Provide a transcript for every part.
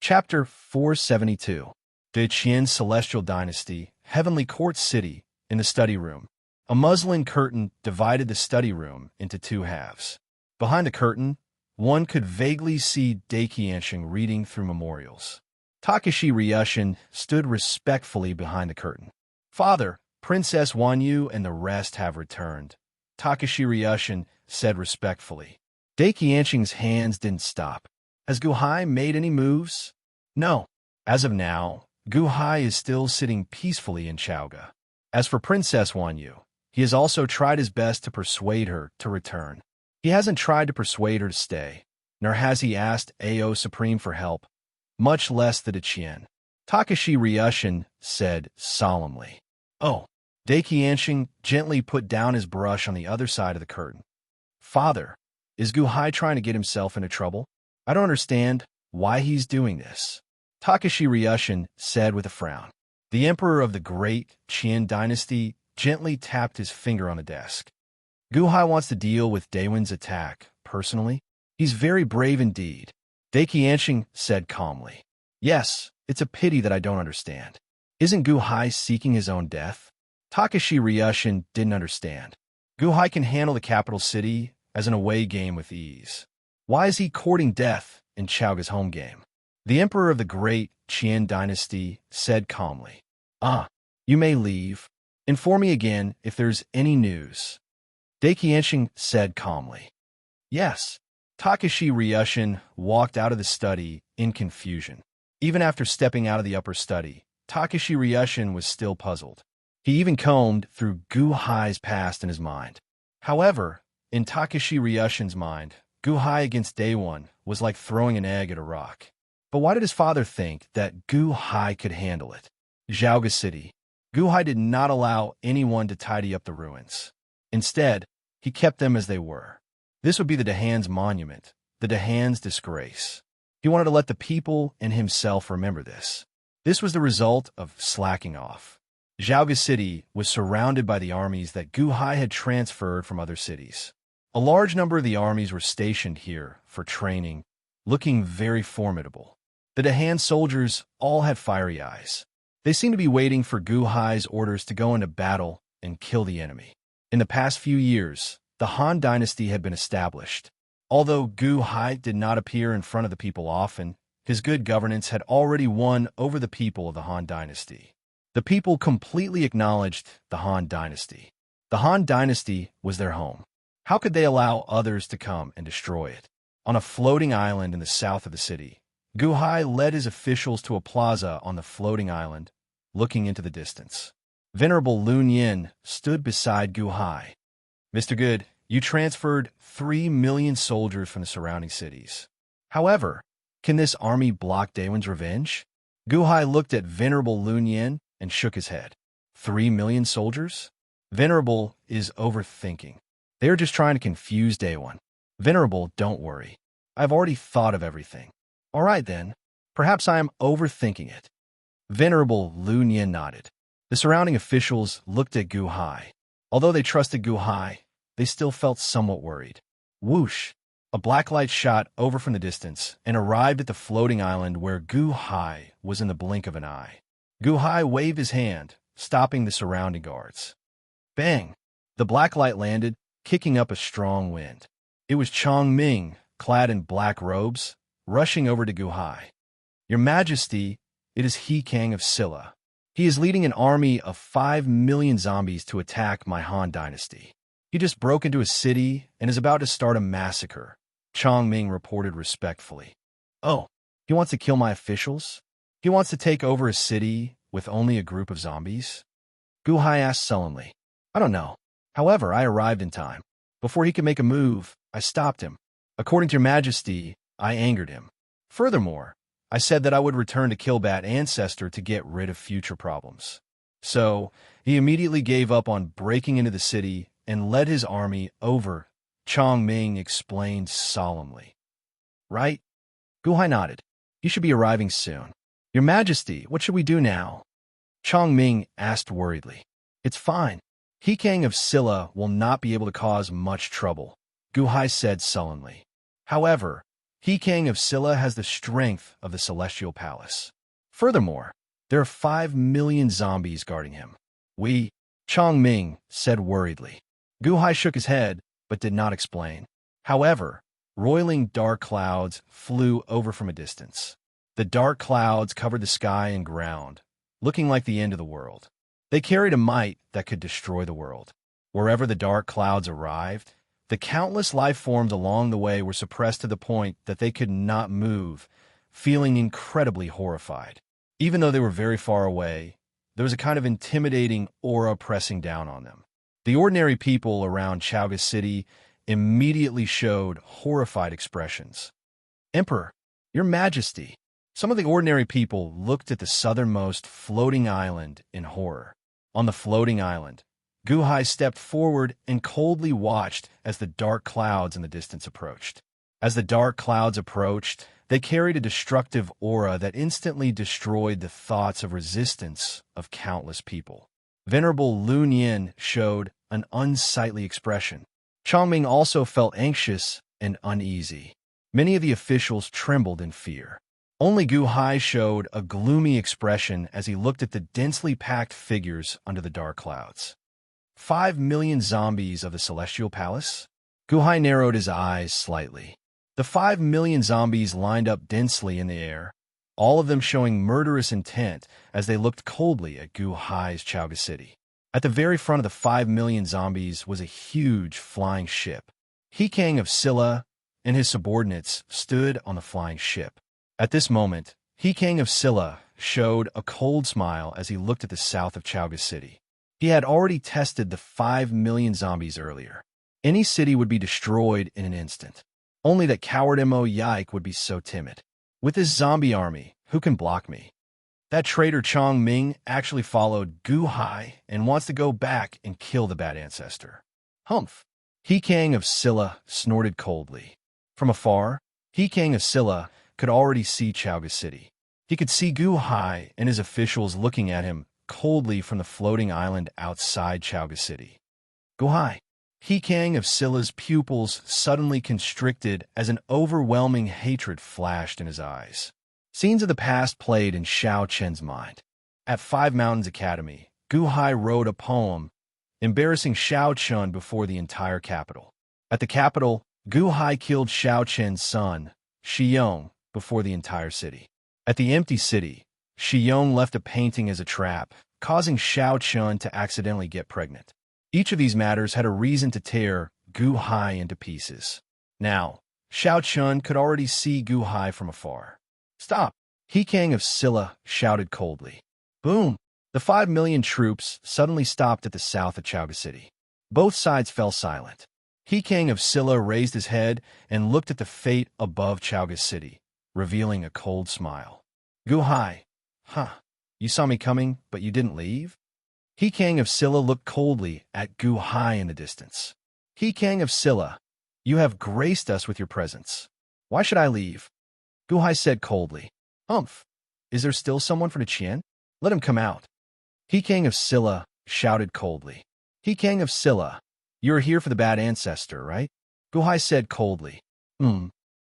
Chapter 472. The Qian Celestial Dynasty, Heavenly Court City, in the study room. A muslin curtain divided the study room into two halves. Behind the curtain, one could vaguely see Daiqianxing reading through memorials. Takashi Ryushin stood respectfully behind the curtain. "Father, Princess Wanyu and the rest have returned," Takashi Ryushin said respectfully. Daiqianxing's hands didn't stop. "Has Guhai made any moves?" "No. As of now, Guhai is still sitting peacefully in Chaoga. As for Princess Wanyu, he has also tried his best to persuade her to return. He hasn't tried to persuade her to stay, nor has he asked Ao Supreme for help, much less the Qian," Takashi Ryushin said solemnly. "Oh." Daiqianxing gently put down his brush on the other side of the curtain. "Father, is Guhai trying to get himself into trouble? I don't understand why he's doing this," Takashi Ryushin said with a frown. The emperor of the great Qian dynasty gently tapped his finger on the desk. "Guhai wants to deal with Daewon's attack, personally. He's very brave indeed," Daiqianxing said calmly. "Yes, it's a pity that I don't understand. Isn't Guhai seeking his own death?" Takashi Ryushin didn't understand. Guhai can handle the capital city as an away game with ease. Why is he courting death in Chaoga's home game? The emperor of the great Qian dynasty said calmly. You may leave. Inform me again if there's any news," Daiqianxing said calmly. "Yes." Takashi Ryushin walked out of the study in confusion. Even after stepping out of the upper study, Takashi Ryushin was still puzzled. He even combed through Guhai's past in his mind. However, in Takashi Ryushin's mind, Guhai against Daewon was like throwing an egg at a rock. But why did his father think that Guhai could handle it? Chaoga City. Guhai did not allow anyone to tidy up the ruins. Instead, he kept them as they were. This would be the Dahan's monument, the Dahan's disgrace. He wanted to let the people and himself remember this. This was the result of slacking off. Chaoga City was surrounded by the armies that Guhai had transferred from other cities. A large number of the armies were stationed here for training, looking very formidable. The Dahan soldiers all had fiery eyes. They seemed to be waiting for Guhai's orders to go into battle and kill the enemy. In the past few years, the Han dynasty had been established. Although Guhai did not appear in front of the people often, his good governance had already won over the people of the Han dynasty. The people completely acknowledged the Han dynasty. The Han dynasty was their home. How could they allow others to come and destroy it? On a floating island in the south of the city, Guhai led his officials to a plaza on the floating island, looking into the distance. Venerable Lun Yin stood beside Guhai. "Mr. Good, you transferred 3 million soldiers from the surrounding cities. However, can this army block Daewon's revenge?" Guhai looked at Venerable Lun Yin and shook his head. 3 million soldiers? Venerable is overthinking. They are just trying to confuse Daewon. Venerable, don't worry. I've already thought of everything. All right then. Perhaps I am overthinking it. Venerable Lun Yin nodded. The surrounding officials looked at Guhai. Although they trusted Guhai, they still felt somewhat worried. Whoosh! A black light shot over from the distance and arrived at the floating island where Guhai was in the blink of an eye. Guhai waved his hand, stopping the surrounding guards. Bang! The black light landed, kicking up a strong wind. It was Chong Ming, clad in black robes, rushing over to Guhai. "Your Majesty, it is He Kang of Silla. He is leading an army of 5 million zombies to attack my Han dynasty. He just broke into a city and is about to start a massacre," Chong Ming reported respectfully. "Oh, he wants to kill my officials? He wants to take over a city with only a group of zombies?" Guhai asked sullenly. "I don't know. However, I arrived in time. Before he could make a move, I stopped him. According to your Majesty, I angered him. Furthermore, I said that I would return to Kilbat Ancestor to get rid of future problems. So, he immediately gave up on breaking into the city and led his army over," Chong Ming explained solemnly. "Right?" Guhai nodded. "He should be arriving soon." "Your Majesty, what should we do now?" Chong Ming asked worriedly. "It's fine. He Kang of Silla will not be able to cause much trouble," Guhai said sullenly. "However, He King of Scylla has the strength of the Celestial Palace. Furthermore, there are 5 million zombies guarding him. We, Chong Ming, said worriedly. Gu Hai shook his head, but did not explain. However, roiling dark clouds flew over from a distance. The dark clouds covered the sky and ground, looking like the end of the world. They carried a might that could destroy the world. Wherever the dark clouds arrived, the countless life forms along the way were suppressed to the point that they could not move, feeling incredibly horrified. Even though they were very far away, there was a kind of intimidating aura pressing down on them. The ordinary people around Chaoga City immediately showed horrified expressions. Emperor, Your Majesty! Some of the ordinary people looked at the southernmost floating island in horror. On the floating island, Gu Hai stepped forward and coldly watched as the dark clouds in the distance approached. As the dark clouds approached, they carried a destructive aura that instantly destroyed the thoughts of resistance of countless people. Venerable Lun Yin showed an unsightly expression. Chongming also felt anxious and uneasy. Many of the officials trembled in fear. Only Gu Hai showed a gloomy expression as he looked at the densely packed figures under the dark clouds. 5 million zombies of the Celestial Palace? Gu Hai narrowed his eyes slightly. The 5 million zombies lined up densely in the air, all of them showing murderous intent as they looked coldly at Gu Hai's Chaoga City. At the very front of the 5 million zombies was a huge flying ship. He King of Scylla and his subordinates stood on the flying ship. At this moment, He King of Scylla showed a cold smile as he looked at the south of Chaoga City. He had already tested the 5 million zombies earlier. Any city would be destroyed in an instant. Only that coward Mo Yike would be so timid. With this zombie army, who can block me? That traitor Chong Ming actually followed Gu Hai and wants to go back and kill the bad ancestor. Humph! He King of Scylla snorted coldly. From afar, He King of Scylla could already see Chaoga City. He could see Gu Hai and his officials looking at him coldly from the floating island outside Chaoga City. Gu Hai! He King of Scylla's pupils suddenly constricted as an overwhelming hatred flashed in his eyes. Scenes of the past played in Xiao Chen's mind. At 5 Mountains Academy, Gu Hai wrote a poem embarrassing Xiao Chen before the entire capital. At the capital, Gu Hai killed Xiao Chen's son, Shiyong, before the entire city. At the empty city, Shiyong left a painting as a trap, causing Xiao Chen to accidentally get pregnant. Each of these matters had a reason to tear Gu Hai into pieces. Now, Xiao Chen could already see Gu Hai from afar. Stop! He King of Scylla shouted coldly. Boom! The 5 million troops suddenly stopped at the south of Chaoga City. Both sides fell silent. He King of Scylla raised his head and looked at the fate above Chaoga City, revealing a cold smile. Gu Hai, you saw me coming, but you didn't leave? He King of Scylla looked coldly at Gu Hai in the distance. He King of Scylla, you have graced us with your presence. Why should I leave? Gu Hai said coldly. Humph! Is there still someone for the Qian? Let him come out. He King of Scylla shouted coldly. He King of Scylla, you are here for the bad ancestor, right? Gu Hai said coldly.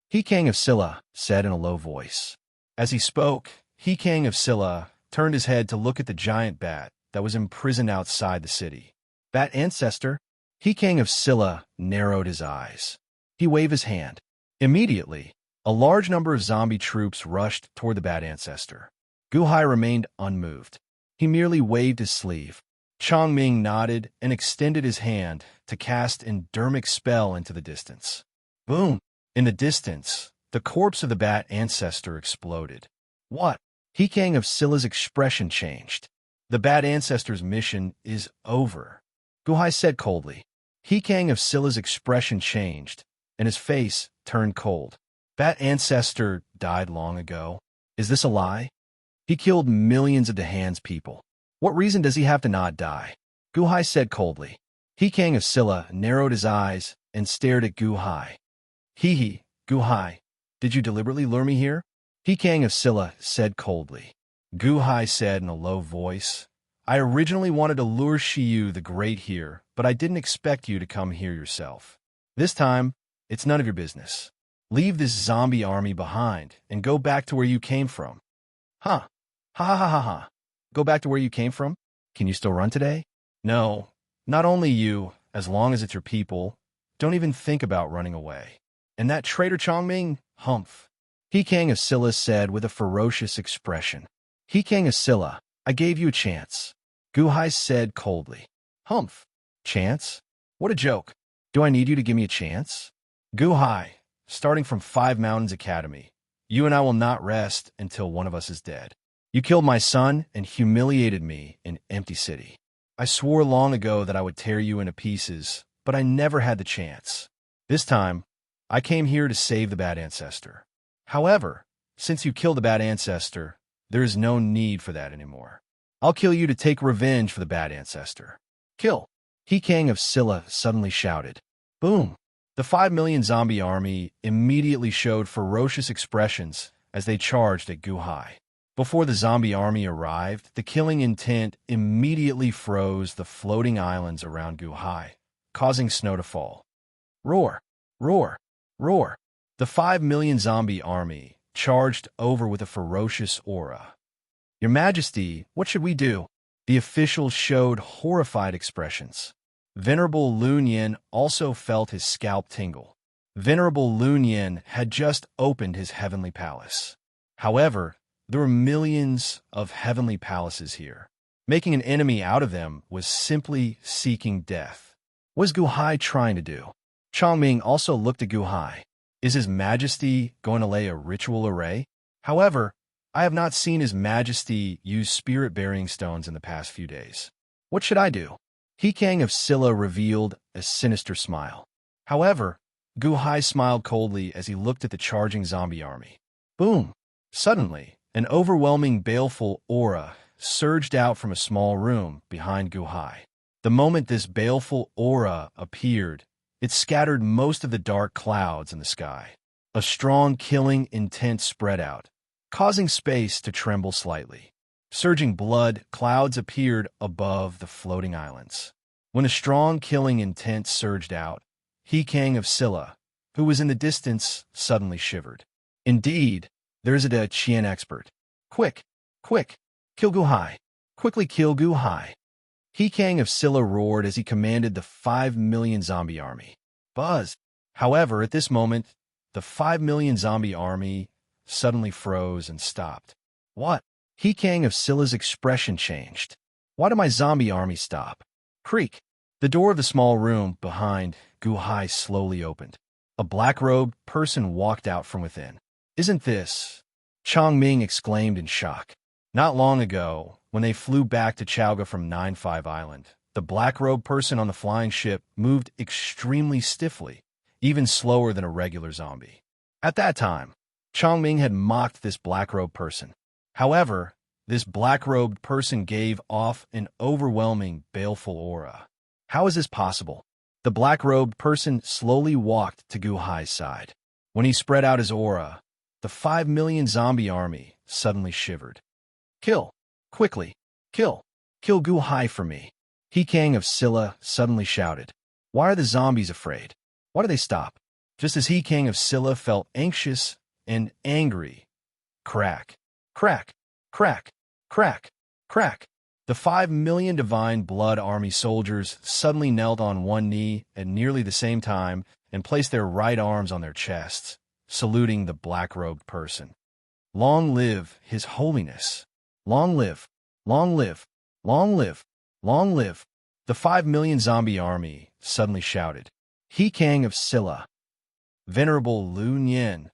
He King of Scylla said in a low voice. As he spoke, He King of Scylla turned his head to look at the giant bat that was imprisoned outside the city. Bat ancestor? He King of Scylla narrowed his eyes. He waved his hand. Immediately, a large number of zombie troops rushed toward the bad ancestor. Gu Hai remained unmoved. He merely waved his sleeve. Chong Ming nodded and extended his hand to cast an Dermic spell into the distance. Boom! In the distance, the corpse of the bat ancestor exploded. What? He King of Scylla's expression changed. The bad ancestor's mission is over. Gu Hai said coldly. He King of Scylla's expression changed, and his face turned cold. Bat ancestor died long ago. Is this a lie? He killed millions of the Han's people. What reason does he have to not die? Gu Hai said coldly. He King of Scylla narrowed his eyes and stared at Gu Hai. Gu Hai, did you deliberately lure me here? He King of Scylla said coldly. Gu Hai said in a low voice, I originally wanted to lure Shiyu the Great here, but I didn't expect you to come here yourself. This time, it's none of your business. Leave this zombie army behind and go back to where you came from. Huh. Ha ha ha ha ha. Go back to where you came from? Can you still run today? No, not only you, as long as it's your people. Don't even think about running away. And that traitor Chongming, humph. He King of Silla said with a ferocious expression. He King of Silla, I gave you a chance. Gu Hai said coldly. Humph. Chance? What a joke. Do I need you to give me a chance? Gu Hai, starting from Five Mountains Academy, you and I will not rest until one of us is dead. You killed my son and humiliated me in Empty City. I swore long ago that I would tear you into pieces, but I never had the chance. This time, I came here to save the bad ancestor. However, since you killed the bad ancestor, there is no need for that anymore. I'll kill you to take revenge for the bad ancestor. Kill. He King of Silla suddenly shouted. Boom. The 5 million zombie army immediately showed ferocious expressions as they charged at Gu Hai. Before the zombie army arrived, the killing intent immediately froze the floating islands around Gu Hai, causing snow to fall. Roar, roar, roar. The 5 million zombie army charged over with a ferocious aura. Your Majesty, what should we do? The officials showed horrified expressions. Venerable Lun Yin also felt his scalp tingle. Venerable Lun Yin had just opened his heavenly palace. However, there were millions of heavenly palaces here. Making an enemy out of them was simply seeking death. What is Gu Hai trying to do? Chongming also looked at Gu Hai. Is His Majesty going to lay a ritual array? However, I have not seen His Majesty use spirit-burying stones in the past few days. What should I do? He King of Silla revealed a sinister smile. However, Gu Hai smiled coldly as he looked at the charging zombie army. Boom! Suddenly, an overwhelming baleful aura surged out from a small room behind Gu Hai. The moment this baleful aura appeared, it scattered most of the dark clouds in the sky. A strong killing intent spread out, causing space to tremble slightly. Surging blood clouds appeared above the floating islands. When a strong killing intent surged out, He King of Silla, who was in the distance, suddenly shivered. Indeed, there is a Qian expert. Quick, quick, kill Gu Hai. Quickly kill Gu Hai. He King of Silla roared as he commanded the 5 million zombie army. Buzz. However, at this moment, the 5 million zombie army suddenly froze and stopped. What? He King of Silla's expression changed. Why did my zombie army stop? Creak. The door of the small room behind Gu Hai slowly opened. A black-robed person walked out from within. Isn't this? Chongming exclaimed in shock. Not long ago, when they flew back to Chowga from 9-5 Island, the black-robed person on the flying ship moved extremely stiffly, even slower than a regular zombie. At that time, Chongming had mocked this black-robed person. However, this black-robed person gave off an overwhelming, baleful aura. How is this possible? The black-robed person slowly walked to Gu Hai's side. When he spread out his aura, the 5 million zombie army suddenly shivered. Kill! Quickly! Kill! Kill Gu Hai for me! He King of Silla suddenly shouted. Why are the zombies afraid? Why do they stop? Just as He King of Silla felt anxious and angry. Crack! Crack! Crack! Crack! Crack! The 5 million Divine Blood Army soldiers suddenly knelt on one knee at nearly the same time and placed their right arms on their chests, saluting the black-robed person. Long live His Holiness! Long live! Long live! Long live! Long live! The 5 million zombie army suddenly shouted. He King of Silla, Venerable Lun Yin,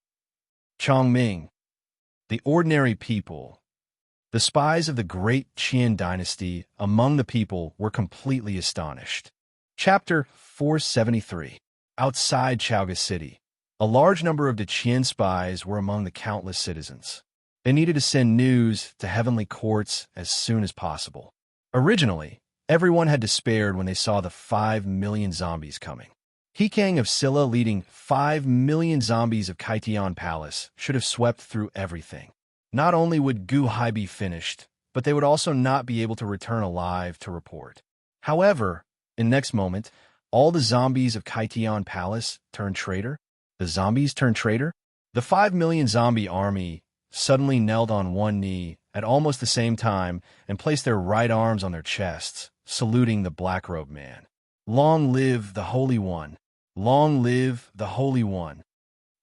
Chongming, the ordinary people, the spies of the great Qian dynasty among the people were completely astonished. Chapter 473. Outside Chowga City, a large number of the Qian spies were among the countless citizens. They needed to send news to heavenly courts as soon as possible. Originally, everyone had despaired when they saw the 5 million zombies coming. He King of Silla leading 5 million zombies of Kaitian Palace should have swept through everything. Not only would Gu Hai be finished, but they would also not be able to return alive to report. However, in the next moment, all the zombies of Kaitian Palace turned traitor. The zombies turned traitor? The 5 million zombie army suddenly knelt on one knee at almost the same time and placed their right arms on their chests, saluting the black-robed man. Long live the Holy One! Long live the Holy One!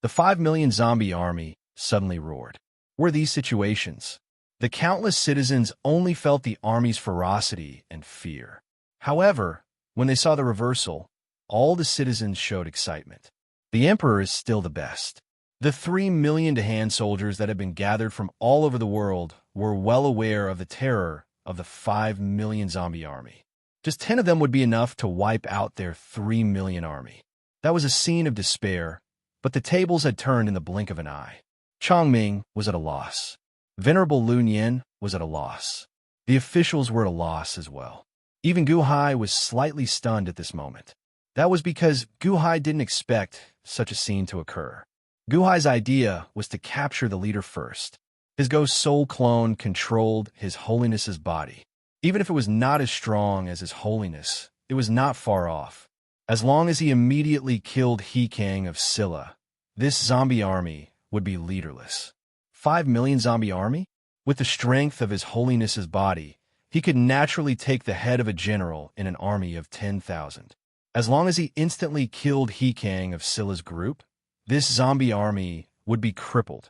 The 5 million zombie army suddenly roared. Were these situations? The countless citizens only felt the army's ferocity and fear. However, when they saw the reversal, all the citizens showed excitement. The emperor is still the best. The 3 million hand soldiers that had been gathered from all over the world were well aware of the terror of the 5 million zombie army. Just 10 of them would be enough to wipe out their 3 million army. That was a scene of despair, but the tables had turned in the blink of an eye. Chongming was at a loss. Venerable Lu Nian was at a loss. The officials were at a loss as well. Even Gu Hai was slightly stunned at this moment. That was because Gu Hai didn't expect such a scene to occur. Gu Hai's idea was to capture the leader first. His ghost soul clone controlled His Holiness's body. Even if it was not as strong as His Holiness, it was not far off. As long as he immediately killed He King of Silla, this zombie army would be leaderless. 5 million zombie army? With the strength of His Holiness's body, he could naturally take the head of a general in an army of 10,000. As long as he instantly killed He King of Silla's group, this zombie army would be crippled,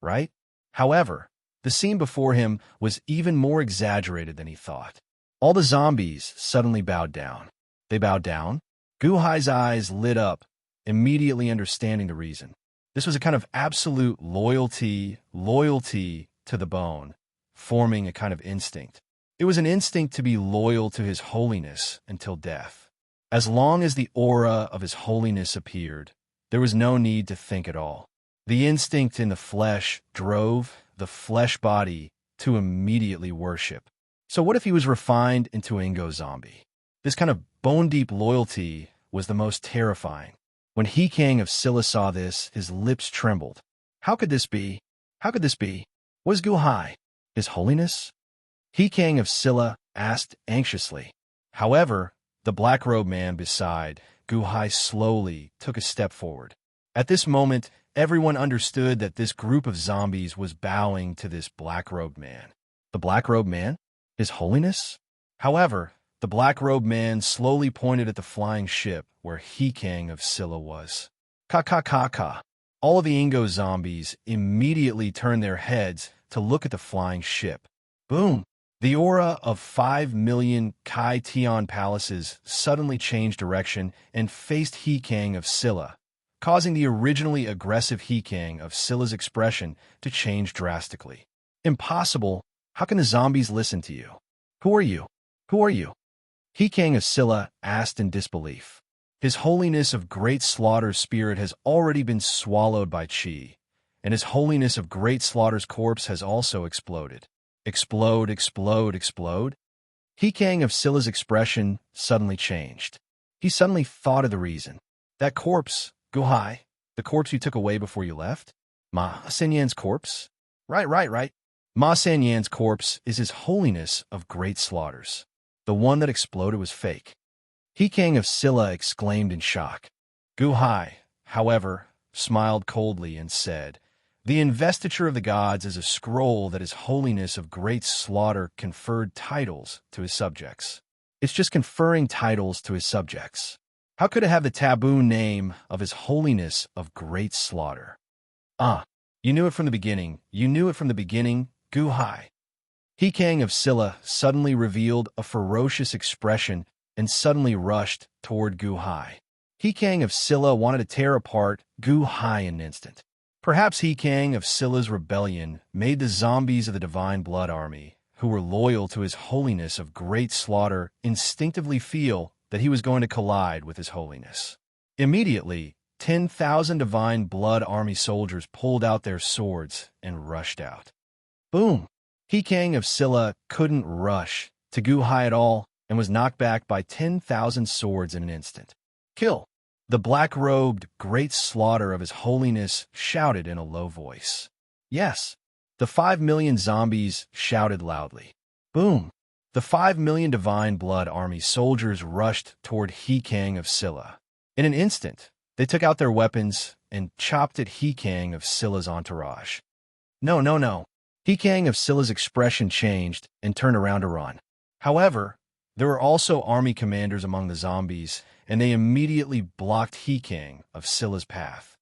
right? However, the scene before him was even more exaggerated than he thought. All the zombies suddenly bowed down. They bowed down? Gu Hai's eyes lit up, immediately understanding the reason. This was a kind of absolute loyalty to the bone, forming a kind of instinct. It was an instinct to be loyal to His Holiness until death. As long as the aura of His Holiness appeared, there was no need to think at all. The instinct in the flesh drove the flesh body to immediately worship. So what if he was refined into an Ingo zombie? This kind of bone-deep loyalty was the most terrifying. When He King of Silla saw this, his lips trembled. How could this be? How could this be? Was Gu Hai His Holiness? He King of Silla asked anxiously. However, the black-robed man beside Gu Hai slowly took a step forward. At this moment, everyone understood that this group of zombies was bowing to this black-robed man. The black-robed man? His Holiness? However, the black-robed man slowly pointed at the flying ship where He King of Silla was. Ka. All of the Ingo zombies immediately turned their heads to look at the flying ship. Boom! The aura of 5 million Kai Tian palaces suddenly changed direction and faced He King of Silla, causing the originally aggressive He King of Silla's expression to change drastically. Impossible! How can the zombies listen to you? Who are you? Who are you? He King of Silla asked in disbelief. His Holiness of Great Slaughter's spirit has already been swallowed by Qi, and His Holiness of Great Slaughter's corpse has also exploded. Explode. He King of Silla's expression suddenly changed. He suddenly thought of the reason. That corpse, Gu Hai, the corpse you took away before you left? Ma Senyan's corpse? Right. Ma Senyan's corpse is His Holiness of Great Slaughters. The one that exploded was fake. He King of Silla exclaimed in shock. Gu Hai, however, smiled coldly and said, "The investiture of the gods is a scroll that His Holiness of Great Slaughter conferred titles to his subjects. It's just conferring titles to his subjects. How could it have the taboo name of His Holiness of Great Slaughter?" You knew it from the beginning. You knew it from the beginning, Gu Hai. He King of Silla suddenly revealed a ferocious expression and suddenly rushed toward Gu Hai. He King of Silla wanted to tear apart Gu Hai in an instant. Perhaps He King of Silla's rebellion made the zombies of the Divine Blood Army, who were loyal to His Holiness of Great Slaughter, instinctively feel that he was going to collide with His Holiness. Immediately, 10,000 Divine Blood Army soldiers pulled out their swords and rushed out. Boom! He King of Silla couldn't rush to Gu Hai at all and was knocked back by 10,000 swords in an instant. Kill! The black-robed Great Slaughter of His Holiness shouted in a low voice. Yes, the 5 million zombies shouted loudly. Boom! The 5 million Divine Blood Army soldiers rushed toward He King of Silla. In an instant, They took out their weapons and chopped at He Kang of Scylla's entourage. No, no, no. He Kang of Scylla's expression changed and turned around to run. However, there were also army commanders among the zombies, and they immediately blocked He Kang of Scylla's path.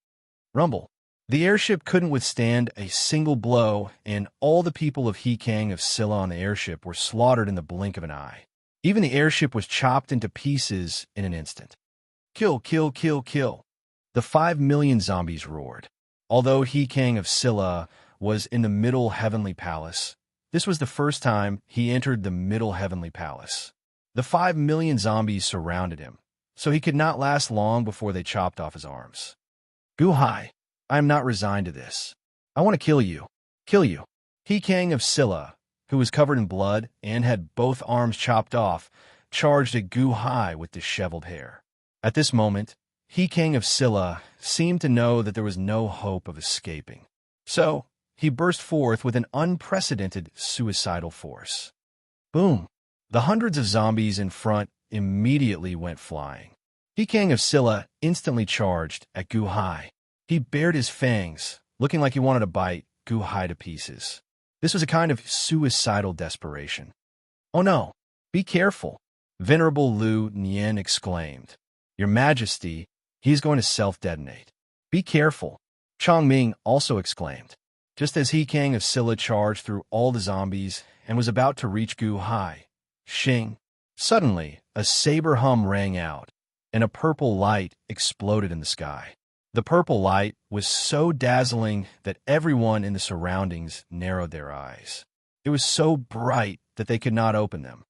Rumble. The airship couldn't withstand a single blow, and all the people of He Kang of Scylla on the airship were slaughtered in the blink of an eye. Even the airship was chopped into pieces in an instant. Kill, kill, kill, kill. The 5 million zombies roared. Although He Kang of Scylla was in the Middle Heavenly Palace, this was the first time he entered the Middle Heavenly Palace. The 5 million zombies surrounded him, so he could not last long before they chopped off his arms. Gu Hai, I am not resigned to this. I want to kill you. Kill you. He Kang of Scylla, who was covered in blood and had both arms chopped off, charged at Gu Hai with disheveled hair. At this moment, He Kang of Scylla seemed to know that there was no hope of escaping. So, he burst forth with an unprecedented suicidal force. Boom! The hundreds of zombies in front immediately went flying. He Kang of Scylla instantly charged at Gu Hai. He bared his fangs, looking like he wanted to bite Gu Hai to pieces. This was a kind of suicidal desperation. Oh no! Be careful! Venerable Lu Nian exclaimed. Your Majesty, he is going to self-detonate. Be careful! Chong Ming also exclaimed. Just as He Kang of Scylla charged through all the zombies and was about to reach Gu Hai, Xing. Suddenly, a saber hum rang out, and a purple light exploded in the sky. The purple light was so dazzling that everyone in the surroundings narrowed their eyes. It was so bright that they could not open them.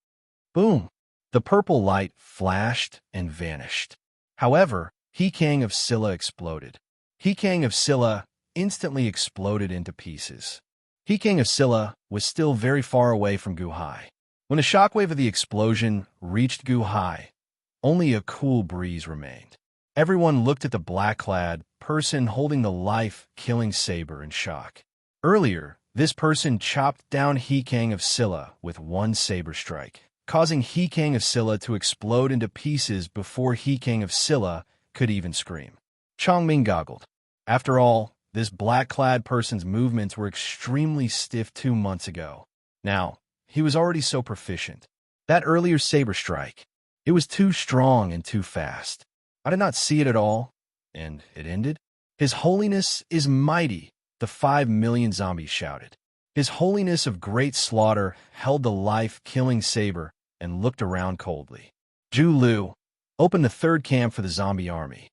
Boom! The purple light flashed and vanished. However, He Kang of Scylla exploded. He Kang of Scylla instantly exploded into pieces. He Kang of Scylla was still very far away from Gu Hai. When the shockwave of the explosion reached Gu Hai, only a cool breeze remained. Everyone looked at the black-clad person holding the life-killing saber in shock. Earlier, this person chopped down He Kang of Scylla with one saber strike, causing He Kang of Scylla to explode into pieces before He Kang of Scylla could even scream. Chongming goggled. After all, this black-clad person's movements were extremely stiff 2 months ago. Now, he was already so proficient. That earlier saber strike, it was too strong and too fast. I did not see it at all, and it ended. His Holiness is mighty, the 5 million zombies shouted. His Holiness of Great Slaughter held the life-killing saber and looked around coldly. Zhu Lu, open the third camp for the zombie army.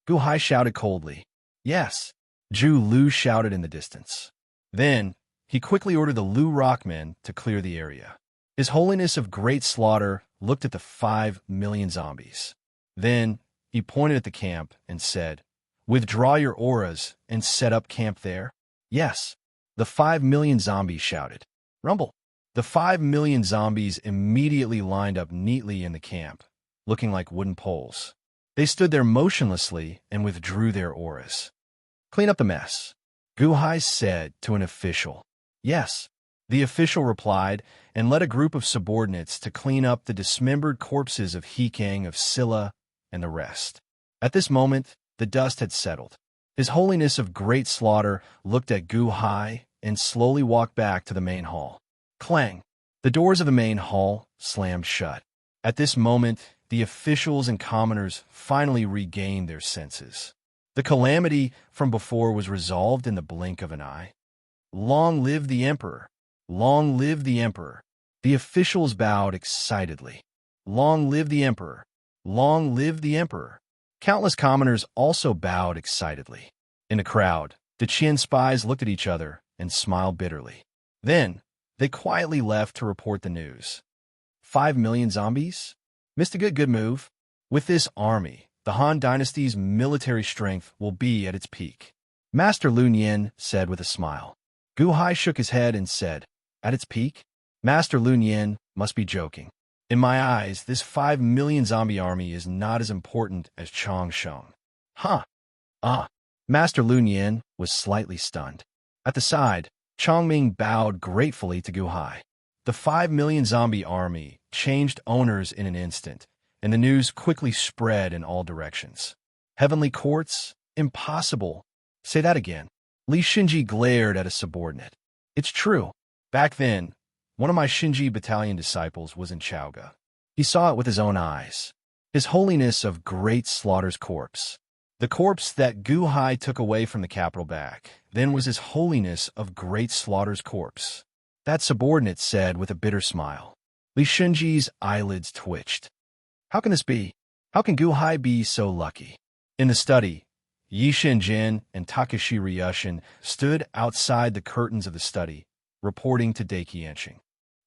Gu Hai shouted coldly. Yes. Zhu Lu shouted in the distance. Then, he quickly ordered the Lu Rockmen to clear the area. His Holiness of Great Slaughter looked at the 5 million zombies. Then, he pointed at the camp and said, Withdraw your auras and set up camp there? Yes. The 5 million zombies shouted. Rumble. The 5 million zombies immediately lined up neatly in the camp, looking like wooden poles. They stood there motionlessly and withdrew their auras. Clean up the mess, Gu Hai said to an official. Yes, the official replied and led a group of subordinates to clean up the dismembered corpses of He Kang of Scylla and the rest. At this moment, the dust had settled. His Holiness of Great Slaughter looked at Gu Hai and slowly walked back to the main hall. Clang! The doors of the main hall slammed shut. At this moment, the officials and commoners finally regained their senses. The calamity from before was resolved in the blink of an eye. Long live the Emperor! Long live the Emperor! The officials bowed excitedly. Long live the Emperor! Long live the Emperor! Countless commoners also bowed excitedly. In the crowd, the Qian spies looked at each other and smiled bitterly. Then, they quietly left to report the news. 5 million zombies? Missed a good move. With this army, the Han Dynasty's military strength will be at its peak. Master Lu Nian said with a smile. Gu Hai shook his head and said, At its peak? Master Lu Nian must be joking. In my eyes, this 5 million zombie army is not as important as Chong Sheng. Huh. Master Lu Nian was slightly stunned. At the side, Chongming bowed gratefully to Gu Hai. The 5 million zombie army changed owners in an instant, and the news quickly spread in all directions. Heavenly courts? Impossible. Say that again. Li Shinji glared at a subordinate. It's true. Back then, one of my Shinji battalion disciples was in Chowga. He saw it with his own eyes. His Holiness of Great Slaughter's corpse. The corpse that Gu Hai took away from the capital back, then was His Holiness of Great Slaughter's corpse. That subordinate said with a bitter smile. Li Shinji's eyelids twitched. How can this be? How can Gu Hai be so lucky? In the study, Yi Shinjin and Takashi Ryushin stood outside the curtains of the study, reporting to Daikianshing.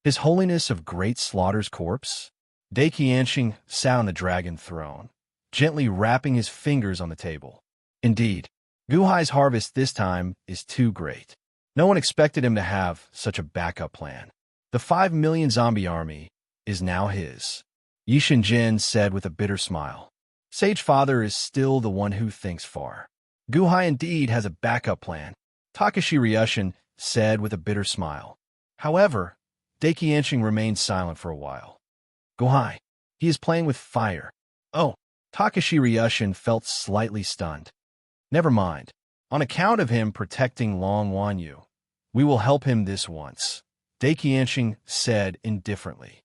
His Holiness of Great Slaughter's corpse? Daikianshing sat on the dragon throne, gently rapping his fingers on the table. Indeed, Gu Hai's harvest this time is too great. No one expected him to have such a backup plan. The 5 million zombie army is now his. Yi Shinjin said with a bitter smile. Sage Father is still the one who thinks far. Gu Hai indeed has a backup plan, Takashi Ryushin said with a bitter smile. However, Daikianshing remained silent for a while. Gu Hai, he is playing with fire. Oh, Takashi Ryushin felt slightly stunned. Never mind. On account of him protecting Long Wanyu, we will help him this once, Daikianshing said indifferently.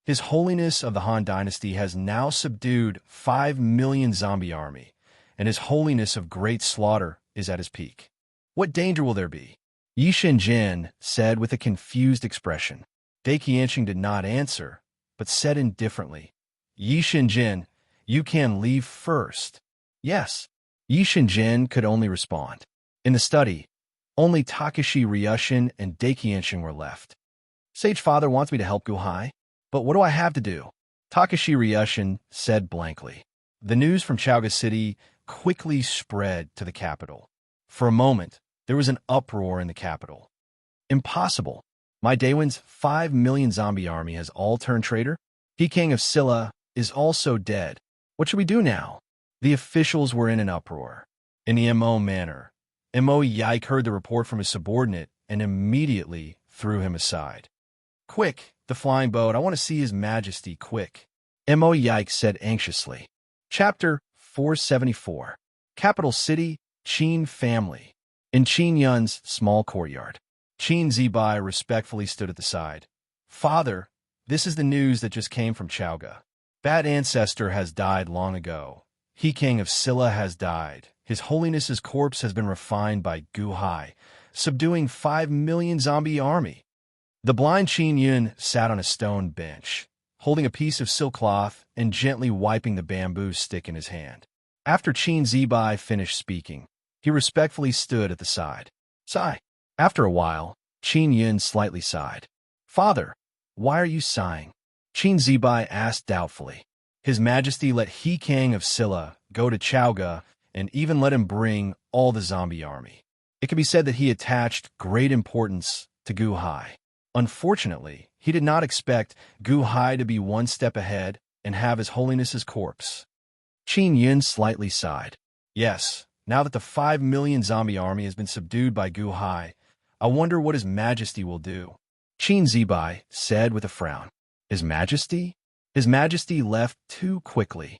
His Holiness of the Han Dynasty has now subdued 5 million zombie army, and His Holiness of Great Slaughter is at his peak. What danger will there be? Yi Shinjin said with a confused expression. Daikianshing did not answer, but said indifferently, Yi Shinjin, you can leave first. Yes. Yi Shinjin could only respond. In the study, only Takashi Ryushin and Daikianshing were left. Sage Father wants me to help Gu Hai, but what do I have to do? Takashi Ryushin said blankly. The news from Chowga City quickly spread to the capital. For a moment, there was an uproar in the capital. Impossible. My Daewon's 5 million zombie army has all turned traitor? He King of Silla is also dead. What should we do now? The officials were in an uproar. In the Mo manner, Mo Yike heard the report from his subordinate and immediately threw him aside. Quick, the flying boat, I want to see His Majesty, quick. Mo Yike said anxiously. Chapter 474. Capital City, Qin Family. In Qin Yun's small courtyard, Qin Zibai respectfully stood at the side. Father, this is the news that just came from Chowga. Bad Ancestor has died long ago. He King of Silla has died. His Holiness's corpse has been refined by Gu Hai, subduing 5 million zombie army. The blind Qin Yun sat on a stone bench, holding a piece of silk cloth and gently wiping the bamboo stick in his hand. After Qin Zibai finished speaking, he respectfully stood at the side. Sigh. After a while, Qin Yun slightly sighed. Father, why are you sighing? Qin Zibai asked doubtfully. His Majesty let He King of Silla go to Chowga and even let him bring all the zombie army. It can be said that he attached great importance to Gu Hai. Unfortunately, he did not expect Gu Hai to be one step ahead and have His Holiness's corpse. Qin Yun slightly sighed. Yes, now that the 5 million zombie army has been subdued by Gu Hai, I wonder what His Majesty will do. Qin Zibai said with a frown. His Majesty? His Majesty left too quickly.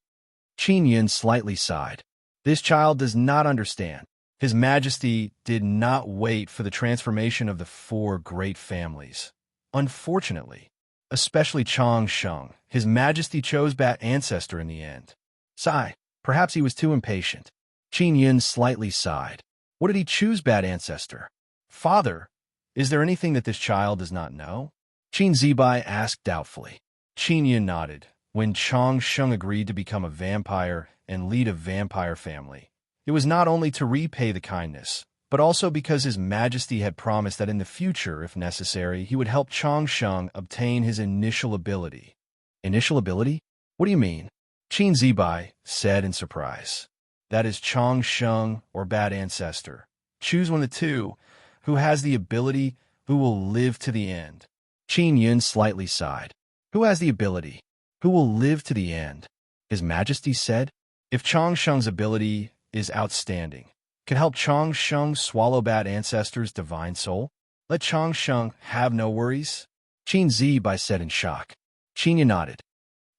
Qin Yun slightly sighed. This child does not understand. His Majesty did not wait for the transformation of the 4 great families. Unfortunately, especially Chang Sheng, His Majesty chose Bat Ancestor in the end. Sigh, perhaps he was too impatient. Qin Yun slightly sighed. What did he choose Bat Ancestor? Father, is there anything that this child does not know? Qin Zibai asked doubtfully. Qin Yun nodded. When Chang Sheng agreed to become a vampire and lead a vampire family, it was not only to repay the kindness, but also because His Majesty had promised that in the future, if necessary, he would help Chang Sheng obtain his initial ability. Initial ability? What do you mean? Qin Zibai said in surprise. That is Chang Sheng or Bad Ancestor. Choose one of the two. Who has the ability, who will live to the end? Qin Yun slightly sighed. Who has the ability? Who will live to the end? His Majesty said. If Chang Sheng's ability is outstanding, can help Chang Sheng swallow Bad Ancestor's divine soul, let Chang Sheng have no worries? Qin Zibai said in shock. Qin Yun nodded.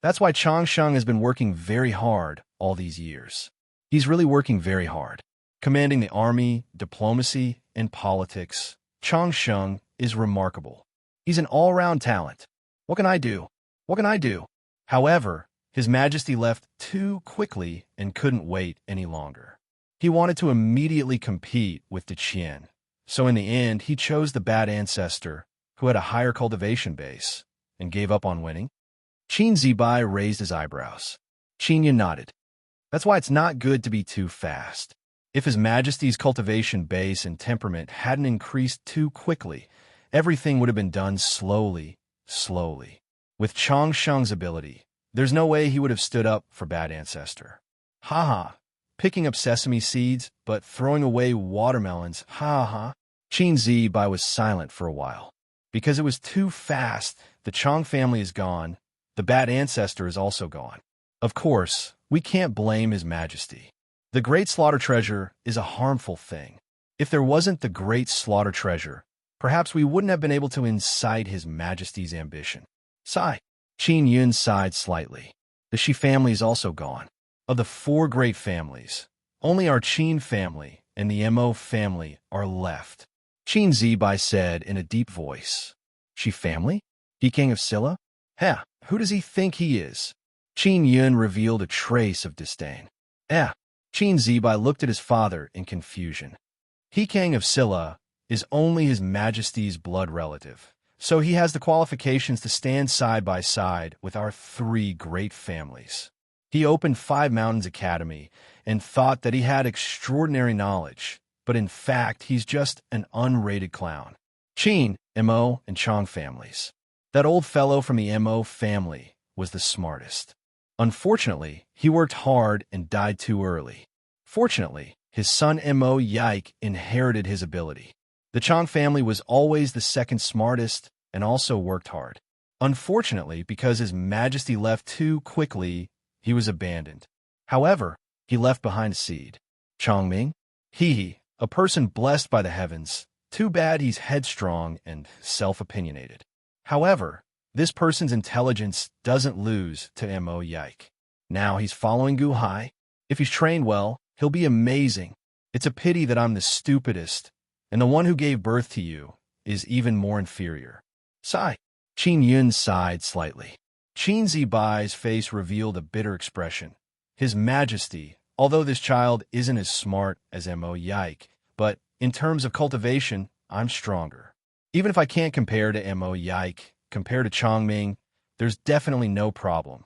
That's why Chang Sheng has been working very hard all these years. He's really working very hard. Commanding the army, diplomacy, and politics, Chang Sheng is remarkable. He's an all-round talent. What can I do? What can I do? However, His Majesty left too quickly and couldn't wait any longer. He wanted to immediately compete with the Qian, so in the end he chose the bad ancestor, who had a higher cultivation base, and gave up on winning. Qin Zibai raised his eyebrows. Qin Yun nodded. That's why it's not good to be too fast. If His Majesty's cultivation base and temperament hadn't increased too quickly, everything would have been done slowly. With Chang Sheng's ability, there's no way he would have stood up for bad ancestor. Ha. Picking up sesame seeds, but throwing away watermelons, ha. Qin Zibai was silent for a while. Because it was too fast, the Chang family is gone, the bad ancestor is also gone. Of course, we can't blame His Majesty. The Great Slaughter Treasure is a harmful thing. If there wasn't the Great Slaughter Treasure, perhaps we wouldn't have been able to incite His Majesty's ambition. Sigh. Qin Yun sighed slightly. The Shi family is also gone. Of the 4 great families, only our Qin family and the Mo family are left. Qin Zibai said in a deep voice. Shi family? He king of Silla? Who does he think he is? Qin Yun revealed a trace of disdain. Qin Zibai looked at his father in confusion. He king of Silla is only His Majesty's blood relative, so he has the qualifications to stand side by side with our 3 great families. He opened 5 Mountains Academy and thought that he had extraordinary knowledge, but in fact he's just an unrated clown. Qin, Mo, and Chang families. That old fellow from the Mo family was the smartest. Unfortunately, he worked hard and died too early. Fortunately, his son Mo Yike inherited his ability. The Chang family was always the second smartest and also worked hard. Unfortunately, because His Majesty left too quickly, he was abandoned. However, he left behind a seed. Changming? A person blessed by the heavens. Too bad he's headstrong and self-opinionated. However, this person's intelligence doesn't lose to Mo Yike. Now he's following Gu Hai. If he's trained well, he'll be amazing. It's a pity that I'm the stupidest, and the one who gave birth to you is even more inferior. Sigh. Qin Yun sighed slightly. Qin Zibai's face revealed a bitter expression. His Majesty, although this child isn't as smart as Mo Yike, but in terms of cultivation, I'm stronger. Even if I can't compare to Mo Yike, compared to Changming, there's definitely no problem.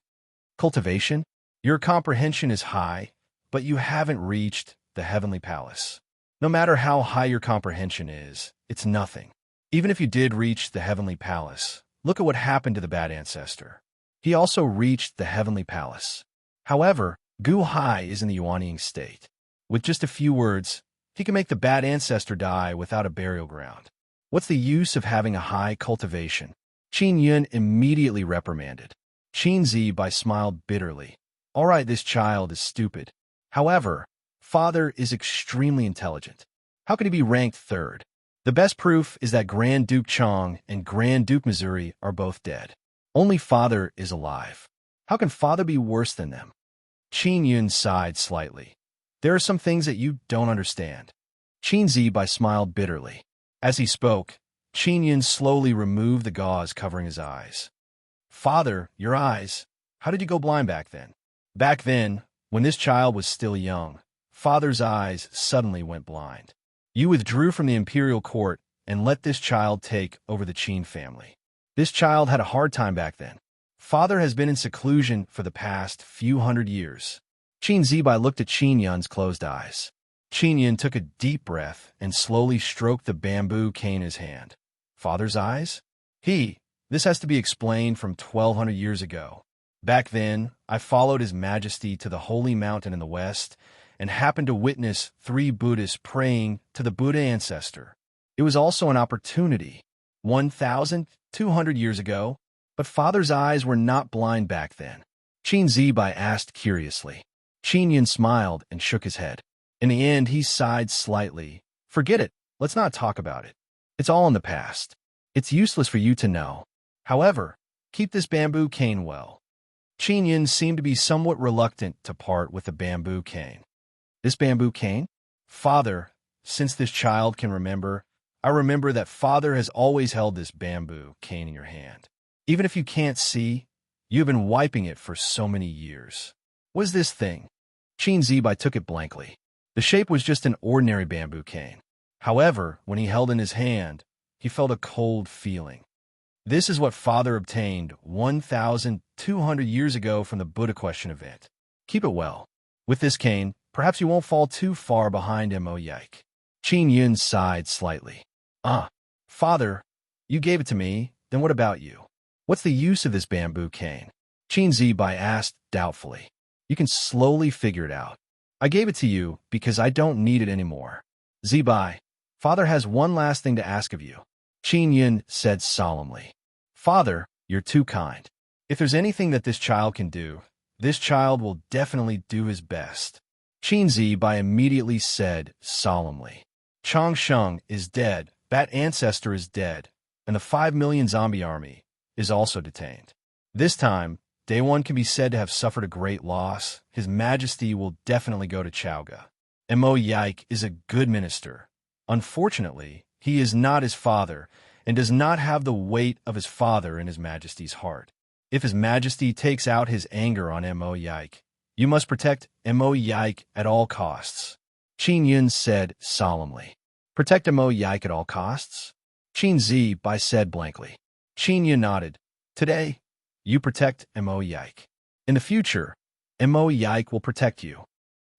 Cultivation? Your comprehension is high, but you haven't reached the heavenly palace. No matter how high your comprehension is, it's nothing. Even if you did reach the heavenly palace, look at what happened to the bad ancestor. He also reached the heavenly palace. However, Gu Hai is in the Yuanying state. With just a few words, he can make the bad ancestor die without a burial ground. What's the use of having a high cultivation? Qin Yun immediately reprimanded. Qin Zibai smiled bitterly. All right, this child is stupid. However, father is extremely intelligent. How could he be ranked 3rd? The best proof is that Grand Duke Chang and Grand Duke Missouri are both dead. Only father is alive. How can father be worse than them? Qin Yun sighed slightly. There are some things that you don't understand. Qin Zibai smiled bitterly. As he spoke, Qin Yun slowly removed the gauze covering his eyes. Father, your eyes. How did you go blind back then? Back then, when this child was still young, father's eyes suddenly went blind. You withdrew from the imperial court and let this child take over the Qin family. This child had a hard time back then. Father has been in seclusion for the past few hundred years. Qin Zibai looked at Qin Yun's closed eyes. Qin Yun took a deep breath and slowly stroked the bamboo cane in his hand. Father's eyes? This has to be explained from 1200 years ago. Back then, I followed His Majesty to the holy mountain in the west and happened to witness 3 Buddhists praying to the Buddha ancestor. It was also an opportunity. 1,200 years ago, but father's eyes were not blind back then. Qin Zibai asked curiously. Qin Yun smiled and shook his head. In the end, he sighed slightly. Forget it. Let's not talk about it. It's all in the past. It's useless for you to know. However, keep this bamboo cane well. Qin Yun seemed to be somewhat reluctant to part with the bamboo cane. This bamboo cane? Father, since this child can remember, I remember that father has always held this bamboo cane in your hand. Even if you can't see, you've been wiping it for so many years. What is this thing? Qin Zibai took it blankly. The shape was just an ordinary bamboo cane. However, when he held in his hand, he felt a cold feeling. This is what father obtained 1,200 years ago from the Buddha question event. Keep it well. With this cane, perhaps you won't fall too far behind Mo Yike. Qin Yun sighed slightly. Father, you gave it to me, then what about you? What's the use of this bamboo cane? Qin Zibai asked doubtfully. You can slowly figure it out. I gave it to you because I don't need it anymore. Zibai, father has one last thing to ask of you. Qin Yun said solemnly. Father, you're too kind. If there's anything that this child can do, this child will definitely do his best. Qin Zibai immediately said solemnly. Changsheng is dead, Bat Ancestor is dead, and the 5 million zombie army is also detained. This time, Day One can be said to have suffered a great loss. His Majesty will definitely go to Chaoga. Mo Yike is a good minister. Unfortunately, he is not his father, and does not have the weight of his father in His Majesty's heart. If His Majesty takes out his anger on Mo Yike, you must protect Mo Yike at all costs. Qin Yun said solemnly. Protect Mo Yike at all costs? Qin Zibai said blankly. Qin Yun nodded. Today, you protect Mo Yike. In the future, Mo Yike will protect you.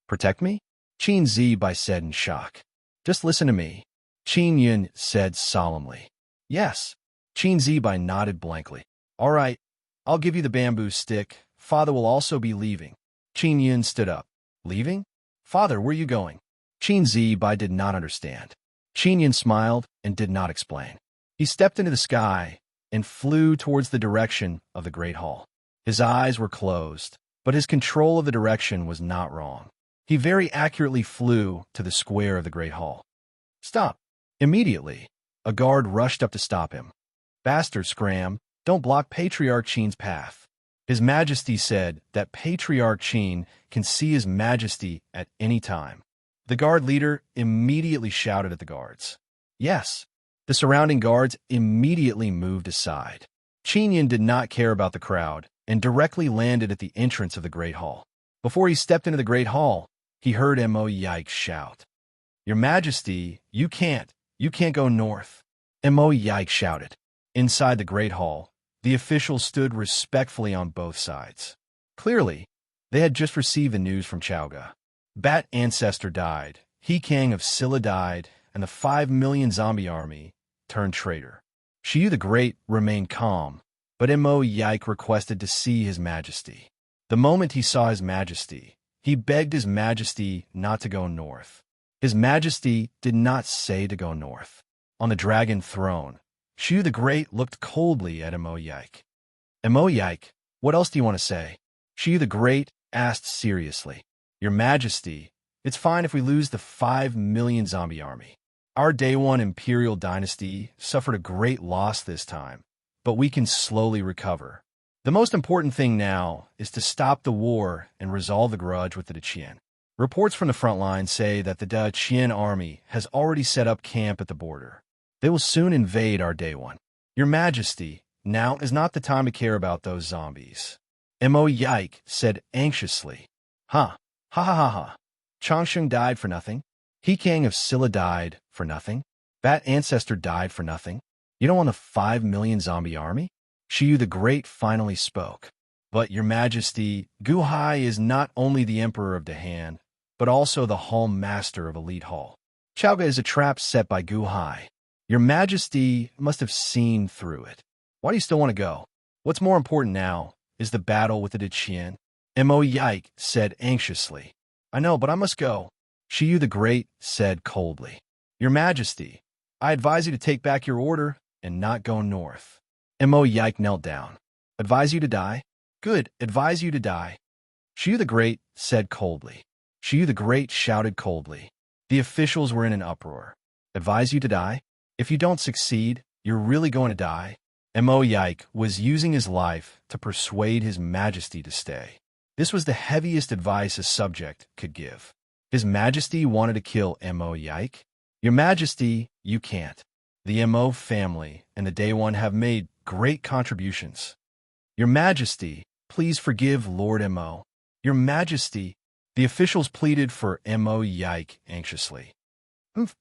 Protect me? Qin Zibai said in shock. Just listen to me. Qin Yun said solemnly. Yes. Qin Zibai nodded blankly. All right, I'll give you the bamboo stick. Father will also be leaving. Qin Yun stood up. Leaving? Father, where are you going? Qin Zibai did not understand. Qin Yun smiled and did not explain. He stepped into the sky and flew towards the direction of the Great Hall. His eyes were closed, but his control of the direction was not wrong. He very accurately flew to the square of the Great Hall. Stop! Immediately, a guard rushed up to stop him. Bastard, Scram, don't block Patriarch Qin's path. His Majesty said that Patriarch Qin can see His Majesty at any time. The guard leader immediately shouted at the guards. Yes. The surrounding guards immediately moved aside. Qin Yun did not care about the crowd and directly landed at the entrance of the Great Hall. Before he stepped into the Great Hall, he heard Mo Yike shout. Your Majesty, you can't go north. Mo Yike shouted. Inside the Great Hall, the officials stood respectfully on both sides. Clearly, they had just received the news from Chaoga. Bat Ancestor died, He Kang of Silla died, and the 5 million zombie army turned traitor. Shiyu the Great remained calm, but Mo Yike requested to see His Majesty. The moment he saw His Majesty, he begged His Majesty not to go north. His Majesty did not say to go north. On the dragon throne, Shiyu the Great looked coldly at Mo Yike. Mo Yike, what else do you want to say? Shiyu the Great asked seriously. Your Majesty, it's fine if we lose the 5 million zombie army. Our Day One Imperial Dynasty suffered a great loss this time, but we can slowly recover. The most important thing now is to stop the war and resolve the grudge with the Daqian. Reports from the front line say that the Daqian army has already set up camp at the border. They will soon invade our Day One. Your Majesty, now is not the time to care about those zombies. Mo Yike said anxiously. Ha ha ha ha. Changsheng died for nothing. He Kang of Silla died for nothing. Bat Ancestor died for nothing. You don't want a 5 million zombie army? Shiyu the Great finally spoke. But, Your Majesty, Gu Hai is not only the Emperor of Dahan, but also the Hall Master of Elite Hall. Chaoga is a trap set by Gu Hai. Your Majesty must have seen through it. Why do you still want to go? What's more important now is the battle with the Daqian. Mo Yike said anxiously. I know, but I must go. Shiyu the Great said coldly. Your Majesty, I advise you to take back your order and not go north. Mo Yike knelt down. Advise you to die? Good, advise you to die. Shiyu the Great said coldly. Shiyu the Great shouted coldly. The officials were in an uproar. Advise you to die? If you don't succeed, you're really going to die? Mo Yike was using his life to persuade His Majesty to stay. This was the heaviest advice a subject could give. His Majesty wanted to kill Mo Yike? Your Majesty, you can't. The Mo family and the Day One have made great contributions. Your Majesty, please forgive Lord Mo. Your Majesty, the officials pleaded for Mo Yike anxiously.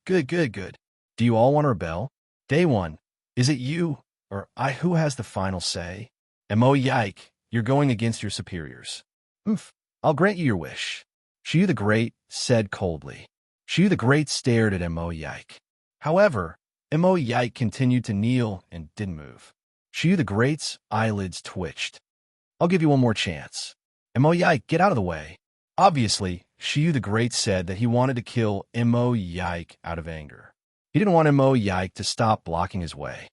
Good. Do you all want to rebel? Day One, is it you or I who has the final say? Mo Yike, you're going against your superiors. I'll grant you your wish. Shiyu the Great said coldly. Shiyu the Great stared at Mo Yike. However, Mo Yike continued to kneel and didn't move. Shiyu the Great's eyelids twitched. I'll give you one more chance. Mo Yike, get out of the way. Obviously, Shiyu the Great said that he wanted to kill Mo Yike out of anger. He didn't want Mo Yike to stop blocking his way.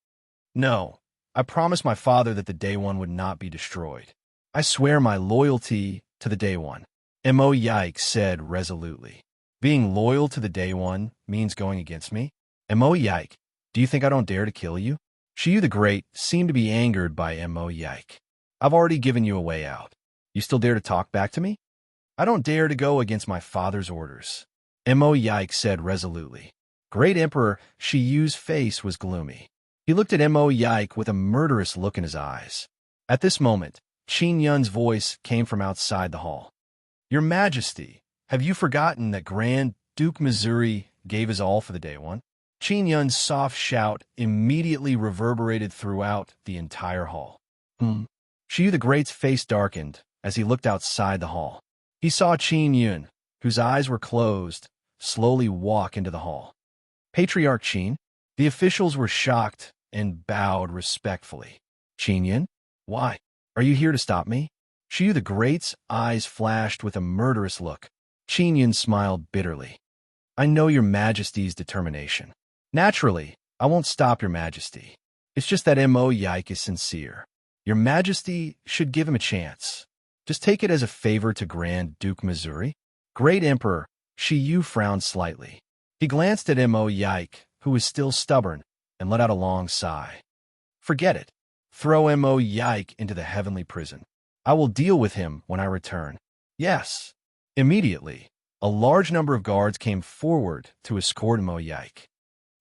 No, I promised my father that the Day One would not be destroyed. I swear my loyalty to the Day One, Mo Yike said resolutely. Being loyal to the Day One means going against me? Mo Yike, do you think I don't dare to kill you? Shiyu the Great seemed to be angered by Mo Yike. I've already given you a way out. You still dare to talk back to me? I don't dare to go against my father's orders. Mo Yike said resolutely. Great Emperor Shiyu's face was gloomy. He looked at Mo Yike with a murderous look in his eyes. At this moment, Qin Yun's voice came from outside the hall. Your Majesty, have you forgotten that Grand Duke Missouri gave his all for the Day One? Qin Yun's soft shout immediately reverberated throughout the entire hall. Shiyu the Great's face darkened as he looked outside the hall. He saw Qin Yun, whose eyes were closed, slowly walk into the hall. Patriarch Qin, the officials were shocked and bowed respectfully. Qin Yun, why? Are you here to stop me? Shiyu the Great's eyes flashed with a murderous look. Qin Yun smiled bitterly. I know your Majesty's determination. Naturally, I won't stop your Majesty. It's just that Mo Yike is sincere. Your Majesty should give him a chance. Just take it as a favor to Grand Duke Missouri. Great Emperor Shiyu frowned slightly. He glanced at Mo Yike, who was still stubborn, and let out a long sigh. Forget it. Throw Mo Yike into the heavenly prison. I will deal with him when I return. Yes. Immediately, a large number of guards came forward to escort Mo Yike.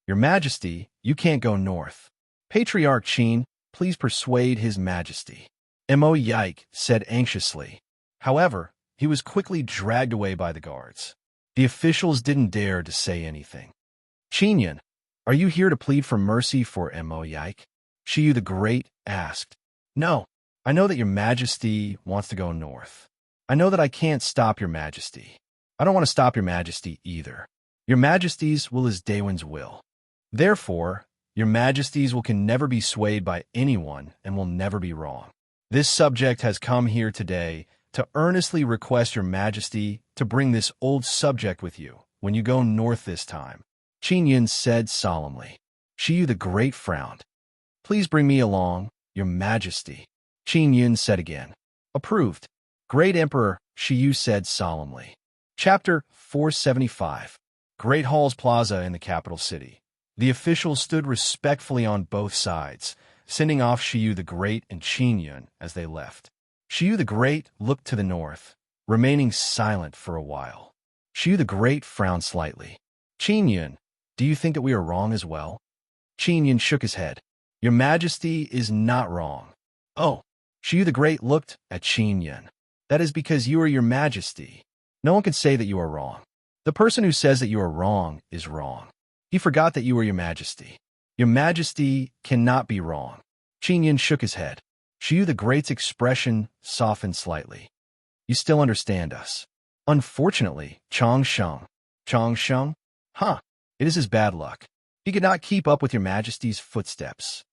Your Majesty, you can't go north. Patriarch Qin, please persuade His Majesty. Mo Yike said anxiously. However, he was quickly dragged away by the guards. The officials didn't dare to say anything. Qin Yun, are you here to plead for mercy for Mo Yike? Shiyu the Great asked. No, I know that your Majesty wants to go north. I know that I can't stop your Majesty. I don't want to stop your Majesty either. Your Majesty's will is Day One's will. Therefore, your Majesty's will can never be swayed by anyone and will never be wrong. This subject has come here today to earnestly request your Majesty to bring this old subject with you when you go north this time. Qin Yun said solemnly. Shiyu the Great frowned. Please bring me along, your Majesty. Qin Yun said again. Approved. Great Emperor Shiyu said solemnly. Chapter 475. Great Hall's Plaza in the capital city. The officials stood respectfully on both sides, sending off Shiyu the Great and Qin Yun as they left. Shiyu the Great looked to the north, remaining silent for a while. Shiyu the Great frowned slightly. Qin Yun, do you think that we are wrong as well? Qin Yun shook his head. Your Majesty is not wrong. Oh, Shiyu the Great looked at Qin Yun. That is because you are your Majesty. No one can say that you are wrong. The person who says that you are wrong is wrong. He forgot that you are your Majesty. Your Majesty cannot be wrong. Qin Yun shook his head. Shiyu the Great's expression softened slightly. You still understand us. Unfortunately, Chong Sheng. It is his bad luck. He could not keep up with your Majesty's footsteps.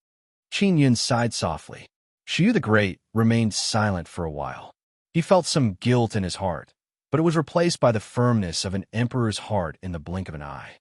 Qin Yun sighed softly. Shiyu the Great remained silent for a while. He felt some guilt in his heart, but it was replaced by the firmness of an emperor's heart in the blink of an eye.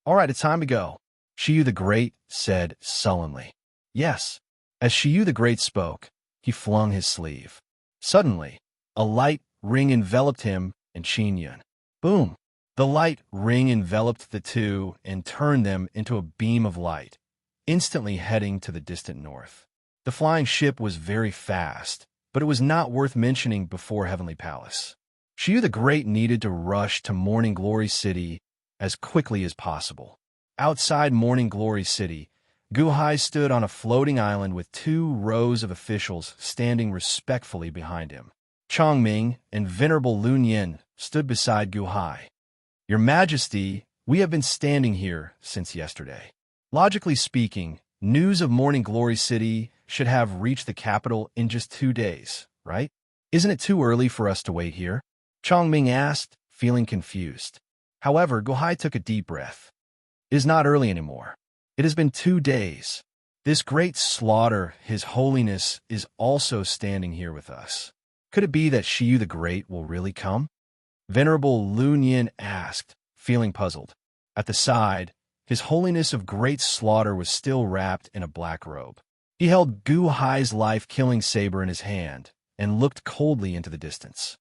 All right, it's time to go, Shiyu the Great said sullenly. Yes. As Shiyu the Great spoke, he flung his sleeve. Suddenly, a light ring enveloped him and Qin Yun. Boom! The light ring enveloped the two and turned them into a beam of light, instantly heading to the distant north. The flying ship was very fast, but it was not worth mentioning before Heavenly Palace. Shiyu the Great needed to rush to Morning Glory City as quickly as possible. Outside Morning Glory City, Guhai stood on a floating island with 2 rows of officials standing respectfully behind him. Chongming and Venerable Lun Yin stood beside Guhai. Your Majesty, we have been standing here since yesterday. Logically speaking, news of Morning Glory City should have reached the capital in just 2 days, right? Isn't it too early for us to wait here? Chongming asked, feeling confused. However, Guhai took a deep breath. It is not early anymore. It has been 2 days. This great slaughter, His Holiness, is also standing here with us. Could it be that Shiyu the Great will really come? Venerable Lun Yin asked, feeling puzzled. At the side, His Holiness of Great Slaughter was still wrapped in a black robe. He held Guhai's life-killing saber in his hand and looked coldly into the distance.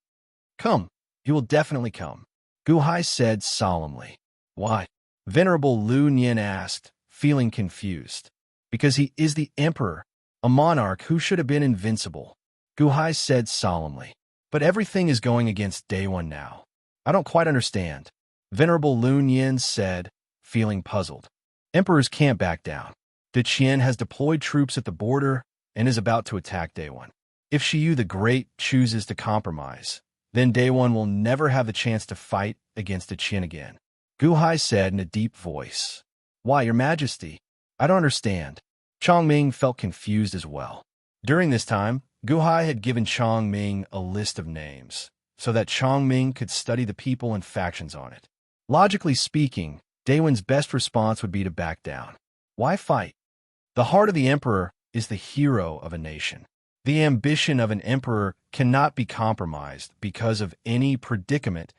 Come, he will definitely come, Guhai said solemnly. Why? Venerable Lun Yin asked, feeling confused. Because he is the emperor, a monarch who should have been invincible, Guhai said solemnly. But everything is going against Day One now. I don't quite understand, Venerable Lun Yin said, feeling puzzled. Emperors can't back down. The Qian has deployed troops at the border and is about to attack Day One. If Shiyu the Great chooses to compromise, then Day One will never have the chance to fight against the Qian again, Guhai said in a deep voice. Why, Your Majesty? I don't understand. Chongming felt confused as well. During this time, Guhai had given Chongming a list of names, so that Chongming could study the people and factions on it. Logically speaking, Daewon's best response would be to back down. Why fight? The heart of the emperor is the hero of a nation. The ambition of an emperor cannot be compromised because of any predicament,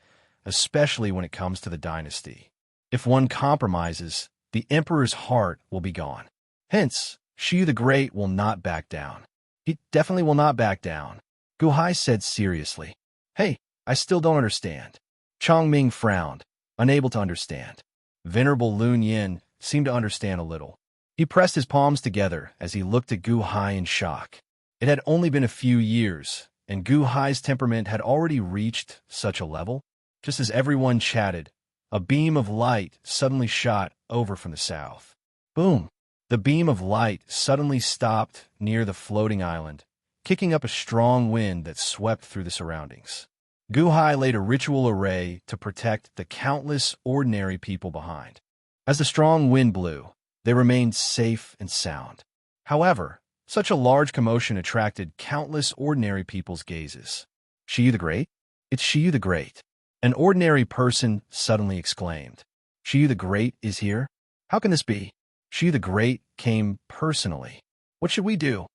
especially when it comes to the dynasty. If one compromises, the emperor's heart will be gone. Hence, Shiyu the Great will not back down. He definitely will not back down, Guhai said seriously. Hey, I still don't understand. Chongming frowned, unable to understand. Venerable Lun Yin seemed to understand a little. He pressed his palms together as he looked at Guhai in shock. It had only been a few years, and Guhai's temperament had already reached such a level. Just as everyone chatted, a beam of light suddenly shot over from the south. Boom! The beam of light suddenly stopped near the floating island, kicking up a strong wind that swept through the surroundings. Guhai laid a ritual array to protect the countless ordinary people behind. As the strong wind blew, they remained safe and sound. However, such a large commotion attracted countless ordinary people's gazes. Shiyu the Great? It's Shiyu the Great. An ordinary person suddenly exclaimed. Shiyu the Great is here? How can this be? Shiyu the Great came personally. What should we do?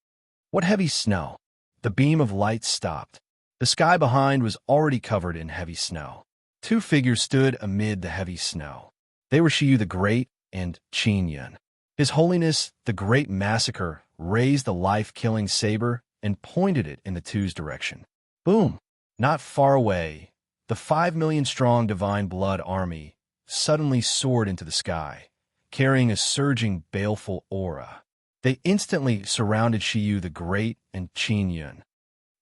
What heavy snow? The beam of light stopped. The sky behind was already covered in heavy snow. 2 figures stood amid the heavy snow. They were Shiyu the Great and Qin Yun. His Holiness, the Great Massacre, raised the life-killing saber and pointed it in the two's direction. Boom! Not far away, the 5 million-strong Divine Blood army suddenly soared into the sky, carrying a surging, baleful aura. They instantly surrounded Shiyu the Great and Qin Yun.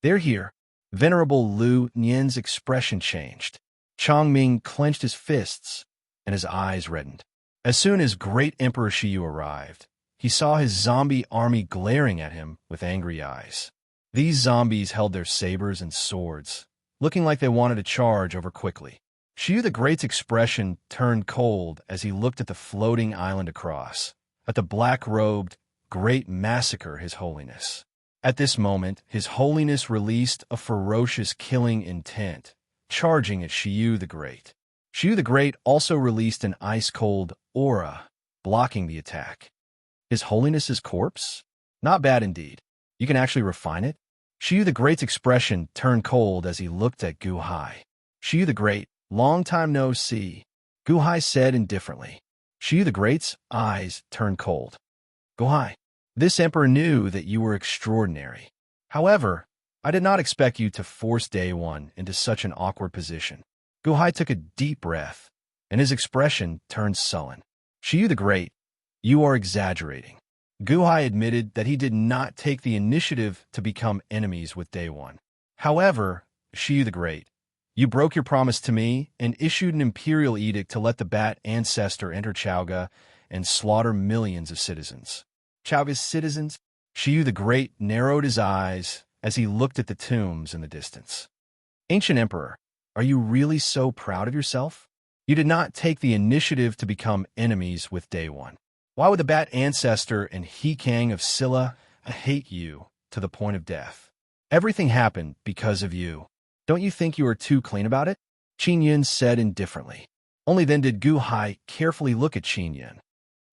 They're here. Venerable Lu Nian's expression changed. Chongming clenched his fists, and his eyes reddened. As soon as Great Emperor Shiyu arrived, he saw his zombie army glaring at him with angry eyes. These zombies held their sabers and swords, looking like they wanted to charge over quickly. Shiyu the Great's expression turned cold as he looked at the floating island across, at the black-robed Great Massacre, His Holiness. At this moment, His Holiness released a ferocious killing intent, charging at Shiyu the Great. Shiyu the Great also released an ice-cold aura, blocking the attack. His Holiness's corpse? Not bad indeed. You can actually refine it? Shiyu the Great's expression turned cold as he looked at Guhai. Shiyu the Great, long time no see, Guhai said indifferently. Shiyu the Great's eyes turned cold. Guhai, this emperor knew that you were extraordinary. However, I did not expect you to force Day One into such an awkward position. Guhai took a deep breath, and his expression turned sullen. Shiyu the Great, you are exaggerating. Guhai admitted that he did not take the initiative to become enemies with Day One. However, Shiyu the Great, You broke your promise to me and issued an imperial edict to let the bat ancestor enter Chauga and slaughter millions of citizens. Chauga's citizens? Shiyu the Great narrowed his eyes as he looked at the tombs in the distance. Ancient Emperor, are you really so proud of yourself? You did not take the initiative to become enemies with Day One. Why would the bat ancestor and He Kang of Silla hate you to the point of death? Everything happened because of you. Don't you think you are too clean about it? Qin Yin said indifferently. Only then did Gu Hai carefully look at Qin Yin.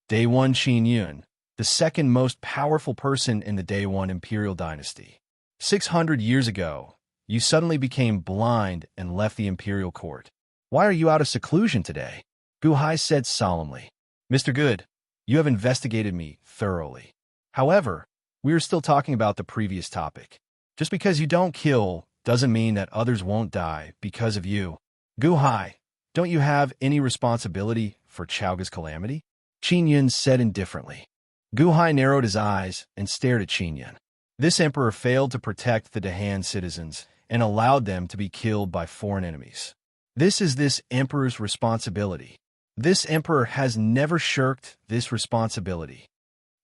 Day One Qin Yin, the second most powerful person in the Day One imperial dynasty. 600 years ago, you suddenly became blind and left the imperial court. Why are you out of seclusion today? Gu Hai said solemnly. Mr. Good, you have investigated me thoroughly. However, we are still talking about the previous topic. Just because you don't kill doesn't mean that others won't die because of you. Gu Hai, don't you have any responsibility for Chauga's calamity? Qin Yin said indifferently. Gu Hai narrowed his eyes and stared at Qin Yin. This emperor failed to protect the Dahan citizens and allowed them to be killed by foreign enemies. This is this emperor's responsibility. This emperor has never shirked this responsibility.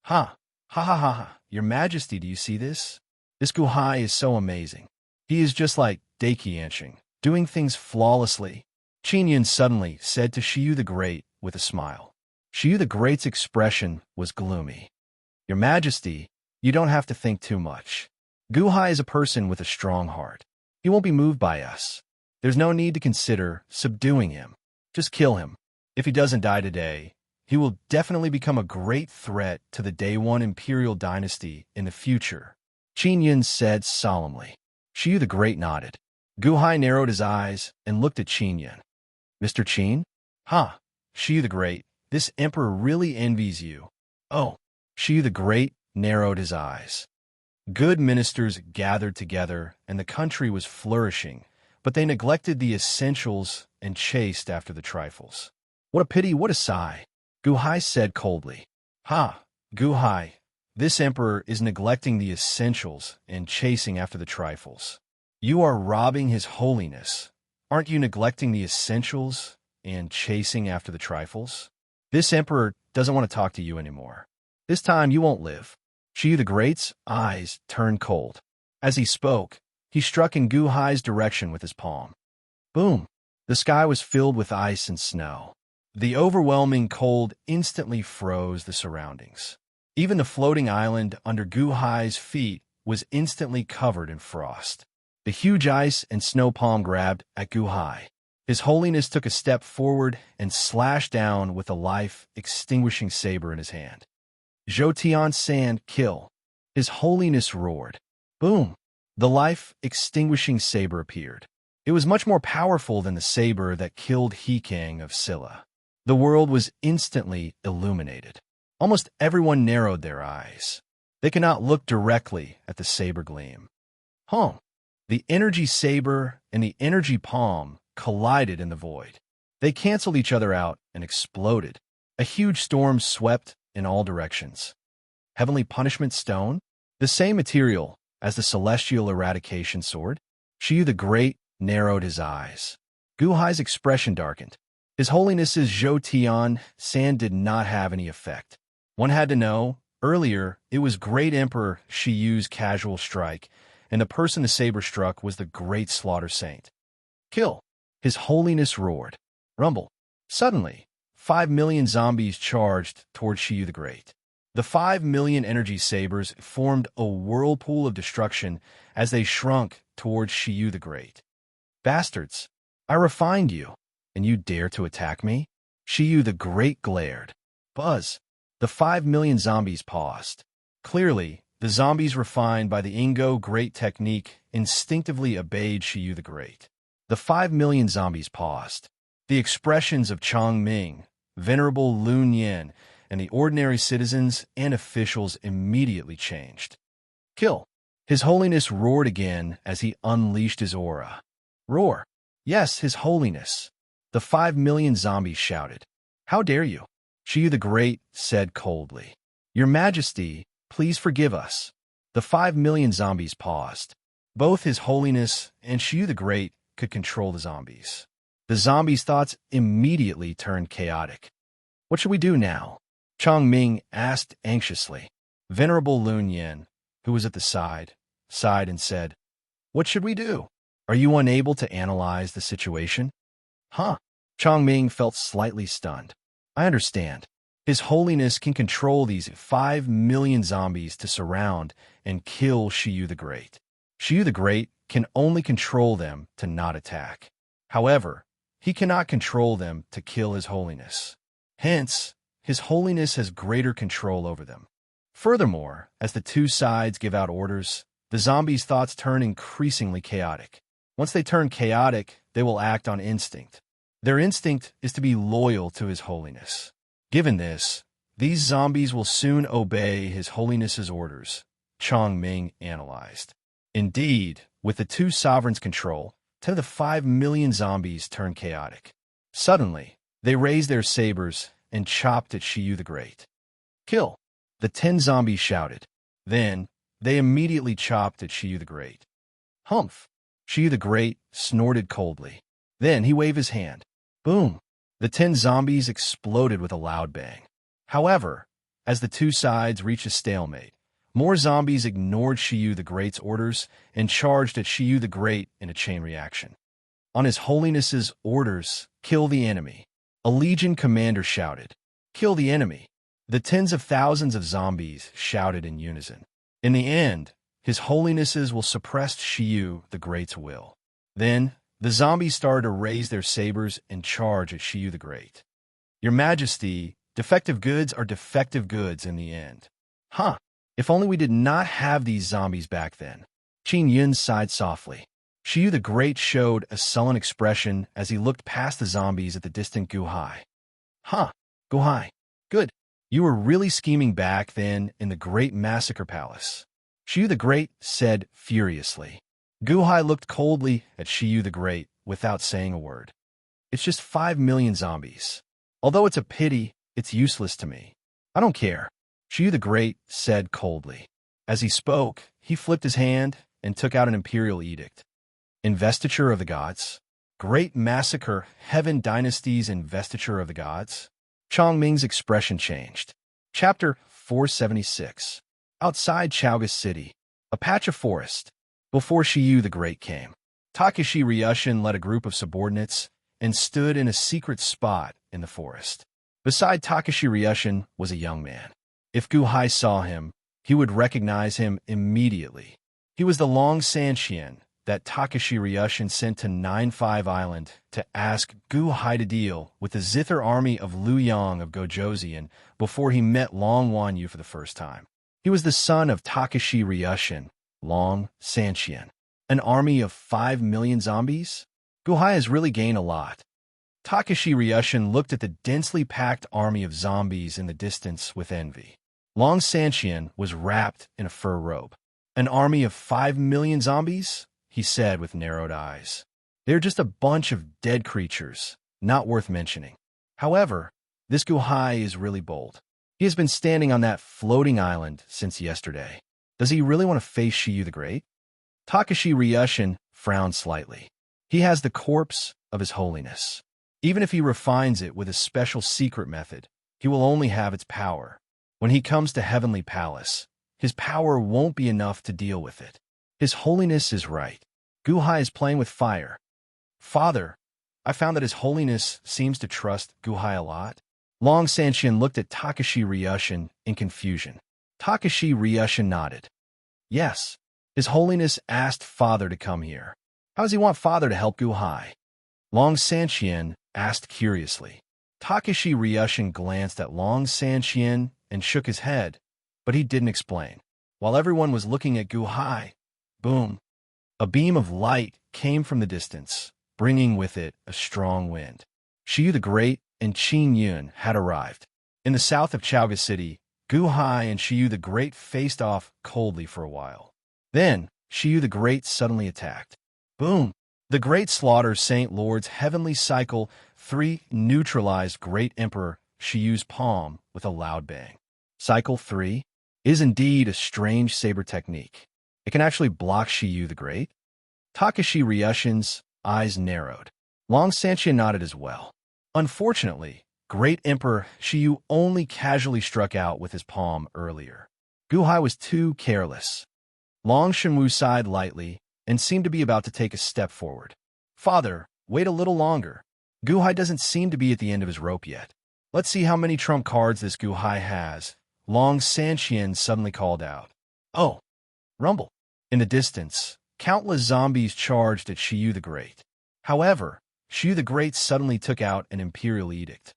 Ha! Ha ha ha ha! Your Majesty, do you see this? This Gu Hai is so amazing. He is just like Daiki Yansheng, doing things flawlessly. Qin Yin suddenly said to Shiyu the Great with a smile. Shiyu the Great's expression was gloomy. Your Majesty, you don't have to think too much. Gu Hai is a person with a strong heart. He won't be moved by us. There's no need to consider subduing him. Just kill him. If he doesn't die today, he will definitely become a great threat to the Day One imperial dynasty in the future. Qin Yin said solemnly. Shiyu the Great nodded. Gu Hai narrowed his eyes and looked at Qin Yin. Mr. Qin? Ha! Shiyu the Great, this emperor really envies you. Oh! Shiyu the Great narrowed his eyes. Good ministers gathered together and the country was flourishing, but they neglected the essentials and chased after the trifles. What a pity, what a sigh, Gu Hai said coldly. Ha! Gu Hai, this emperor is neglecting the essentials and chasing after the trifles. You are robbing his holiness. Aren't you neglecting the essentials and chasing after the trifles? This emperor doesn't want to talk to you anymore. This time you won't live. Shiyu the Great's eyes turned cold. As he spoke, he struck in Gu Hai's direction with his palm. Boom! The sky was filled with ice and snow. The overwhelming cold instantly froze the surroundings. Even the floating island under Gu Hai's feet was instantly covered in frost. The huge ice and snow palm grabbed at Gu Hai. His Holiness took a step forward and slashed down with a life-extinguishing saber in his hand. Zhoutian Sand, kill. His Holiness roared. Boom! The life-extinguishing saber appeared. It was much more powerful than the saber that killed He Kang of Silla. The world was instantly illuminated. Almost everyone narrowed their eyes. They could not look directly at the saber gleam. The energy saber and the energy palm collided in the void. They canceled each other out and exploded. A huge storm swept in all directions. Heavenly Punishment Stone? The same material as the Celestial Eradication Sword? Shiyu the Great narrowed his eyes. Gu Hai's expression darkened. His Holiness's Zhoutian Sand did not have any effect. One had to know, earlier, it was Great Emperor Shiyu's casual strike, and the person the saber struck was the Great Slaughter Saint. Kill! His Holiness roared. Rumble. Suddenly, 5 million zombies charged toward Shiyu the Great. The 5 million energy sabers formed a whirlpool of destruction as they shrunk towards Shiyu the Great. Bastards! I refined you, and you dare to attack me? Shiyu the Great glared. Buzz! The 5 million zombies paused. Clearly, the zombies refined by the Ingo Great technique instinctively obeyed Shiyu the Great. The 5 million zombies paused. The expressions of Chang Ming, Venerable Lun Yin, and the ordinary citizens and officials immediately changed. Kill! His Holiness roared again as he unleashed his aura. Roar! Yes, His Holiness! The 5 million zombies shouted. How dare you? Shiyu the Great said coldly. Your Majesty, please forgive us. The 5 million zombies paused. Both His Holiness and Shiyu the Great could control the zombies. The zombies' thoughts immediately turned chaotic. What should we do now? Chong Ming asked anxiously. Venerable Lun Yin, who was at the side, sighed and said, "What should we do? Are you unable to analyze the situation?" Huh? Chong Ming felt slightly stunned. I understand. His Holiness can control these 5 million zombies to surround and kill Shiyu the Great. Shiyu the Great can only control them to not attack. However, he cannot control them to kill His Holiness. Hence, His Holiness has greater control over them. Furthermore, as the two sides give out orders, the zombies' thoughts turn increasingly chaotic. Once they turn chaotic, they will act on instinct. Their instinct is to be loyal to His Holiness. Given this, these zombies will soon obey His Holiness's orders, Chong Ming analyzed. Indeed, with the two sovereigns' control, 10 of the 5 million zombies turned chaotic. Suddenly, they raised their sabers and chopped at Shiyu the Great. Kill! The 10 zombies shouted. Then, they immediately chopped at Shiyu the Great. Humph! Shiyu the Great snorted coldly. Then he waved his hand. Boom! The 10 zombies exploded with a loud bang. However, as the two sides reached a stalemate, more zombies ignored Shiyu the Great's orders and charged at Shiyu the Great in a chain reaction. On His Holiness's orders, kill the enemy. A legion commander shouted, "Kill the enemy!" The tens of thousands of zombies shouted in unison. In the end, His Holiness's will suppress Shiyu the Great's will. Then, the zombies started to raise their sabers and charge at Shiyu the Great. Your Majesty, defective goods are defective goods in the end. Huh, if only we did not have these zombies back then. Qin Yun sighed softly. Shiyu the Great showed a sullen expression as he looked past the zombies at the distant Guhai. Huh, Guhai, good. You were really scheming back then in the Great Massacre Palace. Shiyu the Great said furiously. Guhai looked coldly at Shiyu the Great without saying a word. It's just 5 million zombies. Although it's a pity, it's useless to me. I don't care, Shiyu the Great said coldly. As he spoke, he flipped his hand and took out an imperial edict. Investiture of the Gods? Great Massacre Heaven Dynasty's Investiture of the Gods? Chong Ming's expression changed. Chapter 476. Outside Chaoga City, a patch of forest. Before Shiyu the Great came, Takashi Ryushin led a group of subordinates and stood in a secret spot in the forest. Beside Takashi Ryushin was a young man. If Guhai saw him, he would recognize him immediately. He was the Long Sanxian that Takashi Ryushin sent to 9-5 Island to ask Guhai to deal with the Zither army of Liu Yang of Gojoseon before he met Long Wanyu for the first time. He was the son of Takashi Ryushin, Long Sanxian. An army of 5 million zombies? Guhai has really gained a lot. Takashi Ryushin looked at the densely packed army of zombies in the distance with envy. Long Sanxian was wrapped in a fur robe. An army of 5 million zombies? He said with narrowed eyes. They're just a bunch of dead creatures, not worth mentioning. However, this Guhai is really bold. He has been standing on that floating island since yesterday. Does he really want to face Shiyu the Great? Takashi Ryushin frowned slightly. He has the corpse of His Holiness. Even if he refines it with a special secret method, he will only have its power. When he comes to Heavenly Palace, his power won't be enough to deal with it. His Holiness is right. Guhai is playing with fire. Father, I found that His Holiness seems to trust Guhai a lot. Long Sanxian looked at Takashi Ryushin in confusion. Takashi Ryushin nodded. Yes, His Holiness asked Father to come here. How does he want Father to help Guhai? Long Sanxian asked curiously. Takashi Ryushin glanced at Long Sanxian and shook his head, but he didn't explain. While everyone was looking at Guhai, boom, a beam of light came from the distance, bringing with it a strong wind. Shiyu the Great and Qin Yun had arrived. In the south of Chaoga City, Guhai and Shiyu the Great faced off coldly for a while. Then, Shiyu the Great suddenly attacked. Boom! The Great Slaughter Saint Lord's Heavenly Cycle 3 neutralized Great Emperor Shiyu's palm with a loud bang. Cycle 3 is indeed a strange saber technique. It can actually block Shiyu the Great. Takashi Ryushin's eyes narrowed. Long Sanqian nodded as well. Unfortunately, Great Emperor Shiyu only casually struck out with his palm earlier. Guhai was too careless. Long Shenwu sighed lightly and seemed to be about to take a step forward. Father, wait a little longer. Guhai doesn't seem to be at the end of his rope yet. Let's see how many trump cards this Guhai has. Long Sanqian suddenly called out. Oh! Rumble! In the distance, countless zombies charged at Shiyu the Great. However, Shiyu the Great suddenly took out an imperial edict.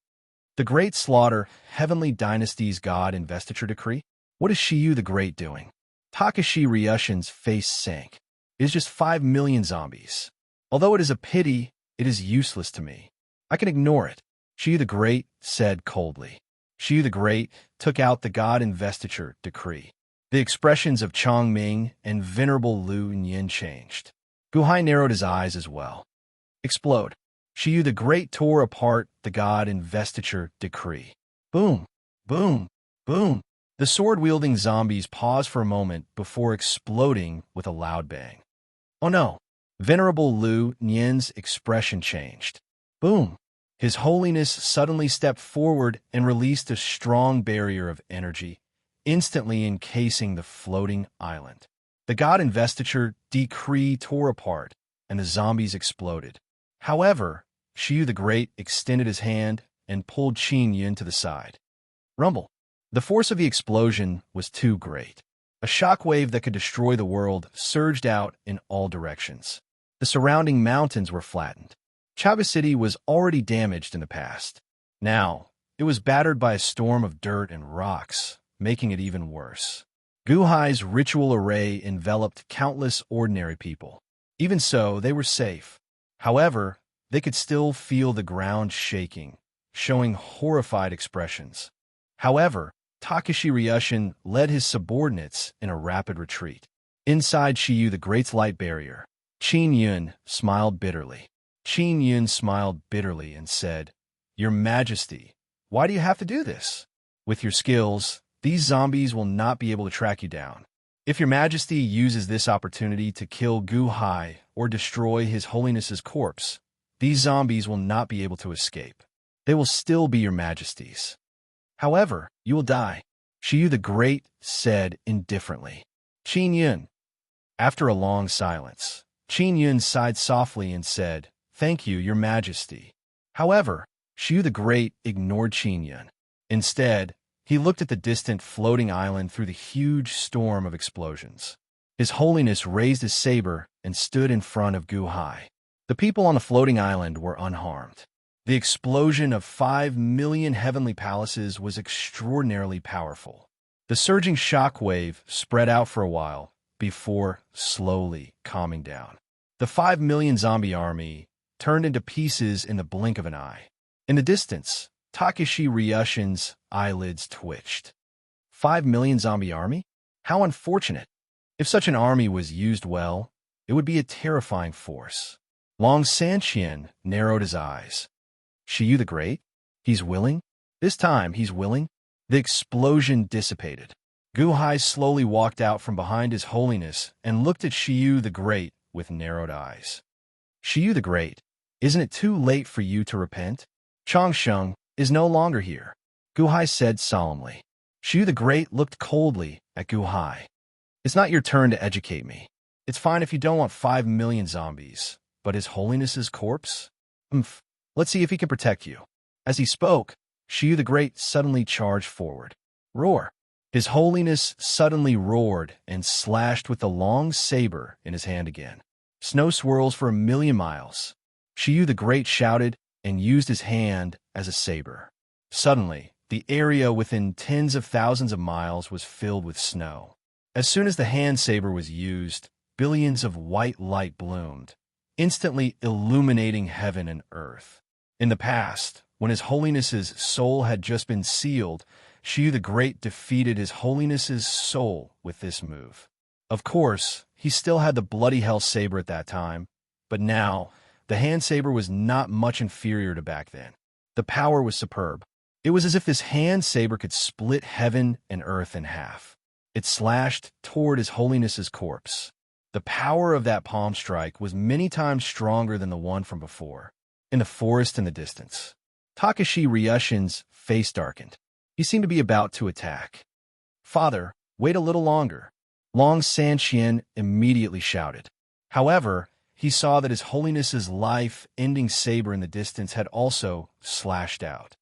The Great Slaughter, Heavenly Dynasty's God Investiture Decree? What is Shiyu the Great doing? Takashi Ryushin's face sank. It is just 5 million zombies. Although it is a pity, it is useless to me. I can ignore it, Shiyu the Great said coldly. Shiyu the Great took out the God Investiture Decree. The expressions of Chongming and Venerable Lu Yin changed. Guhai narrowed his eyes as well. Explode. Shiyu the Great tore apart the God Investiture Decree. Boom, boom, boom. The sword-wielding zombies paused for a moment before exploding with a loud bang. Oh no! Venerable Lu Yin's expression changed. Boom! His Holiness suddenly stepped forward and released a strong barrier of energy, instantly encasing the floating island. The God Investiture Decree tore apart, and the zombies exploded. However, Shiyu the Great extended his hand and pulled Qin Yun to the side. Rumble. The force of the explosion was too great. A shockwave that could destroy the world surged out in all directions. The surrounding mountains were flattened. Chaga City was already damaged in the past. Now, it was battered by a storm of dirt and rocks, making it even worse. Guhai's ritual array enveloped countless ordinary people. Even so, they were safe. However, they could still feel the ground shaking, showing horrified expressions. However, Takashi Ryushin led his subordinates in a rapid retreat. Inside Shiyu the Great's light barrier, Qin Yun smiled bitterly. Qin Yun smiled bitterly and said, Your Majesty, why do you have to do this? With your skills, these zombies will not be able to track you down. If Your Majesty uses this opportunity to kill Guhai or destroy His Holiness's corpse, these zombies will not be able to escape. They will still be Your Majesty's. However, you will die, Shiyu the Great said indifferently. Qin Yun. After a long silence, Qin Yun sighed softly and said, Thank you, Your Majesty. However, Shiyu the Great ignored Qin Yun. Instead, he looked at the distant floating island through the huge storm of explosions. His Holiness raised his saber and stood in front of Guhai. The people on the floating island were unharmed. The explosion of 5 million heavenly palaces was extraordinarily powerful. The surging shock wave spread out for a while before slowly calming down. The 5 million zombie army turned into pieces in the blink of an eye. In the distance, Takashi Ryushin's eyelids twitched. 5 million zombie army? How unfortunate. If such an army was used well, it would be a terrifying force. Long Sanqian narrowed his eyes. Shiyu the Great? He's willing? This time he's willing? The explosion dissipated. Guhai slowly walked out from behind His Holiness and looked at Shiyu the Great with narrowed eyes. Shiyu the Great, isn't it too late for you to repent? Changsheng is no longer here, Guhai said solemnly. Shiyu the Great looked coldly at Guhai. It's not your turn to educate me. It's fine if you don't want 5 million zombies, but His Holiness's corpse? Let's see if he can protect you. As he spoke, Shiyu the Great suddenly charged forward. Roar! His Holiness suddenly roared and slashed with the long saber in his hand again. Snow swirls for 1,000,000 miles. Shiyu the Great shouted and used his hand as a saber. Suddenly, the area within tens of thousands of miles was filled with snow. As soon as the hand saber was used, billions of white light bloomed, instantly illuminating heaven and earth. In the past, when His Holiness's soul had just been sealed, Shiyu the Great defeated His Holiness's soul with this move. Of course, he still had the bloody hell saber at that time, but now, the hand saber was not much inferior to back then. The power was superb. It was as if this hand saber could split heaven and earth in half. It slashed toward His Holiness's corpse. The The power of that palm strike was many times stronger than the one from before. In the forest in the distance, Takashi Ryushin's face darkened. He seemed to be about to attack. "Father, wait a little longer," Long Sanxian immediately shouted. However, he saw that His Holiness's life-ending saber in the distance had also slashed out.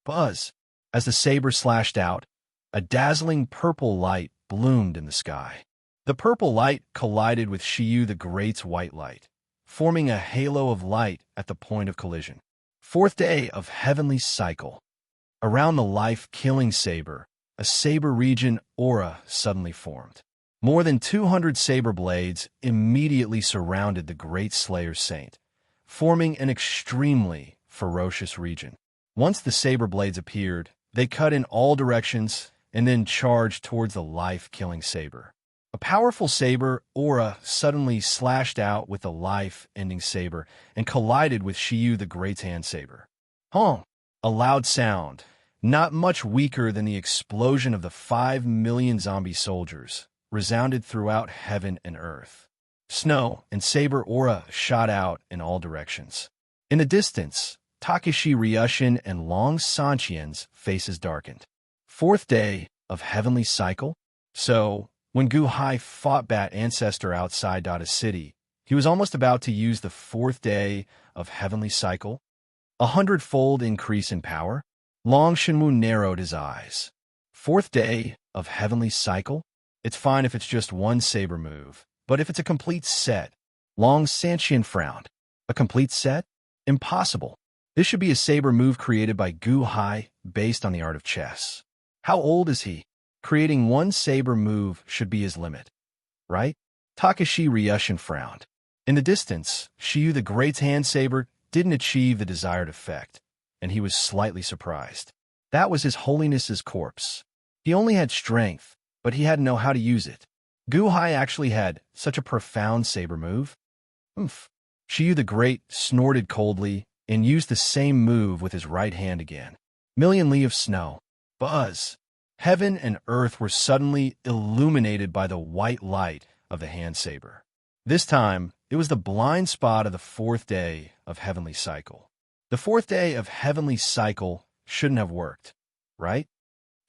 Buzz! As the saber slashed out, a dazzling purple light bloomed in the sky. The purple light collided with Shiyu the Great's white light, forming a halo of light at the point of collision. Fourth day of Heavenly Cycle. Around the life-killing saber, a saber region aura suddenly formed. More than 200 saber blades immediately surrounded the Great Slayer Saint, forming an extremely ferocious region. Once the saber blades appeared, they cut in all directions and then charged towards the life-killing saber. A powerful saber aura suddenly slashed out with the life-ending saber and collided with Shiyu the Great's hand saber. Honk! A loud sound, not much weaker than the explosion of the 5 million zombie soldiers, resounded throughout heaven and earth. Snow and saber aura shot out in all directions. In the distance, Takashi Ryushin and Long Sanxian's faces darkened. Fourth day of Heavenly Cycle? So, when Gu Hai fought Bat Ancestor outside Dada City, he was almost about to use the fourth day of Heavenly Cycle. 100-fold increase in power? Long Shenwu narrowed his eyes. Fourth day of Heavenly Cycle? It's fine if it's just one saber move, but if it's a complete set. Long Sanxian frowned. A complete set? Impossible. This should be a saber move created by Gu Hai based on the art of chess. How old is he? Creating one saber move should be his limit, right? Takashi Ryushin frowned. In the distance, Shiyu the Great's hand saber didn't achieve the desired effect, and he was slightly surprised. That was His Holiness's corpse. He only had strength, but he had to know how to use it. Gu Hai actually had such a profound saber move. Oomph. Shiyu the Great snorted coldly and used the same move with his right hand again. Million li of snow. Buzz! Heaven and earth were suddenly illuminated by the white light of the hand saber. This time, it was the blind spot of the fourth day of Heavenly Cycle. The fourth day of Heavenly Cycle shouldn't have worked, right?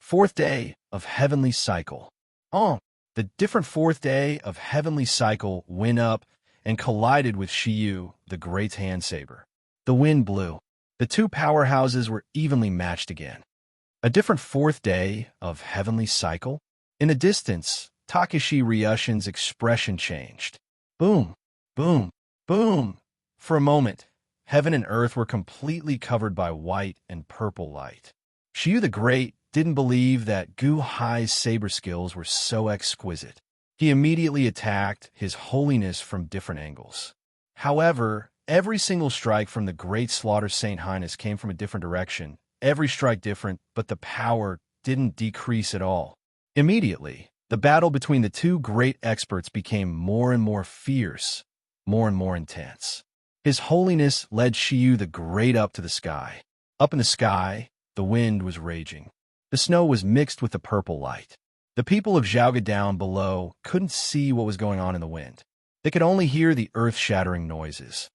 Fourth day of Heavenly Cycle. Oh, the different fourth day of Heavenly Cycle went up and collided with Shiyu, the Great's hand saber. The wind blew. The two powerhouses were evenly matched again. A different fourth day of Heavenly Cycle? In the distance, Takashi Ryushin's expression changed. Boom, boom, boom. For a moment, heaven and earth were completely covered by white and purple light. Shiyu the Great didn't believe that Gu Hai's saber skills were so exquisite. He immediately attacked His Holiness from different angles. However, every single strike from the Great Slaughter Saint Highness came from a different direction. Every strike different, but the power didn't decrease at all. Immediately, the battle between the two great experts became more and more fierce, more and more intense. His Holiness led Shiyu the Great up to the sky. Up in the sky, the wind was raging. The snow was mixed with the purple light. The people of Zhaoga down below couldn't see what was going on in the wind. They could only hear the earth-shattering noises.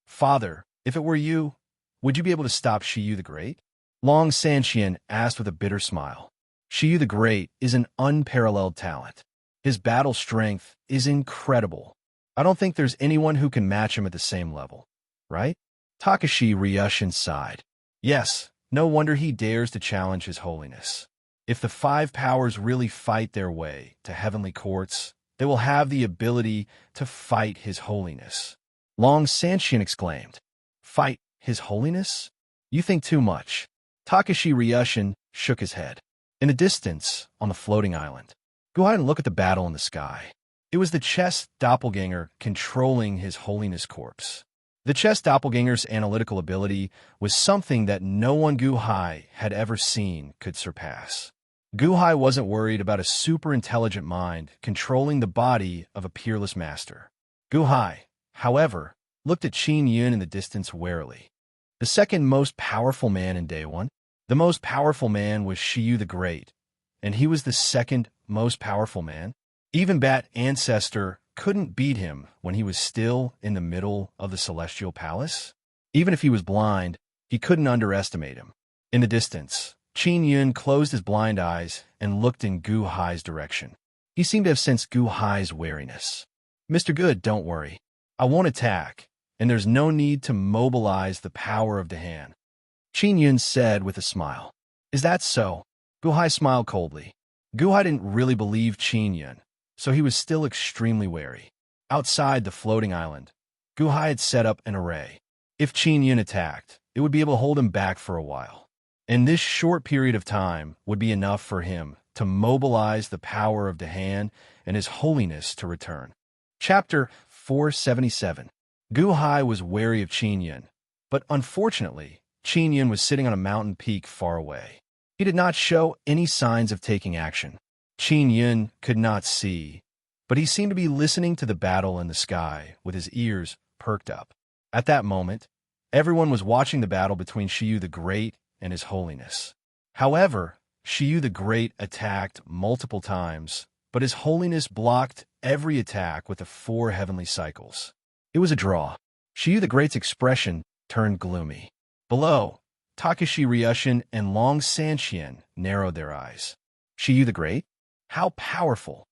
Father, if it were you, would you be able to stop Shiyu the Great? Long Sanxian asked with a bitter smile. Shiyu the Great is an unparalleled talent. His battle strength is incredible. I don't think there's anyone who can match him at the same level, right? Takashi Ryushin sighed. Yes, no wonder he dares to challenge His Holiness. If the five powers really fight their way to heavenly courts, they will have the ability to fight His Holiness. Long Sanxian exclaimed. Fight His Holiness? You think too much. Takashi Ryushin shook his head. In the distance, on the floating island, go ahead and look at the battle in the sky. It was the chess doppelganger controlling His Holiness' corpse. The chess doppelganger's analytical ability was something that no one Gu Hai had ever seen could surpass. Gu Hai wasn't worried about a super-intelligent mind controlling the body of a peerless master. Gu Hai, however, looked at Qin Yun in the distance warily. The second most powerful man in Day 1? The most powerful man was Shiyu the Great, and he was the second most powerful man. Even Bat Ancestor couldn't beat him when he was still in the middle of the celestial palace? Even if he was blind, he couldn't underestimate him. In the distance, Qin Yun closed his blind eyes and looked in Gu Hai's direction. He seemed to have sensed Gu Hai's wariness. "Mr. Good, don't worry. I won't attack, and there's no need to mobilize the power of the hand," Qin Yun said with a smile. "Is that so?" Gu Hai smiled coldly. Gu Hai didn't really believe Qin Yun, so he was still extremely wary. Outside the floating island, Gu Hai had set up an array. If Qin Yun attacked, it would be able to hold him back for a while. And this short period of time would be enough for him to mobilize the power of the hand and his holiness to return. Chapter 477. Gu Hai was wary of Qin Yun, but unfortunately, Qin Yun was sitting on a mountain peak far away. He did not show any signs of taking action. Qin Yun could not see, but he seemed to be listening to the battle in the sky with his ears perked up. At that moment, everyone was watching the battle between Shiyu the Great and His Holiness. However, Shiyu the Great attacked multiple times, but His Holiness blocked every attack with the 4 heavenly cycles. It was a draw. Shiyu the Great's expression turned gloomy. Below, Takashi Ryushin and Long Sanxian narrowed their eyes. "Shiyu the Great? How powerful!"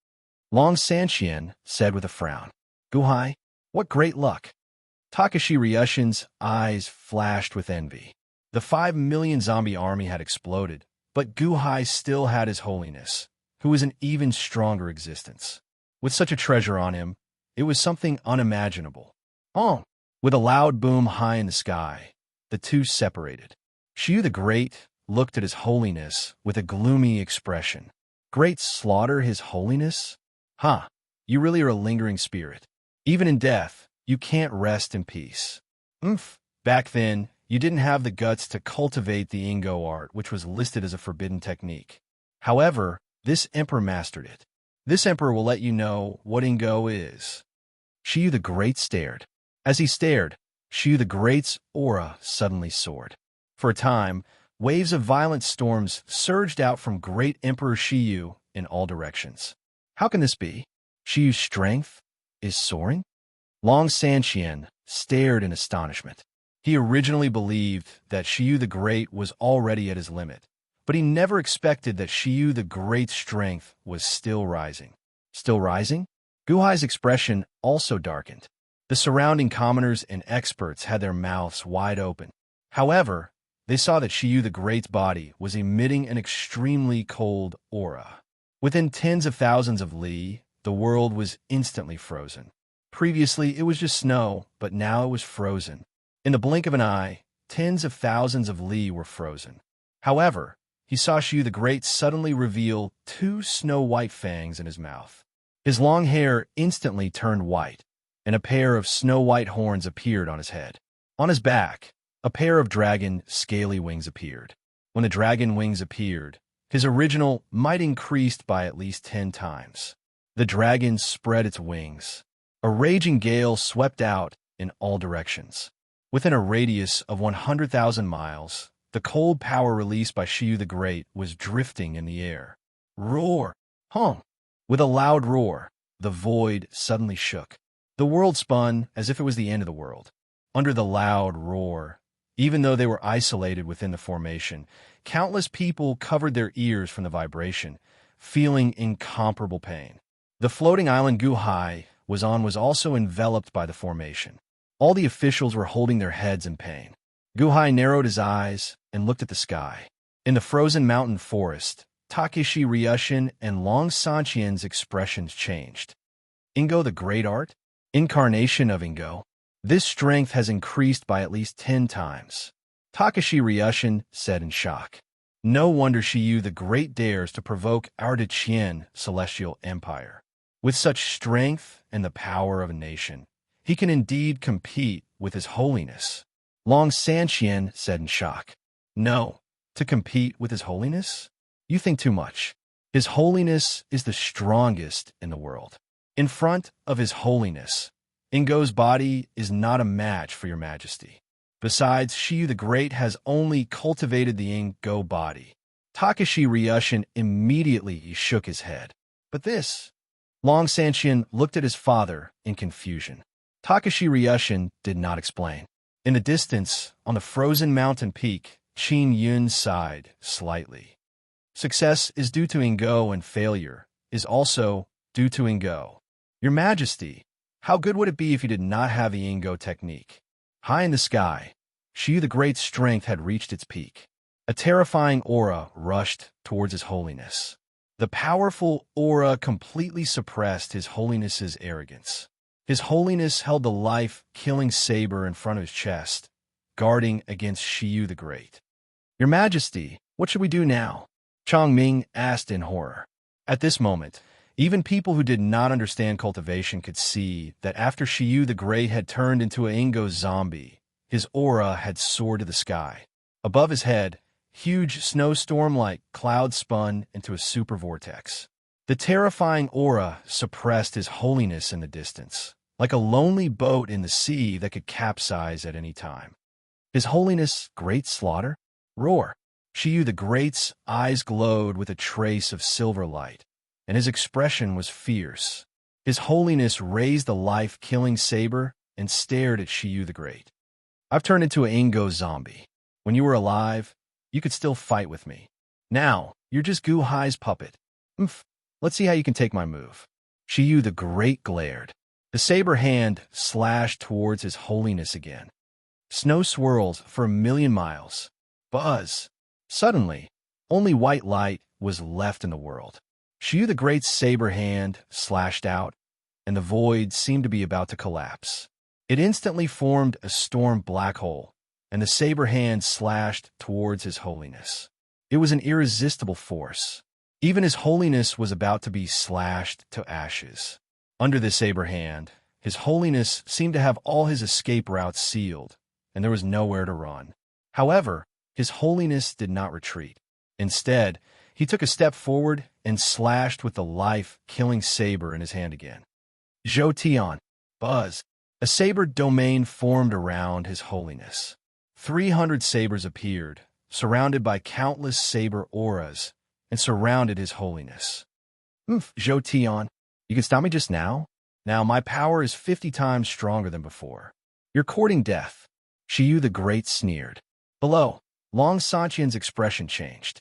Long Sanxian said with a frown. "Gu Hai, what great luck!" Takashi Ryushin's eyes flashed with envy. The 5 million zombie army had exploded, but Gu Hai still had His Holiness, who was an even stronger existence. With such a treasure on him, it was something unimaginable. Oh! With a loud boom high in the sky, the two separated. Shiyu the Great looked at His Holiness with a gloomy expression. "Great slaughter, His Holiness? Huh, you really are a lingering spirit. Even in death, you can't rest in peace." Back then, you didn't have the guts to cultivate the Ingo art, which was listed as a forbidden technique. However, this emperor mastered it. This emperor will let you know what Ingo is. Shiyu the Great stared. As he stared, Shiyu the Great's aura suddenly soared. For a time, waves of violent storms surged out from Great Emperor Shiyu in all directions. How can this be? Shiyu's strength is soaring? Long Sanxian stared in astonishment. He originally believed that Shiyu the Great was already at his limit, but he never expected that Shiyu the Great's strength was still rising. Still rising? Gu Hai's expression also darkened. The surrounding commoners and experts had their mouths wide open. However, they saw that Shiyu the Great's body was emitting an extremely cold aura. Within tens of thousands of li, the world was instantly frozen. Previously, it was just snow, but now it was frozen. In the blink of an eye, tens of thousands of li were frozen. However, he saw Shiyu the Great suddenly reveal 2 snow-white fangs in his mouth. His long hair instantly turned white, and a pair of snow-white horns appeared on his head. On his back, a pair of dragon scaly wings appeared. When the dragon wings appeared, his original might increased by at least 10 times. The dragon spread its wings. A raging gale swept out in all directions. Within a radius of 100,000 miles, the cold power released by Shiyu the Great was drifting in the air. Roar! Hum! With a loud roar, the void suddenly shook. The world spun as if it was the end of the world. Under the loud roar, even though they were isolated within the formation, countless people covered their ears from the vibration, feeling incomparable pain. The floating island Gu Hai was on was also enveloped by the formation. All the officials were holding their heads in pain. Gu Hai narrowed his eyes and looked at the sky. In the frozen mountain forest, Takeshi Ryushin and Long Sanxian's expressions changed. Ingo the Great Art? Incarnation of Ingo? This strength has increased by at least 10 times. Takashi Ryushin said in shock. No wonder Shiyu the Great dares to provoke our Deqian celestial empire. With such strength and the power of a nation, he can indeed compete with His Holiness. Long Sanxian said in shock. No, to compete with His Holiness? You think too much. His Holiness is the strongest in the world. In front of His Holiness, Ingo's body is not a match for your majesty. Besides, Shiyu the Great has only cultivated the Ingo body. Takashi Ryushin immediately shook his head. But this Long Sanxian looked at his father in confusion. Takashi Ryushin did not explain. In the distance, on the frozen mountain peak, Qin Yun sighed slightly. Success is due to Ingo, and failure is also due to Ingo. Your Majesty, how good would it be if you did not have the Ingo technique? High in the sky, Shiyu the Great's strength had reached its peak. A terrifying aura rushed towards His Holiness. The powerful aura completely suppressed His Holiness's arrogance. His Holiness held the life-killing saber in front of his chest, guarding against Shiyu the Great. Your Majesty, what should we do now? Chongming asked in horror. At this moment, even people who did not understand cultivation could see that after Shiyu the Great had turned into an Ingo zombie, his aura had soared to the sky. Above his head, huge snowstorm-like clouds spun into a super vortex. The terrifying aura suppressed His Holiness in the distance, like a lonely boat in the sea that could capsize at any time. His Holiness' great slaughter? Roar! Shiyu the Great's eyes glowed with a trace of silver light, and his expression was fierce. His Holiness raised the life-killing saber and stared at Shiyu the Great. I've turned into an Ingo zombie. When you were alive, you could still fight with me. Now, you're just Gu Hai's puppet. Let's see how you can take my move. Shiyu the Great glared. The saber hand slashed towards His Holiness again. Snow swirls for 1,000,000 miles. Buzz. Suddenly, only white light was left in the world. Shiyu the Great's saber hand slashed out, and the void seemed to be about to collapse. It instantly formed a storm black hole, and the saber hand slashed towards His Holiness. It was an irresistible force. Even His Holiness was about to be slashed to ashes. Under the saber hand, His Holiness seemed to have all his escape routes sealed, and there was nowhere to run. However, His Holiness did not retreat. Instead, he took a step forward and slashed with the life-killing saber in his hand again. Zhou Tian. Buzz. A saber domain formed around His Holiness. 300 sabers appeared, surrounded by countless saber auras, and surrounded His Holiness. Zhou Tian, you can stop me just now? Now my power is 50 times stronger than before. You're courting death. Shiyu the Great sneered. Below, Long Sanxian's expression changed.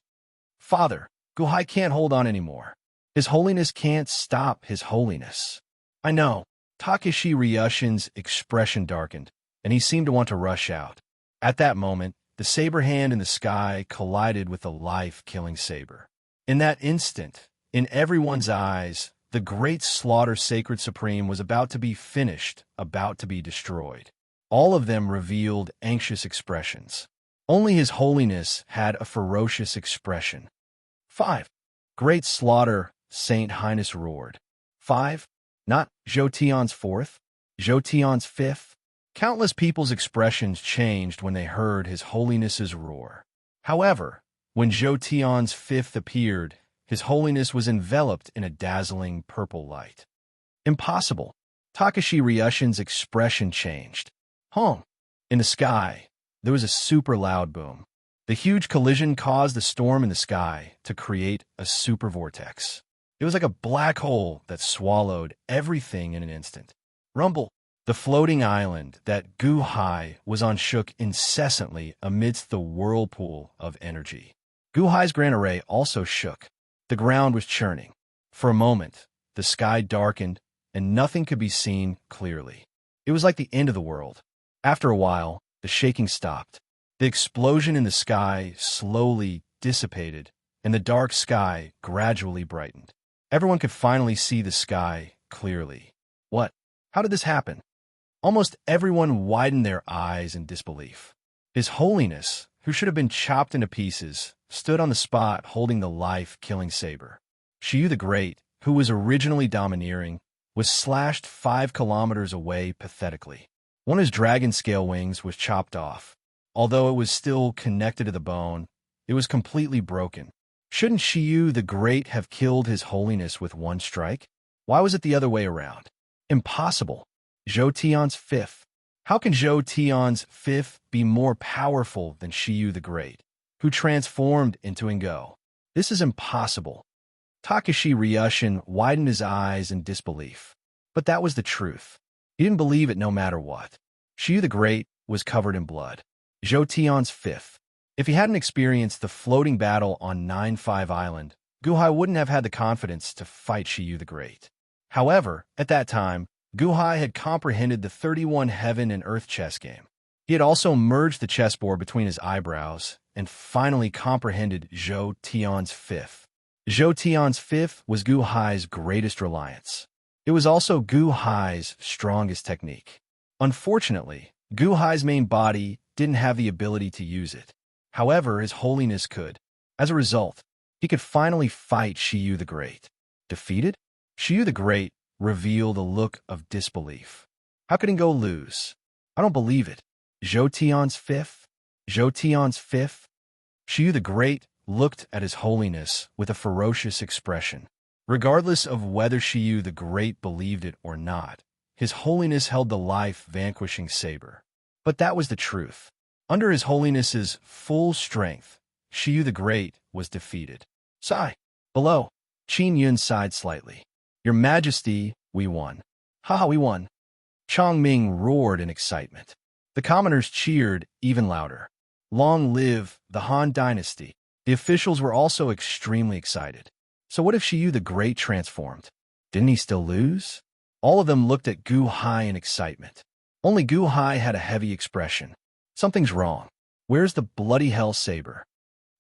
Father, Gu Hai can't hold on anymore. His Holiness can't stop His Holiness. I know. Takashi Ryushin's expression darkened, and he seemed to want to rush out. At that moment, the saber hand in the sky collided with the life-killing saber. In that instant, in everyone's eyes, the great slaughter sacred supreme was about to be finished, about to be destroyed. All of them revealed anxious expressions. Only His Holiness had a ferocious expression. 5. Great slaughter, Saint Highness roared. 5. Not Zhou Tian's 4th, Zhou Tian's 5th. Countless people's expressions changed when they heard His Holiness's roar. However, when Zhou Tian's 5th appeared, His Holiness was enveloped in a dazzling purple light. Impossible. Takashi Ryushin's expression changed. Hong. In the sky, there was a super loud boom. The huge collision caused the storm in the sky to create a super vortex. It was like a black hole that swallowed everything in an instant. Rumble. The floating island that Gu Hai was on shook incessantly amidst the whirlpool of energy. Gu Hai's Grand Array also shook. The ground was churning. For a moment, the sky darkened, and nothing could be seen clearly. It was like the end of the world. After a while, the shaking stopped. The explosion in the sky slowly dissipated, and the dark sky gradually brightened. Everyone could finally see the sky clearly. What? How did this happen? Almost everyone widened their eyes in disbelief. His Holiness, who should have been chopped into pieces, stood on the spot holding the life-killing saber. Shiyu the Great, who was originally domineering, was slashed 5 kilometers away pathetically. One of his dragon scale wings was chopped off. Although it was still connected to the bone, it was completely broken. Shouldn't Shiyu the Great have killed His Holiness with one strike? Why was it the other way around? Impossible. Zhou Tian's 5th. How can Zhou Tian's 5th be more powerful than Shiyu the Great, who transformed into Ingo? This is impossible. Takashi Ryushin widened his eyes in disbelief. But that was the truth. He didn't believe it no matter what. Shiyu the Great was covered in blood. Zhou Tian's fifth. If he hadn't experienced the floating battle on 9-5 Island, Guhai wouldn't have had the confidence to fight Shiyu the Great. However, at that time, Guhai had comprehended the 31 heaven and earth chess game. He had also merged the chessboard between his eyebrows and finally comprehended Zhou Tian's fifth. Zhou Tian's fifth was Guhai's greatest reliance. It was also Guhai's strongest technique. Unfortunately, Guhai's main body didn't have the ability to use it. However, His Holiness could. As a result, he could finally fight Shiyu the Great. Defeated? Shiyu the Great revealed a look of disbelief. How could he go lose? I don't believe it. Zhou Tian's fifth? Zhou Tian's fifth? Shiyu the Great looked at His Holiness with a ferocious expression. Regardless of whether Shiyu the Great believed it or not, His Holiness held the life-vanquishing saber. But that was the truth. Under His Holiness's full strength, Shiyu the Great was defeated. Sigh. Below, Qin Yun sighed slightly. Your Majesty, we won. Haha, we won. Chang Ming roared in excitement. The commoners cheered even louder. Long live the Han Dynasty. The officials were also extremely excited. So what if Shiyu the Great transformed? Didn't he still lose? All of them looked at Gu Hai in excitement. Only Gu Hai had a heavy expression. Something's wrong. Where's the bloody hell saber?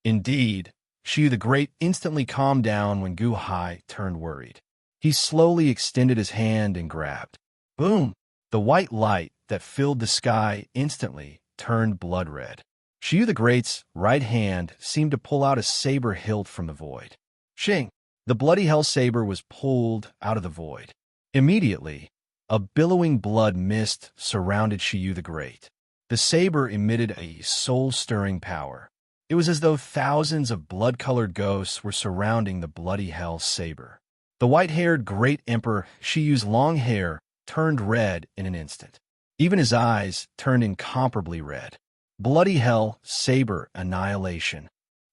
Indeed, Shiyu the Great instantly calmed down when Gu Hai turned worried. He slowly extended his hand and grabbed. Boom! The white light that filled the sky instantly turned blood red. Shiyu the Great's right hand seemed to pull out a saber hilt from the void. Shing! The bloody hell saber was pulled out of the void. Immediately, a billowing blood mist surrounded Shiyu the Great. The saber emitted a soul-stirring power. It was as though thousands of blood-colored ghosts were surrounding the bloody hell saber. The white-haired great emperor Shiyu's long hair turned red in an instant. Even his eyes turned incomparably red. Bloody hell saber annihilation.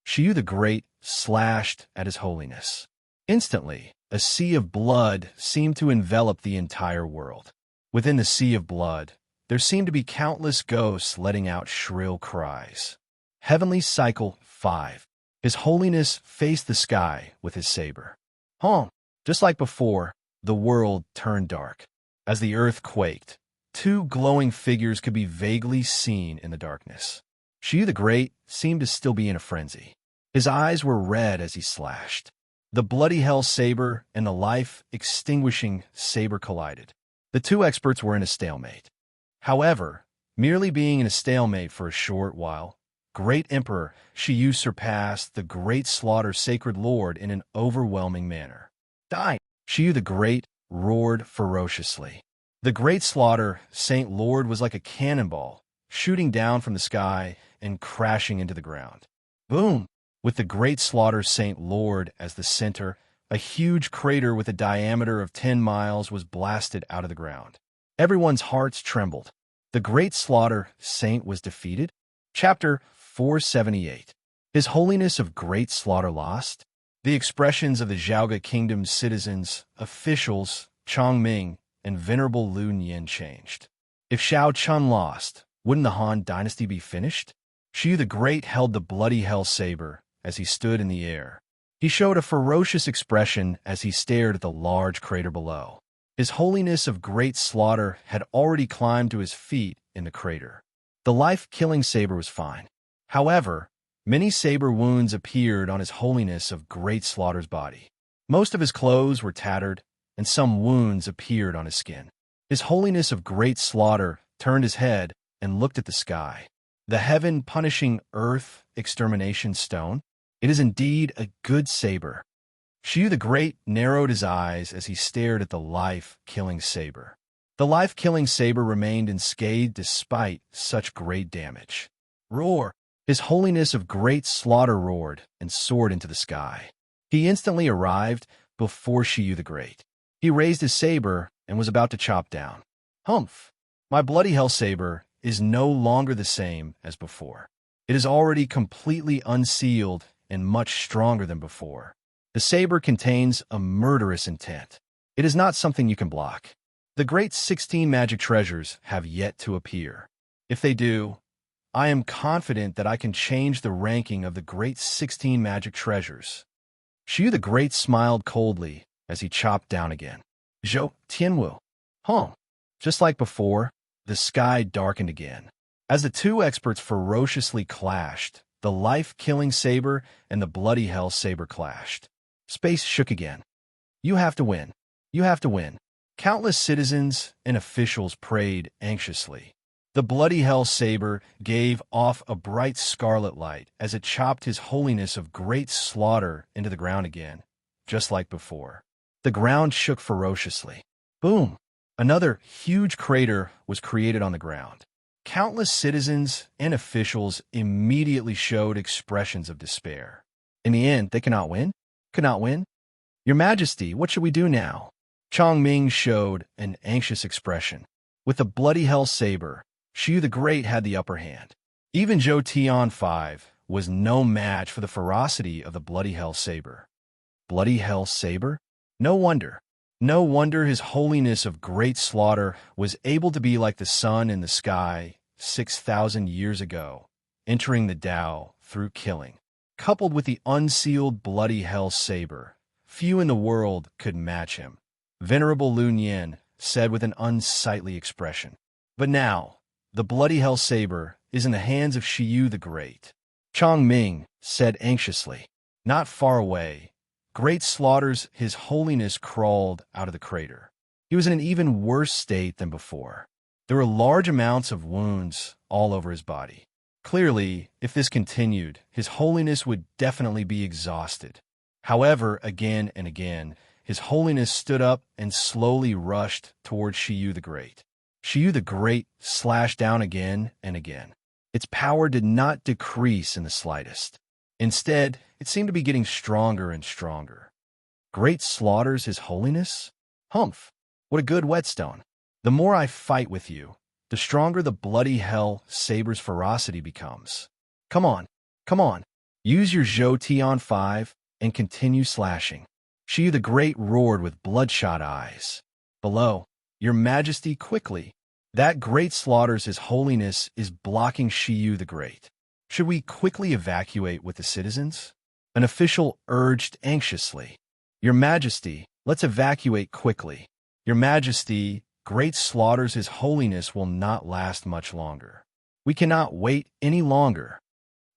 Shiyu the Great slashed at His Holiness. Instantly, a sea of blood seemed to envelop the entire world. Within the sea of blood, there seemed to be countless ghosts letting out shrill cries. Heavenly Cycle 5. His Holiness faced the sky with his saber. Just like before, the world turned dark. As the earth quaked, two glowing figures could be vaguely seen in the darkness. Shiyu the Great seemed to still be in a frenzy. His eyes were red as he slashed. The bloody hell saber and the life-extinguishing saber collided. The two experts were in a stalemate. However, merely being in a stalemate for a short while, Great Emperor Shiyu surpassed the Great Slaughter Sacred Lord in an overwhelming manner. Die! Shiyu the Great roared ferociously. The Great Slaughter Saint Lord was like a cannonball, shooting down from the sky and crashing into the ground. Boom! With the Great Slaughter Saint Lord as the center, a huge crater with a diameter of 10 miles was blasted out of the ground. Everyone's hearts trembled. The Great Slaughter Saint was defeated? Chapter 478. His Holiness of Great Slaughter lost? The expressions of the Zhaoga Kingdom's citizens, officials, Chang Ming, and Venerable Lu Nian changed. If Shao Chun lost, wouldn't the Han Dynasty be finished? Shiyu the Great held the bloody hell saber as he stood in the air. He showed a ferocious expression as he stared at the large crater below. His Holiness of Great Slaughter had already climbed to his feet in the crater. The life-killing saber was fine. However, many saber wounds appeared on His Holiness of Great Slaughter's body. Most of his clothes were tattered, and some wounds appeared on his skin. His Holiness of Great Slaughter turned his head and looked at the sky. The heaven-punishing earth extermination stone? It is indeed a good saber. Shiyu the Great narrowed his eyes as he stared at the life-killing saber. The life-killing saber remained unscathed despite such great damage. Roar! His Holiness of Great Slaughter roared and soared into the sky. He instantly arrived before Shiyu the Great. He raised his saber and was about to chop down. Humph! My bloody hell saber is no longer the same as before. It is already completely unsealed and much stronger than before. The saber contains a murderous intent. It is not something you can block. The great 16 magic treasures have yet to appear. If they do, I am confident that I can change the ranking of the great 16 magic treasures. Shu the Great smiled coldly as he chopped down again. Zhou Tianwu. Huh. Just like before, the sky darkened again. As the two experts ferociously clashed, the life-killing saber and the bloody hell saber clashed. Space shook again. You have to win. You have to win. Countless citizens and officials prayed anxiously. The bloody hell saber gave off a bright scarlet light as it chopped his holiness of great slaughter into the ground again, just like before. The ground shook ferociously. Boom! Another huge crater was created on the ground. Countless citizens and officials immediately showed expressions of despair. In the end, they cannot win? Could not win? Your Majesty, what should we do now? Chongming showed an anxious expression. With the bloody hell saber, Shu the Great had the upper hand. Even Zhou Tian 5 was no match for the ferocity of the bloody hell saber. Bloody hell saber? No wonder. No wonder his holiness of great slaughter was able to be like the sun in the sky 6,000 years ago, entering the Tao through killing. Coupled with the unsealed bloody hell saber, few in the world could match him. Venerable Lun Yin said with an unsightly expression. But now, the bloody hell saber is in the hands of Shiyu the Great. Chongming said anxiously. Not far away, great slaughters his holiness crawled out of the crater. He was in an even worse state than before. There were large amounts of wounds all over his body. Clearly, if this continued, his holiness would definitely be exhausted. However, again and again, his holiness stood up and slowly rushed towards Shiyu the Great. Shiyu the Great slashed down again and again. Its power did not decrease in the slightest. Instead, it seemed to be getting stronger and stronger. Great slaughters his holiness? Humph! What a good whetstone. The more I fight with you, the stronger the bloody hell saber's ferocity becomes. Come on, come on. Use your Zhou Tian 5 and continue slashing. Shiyu the Great roared with bloodshot eyes. Below, Your Majesty, quickly. That great slaughters his holiness is blocking Shiyu the Great. Should we quickly evacuate with the citizens? An official urged anxiously. Your Majesty, let's evacuate quickly. Your Majesty, great slaughters his holiness will not last much longer. We cannot wait any longer.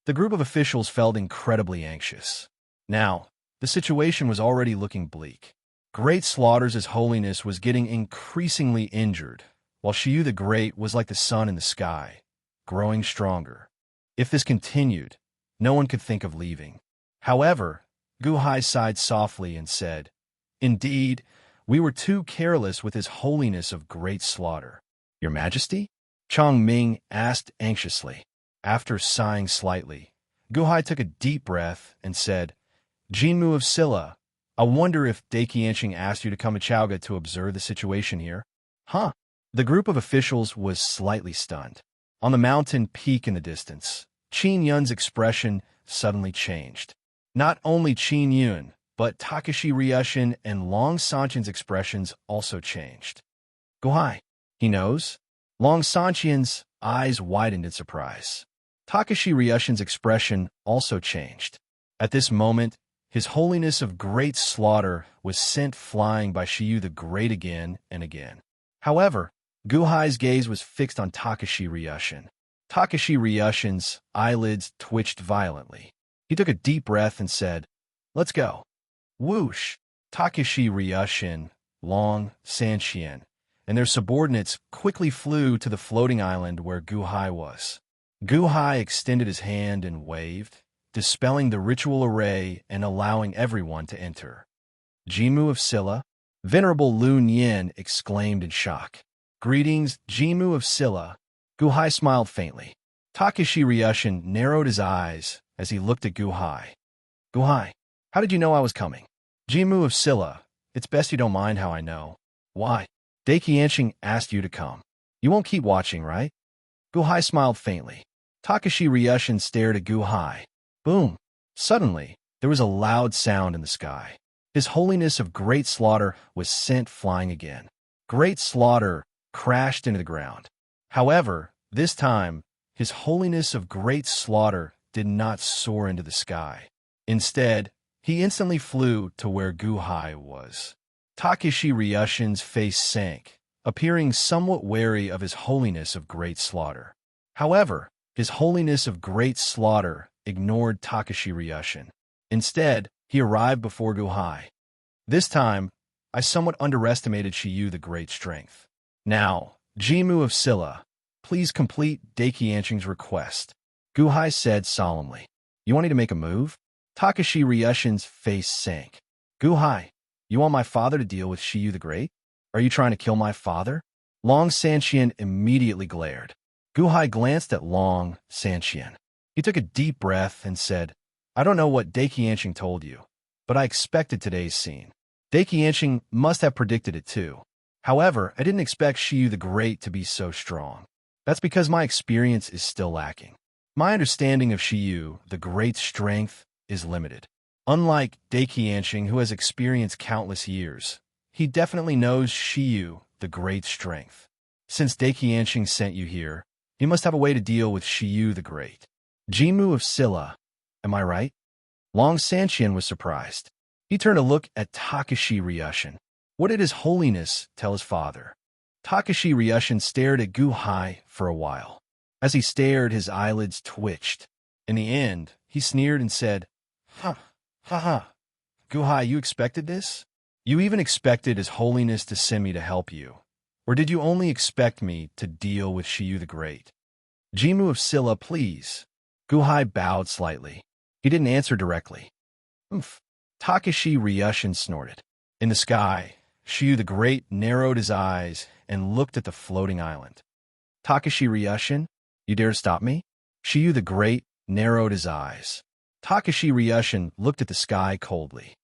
The group of officials felt incredibly anxious. Now, the situation was already looking bleak. Great slaughters his holiness was getting increasingly injured, while Shiyu the Great was like the sun in the sky, growing stronger. If this continued, no one could think of leaving. However, Guhai sighed softly and said, Indeed, we were too careless with his holiness of great slaughter. Your Majesty? Chongming asked anxiously. After sighing slightly, Guhai took a deep breath and said, Jinmu of Silla, I wonder if Daiqianqing asked you to come to Chaoga to observe the situation here? Huh? The group of officials was slightly stunned. On the mountain peak in the distance, Qin Yun's expression suddenly changed. Not only Qin Yun, but Takashi Ryushin and Long Sanchin's expressions also changed. Guhai, he knows? Long Sanchin's eyes widened in surprise. Takashi Ryushin's expression also changed. At this moment, his holiness of great slaughter was sent flying by Shiyu the Great again and again. However, Guhai's gaze was fixed on Takashi Ryushin. Takashi Ryushin's eyelids twitched violently. He took a deep breath and said, Let's go. Whoosh! Takashi Ryushin, Long Sanxian, and their subordinates quickly flew to the floating island where Guhai was. Guhai extended his hand and waved, dispelling the ritual array and allowing everyone to enter. Jimu of Silla? Venerable Lun Yin exclaimed in shock. Greetings, Jimu of Silla. Guhai smiled faintly. Takashi Ryushin narrowed his eyes as he looked at Guhai. Guhai, how did you know I was coming? Jimu of Silla, it's best you don't mind how I know. Why? Daiqianqing asked you to come. You won't keep watching, right? Guhai smiled faintly. Takashi Ryushin stared at Guhai. Boom! Suddenly, There was a loud sound in the sky. His Holiness of Great Slaughter was sent flying again. Great Slaughter crashed into the ground. However, this time, His Holiness of Great Slaughter did not soar into the sky. Instead, he instantly flew to where Guhai was. Takeshi Ryushin's face sank, appearing somewhat wary of His Holiness of Great Slaughter. However, His Holiness of Great Slaughter ignored Takeshi Ryushin. Instead, he arrived before Guhai. This time, I somewhat underestimated Shiyu the Great Strength. Now, Jimu of Silla, please complete Daikianshing's request, Guhai said solemnly. You want me to make a move? Takeshi Ryushin's face sank. Guhai, you want my father to deal with Shiyu the Great? Are you trying to kill my father? Long Sanxian immediately glared. Guhai glanced at Long Sanxian. He took a deep breath and said, I don't know what Daikianshing told you, but I expected today's scene. Daikianshing must have predicted it too. However, I didn't expect Shiyu the Great to be so strong. That's because my experience is still lacking. My understanding of Shiyu the Great's strength is limited. Unlike Daikianshing, who has experienced countless years, he definitely knows Shiyu the Great's strength. Since Daikianshing sent you here, he must have a way to deal with Shiyu the Great. Jimu of Silla, am I right? Long Sanxian was surprised. He turned to look at Takeshi Ryushin. What did His Holiness tell his father? Takeshi Ryushin stared at Guhai for a while. As he stared, his eyelids twitched. In the end, he sneered and said, Ha, ha, ha. Guhai, you expected this? You even expected His Holiness to send me to help you. Or did you only expect me to deal with Shiyu the Great? Jimu of Silla, please. Guhai bowed slightly. He didn't answer directly. Oomph. Takeshi Ryushin snorted. In the sky, Shiyu the Great narrowed his eyes and looked at the floating island. Takeshi Ryushin, you dare stop me? Shiyu the Great narrowed his eyes. Takeshi Ryushin looked at the sky coldly.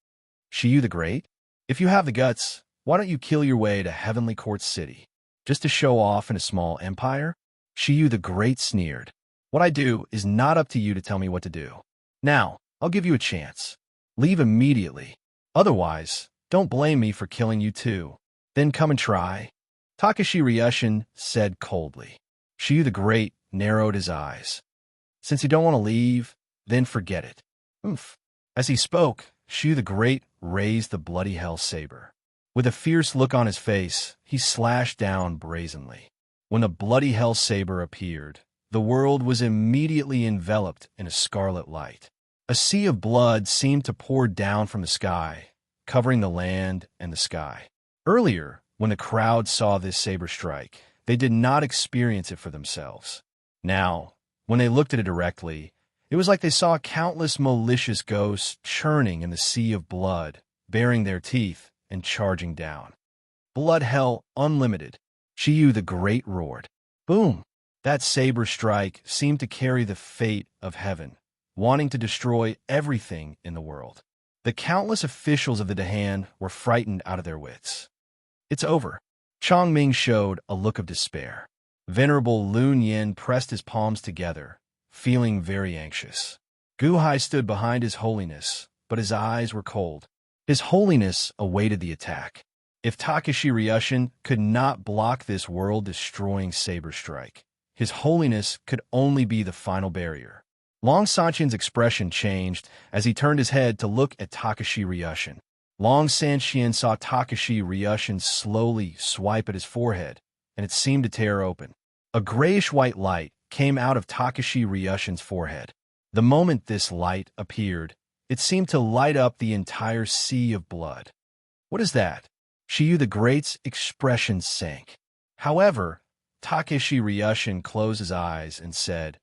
Shiyu the Great? If you have the guts, why don't you kill your way to Heavenly Court City? Just to show off in a small empire? Shiyu the Great sneered. What I do is not up to you to tell me what to do. Now, I'll give you a chance. Leave immediately. Otherwise, don't blame me for killing you too. Then come and try. Takeshi Ryushin said coldly. Shiyu the Great narrowed his eyes. Since you don't want to leave, then forget it. Oomph. As he spoke, Shiyu the Great raised the bloody hell saber. With a fierce look on his face, he slashed down brazenly. When the bloody hell saber appeared, the world was immediately enveloped in a scarlet light. A sea of blood seemed to pour down from the sky, covering the land and the sky. Earlier, when the crowd saw this saber strike, they did not experience it for themselves. Now, when they looked at it directly, it was like they saw countless malicious ghosts churning in the sea of blood, baring their teeth and charging down. Blood hell unlimited. Shiyu the Great roared. Boom! That saber strike seemed to carry the fate of heaven, wanting to destroy everything in the world. The countless officials of the Dahan were frightened out of their wits. It's over. Chongming showed a look of despair. Venerable Lun Yin pressed his palms together, feeling very anxious. Guhai stood behind His Holiness, but his eyes were cold. His Holiness awaited the attack. If Takeshi Ryushin could not block this world-destroying saber strike, His Holiness could only be the final barrier. Long Sanxian's expression changed as he turned his head to look at Takeshi Ryushin. Long Sanxian saw Takeshi Ryushin slowly swipe at his forehead, and it seemed to tear open. A grayish-white light came out of Takeshi Ryushin's forehead. The moment this light appeared, it seemed to light up the entire sea of blood. What is that? Shiyu the Great's expression sank. However, Takeshi Ryushin closed his eyes and said,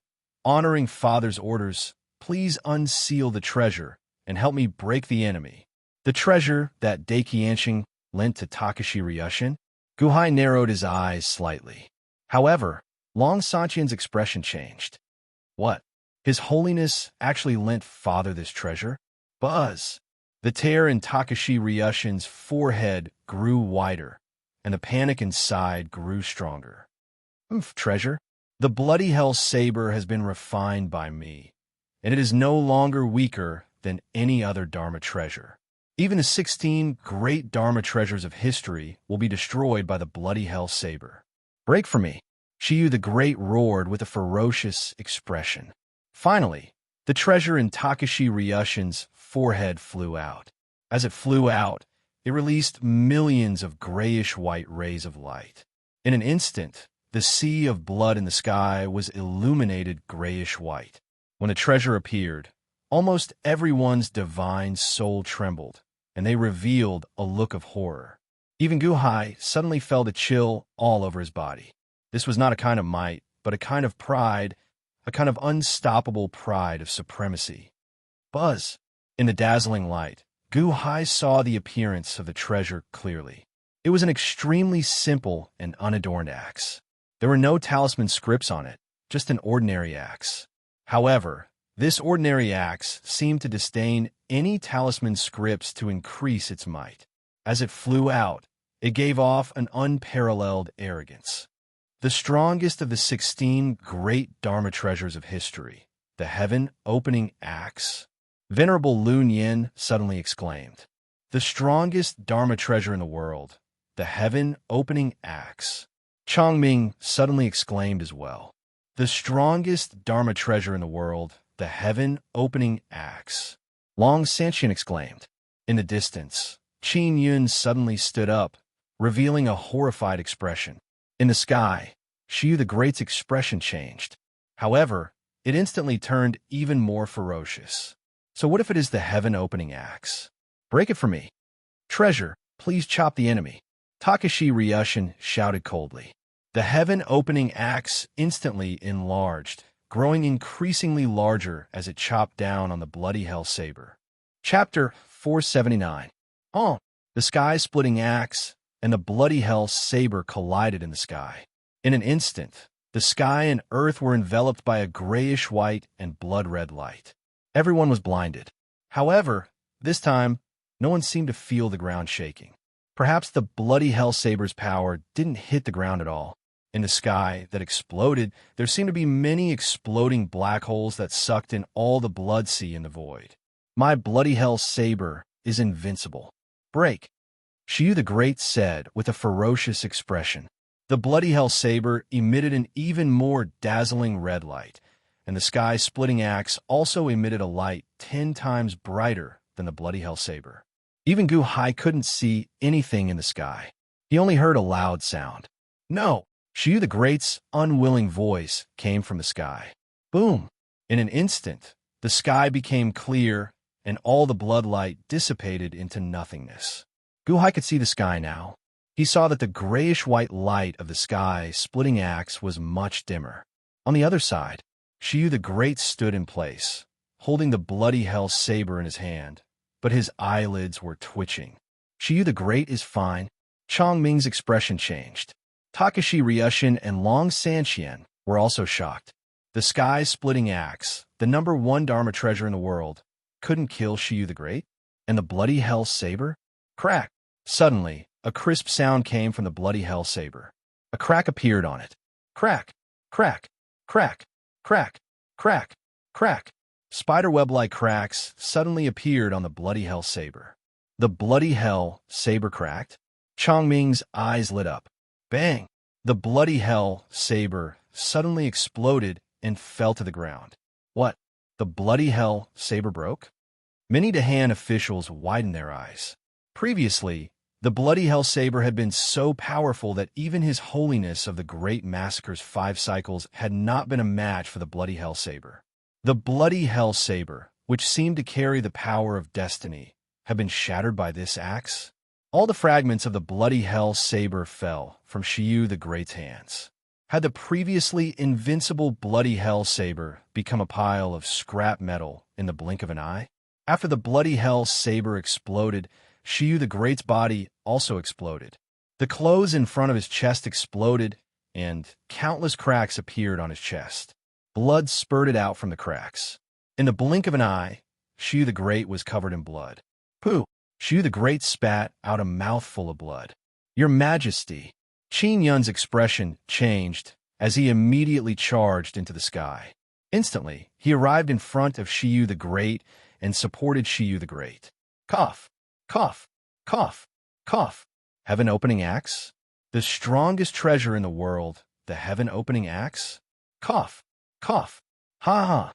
Honoring Father's orders, please unseal the treasure and help me break the enemy. The treasure that Daikianshing lent to Takeshi Ryushin? Guhai narrowed his eyes slightly. However, Long Sanxian's expression changed. What? His Holiness actually lent Father this treasure? Buzz! The tear in Takeshi Ryushin's forehead grew wider, and the panic inside grew stronger. Treasure? The bloody hell saber has been refined by me, and it is no longer weaker than any other Dharma treasure. Even the 16 great Dharma treasures of history will be destroyed by the bloody hell saber. Break for me! Shiyu the Great roared with a ferocious expression. Finally, the treasure in Takashi Ryushin's forehead flew out. As it flew out, it released millions of grayish-white rays of light. In an instant, the sea of blood in the sky was illuminated grayish-white. When the treasure appeared, almost everyone's divine soul trembled, and they revealed a look of horror. Even Guhai suddenly felt a chill all over his body. This was not a kind of might, but a kind of pride, a kind of unstoppable pride of supremacy. Buzz! In the dazzling light, Guhai saw the appearance of the treasure clearly. It was an extremely simple and unadorned axe. There were no talisman scripts on it, just an ordinary axe. However, this ordinary axe seemed to disdain any talisman scripts to increase its might. As it flew out, it gave off an unparalleled arrogance. The strongest of the 16 great Dharma treasures of history, the heaven-opening axe, Venerable Lun Yin suddenly exclaimed. The strongest Dharma treasure in the world, the heaven-opening axe. Chongming suddenly exclaimed as well. The strongest Dharma treasure in the world, the heaven-opening axe. Long Sanxian exclaimed. In the distance, Qin Yun suddenly stood up, revealing a horrified expression. In the sky, Shiyu the Great's expression changed. However, it instantly turned even more ferocious. So what if it is the heaven-opening axe? Break it for me. Treasure, please chop the enemy. Takashi Ryushin shouted coldly. The heaven-opening axe instantly enlarged, growing increasingly larger as it chopped down on the bloody hell saber. Chapter 479. The sky-splitting axe and the bloody hell saber collided in the sky. In an instant, the sky and earth were enveloped by a grayish-white and blood-red light. Everyone was blinded. However, this time, no one seemed to feel the ground shaking. Perhaps the bloody hell saber's power didn't hit the ground at all. In the sky that exploded, there seemed to be many exploding black holes that sucked in all the blood sea in the void. My bloody hell saber is invincible. Break! Shiyu the Great said with a ferocious expression. The bloody hell saber emitted an even more dazzling red light, and the sky-splitting axe also emitted a light 10 times brighter than the bloody hell saber. Even Guhai couldn't see anything in the sky. He only heard a loud sound. No! Shiyu the Great's unwilling voice came from the sky. Boom! In an instant, the sky became clear, and all the blood light dissipated into nothingness. Guhai could see the sky now. He saw that the grayish-white light of the sky-splitting axe was much dimmer. On the other side, Shiyu the Great stood in place, holding the bloody hell saber in his hand, but his eyelids were twitching. Shiyu the Great is fine. Chongming's expression changed. Takashi Ryushin and Long Sanxian were also shocked. The sky-splitting axe, the #1 Dharma treasure in the world, couldn't kill Shiyu the Great? And the bloody hell saber? Crack! Suddenly, a crisp sound came from the bloody hell saber. A crack appeared on it. Crack! Crack! Crack! Crack! Crack! Crack! Spiderweb-like cracks suddenly appeared on the bloody hell saber. The bloody hell saber cracked. Chongming's eyes lit up. Bang! The bloody hell saber suddenly exploded and fell to the ground. What? The bloody hell saber broke? Many Dahan officials widened their eyes. Previously, the bloody hell saber had been so powerful that even His Holiness of the Great Massacre's 5 cycles had not been a match for the bloody hell saber. The bloody hell saber, which seemed to carry the power of destiny, had been shattered by this axe. All the fragments of the bloody hell saber fell from Shiyu the Great's hands. Had the previously invincible bloody hell saber become a pile of scrap metal in the blink of an eye? After the bloody hell saber exploded, Shiyu the Great's body also exploded. The clothes in front of his chest exploded, and countless cracks appeared on his chest. Blood spurted out from the cracks. In the blink of an eye, Shiyu the Great was covered in blood. Pooh! Shiyu the Great spat out a mouthful of blood. Your Majesty! Qin Yun's expression changed as he immediately charged into the sky. Instantly, he arrived in front of Shiyu the Great and supported Shiyu the Great. Cough, cough, cough, cough. Heaven-opening axe? The strongest treasure in the world, the heaven-opening axe? Cough, cough, ha ha.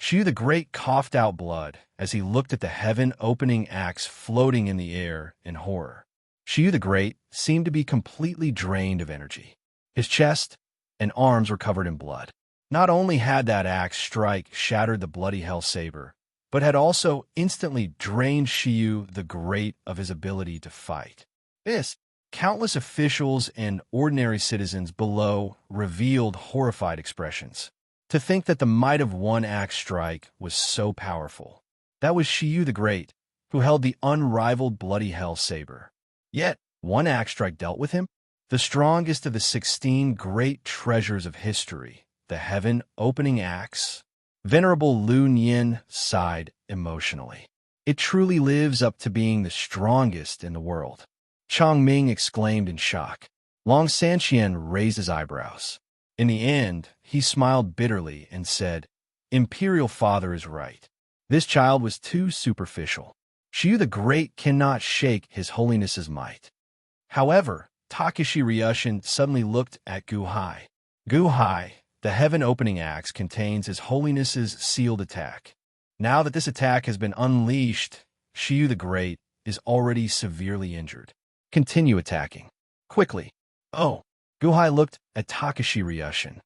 Shiyu the Great coughed out blood as he looked at the heaven-opening axe floating in the air in horror. Shiyu the Great seemed to be completely drained of energy. His chest and arms were covered in blood. Not only had that axe strike shattered the bloody hell saber, but had also instantly drained Shiyu the Great of his ability to fight. This, countless officials and ordinary citizens below revealed horrified expressions. To think that the might of one axe strike was so powerful. That was Shiyu the Great, who held the unrivaled bloody hell saber. Yet, one axe strike dealt with him? The strongest of the 16 great treasures of history, the heaven-opening axe? Venerable Lu Nian sighed emotionally. It truly lives up to being the strongest in the world. Chang Ming exclaimed in shock. Long Sanqian raised his eyebrows. In the end, he smiled bitterly and said, Imperial Father is right. This child was too superficial. Shiyu the Great cannot shake His Holiness's might. However, Takashi Ryushin suddenly looked at Gu Hai. Gu Hai, the heaven-opening axe, contains His Holiness's sealed attack. Now that this attack has been unleashed, Shiyu the Great is already severely injured. Continue attacking. Quickly. Oh. Gu Hai looked at Takashi Ryushin.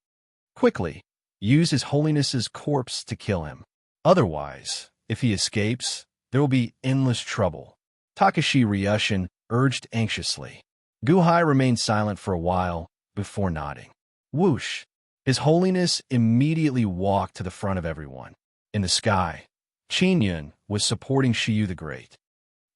Quickly. Use His Holiness's corpse to kill him. Otherwise, if he escapes, there will be endless trouble. Takashi Ryushin urged anxiously. Gu Hai remained silent for a while before nodding. Whoosh! His Holiness immediately walked to the front of everyone. In the sky, Qin Yun was supporting Shiyu the Great.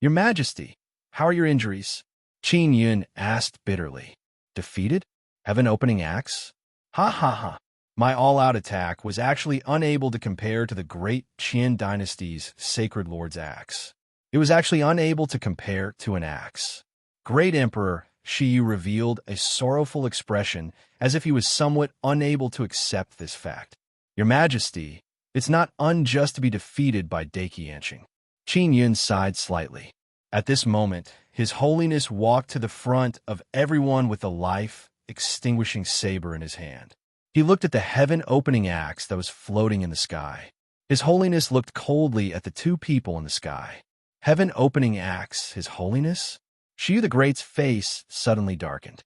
Your Majesty, how are your injuries? Qin Yun asked bitterly. Defeated? Heaven-opening axe? Ha ha ha. My all-out attack was actually unable to compare to the great Qin dynasty's Sacred Lord's axe. It was actually unable to compare to an axe. Great Emperor Shiyu revealed a sorrowful expression as if he was somewhat unable to accept this fact. Your Majesty, it's not unjust to be defeated by Deki Yanqing. Qin Yun sighed slightly. At this moment, His Holiness walked to the front of everyone with the life-extinguishing saber in his hand. He looked at the heaven-opening axe that was floating in the sky. His Holiness looked coldly at the two people in the sky. Heaven-opening axe, His Holiness? Shiyu the Great's face suddenly darkened.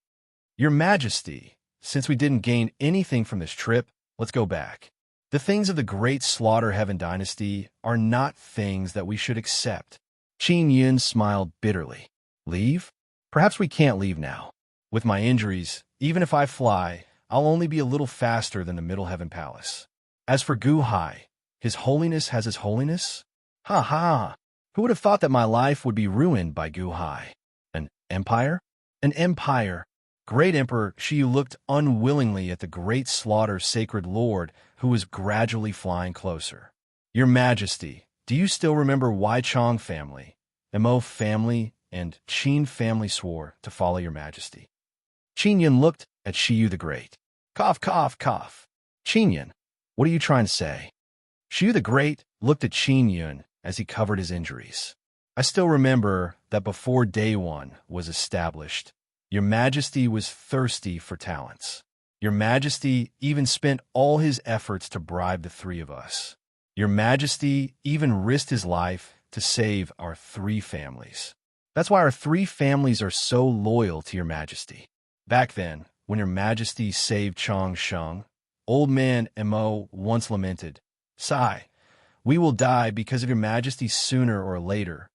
Your Majesty, since we didn't gain anything from this trip, let's go back. The things of the great Slaughter Heaven dynasty are not things that we should accept. Qin Yun smiled bitterly. Leave? Perhaps we can't leave now. With my injuries, even if I fly, I'll only be a little faster than the Middle Heaven Palace. As for Gu Hai, His Holiness has His Holiness? Ha ha! Who would have thought that my life would be ruined by Gu Hai? An empire? An empire. Great Emperor Shiyu looked unwillingly at the great Slaughter Sacred Lord who was gradually flying closer. Your Majesty, do you still remember why Chong family, Mo family, and Qin family swore to follow your Majesty? Qin Yun looked at Shiyu the Great. Cough, cough, cough. Qin Yun, what are you trying to say? Shiyu the Great looked at Qin Yun as he covered his injuries. I still remember that before Day One was established, your Majesty was thirsty for talents. Your Majesty even spent all his efforts to bribe the three of us. Your Majesty even risked his life to save our three families. That's why our three families are so loyal to your Majesty. Back then, when your Majesty saved Chong Sheng, old man Mo once lamented, Sigh, we will die because of your Majesty sooner or later.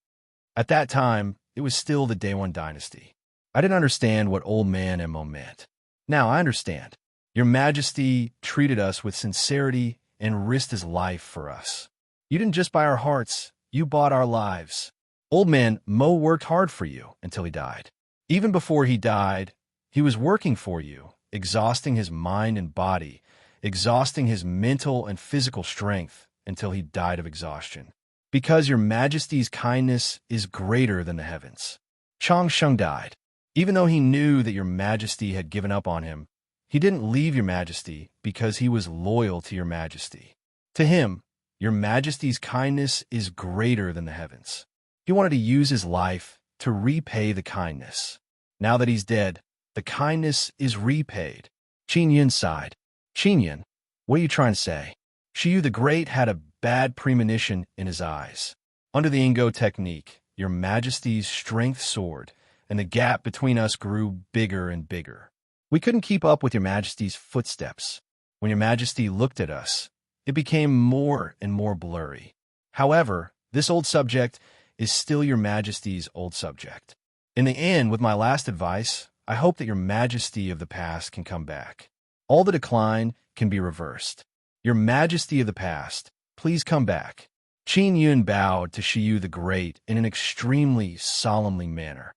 At that time, it was still the Day One dynasty. I didn't understand what old man Mo meant. Now I understand. Your Majesty treated us with sincerity and risked his life for us. You didn't just buy our hearts, you bought our lives. Old man Mo worked hard for you until he died. Even before he died, he was working for you, exhausting his mind and body, exhausting his mental and physical strength until he died of exhaustion. Because your Majesty's kindness is greater than the heavens. Chong Sheng died. Even though he knew that your Majesty had given up on him, he didn't leave your Majesty because he was loyal to your Majesty. To him, Your Majesty's kindness is greater than the heavens. He wanted to use his life to repay the kindness. Now that he's dead, the kindness is repaid. Qin Yun sighed. Qin Yun, what are you trying to say? Shiyu the Great had a bad premonition in his eyes. Under the Ingo technique, Your Majesty's strength soared, and the gap between us grew bigger and bigger. We couldn't keep up with Your Majesty's footsteps. When Your Majesty looked at us, it became more and more blurry. However, this old subject is still Your Majesty's old subject. In the end, with my last advice, I hope that Your Majesty of the past can come back. All the decline can be reversed. Your Majesty of the past, please come back. Qin Yun bowed to Shiyu the Great in an extremely solemnly manner.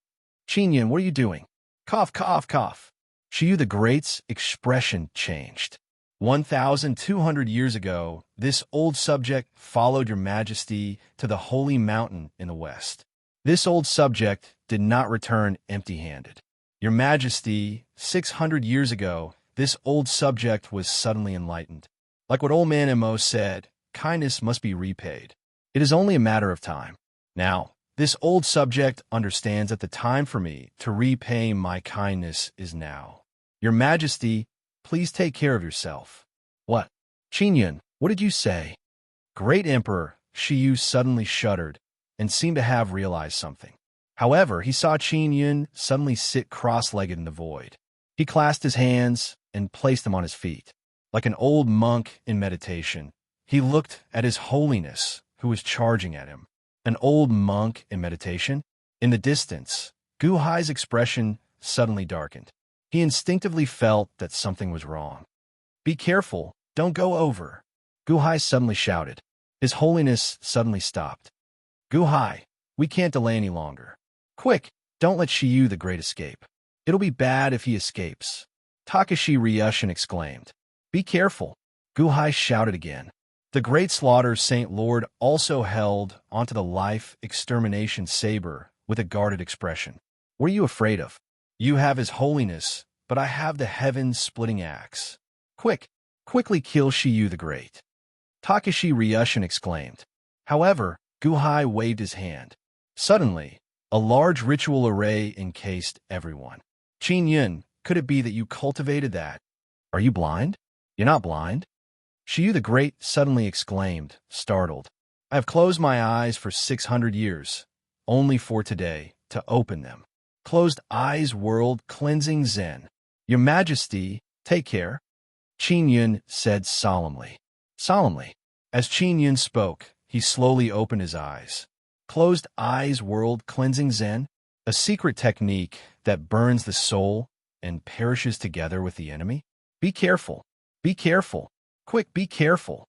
Qin Yun, what are you doing? Cough, cough, cough. Shiyu the Great's expression changed. 1,200 years ago, this old subject followed Your Majesty to the holy mountain in the west. This old subject did not return empty-handed. Your Majesty, 600 years ago, this old subject was suddenly enlightened. Like what old man Mo said, kindness must be repaid. It is only a matter of time. Now, this old subject understands that the time for me to repay my kindness is now. Your Majesty, please take care of yourself. What? Qin Yun, what did you say? Great Emperor, Shiyu suddenly shuddered and seemed to have realized something. However, he saw Qin Yun suddenly sit cross-legged in the void. He clasped his hands and placed them on his feet. Like an old monk in meditation, he looked at His Holiness, who was charging at him. An old monk in meditation? In the distance, Gu Hai's expression suddenly darkened. He instinctively felt that something was wrong. Be careful, don't go over. Gu Hai suddenly shouted. His Holiness suddenly stopped. Gu Hai, we can't delay any longer. Quick, don't let Shiyu the Great escape. It'll be bad if he escapes. Takashi Ryushin exclaimed. Be careful. Gu Hai shouted again. The Great Slaughter Saint Lord also held onto the life extermination saber with a guarded expression. What are you afraid of? You have His Holiness, but I have the heaven-splitting axe. Quickly kill Shiyu the Great. Takashi Ryushin exclaimed. However, Gu Hai waved his hand. Suddenly, a large ritual array encased everyone. Qin Yun, could it be that you cultivated that? Are you blind? You're not blind. Shiyu the Great suddenly exclaimed, startled. I have closed my eyes for 600 years, only for today to open them. Closed eyes world cleansing Zen. Your Majesty, take care. Qin Yun said solemnly. Solemnly. As Qin Yun spoke, he slowly opened his eyes. Closed eyes world cleansing Zen, a secret technique that burns the soul and perishes together with the enemy. Be careful. Be careful. Quick, be careful.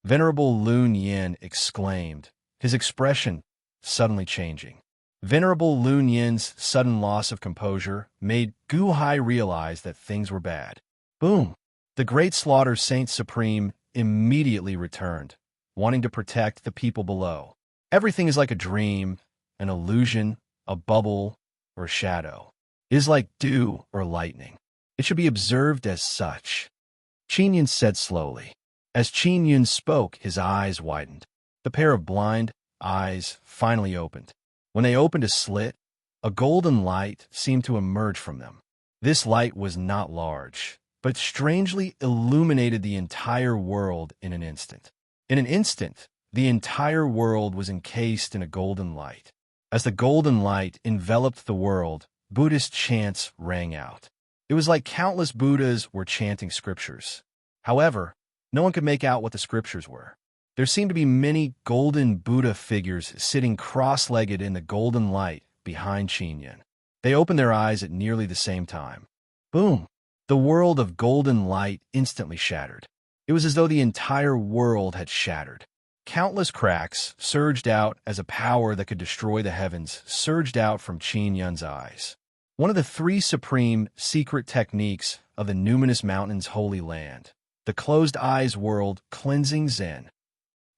Venerable Lun Yin exclaimed, his expression suddenly changing. Venerable Lun Yin's sudden loss of composure made Gu Hai realize that things were bad. Boom! The Great Slaughter Saint Supreme immediately returned, wanting to protect the people below. Everything is like a dream, an illusion, a bubble, or a shadow. It is like dew or lightning. It should be observed as such. Qin Yun said slowly. As Qin Yun spoke, his eyes widened. The pair of blind eyes finally opened. When they opened a slit, a golden light seemed to emerge from them. This light was not large, but strangely illuminated the entire world in an instant. In an instant, the entire world was encased in a golden light. As the golden light enveloped the world, Buddhist chants rang out. It was like countless Buddhas were chanting scriptures. However, no one could make out what the scriptures were. There seemed to be many golden Buddha figures sitting cross-legged in the golden light behind Qin Yun. They opened their eyes at nearly the same time. Boom! The world of golden light instantly shattered. It was as though the entire world had shattered. Countless cracks surged out as a power that could destroy the heavens surged out from Qin Yun's eyes. One of the three supreme secret techniques of the numinous mountain's holy land, the closed eyes world cleansing Zen.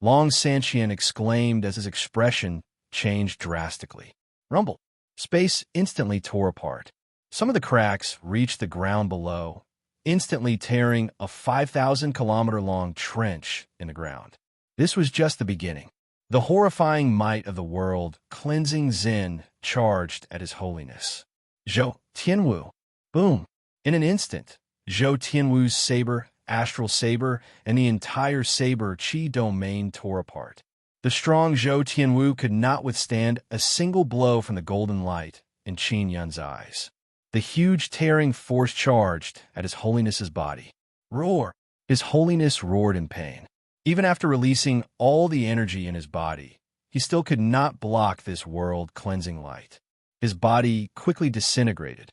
Long Sanqian exclaimed as his expression changed drastically. Rumble! Space instantly tore apart. Some of the cracks reached the ground below, instantly tearing a 5,000-kilometer-long trench in the ground. This was just the beginning. The horrifying might of the world, cleansing Zen, charged at his holiness. Zhou Tianwu. Boom. In an instant, Zhou Tianwu's saber, astral saber, and the entire saber chi domain tore apart. The strong Zhou Tianwu could not withstand a single blow from the golden light in Qin Yun's eyes. The huge tearing force charged at his holiness's body. Roar! His holiness roared in pain. Even after releasing all the energy in his body, he still could not block this world-cleansing light. His body quickly disintegrated.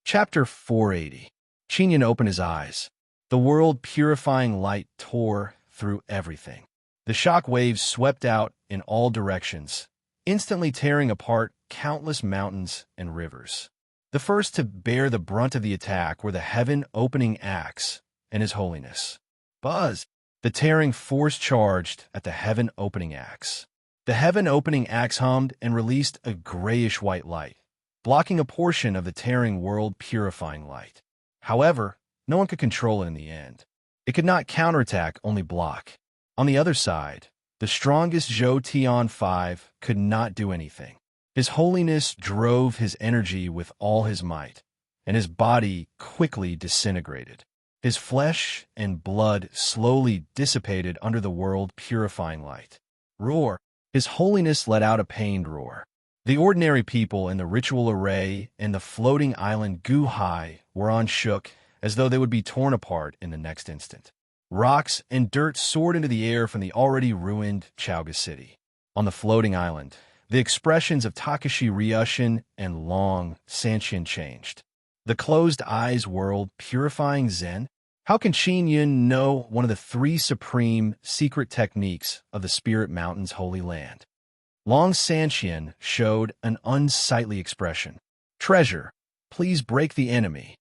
Chapter 480. Qin Yun opened his eyes. The world-purifying light tore through everything. The shock waves swept out in all directions, instantly tearing apart countless mountains and rivers. The first to bear the brunt of the attack were the heaven-opening axe and his holiness. Buzz! The tearing force charged at the heaven-opening axe. The heaven-opening axe hummed and released a grayish-white light, blocking a portion of the tearing world-purifying light. However, no one could control it in the end. It could not counterattack, only block. On the other side, the strongest Zhou Tian 5 could not do anything. His holiness drove his energy with all his might, and his body quickly disintegrated. His flesh and blood slowly dissipated under the world-purifying light. Roar! His holiness let out a pained roar. The ordinary people in the ritual array and the floating island Guhai were unshook as though they would be torn apart in the next instant. Rocks and dirt soared into the air from the already ruined Chaoga city. On the floating island, the expressions of Takashi Ryushin and Long Sanxian changed. The closed eyes world purifying Zen? How can Qin Yun know one of the three supreme secret techniques of the Spirit Mountain's holy land? Long Sanxian showed an unsightly expression. Treasure, please break the enemy.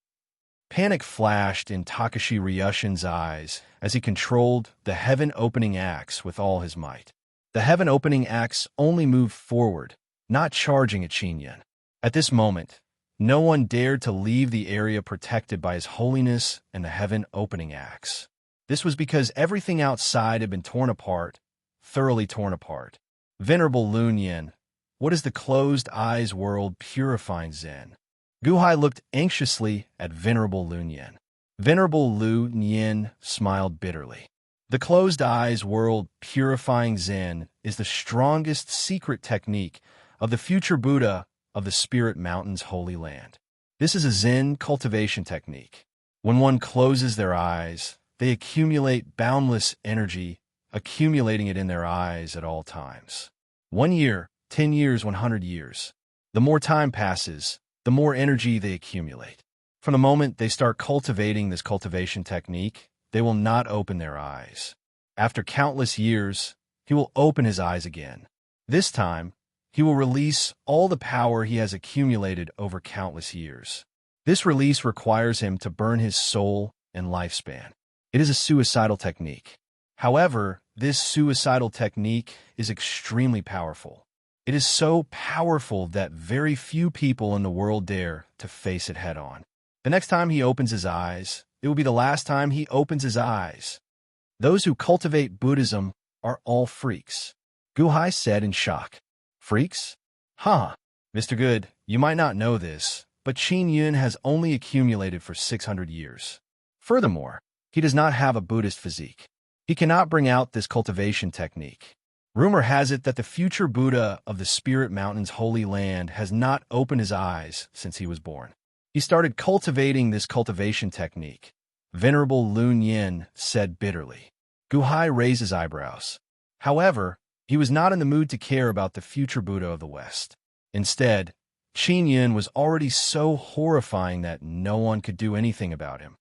Panic flashed in Takashi Ryushin's eyes as he controlled the heaven-opening axe with all his might. The heaven-opening axe only moved forward, not charging at Qin Yun. At this moment, no one dared to leave the area protected by his holiness and the heaven-opening axe. This was because everything outside had been torn apart, thoroughly torn apart. Venerable Lun Yin, what is the closed eyes world purifying Zen? Guhai looked anxiously at Venerable Lun Yin. Venerable Lun Yin smiled bitterly. The closed eyes world purifying Zen is the strongest secret technique of the future Buddha of the Spirit Mountain's holy land. This is a Zen cultivation technique. When one closes their eyes, they accumulate boundless energy, accumulating it in their eyes at all times. 1 year, 10 years, 100 years. The more time passes, the more energy they accumulate. From the moment they start cultivating this cultivation technique, they will not open their eyes. After countless years, he will open his eyes again. This time, he will release all the power he has accumulated over countless years. This release requires him to burn his soul and lifespan. It is a suicidal technique. However, this suicidal technique is extremely powerful. It is so powerful that very few people in the world dare to face it head-on. The next time he opens his eyes, it will be the last time he opens his eyes. Those who cultivate Buddhism are all freaks. Guhai said in shock. Freaks? Huh. Mr. Good, you might not know this, but Qin Yun has only accumulated for 600 years. Furthermore, he does not have a Buddhist physique. He cannot bring out this cultivation technique. Rumor has it that the future Buddha of the Spirit Mountain's holy land has not opened his eyes since he was born. He started cultivating this cultivation technique. Venerable Lun Yin said bitterly. Guhai raised his eyebrows. However, he was not in the mood to care about the future Buddha of the West. Instead, Qin Yun was already so horrifying that no one could do anything about him.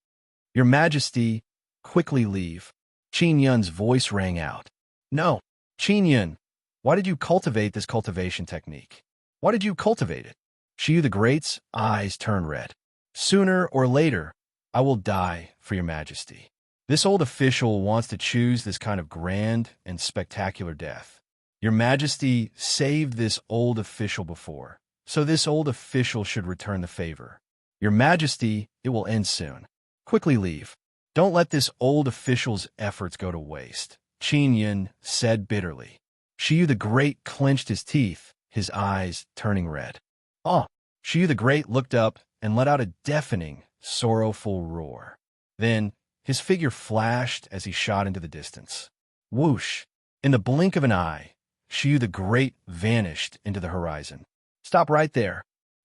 Your Majesty, quickly leave. Qin Yun's voice rang out. No, Qin Yun, why did you cultivate this cultivation technique? Why did you cultivate it? Shiyu the Great's eyes turned red. Sooner or later, I will die for your Majesty. This old official wants to choose this kind of grand and spectacular death. Your Majesty saved this old official before, so this old official should return the favor. Your Majesty, it will end soon. Quickly leave. Don't let this old official's efforts go to waste. Qin Yun said bitterly. Shiyu the Great clenched his teeth, his eyes turning red. Ah! Shiyu the Great looked up and let out a deafening, sorrowful roar. Then, his figure flashed as he shot into the distance. Whoosh! In the blink of an eye, Shiyu the Great vanished into the horizon. Stop right there!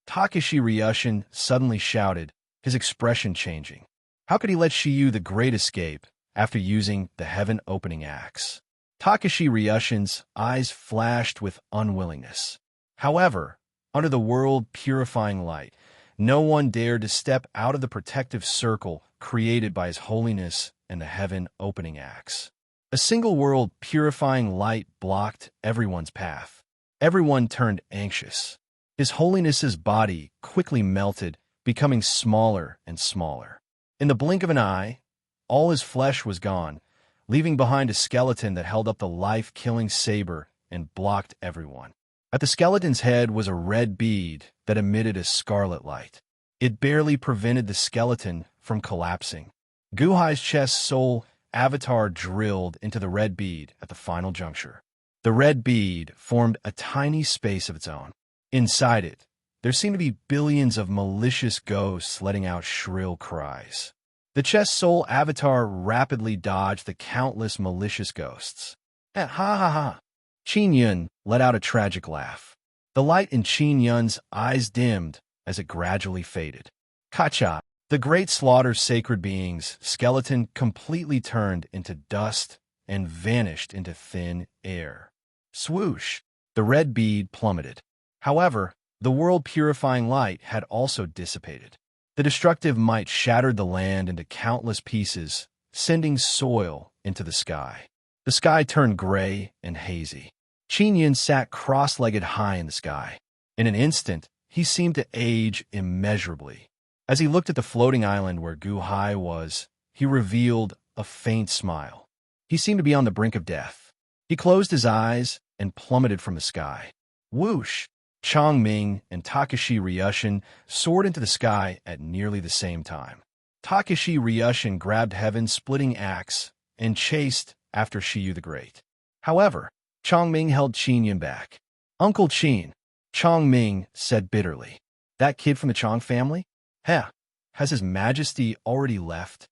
Takeshi Ryushin suddenly shouted, his expression changing. How could he let Shiyu the Great escape after using the heaven-opening axe? Takeshi Ryushin's eyes flashed with unwillingness. However, under the world-purifying light, no one dared to step out of the protective circle created by His Holiness and the heaven-opening axe. A single world-purifying light blocked everyone's path. Everyone turned anxious. His Holiness's body quickly melted, becoming smaller and smaller. In the blink of an eye, all his flesh was gone, leaving behind a skeleton that held up the life-killing saber and blocked everyone. At the skeleton's head was a red bead that emitted a scarlet light. It barely prevented the skeleton from collapsing. Guhai's chest soul avatar drilled into the red bead at the final juncture. The red bead formed a tiny space of its own. Inside it, there seemed to be billions of malicious ghosts letting out shrill cries. The chest soul avatar rapidly dodged the countless malicious ghosts. Ha ha ha! Qin Yun let out a tragic laugh. The light in Qin Yun's eyes dimmed as it gradually faded. Kacha! The great slaughter's sacred being's skeleton completely turned into dust and vanished into thin air. Swoosh! The red bead plummeted. However, the world-purifying light had also dissipated. The destructive might shattered the land into countless pieces, sending soil into the sky. The sky turned gray and hazy. Qin Yun sat cross-legged high in the sky. In an instant, he seemed to age immeasurably. As he looked at the floating island where Gu Hai was, he revealed a faint smile. He seemed to be on the brink of death. He closed his eyes and plummeted from the sky. Whoosh! Chang Ming and Takeshi Ryushin soared into the sky at nearly the same time. Takeshi Ryushin grabbed Heaven's splitting axe and chased after Shiyu the Great. However, Chang Ming held Qin Yun back. Uncle Qin, Chang Ming said bitterly. That kid from the Chang family? Has His Majesty already left?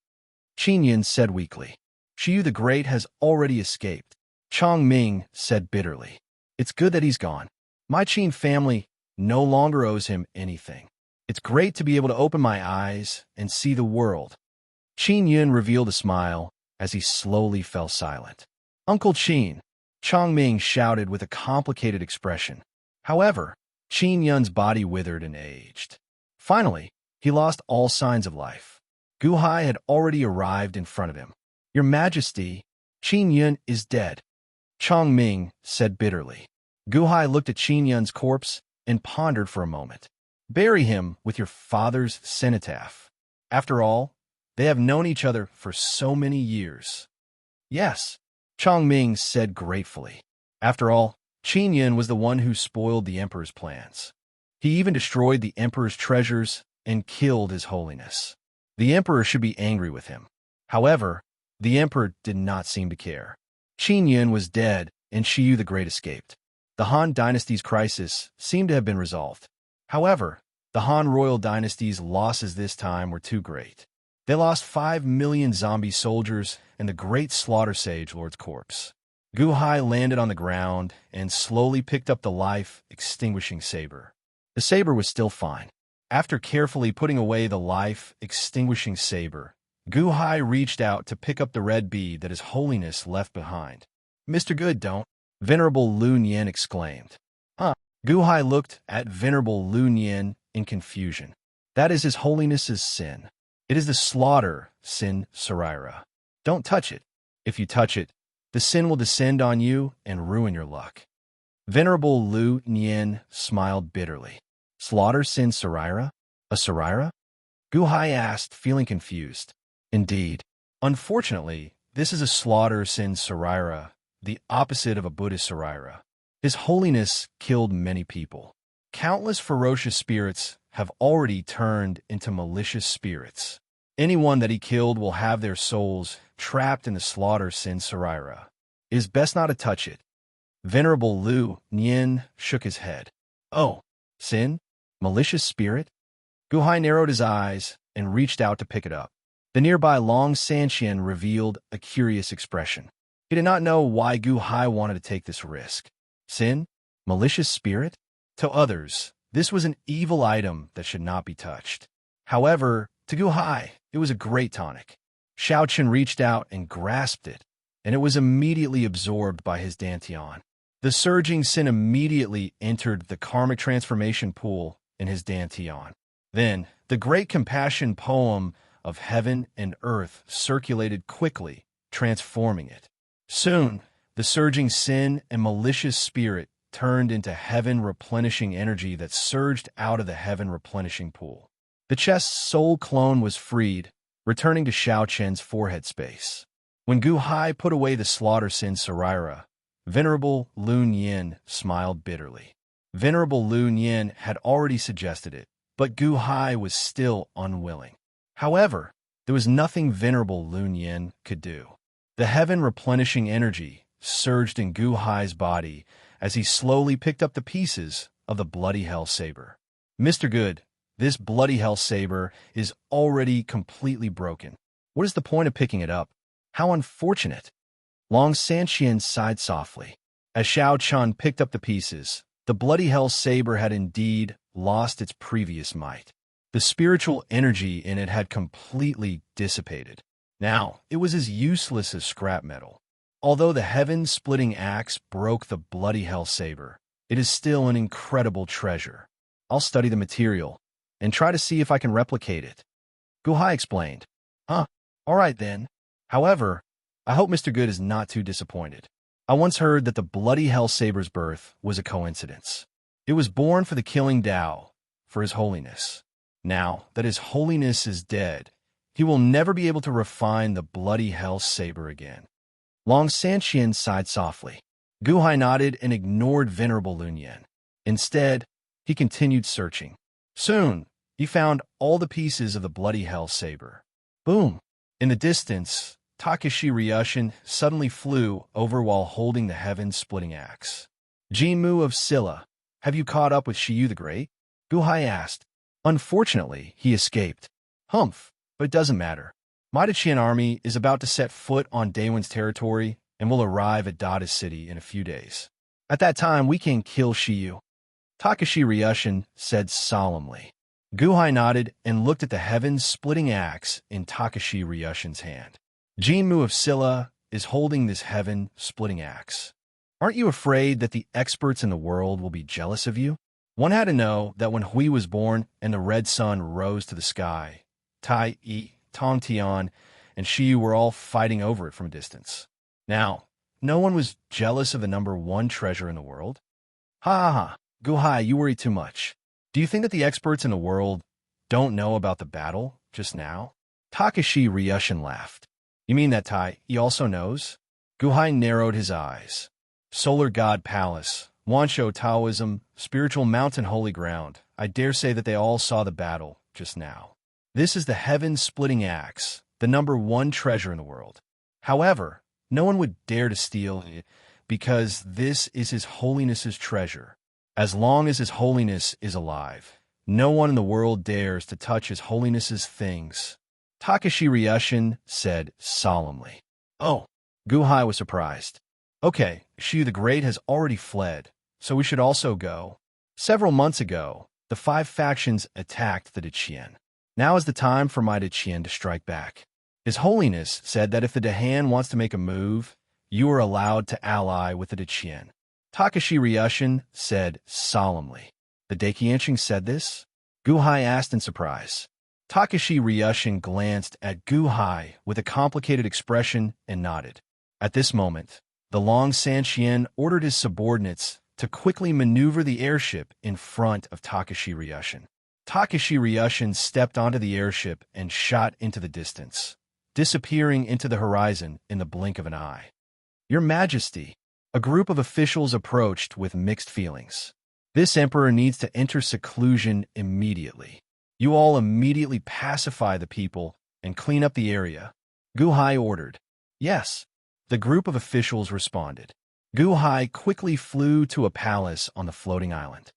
Qin Yun said weakly. Shiyu the Great has already escaped. Chang Ming said bitterly. It's good that he's gone. My Qin family no longer owes him anything. It's great to be able to open my eyes and see the world. Qin Yun revealed a smile as he slowly fell silent. Uncle Qin, Chang Ming shouted with a complicated expression. However, Qin Yun's body withered and aged. Finally, he lost all signs of life. Gu Hai had already arrived in front of him. Your Majesty, Qin Yun is dead, Chang Ming said bitterly. Gu Hai looked at Qin Yun's corpse and pondered for a moment. Bury him with your father's cenotaph. After all, they have known each other for so many years. Yes, Chang Ming said gratefully. After all, Qin Yun was the one who spoiled the Emperor's plans. He even destroyed the Emperor's treasures and killed His Holiness. The Emperor should be angry with him. However, the Emperor did not seem to care. Qin Yun was dead and Shiyu the Great escaped. The Han dynasty's crisis seemed to have been resolved. However, the Han royal dynasty's losses this time were too great. They lost 5 million zombie soldiers and the great slaughter sage lord's corpse. Gu Hai landed on the ground and slowly picked up the life-extinguishing saber. The saber was still fine. After carefully putting away the life-extinguishing saber, Gu Hai reached out to pick up the red bead that His Holiness left behind. Mr. Good, don't. Venerable Lu Nian exclaimed. Gu Hai looked at Venerable Lu Nian in confusion. That is His Holiness's sin. It is the slaughter sin Sarira. Don't touch it. If you touch it, the sin will descend on you and ruin your luck. Venerable Lu Nian smiled bitterly. Slaughter sin Sarira? A Sarira? Gu Hai asked, feeling confused. Indeed. Unfortunately, this is a slaughter sin Sarira, the opposite of a Buddhist Sarira. His Holiness killed many people. Countless ferocious spirits have already turned into malicious spirits. Anyone that he killed will have their souls trapped in the slaughter sin Sarira. It is best not to touch it. Venerable Lu Nian shook his head. Oh, sin? Malicious spirit? Guhai narrowed his eyes and reached out to pick it up. The nearby Long Sanqian revealed a curious expression. He did not know why Guhai wanted to take this risk. Sin? Malicious spirit? To others, this was an evil item that should not be touched. However, to Guhai, it was a great tonic. Xiaochen reached out and grasped it, and it was immediately absorbed by his dantian. The surging sin immediately entered the karmic transformation pool in his dantian. Then, the great compassion poem of heaven and earth circulated quickly, transforming it. Soon, the surging sin and malicious spirit turned into heaven-replenishing energy that surged out of the heaven-replenishing pool. The chest's soul clone was freed, returning to Xiaochen's forehead space. When Guhai put away the slaughter sin Saraira, Venerable Lun Yin smiled bitterly. Venerable Lun Yin had already suggested it, but Guhai was still unwilling. However, there was nothing Venerable Lun Yin could do. The heaven-replenishing energy surged in Guhai's body as he slowly picked up the pieces of the bloody hell saber. Mr. Good, this bloody hell saber is already completely broken. What is the point of picking it up? How unfortunate. Long Sanqian sighed softly. As Xiao Chun picked up the pieces, the bloody hell saber had indeed lost its previous might. The spiritual energy in it had completely dissipated. Now, it was as useless as scrap metal. Although the heaven-splitting axe broke the bloody hell saber, it is still an incredible treasure. I'll study the material and try to see if I can replicate it. Guhai explained. All right then. However, I hope Mr. Good is not too disappointed. I once heard that the bloody hell saber's birth was a coincidence. It was born for the killing Tao, for His Holiness. Now that His Holiness is dead, he will never be able to refine the bloody hell saber again. Long Sanqian sighed softly. Guhai nodded and ignored Venerable Lun Yin. Instead, he continued searching. Soon, he found all the pieces of the bloody hell saber. Boom! In the distance, Takashi Ryushin suddenly flew over while holding the heaven-splitting axe. Jimu of Silla, have you caught up with Shiyu the Great? Guhai asked. Unfortunately, he escaped. Humph, but it doesn't matter. My Dacian army is about to set foot on Daewon's territory and will arrive at Dada's city in a few days. At that time, we can kill Shiyu. Takashi Ryushin said solemnly. Guhai nodded and looked at the heaven-splitting axe in Takashi Ryushin's hand. Jinmu of Silla is holding this heaven-splitting axe. Aren't you afraid that the experts in the world will be jealous of you? One had to know that when Hui was born and the red sun rose to the sky, Tai Yi, Tong Tian, and Shiyu were all fighting over it from a distance. Now, no one was jealous of the number one treasure in the world. Ha ha ha, Guhai, you worry too much. Do you think that the experts in the world don't know about the battle just now? Takashi Ryushin laughed. You mean that Tai Yi also knows? Guhai narrowed his eyes. Solar God Palace, Wansho Taoism, Spiritual Mountain Holy Ground. I dare say that they all saw the battle just now. This is the heaven-splitting axe, the number one treasure in the world. However, no one would dare to steal it because this is His Holiness's treasure. As long as His Holiness is alive, no one in the world dares to touch His Holiness's things. Takashi Ryushin said solemnly. Oh, Guhai was surprised. Okay, Shiyu the Great has already fled, so we should also go. Several months ago, the 5 factions attacked the Dacian. Now is the time for my Dacian to strike back. His Holiness said that if the Dahan wants to make a move, you are allowed to ally with the Dacian. Takashi Ryushin said solemnly. The Dakianshing said this? Guhai asked in surprise. Takashi Ryushin glanced at Guhai with a complicated expression and nodded. At this moment, the Long Sanqian ordered his subordinates to quickly maneuver the airship in front of Takashi Ryushin. Takashi Ryushin stepped onto the airship and shot into the distance, disappearing into the horizon in the blink of an eye. Your Majesty, a group of officials approached with mixed feelings. This emperor needs to enter seclusion immediately. You all immediately pacify the people and clean up the area. Guhai ordered. Yes. The group of officials responded. Gu Hai quickly flew to a palace on the floating island.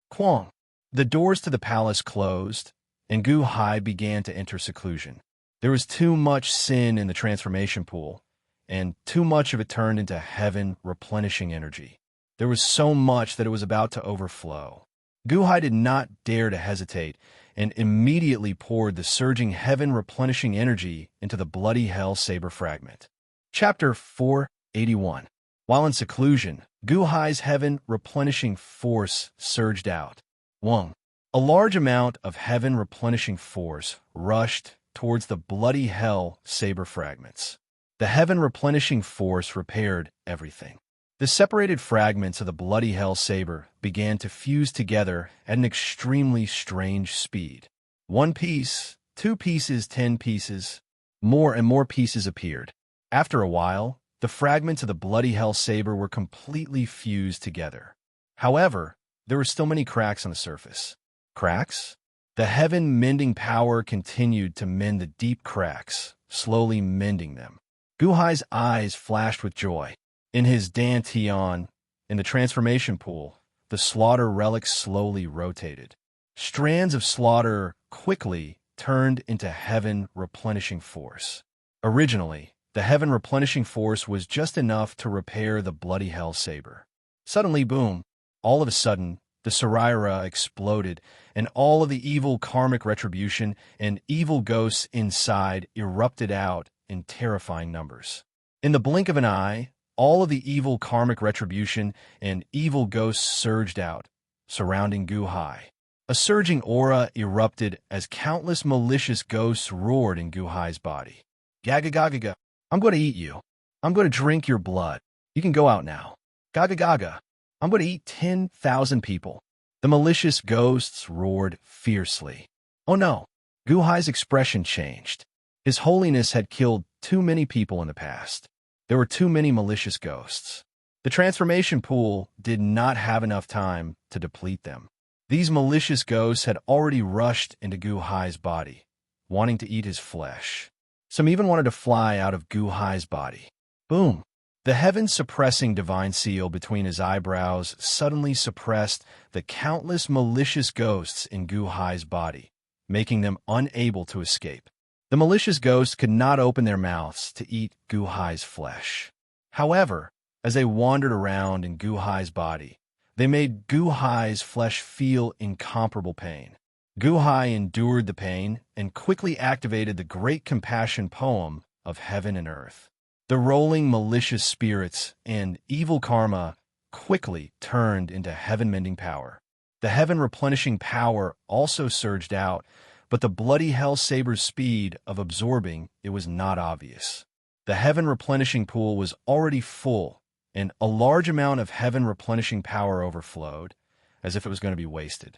Quang. The doors to the palace closed, and Gu Hai began to enter seclusion. There was too much sin in the transformation pool, and too much of it turned into heaven replenishing energy. There was so much that it was about to overflow. Gu Hai did not dare to hesitate, and immediately poured the surging heaven replenishing energy into the bloody hell saber fragment. Chapter 481. While in seclusion, Gu Hai's heaven replenishing force surged out. 1. A large amount of heaven replenishing force rushed towards the bloody hell saber fragments. The heaven replenishing force repaired everything. The separated fragments of the bloody hell saber began to fuse together at an extremely strange speed. 1 piece, 2 pieces, 10 pieces. More and more pieces appeared. After a while, the fragments of the bloody hell saber were completely fused together. However, there were still many cracks on the surface. Cracks? The heaven mending power continued to mend the deep cracks, slowly mending them. Gu Hai's eyes flashed with joy. In his dantian, in the transformation pool, the slaughter relics slowly rotated. Strands of slaughter quickly turned into heaven replenishing force. Originally, the heaven replenishing force was just enough to repair the bloody hell saber. Suddenly, boom, all of a sudden, the Saraira exploded, and all of the evil karmic retribution and evil ghosts inside erupted out in terrifying numbers. In the blink of an eye, all of the evil karmic retribution and evil ghosts surged out, surrounding Gu Hai. A surging aura erupted as countless malicious ghosts roared in Gu Hai's body. Gaga gaga gaga. I'm going to eat you. I'm going to drink your blood. You can go out now. Gaga gaga. I'm going to eat 10,000 people. The malicious ghosts roared fiercely. Oh no. Gu Hai's expression changed. His holiness had killed too many people in the past. There were too many malicious ghosts. The transformation pool did not have enough time to deplete them. These malicious ghosts had already rushed into Gu Hai's body, wanting to eat his flesh. Some even wanted to fly out of Gu Hai's body. Boom! The heaven-suppressing divine seal between his eyebrows suddenly suppressed the countless malicious ghosts in Gu Hai's body, making them unable to escape. The malicious ghosts could not open their mouths to eat Gu Hai's flesh. However, as they wandered around in Gu Hai's body, they made Gu Hai's flesh feel incomparable pain. Gu Hai endured the pain and quickly activated the great compassion poem of heaven and earth. The rolling malicious spirits and evil karma quickly turned into heaven-mending power. The heaven-replenishing power also surged out, but the bloody hell saber's speed of absorbing it was not obvious. The heaven-replenishing pool was already full, and a large amount of heaven-replenishing power overflowed, as if it was going to be wasted.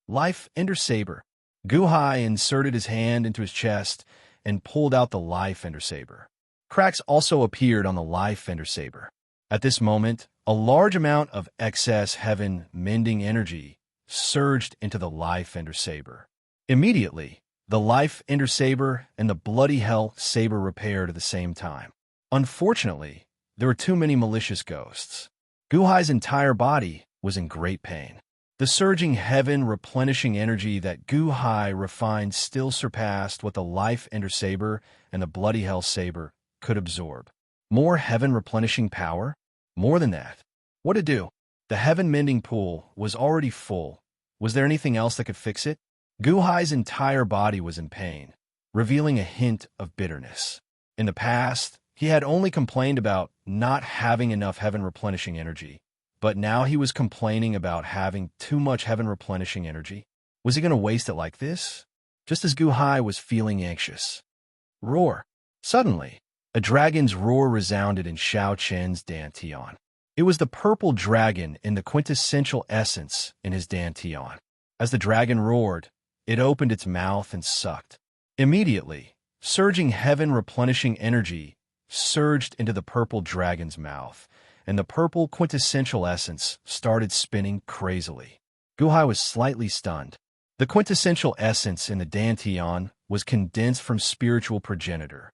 Life Ender Saber. Gu Hai inserted his hand into his chest and pulled out the Life Ender Saber. Cracks also appeared on the Life Ender Saber. At this moment, a large amount of excess heaven-mending energy surged into the Life Ender Saber. Immediately, the Life Ender Saber and the Bloody Hell Saber repaired at the same time. Unfortunately, there were too many malicious ghosts. Gu Hai's entire body was in great pain. The surging heaven-replenishing energy that Gu Hai refined still surpassed what the Life Ender Saber and the Bloody Hell Saber could absorb. More heaven-replenishing power? More than that. What to do? The heaven-mending pool was already full. Was there anything else that could fix it? Gu Hai's entire body was in pain, revealing a hint of bitterness. In the past, he had only complained about not having enough heaven-replenishing energy, but now he was complaining about having too much heaven-replenishing energy. Was he going to waste it like this? Just as Gu Hai was feeling anxious. Roar! Suddenly, a dragon's roar resounded in Xiao Chen's dantian. It was the purple dragon in the quintessential essence in his dantian. As the dragon roared, it opened its mouth and sucked. Immediately, surging heaven-replenishing energy surged into the purple dragon's mouth, and the purple quintessential essence started spinning crazily. Gu Hai was slightly stunned. The quintessential essence in the dantian was condensed from spiritual progenitor.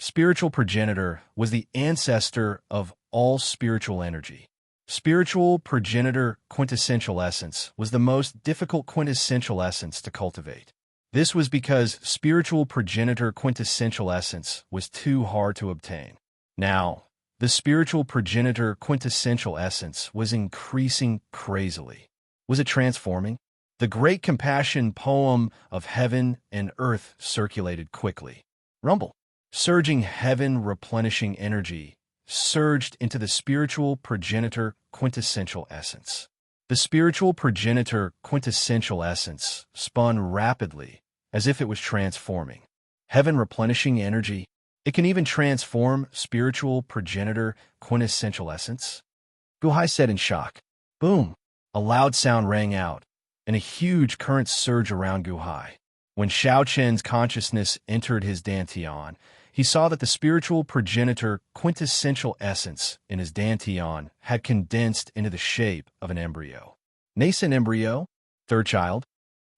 Spiritual progenitor was the ancestor of all spiritual energy. Spiritual progenitor quintessential essence was the most difficult quintessential essence to cultivate. This was because spiritual progenitor quintessential essence was too hard to obtain. Now, the spiritual progenitor quintessential essence was increasing crazily. Was it transforming? The great compassion poem of heaven and earth circulated quickly. Rumble. Surging heaven replenishing energy surged into the spiritual progenitor quintessential essence. The spiritual progenitor quintessential essence spun rapidly as if it was transforming. Heaven replenishing energy. It can even transform spiritual progenitor quintessential essence. Guhai said in shock. Boom! A loud sound rang out, and a huge current surged around Guhai. When Xiao Chen's consciousness entered his dantian, he saw that the spiritual progenitor quintessential essence in his dantian had condensed into the shape of an embryo. Nascent embryo? Third child?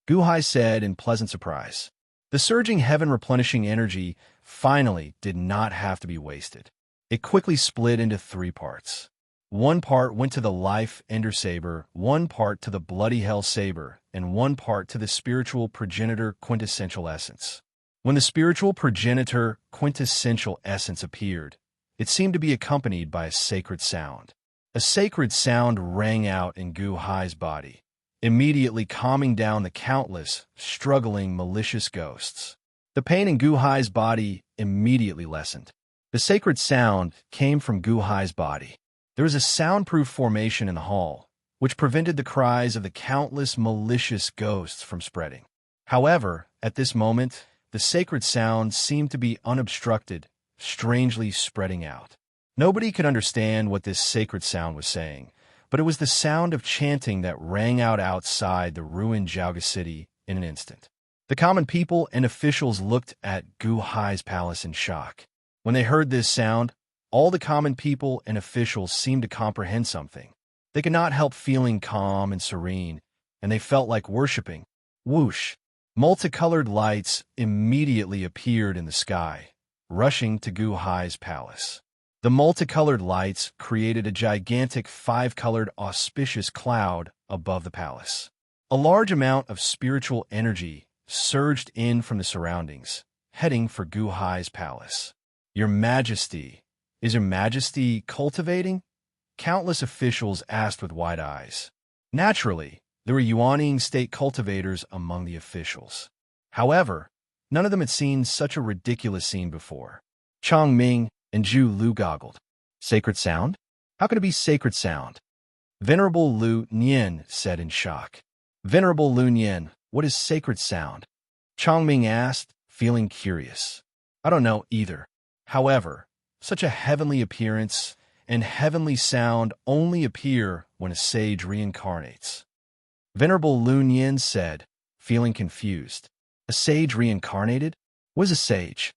Guhai said in pleasant surprise. The surging heaven replenishing energy finally did not have to be wasted. It quickly split into 3 parts. One part went to the life ender saber, one part to the bloody hell saber, and one part to the spiritual progenitor quintessential essence. When the spiritual progenitor quintessential essence appeared, it seemed to be accompanied by a sacred sound. A sacred sound rang out in Guhai's body, immediately calming down the countless, struggling, malicious ghosts. The pain in Guhai's body immediately lessened. The sacred sound came from Guhai's body. There was a soundproof formation in the hall, which prevented the cries of the countless malicious ghosts from spreading. However, at this moment, the sacred sound seemed to be unobstructed, strangely spreading out. Nobody could understand what this sacred sound was saying, but it was the sound of chanting that rang out outside the ruined Jiaoga city in an instant. The common people and officials looked at Guhai's palace in shock. When they heard this sound, all the common people and officials seemed to comprehend something. They could not help feeling calm and serene, and they felt like worshipping. Whoosh! Multicolored lights immediately appeared in the sky, rushing to Guhai's palace. The multicolored lights created a gigantic 5-colored auspicious cloud above the palace. A large amount of spiritual energy surged in from the surroundings, heading for Guhai's palace. Your Majesty, is Your Majesty cultivating? Countless officials asked with wide eyes. Naturally, there were Yuanning state cultivators among the officials. However, none of them had seen such a ridiculous scene before. Chang Ming and Zhu Lu goggled. Sacred sound? How can it be sacred sound? Venerable Lu Nian said in shock. Venerable Lu Nian, what is sacred sound? Chang Ming asked, feeling curious. I don't know either. However, such a heavenly appearance and heavenly sound only appear when a sage reincarnates. Venerable Lu Nian said, feeling confused. A sage reincarnated? What is a sage?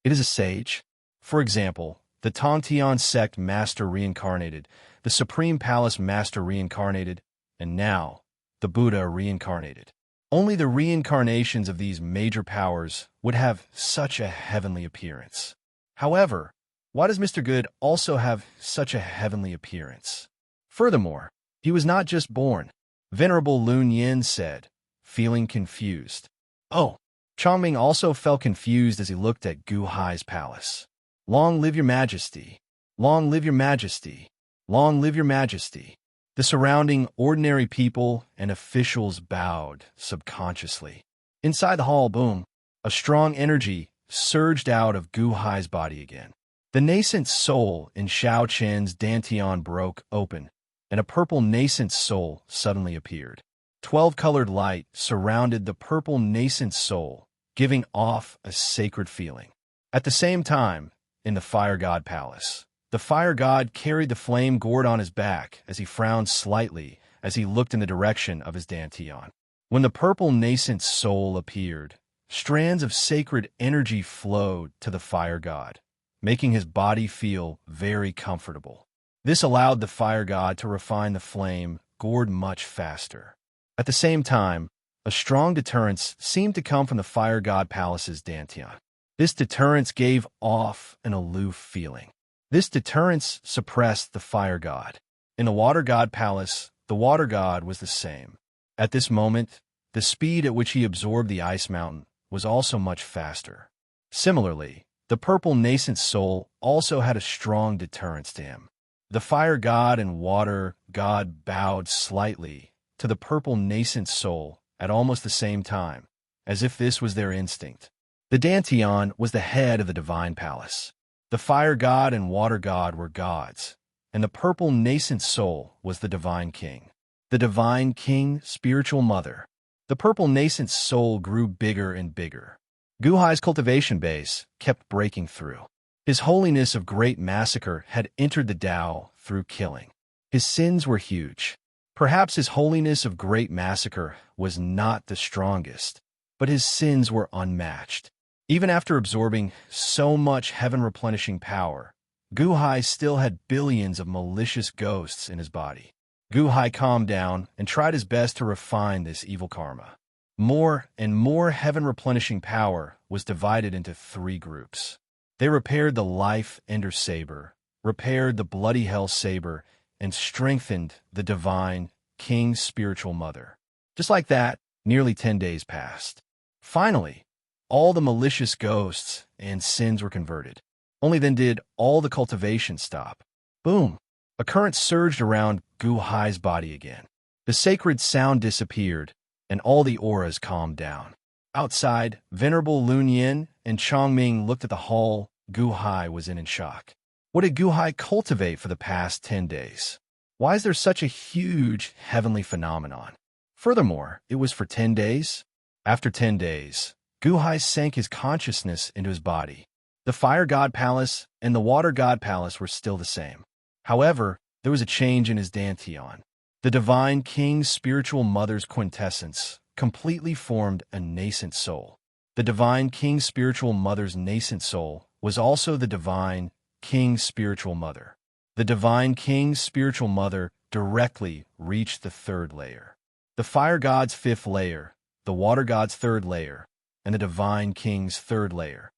It is a sage. For example, the Tongtian sect master reincarnated, the Supreme Palace master reincarnated, and now, the Buddha reincarnated. Only the reincarnations of these major powers would have such a heavenly appearance. However, why does Mr. Good also have such a heavenly appearance? Furthermore, he was not just born. Venerable Lu Nian said, feeling confused. Oh, Changming also felt confused as he looked at Guhai's palace. Long live your majesty! Long live your majesty! Long live your majesty! The surrounding ordinary people and officials bowed subconsciously. Inside the hall, boom, a strong energy surged out of Guhai's body again. The nascent soul in Xiao Chen's dantian broke open, and a purple nascent soul suddenly appeared. 12-colored light surrounded the purple nascent soul, giving off a sacred feeling. At the same time, in the Fire God Palace, the Fire God carried the flame gourd on his back as he frowned slightly as he looked in the direction of his dantian. When the purple nascent soul appeared, strands of sacred energy flowed to the Fire God, making his body feel very comfortable. This allowed the Fire God to refine the flame gourd much faster. At the same time, a strong deterrence seemed to come from the Fire God Palace's dantian. This deterrence gave off an aloof feeling. This deterrence suppressed the fire god. In the water god palace, the water god was the same. At this moment, the speed at which he absorbed the ice mountain was also much faster. Similarly, the purple nascent soul also had a strong deterrence to him. The fire god and water god bowed slightly to the purple nascent soul at almost the same time, as if this was their instinct. The Danteon was the head of the divine palace. The fire god and water god were gods, and the purple nascent soul was the divine king. The divine king, spiritual mother. The purple nascent soul grew bigger and bigger. Guhai's cultivation base kept breaking through. His holiness of great massacre had entered the Tao through killing. His sins were huge. Perhaps his holiness of great massacre was not the strongest, but his sins were unmatched. Even after absorbing so much heaven-replenishing power, Guhai still had billions of malicious ghosts in his body. Guhai calmed down and tried his best to refine this evil karma. More and more heaven-replenishing power was divided into 3 groups. They repaired the life ender saber, repaired the bloody hell saber, and strengthened the divine king's spiritual mother. Just like that, nearly 10 days passed. Finally, all the malicious ghosts and sins were converted. Only then did all the cultivation stop. Boom! A current surged around Guhai's body again. The sacred sound disappeared, and all the auras calmed down. Outside, Venerable Lun Yin and Chongming looked at the hall Guhai was in shock. What did Guhai cultivate for the past 10 days? Why is there such a huge heavenly phenomenon? Furthermore, it was for 10 days? After 10 days, Guhai sank his consciousness into his body. The fire god palace and the water god palace were still the same. However, there was a change in his Danteon. The divine king's spiritual mother's quintessence completely formed a nascent soul. The divine king's spiritual mother's nascent soul was also the divine king's spiritual mother. The divine king's spiritual mother directly reached the 3rd layer. The fire god's 5th layer, the water god's 3rd layer, and the divine king's 3rd layer.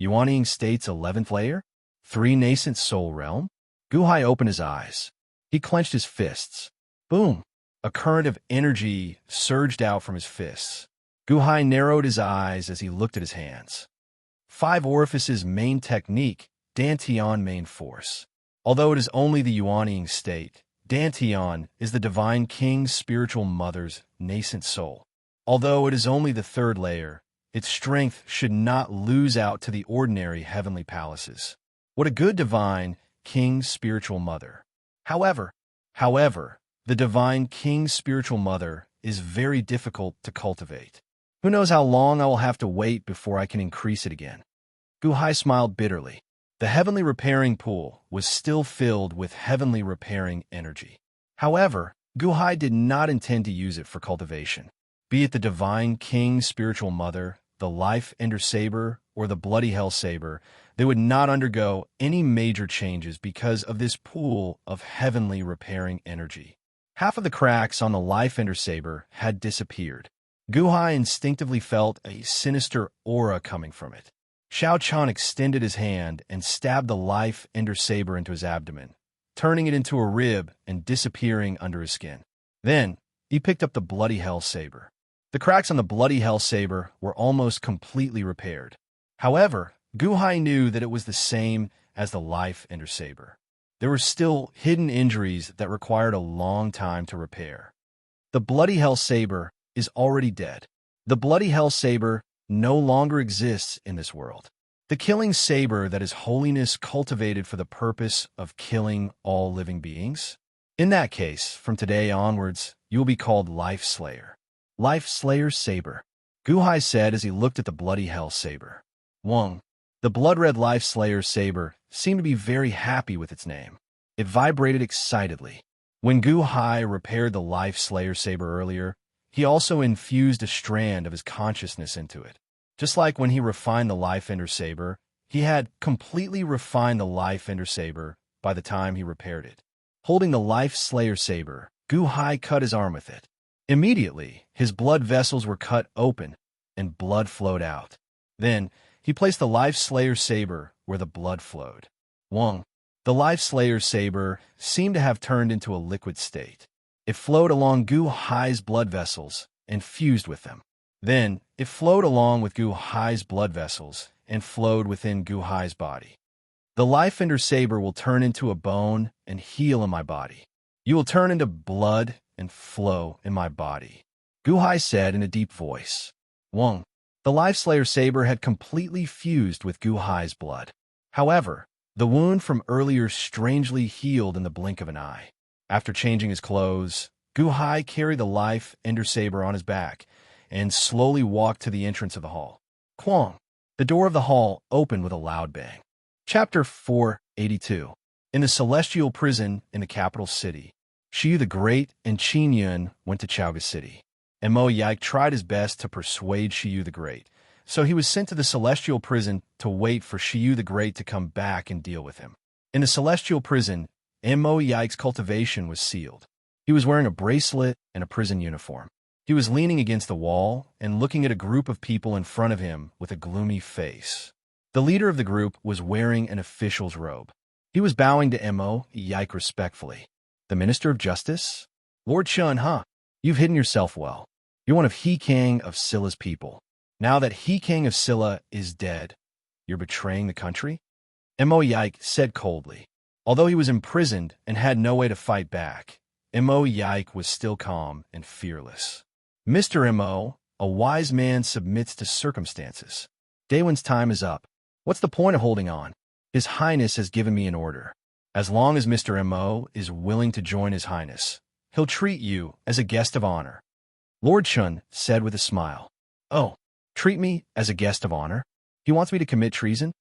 Yuanying State's 11th layer? 3 nascent soul realm? Guhai opened his eyes. He clenched his fists. Boom! A current of energy surged out from his fists. Guhai narrowed his eyes as he looked at his hands. 5 orifices main technique, Danteon main force. Although it is only the Yuanying state, Danteon is the divine king's spiritual mother's nascent soul. Although it is only the 3rd layer, its strength should not lose out to the ordinary heavenly palaces. What a good divine king's spiritual mother. However, the divine king's spiritual mother is very difficult to cultivate. Who knows how long I will have to wait before I can increase it again? Guhai smiled bitterly. The heavenly repairing pool was still filled with heavenly repairing energy. However, Guhai did not intend to use it for cultivation. Be it the divine king's spiritual mother, the life ender saber, or the bloody hell saber, they would not undergo any major changes because of this pool of heavenly repairing energy. Half of the cracks on the life ender saber had disappeared. Guhai instinctively felt a sinister aura coming from it. Xiao Chan extended his hand and stabbed the life ender saber into his abdomen, turning it into a rib and disappearing under his skin. Then, he picked up the bloody hell saber. The cracks on the bloody hell saber were almost completely repaired. However, Guhai knew that it was the same as the life ender saber. There were still hidden injuries that required a long time to repair. The bloody hell saber is already dead. The bloody hell saber no longer exists in this world. The killing saber that His Holiness cultivated for the purpose of killing all living beings? In that case, from today onwards, you will be called Life Slayer. Life Slayer's Saber, Guhai said as he looked at the bloody hell saber. Wong, the blood-red Life Slayer's saber, seemed to be very happy with its name. It vibrated excitedly. When Guhai repaired the Life Slayer saber earlier, he also infused a strand of his consciousness into it. Just like when he refined the Life Ender saber, he had completely refined the Life Ender saber by the time he repaired it. Holding the Life Slayer saber, Guhai cut his arm with it. Immediately, his blood vessels were cut open, and blood flowed out. Then, He placed the Life Slayer saber where the blood flowed. Wong. The Life Slayer saber seemed to have turned into a liquid state. It flowed along Gu Hai's blood vessels and fused with them. Then, it flowed along with Gu Hai's blood vessels and flowed within Gu Hai's body. The Life Ender saber will turn into a bone and heal in my body. You will turn into blood and flow in my body, Gu Hai said in a deep voice. Wong. The Life Slayer saber had completely fused with Gu Hai's blood. However, the wound from earlier strangely healed in the blink of an eye. After changing his clothes, Gu Hai carried the Life Ender saber on his back and slowly walked to the entrance of the hall. Kwong. The door of the hall opened with a loud bang. Chapter 482. In the celestial prison in the capital city, Shiyu the Great and Qin Yun went to Chaoga City. Mo Yike tried his best to persuade Shiyu the Great, so he was sent to the celestial prison to wait for Shiyu the Great to come back and deal with him. In the celestial prison, Mo Yike's cultivation was sealed. He was wearing a bracelet and a prison uniform. He was leaning against the wall and looking at a group of people in front of him with a gloomy face. The leader of the group was wearing an official's robe. He was bowing to Mo Yike respectfully. The Minister of Justice? Lord Chun, huh? You've hidden yourself well. You're one of He King of Scylla's people. Now that He King of Scylla is dead, you're betraying the country? Mo Yike said coldly. Although he was imprisoned and had no way to fight back, Mo Yike was still calm and fearless. Mr. Mo, a wise man submits to circumstances. Daewon's time is up. What's the point of holding on? His Highness has given me an order. As long as Mr. Mo is willing to join His Highness, he'll treat you as a guest of honor. Lord Chun said with a smile. Oh, treat me as a guest of honor? He wants me to commit treason?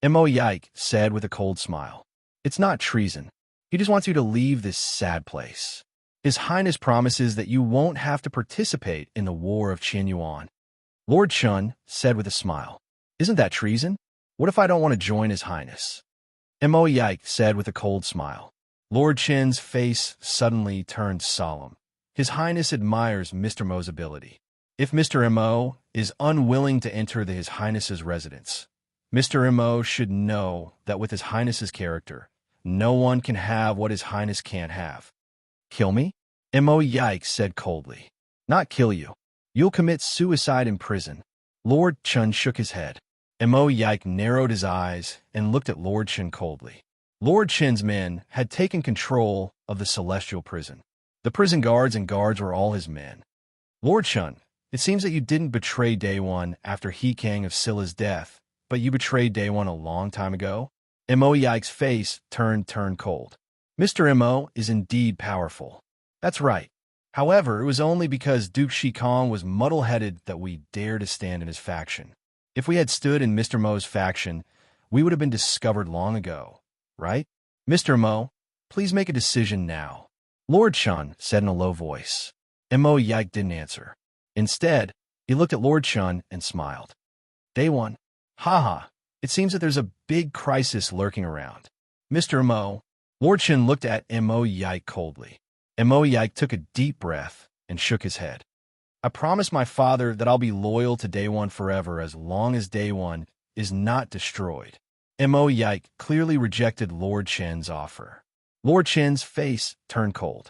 Mo Yike said with a cold smile. It's not treason. He just wants you to leave this sad place. His Highness promises that you won't have to participate in the War of Qianyuan. Lord Chun said with a smile. Isn't that treason? What if I don't want to join His Highness? Mo Yike said with a cold smile. Lord Chin's face suddenly turned solemn. His Highness admires Mr. Mo's ability. If Mr. Mo is unwilling to enter His Highness's residence, Mr. Mo should know that with His Highness's character, no one can have what His Highness can't have. Kill me? Mo Yike said coldly. Not kill you. You'll commit suicide in prison. Lord Chun shook his head. Mo Yike narrowed his eyes and looked at Lord Chin coldly. Lord Chin's men had taken control of the celestial prison. The prison guards and guards were all his men. Lord Chun, it seems that you didn't betray Daewon after He King of Scylla's death, but you betrayed Daewon a long time ago? Mo Yike's face turned cold. Mr. Mo is indeed powerful. That's right. However, it was only because Duke Shikong was muddle-headed that we dared to stand in his faction. If we had stood in Mr. Mo's faction, we would have been discovered long ago, right? Mr. Mo, please make a decision now. Lord Chun said in a low voice. Mo Yike didn't answer. Instead, he looked at Lord Chun and smiled. Daewon. Haha, it seems that there's a big crisis lurking around. Mr. Mo. Lord Chun looked at Mo Yike coldly. Mo Yike took a deep breath and shook his head. I promise my father that I'll be loyal to Daewon forever as long as Daewon is not destroyed. Mo Yike clearly rejected Lord Chen's offer. Lord Chen's face turned cold.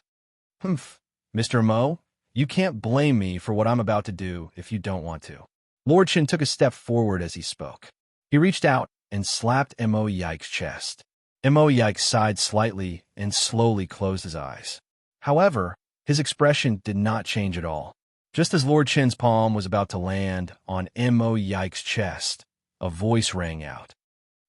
Humph, Mr. Mo, you can't blame me for what I'm about to do if you don't want to. Lord Chen took a step forward as he spoke. He reached out and slapped Mo Yike's chest. Mo Yike sighed slightly and slowly closed his eyes. However, his expression did not change at all. Just as Lord Chen's palm was about to land on Mo Yike's chest, a voice rang out.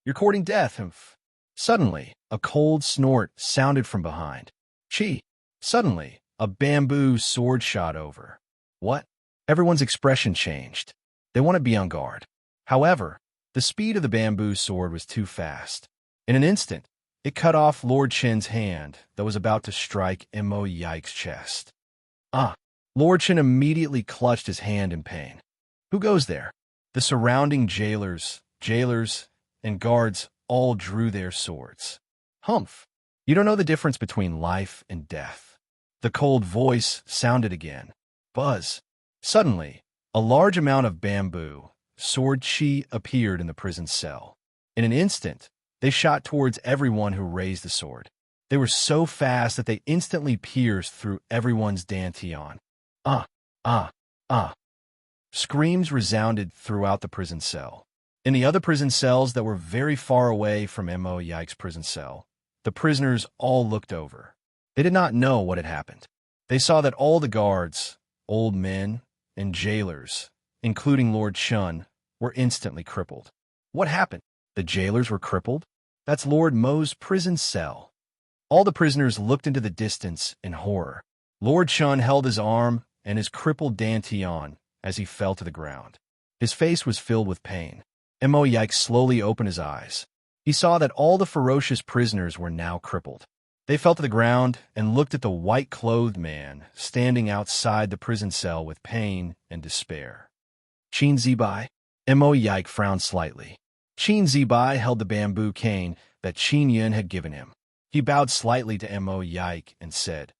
You're courting death, humph. Suddenly, a cold snort sounded from behind. Chi! Suddenly, a bamboo sword shot over. What? Everyone's expression changed. They want to be on guard. However, the speed of the bamboo sword was too fast. In an instant, it cut off Lord Chen's hand that was about to strike Mo Yike's chest. Ah! Lord Chen immediately clutched his hand in pain. Who goes there? The surrounding jailers, and guards all drew their swords. Humph! You don't know the difference between life and death. The cold voice sounded again. Buzz! Suddenly, a large amount of bamboo Sword Chi appeared in the prison cell. In an instant, they shot towards everyone who raised the sword. They were so fast that they instantly pierced through everyone's dantian. Ah, ah, ah. Screams resounded throughout the prison cell. In the other prison cells that were very far away from Mo Yike's prison cell, the prisoners all looked over. They did not know what had happened. They saw that all the guards, old men, and jailers, including Lord Shun, were instantly crippled. What happened? The jailers were crippled? That's Lord Mo's prison cell. All the prisoners looked into the distance in horror. Lord Shun held his arm and his crippled dantian as he fell to the ground. His face was filled with pain. Mo Yike slowly opened his eyes. He saw that all the ferocious prisoners were now crippled. They fell to the ground and looked at the white-clothed man standing outside the prison cell with pain and despair. Qin Zibai? Mo Yike frowned slightly. Qin Zibai held the bamboo cane that Qin Yun had given him. He bowed slightly to Mo Yike and said,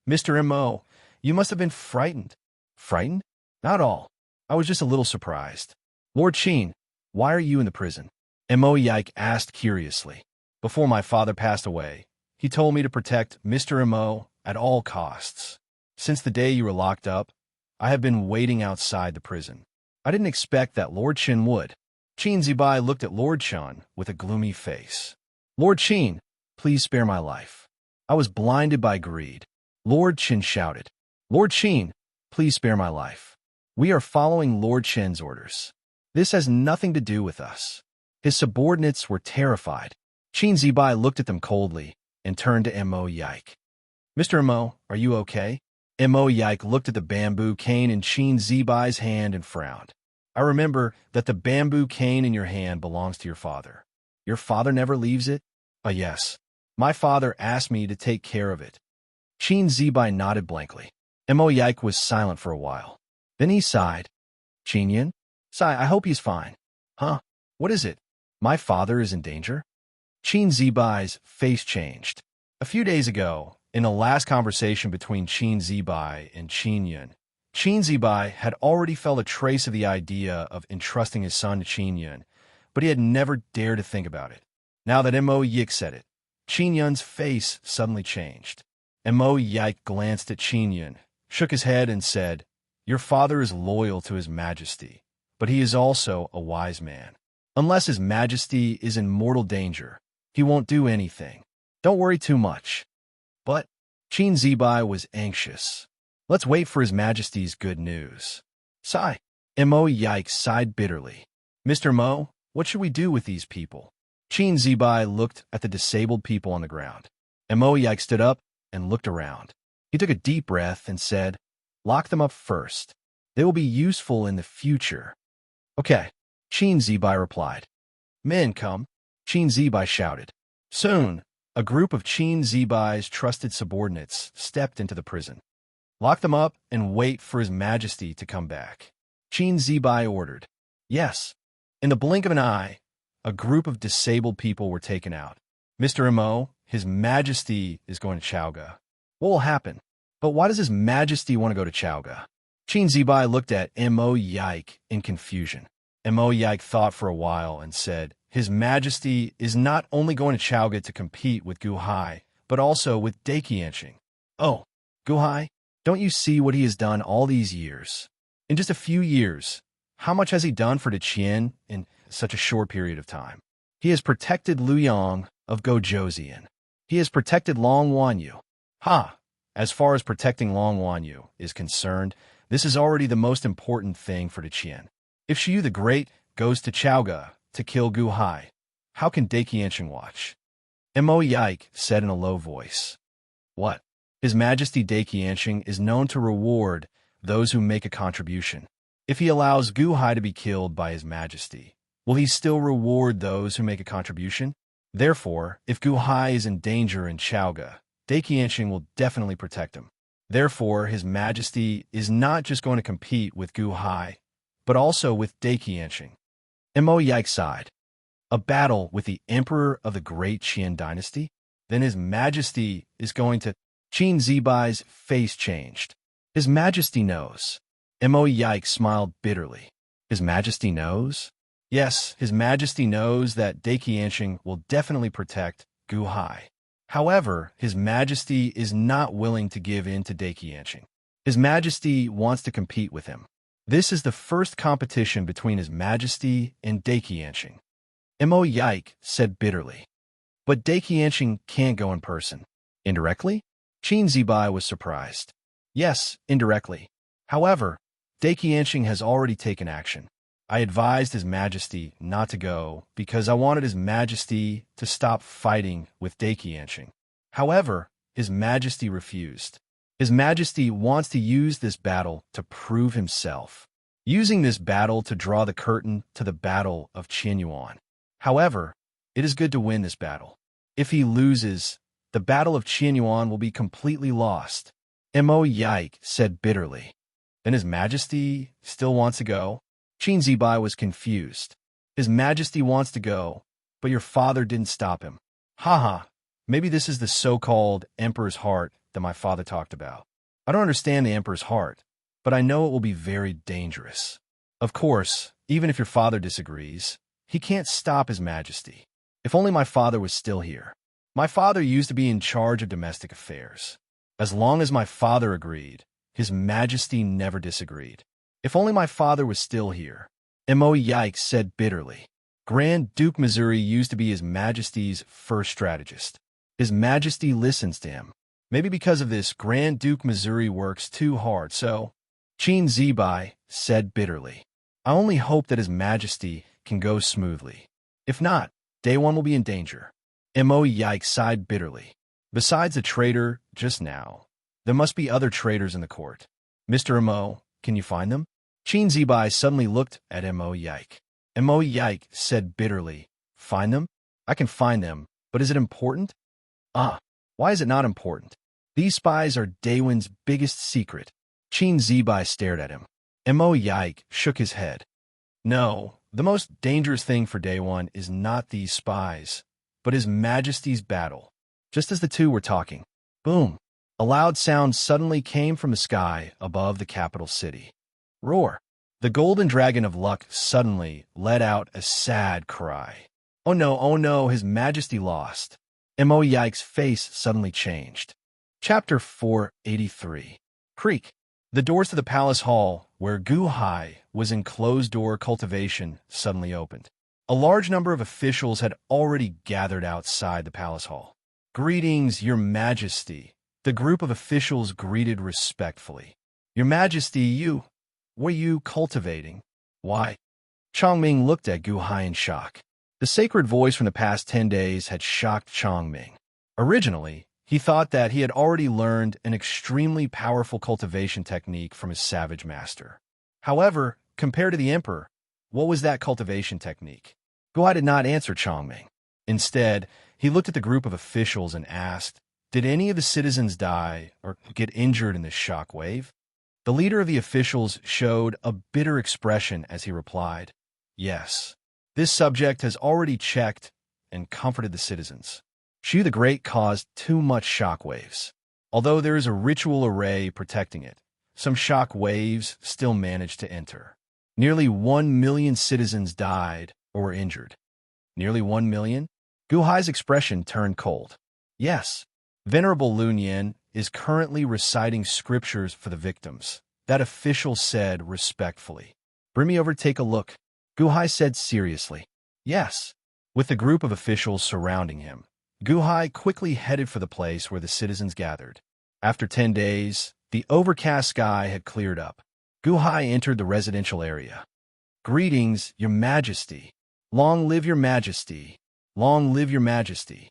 "Mr. Mo, you must have been frightened." "Frightened? Not all. I was just a little surprised." "Lord Qin, why are you in the prison?" Mo Yike asked curiously. "Before my father passed away, he told me to protect Mr. Mo at all costs. Since the day you were locked up, I have been waiting outside the prison. I didn't expect that Lord Qin would." Qin Zibai looked at Lord Shun with a gloomy face. "Lord Qin, please spare my life. I was blinded by greed." Lord Qin shouted. "Lord Qin, please spare my life. We are following Lord Qin's orders. This has nothing to do with us." His subordinates were terrified. Qin Zibai looked at them coldly and turned to Mo Yike. "Mr. Mo, are you okay?" Mo Yike looked at the bamboo cane in Qin Zibai's hand and frowned. "I remember that the bamboo cane in your hand belongs to your father. Your father never leaves it?" Yes. My father asked me to take care of it." Qin Zibai nodded blankly. Mo Yike was silent for a while. Then he sighed. "Qin Yun? Sigh, I hope he's fine." "Huh? What is it? My father is in danger?" Qin Zibai's face changed. A few days ago, in the last conversation between Qin Zibai and Qin Yun, Qin Zibai had already felt a trace of the idea of entrusting his son to Qin Yun, but he had never dared to think about it. Now that Mo Yike said it, Qin Yun's face suddenly changed. Mo Yike glanced at Qin Yun, shook his head, and said, "Your father is loyal to His Majesty, but he is also a wise man. Unless His Majesty is in mortal danger, he won't do anything. Don't worry too much." But Qin Zibai was anxious. "Let's wait for His Majesty's good news." Sigh. Mo Yike sighed bitterly. "Mr. Mo, what should we do with these people?" Qin Zibai looked at the disabled people on the ground. Mo Yike stood up and looked around. He took a deep breath and said, "Lock them up first. They will be useful in the future." "Okay," Qin Zibai replied. "Men, come," Qin Zibai shouted. Soon, a group of Qin Zibai's trusted subordinates stepped into the prison. "Lock them up and wait for His Majesty to come back," Qin Zibai ordered. Yes. In the blink of an eye, a group of disabled people were taken out. "Mr. Mo, His Majesty is going to Chowga." "What will happen? But why does His Majesty want to go to Chowga?" Qin Zibai looked at Mo Yike in confusion. Mo Yike thought for a while and said, "His Majesty is not only going to Chowga to compete with Gu Hai, but also with Daiqianxing." "Oh, Gu Hai? Don't you see what he has done all these years? In just a few years, how much has he done for the Qian in such a short period of time? He has protected Liu Yang of Gojoseon. He has protected Long Wanyu. Ha! As far as protecting Long Wanyu is concerned, this is already the most important thing for the Qian. If Shiyu the Great goes to Chowga to kill Gu Hai, how can Daiqianxing watch?" Mo Yike said in a low voice. "What? His Majesty Daiqianxing is known to reward those who make a contribution. If he allows Gu Hai to be killed by His Majesty, will he still reward those who make a contribution? Therefore, if Gu Hai is in danger in Chowga, Daiqianxing will definitely protect him. Therefore, His Majesty is not just going to compete with Gu Hai, but also with Daiqianxing." Mo Yike sighed. "A battle with the Emperor of the Great Qian Dynasty? Then His Majesty is going to—" Qin Zibai's face changed. "His Majesty knows." Mo Yike smiled bitterly. His Majesty knows? Yes, His Majesty knows that Daiqianxing will definitely protect Gu Hai. However, His Majesty is not willing to give in to Daiqianxing. His Majesty wants to compete with him. This is the first competition between His Majesty and Daiqianxing. Mo Yike said bitterly. But Daiqianxing can't go in person. Indirectly? Qin Zibai was surprised. Yes, indirectly. However, Daiqianxing has already taken action. I advised His Majesty not to go because I wanted His Majesty to stop fighting with Daiqianxing. However, His Majesty refused. His Majesty wants to use this battle to prove himself, using this battle to draw the curtain to the Battle of Qianyuan. However, it is good to win this battle. If he loses, the Battle of Qianyuan will be completely lost. Mo Yike said bitterly. Then His Majesty still wants to go? Qin Zibai was confused. His Majesty wants to go, but your father didn't stop him. Haha, maybe this is the so-called Emperor's heart that my father talked about. I don't understand the Emperor's heart, but I know it will be very dangerous. Of course, even if your father disagrees, he can't stop His Majesty. If only my father was still here. My father used to be in charge of domestic affairs. As long as my father agreed, His Majesty never disagreed. If only my father was still here. Mo Yike said bitterly. Grand Duke Missouri used to be His Majesty's first strategist. His Majesty listens to him. Maybe because of this, Grand Duke Missouri works too hard, so... Qin Zibai said bitterly. I only hope that His Majesty can go smoothly. If not, Day One will be in danger. Mo Yike sighed bitterly. Besides the traitor just now, there must be other traitors in the court. Mr. Mo, can you find them? Qin Zibai suddenly looked at Mo Yike. Mo Yike said bitterly, Find them? I can find them, but is it important? Why is it not important? These spies are Daewon's biggest secret. Qin Zibai stared at him. Mo Yike shook his head. No, the most dangerous thing for Daewon is not these spies, but His Majesty's battle. Just as the two were talking, boom, a loud sound suddenly came from the sky above the capital city. Roar! The golden dragon of luck suddenly let out a sad cry. Oh no, His Majesty lost. Mo Yike's face suddenly changed. Chapter 483. Creek. The doors to the palace hall, where Gu Hai was in closed-door cultivation, suddenly opened. A large number of officials had already gathered outside the palace hall. Greetings, Your Majesty. The group of officials greeted respectfully. Your Majesty, were you cultivating? Why? Chongming looked at Gu Hai in shock. The sacred voice from the past 10 days had shocked Chongming. Originally, he thought that he had already learned an extremely powerful cultivation technique from his savage master. However, compared to the Emperor, what was that cultivation technique? Gu Hai did not answer Chongming. Instead, he looked at the group of officials and asked, Did any of the citizens die or get injured in this shock wave? The leader of the officials showed a bitter expression as he replied, Yes. This subject has already checked and comforted the citizens. Shu the Great caused too much shock waves. Although there is a ritual array protecting it, some shock waves still managed to enter. Nearly 1 million citizens died or were injured. Nearly 1 million? Gu Hai's expression turned cold. Yes, Venerable Lun Yin is currently reciting scriptures for the victims, that official said respectfully. Bring me over to take a look. Gu Hai said seriously. Yes. With the group of officials surrounding him, Gu Hai quickly headed for the place where the citizens gathered. After 10 days, the overcast sky had cleared up. Gu Hai entered the residential area. Greetings, Your Majesty. Long live Your Majesty. Long live Your Majesty.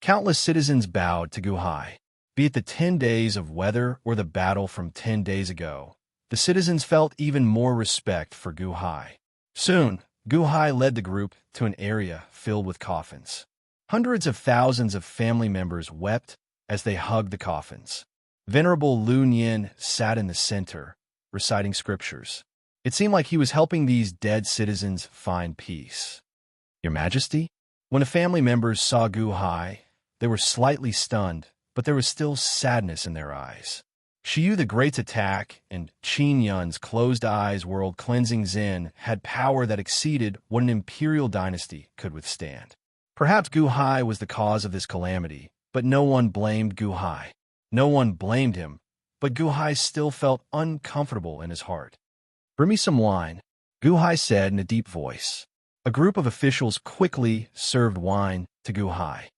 Countless citizens bowed to Gu Hai. Be it the 10 days of weather or the battle from 10 days ago, the citizens felt even more respect for Gu Hai. Soon, Gu Hai led the group to an area filled with coffins. Hundreds of thousands of family members wept as they hugged the coffins. Venerable Lun Yin sat in the center, reciting scriptures. It seemed like he was helping these dead citizens find peace. Your Majesty? When the family members saw Gu Hai, they were slightly stunned, but there was still sadness in their eyes. Shiyu the Great's attack and Qin Yun's closed eyes world-cleansing Zen had power that exceeded what an imperial dynasty could withstand. Perhaps Gu Hai was the cause of this calamity, but no one blamed Gu Hai. No one blamed him, but Gu Hai still felt uncomfortable in his heart. "Bring me some wine," Gu Hai said in a deep voice. A group of officials quickly served wine to Gu Hai.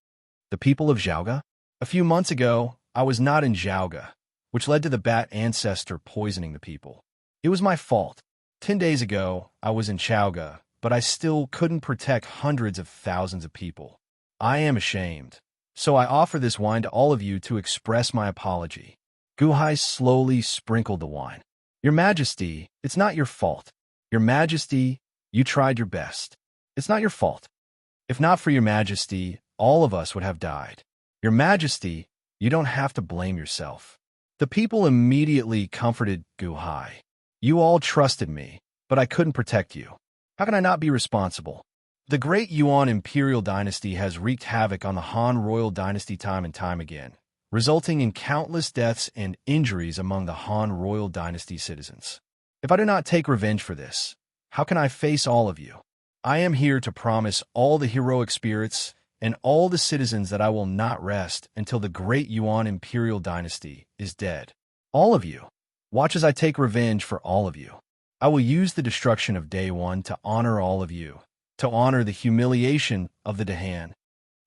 The people of Zhaoga? A few months ago, I was not in Zhaoga, which led to the bat ancestor poisoning the people. It was my fault. 10 days ago, I was in Zhaoga, but I still couldn't protect hundreds of thousands of people. I am ashamed. So I offer this wine to all of you to express my apology. Gu Hai slowly sprinkled the wine. Your Majesty, it's not your fault. Your Majesty, you tried your best. It's not your fault. If not for your Majesty, all of us would have died. Your Majesty, you don't have to blame yourself. The people immediately comforted Gu Hai. You all trusted me, but I couldn't protect you. How can I not be responsible? The Great Yuan Imperial Dynasty has wreaked havoc on the Han Royal Dynasty time and time again, resulting in countless deaths and injuries among the Han Royal Dynasty citizens. If I do not take revenge for this, how can I face all of you? I am here to promise all the heroic spirits and all the citizens that I will not rest until the Great Yuan Imperial Dynasty is dead. All of you. Watch as I take revenge for all of you. I will use the destruction of Day One to honor all of you, to honor the humiliation of the Dahan.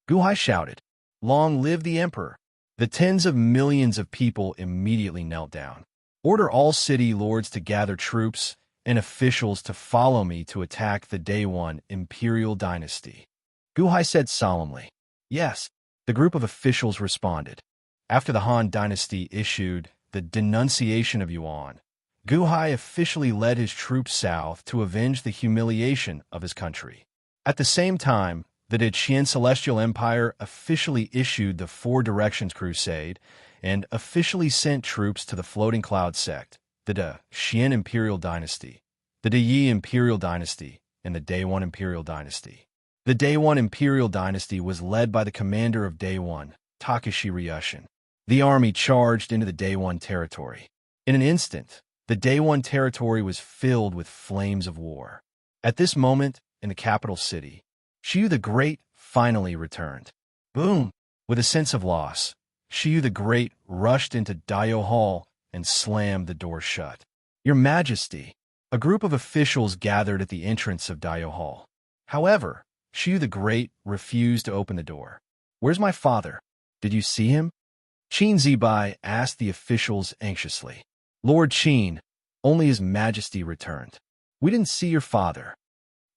Gu Hai shouted, "Long live the Emperor!" The tens of millions of people immediately knelt down. Order all city lords to gather troops and officials to follow me to attack the Day One Imperial Dynasty. Gu Hai said solemnly. Yes, the group of officials responded. After the Han Dynasty issued the denunciation of Yuan, Gu Hai officially led his troops south to avenge the humiliation of his country. At the same time, the Deqian Celestial Empire officially issued the Four Directions Crusade and officially sent troops to the Floating Cloud sect, the Deqian Imperial Dynasty, the Deyi Imperial Dynasty, and the Day One Imperial Dynasty. The Day One Imperial Dynasty was led by the commander of Day One, Takashi Ryushin. The army charged into the Day One territory. In an instant, the Day One territory was filled with flames of war. At this moment, in the capital city, Shiyu the Great finally returned. Boom! With a sense of loss, Shiyu the Great rushed into Daio Hall and slammed the door shut. Your Majesty! A group of officials gathered at the entrance of Daio Hall. However, Shiyu the Great refused to open the door. Where's my father? Did you see him? Qin Zibai asked the officials anxiously. Lord Qin, only His Majesty returned. We didn't see your father.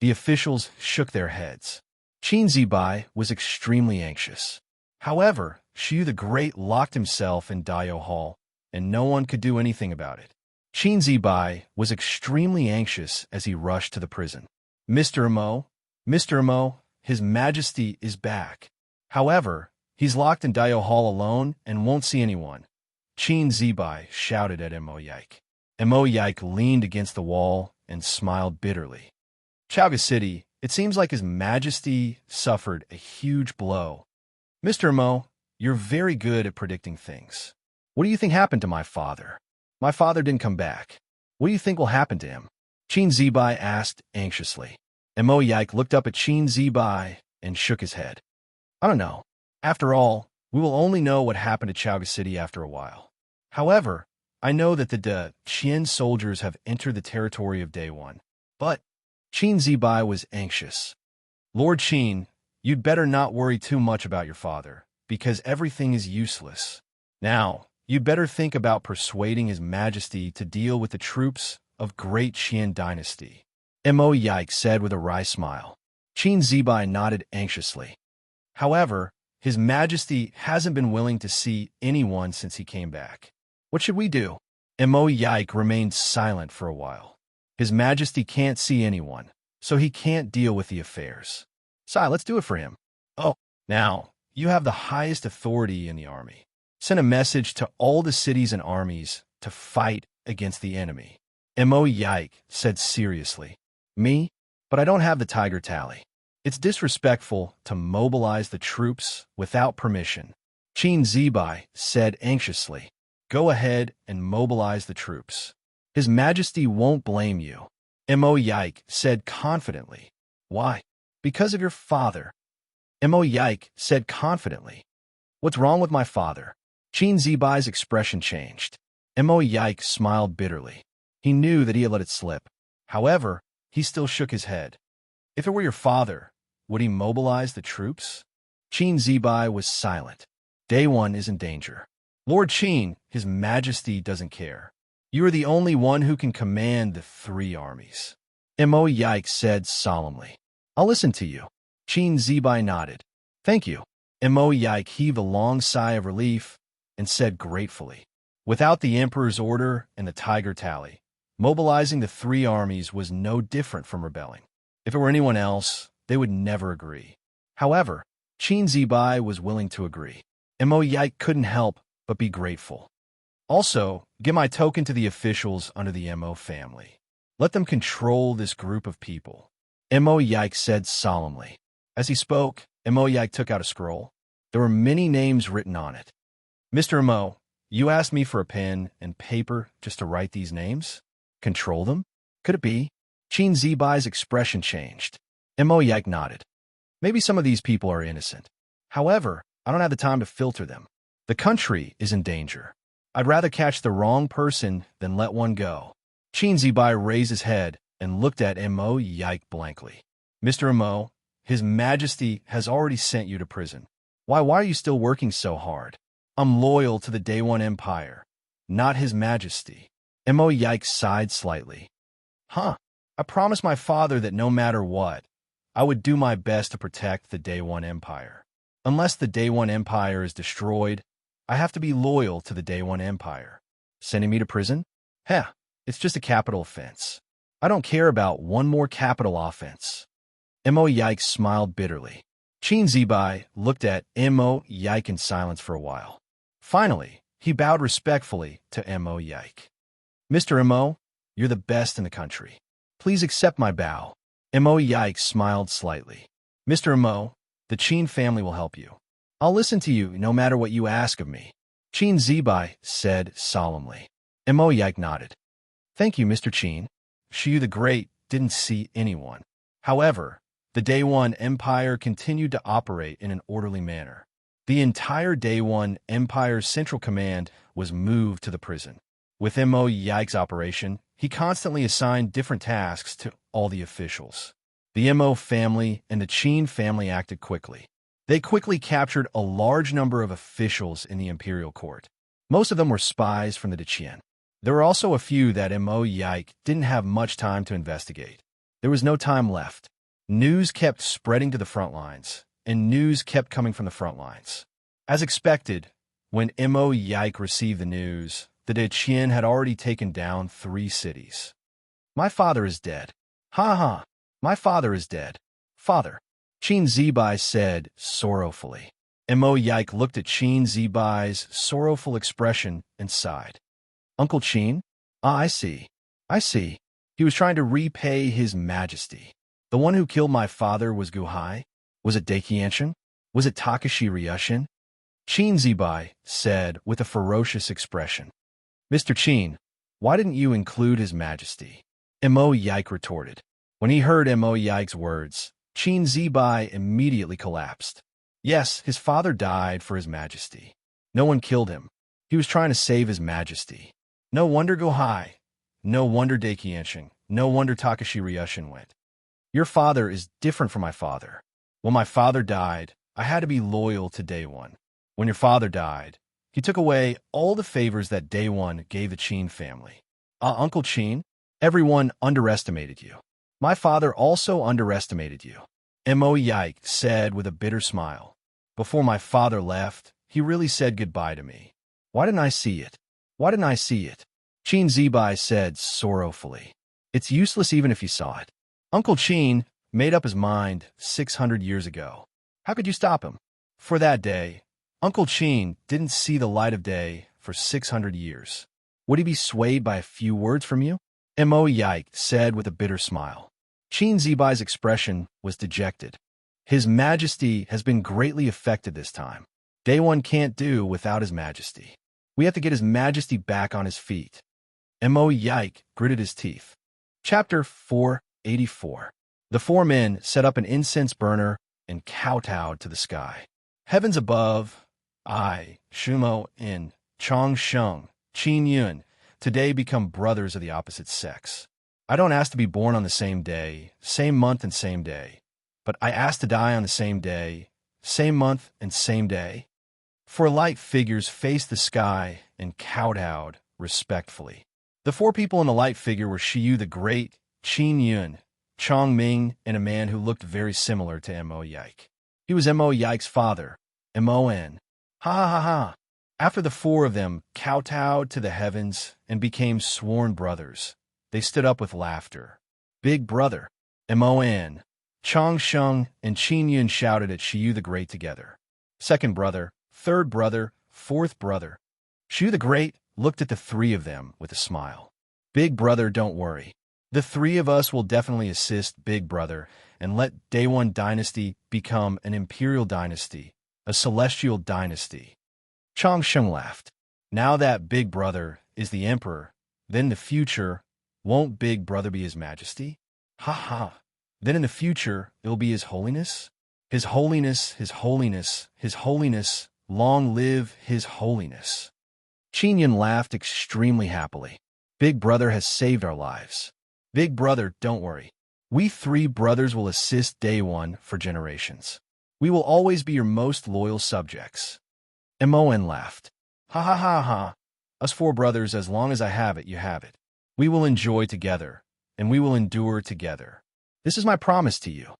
The officials shook their heads. Qin Zibai was extremely anxious. However, Shiyu the Great locked himself in Daio Hall, and no one could do anything about it. Qin Zibai was extremely anxious as he rushed to the prison. Mr. Imo, His Majesty is back. However, he's locked in Daio Hall alone and won't see anyone. Qin Zibai shouted at Imo Yike. Imo Yike leaned against the wall and smiled bitterly. Zhaoga City, it seems like His Majesty suffered a huge blow. Mr. Imo, you're very good at predicting things. What do you think happened to my father? My father didn't come back. What do you think will happen to him? Qin Zibai asked anxiously. Imo Yike looked up at Qin Zibai and shook his head. I don't know. After all, we will only know what happened to Zhaoga City after a while. However, I know that the Deqian soldiers have entered the territory of Day One. But Qin Zibai was anxious. Lord Qin, you'd better not worry too much about your father, because everything is useless. Now, you'd better think about persuading His Majesty to deal with the troops of Great Qian Dynasty. Imo Yike said with a wry smile. Qin Zibai nodded anxiously. However, His Majesty hasn't been willing to see anyone since he came back. What should we do? Imo Yike remained silent for a while. His Majesty can't see anyone, so he can't deal with the affairs. Sai, let's do it for him. Oh, now, you have the highest authority in the army. Send a message to all the cities and armies to fight against the enemy. Imo Yike said seriously. Me? But I don't have the tiger tally. It's disrespectful to mobilize the troops without permission. Qin Zibai said anxiously. Go ahead and mobilize the troops. His Majesty won't blame you, Mo Yike said confidently. Why? Because of your father. Mo Yike said confidently. What's wrong with my father? Qin Zibai's expression changed. Mo Yike smiled bitterly. He knew that he had let it slip. However, he still shook his head. If it were your father, would he mobilize the troops? Qin Zibai was silent. Day One is in danger. Lord Qin, His Majesty doesn't care. You are the only one who can command the 3 armies. Mo Yike said solemnly. I'll listen to you. Qin Zibai nodded. Thank you. Mo Yike heaved a long sigh of relief and said gratefully. Without the Emperor's order and the Tiger Tally, mobilizing the 3 armies was no different from rebelling. If it were anyone else, they would never agree. However, Qin Zibai was willing to agree. Mo Yike couldn't help but be grateful. Also, give my token to the officials under the Mo family. Let them control this group of people. Mo Yike said solemnly. As he spoke, Mo Yike took out a scroll. There were many names written on it. Mr. Mo, you asked me for a pen and paper just to write these names? Control them? Could it be? Qin Zibai's expression changed. Mo Yike nodded. Maybe some of these people are innocent. However, I don't have the time to filter them. The country is in danger. I'd rather catch the wrong person than let one go. Qin Zibai raised his head and looked at Mo Yike blankly. Mr. Mo, His Majesty has already sent you to prison. Why are you still working so hard? I'm loyal to the Day One Empire, not His Majesty. Mo Yike sighed slightly. I promised my father that no matter what, I would do my best to protect the Day One Empire. Unless the Day One Empire is destroyed, I have to be loyal to the Day One Empire. Sending me to prison? It's just a capital offense. I don't care about one more capital offense. Mo Yike smiled bitterly. Qin Zibai looked at Mo Yike in silence for a while. Finally, he bowed respectfully to Mo Yike. Mr. Mo, you're the best in the country. Please accept my bow. Mo Yike smiled slightly. Mr. Mo, the Qin family will help you. I'll listen to you no matter what you ask of me. Qin Zibai said solemnly. Mo Yike nodded. Thank you, Mr. Qin. Shu the Great didn't see anyone. However, the Day One Empire continued to operate in an orderly manner. The entire Day One Empire's central command was moved to the prison. With Mo Yike's operation, he constantly assigned different tasks to all the officials. The Mo family and the Qin family acted quickly. They quickly captured a large number of officials in the imperial court. Most of them were spies from the Deqian. There were also a few that Mo Yike didn't have much time to investigate. There was no time left. News kept spreading to the front lines, and news kept coming from the front lines. As expected, when Mo Yike received the news, the Deqian had already taken down 3 cities. My father is dead. My father is dead. Father, Qin Zibai said sorrowfully. Mo Yike looked at Qin Zibai's sorrowful expression and sighed. Uncle Qin? I see. He was trying to repay His Majesty. The one who killed my father was Guhai? Was it Daiqianshan? Was it Takashi Ryushin? Qin Zibai said with a ferocious expression. Mr. Qin, why didn't you include His Majesty? Mo Yike retorted. When he heard Mo Yike's words, Qin Zibai immediately collapsed. Yes, his father died for His Majesty. No one killed him. He was trying to save His Majesty. No wonder Guhai. No wonder Daiqianshan. No wonder Takashi Ryushin went. Your father is different from my father. When my father died, I had to be loyal to Day One. When your father died, he took away all the favors that Day One gave the Qin family. Uncle Qin, everyone underestimated you. My father also underestimated you. Mo Yike said with a bitter smile. Before my father left, he really said goodbye to me. Why didn't I see it? Qin Zibai said sorrowfully. It's useless even if you saw it. Uncle Qin made up his mind 600 years ago. How could you stop him? For that day, Uncle Qin didn't see the light of day for 600 years. Would he be swayed by a few words from you? Mo Yike said with a bitter smile. Qin Zibai's expression was dejected. His Majesty has been greatly affected this time. Day One can't do without His Majesty. We have to get His Majesty back on his feet. Mo Yike gritted his teeth. Chapter 484. The four men set up an incense burner and kowtowed to the sky. Heavens above, I, Shumo, and Chong Sheng, Qin Yun, today become brothers of the opposite sex. I don't ask to be born on the same day, same month and same day, but I ask to die on the same day, same month and same day. Four light figures faced the sky and kowtowed respectfully. The four people in the light figure were Shiyu the Great, Qin Yun, Chong Ming, and a man who looked very similar to Mo Yike. He was Mo Yike's father, Mon. Ha ha ha ha. After the four of them kowtowed to the heavens and became sworn brothers, they stood up with laughter. Big brother, Mon. Chong Sheng and Qin Yun shouted at Shiyu the Great together. Second brother, third brother, fourth brother. Shiyu the Great looked at the three of them with a smile. Big brother, don't worry. The three of us will definitely assist Big Brother and let Day One Dynasty become an imperial dynasty, a celestial dynasty. Chong Sheng laughed. Now that Big Brother is the emperor, then the future, won't Big Brother be His Majesty? Ha ha. Then in the future, it'll be His Holiness? His Holiness, His Holiness, His Holiness, long live His Holiness. Qin Yun laughed extremely happily. Big Brother has saved our lives. Big Brother, don't worry. We three brothers will assist Day One for generations. We will always be your most loyal subjects. Mon laughed. Ha ha ha ha. Us four brothers, as long as I have it, you have it. We will enjoy together, and we will endure together. This is my promise to you.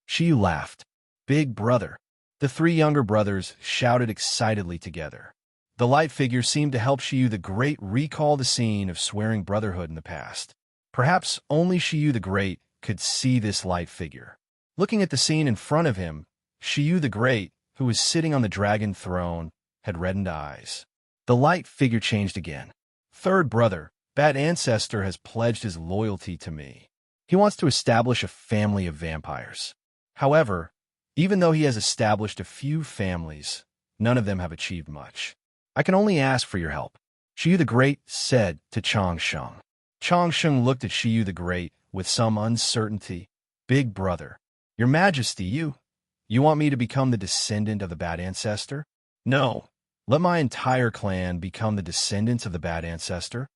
Shiyu laughed. Big Brother. The three younger brothers shouted excitedly together. The light figure seemed to help Shiyu the Great recall the scene of swearing brotherhood in the past. Perhaps only Shiyu the Great could see this light figure. Looking at the scene in front of him, Shiyu the Great, who was sitting on the dragon throne, had reddened eyes. The light figure changed again. Third brother, Bad Ancestor has pledged his loyalty to me. He wants to establish a family of vampires. However, even though he has established a few families, none of them have achieved much. I can only ask for your help, Shiyu the Great said to Chong Sheng. Chong Sheng looked at Shiyu the Great with some uncertainty. Big Brother, Your Majesty, you want me to become the descendant of the Bad Ancestor? No. Let my entire clan become the descendants of the Bad Ancestor?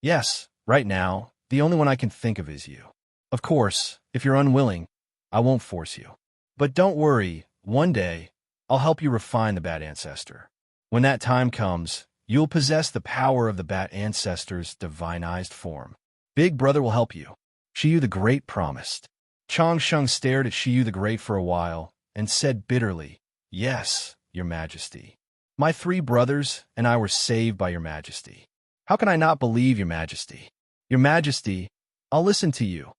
Yes, right now, the only one I can think of is you. Of course, if you're unwilling, I won't force you. But don't worry, one day, I'll help you refine the Bad Ancestor. When that time comes, you'll possess the power of the Bat Ancestor's divinized form. Big Brother will help you. Shiyu the Great promised. Chong Sheng stared at Shiyu the Great for a while and said bitterly, Yes, Your Majesty. My three brothers and I were saved by Your Majesty. How can I not believe Your Majesty? Your Majesty, I'll listen to you.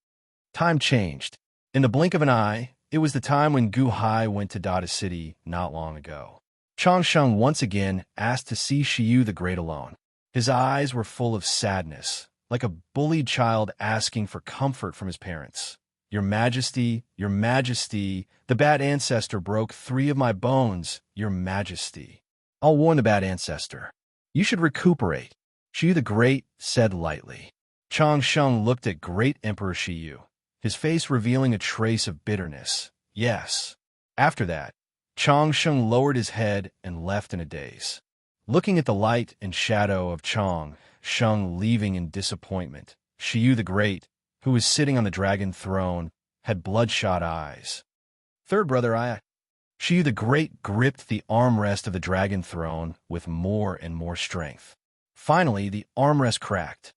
Time changed. In the blink of an eye, it was the time when Gu Hai went to Dada City not long ago. Chong Sheng once again asked to see Shiyu the Great alone. His eyes were full of sadness, like a bullied child asking for comfort from his parents. Your Majesty, the Bad Ancestor broke 3 of my bones, Your Majesty. I'll warn the Bad Ancestor. You should recuperate, Shiyu the Great said lightly. Chong Sheng looked at Great Emperor Shiyu, his face revealing a trace of bitterness. Yes. After that, Chong Sheng lowered his head and left in a daze. Looking at the light and shadow of Chong Sheng leaving in disappointment, Shiyu the Great, who was sitting on the dragon throne, had bloodshot eyes. Third brother, Shiyu the Great gripped the armrest of the dragon throne with more and more strength. Finally, the armrest cracked.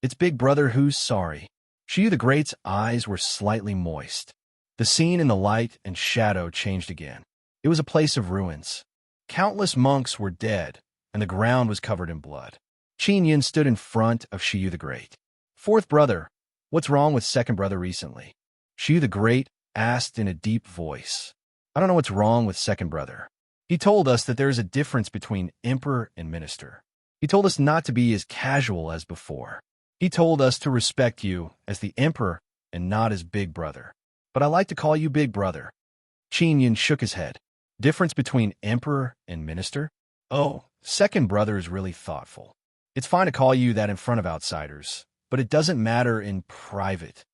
It's Big Brother who's sorry. Shiyu the Great's eyes were slightly moist. The scene in the light and shadow changed again. It was a place of ruins. Countless monks were dead, and the ground was covered in blood. Qin Yun stood in front of Shiyu the Great. Fourth brother, what's wrong with second brother recently? Shiyu the Great asked in a deep voice. I don't know what's wrong with second brother. He told us that there is a difference between emperor and minister. He told us not to be as casual as before. He told us to respect you as the emperor and not as Big Brother. But I like to call you Big Brother. Qin Yun shook his head. Difference between emperor and minister? Oh, second brother is really thoughtful. It's fine to call you that in front of outsiders, but it doesn't matter in private.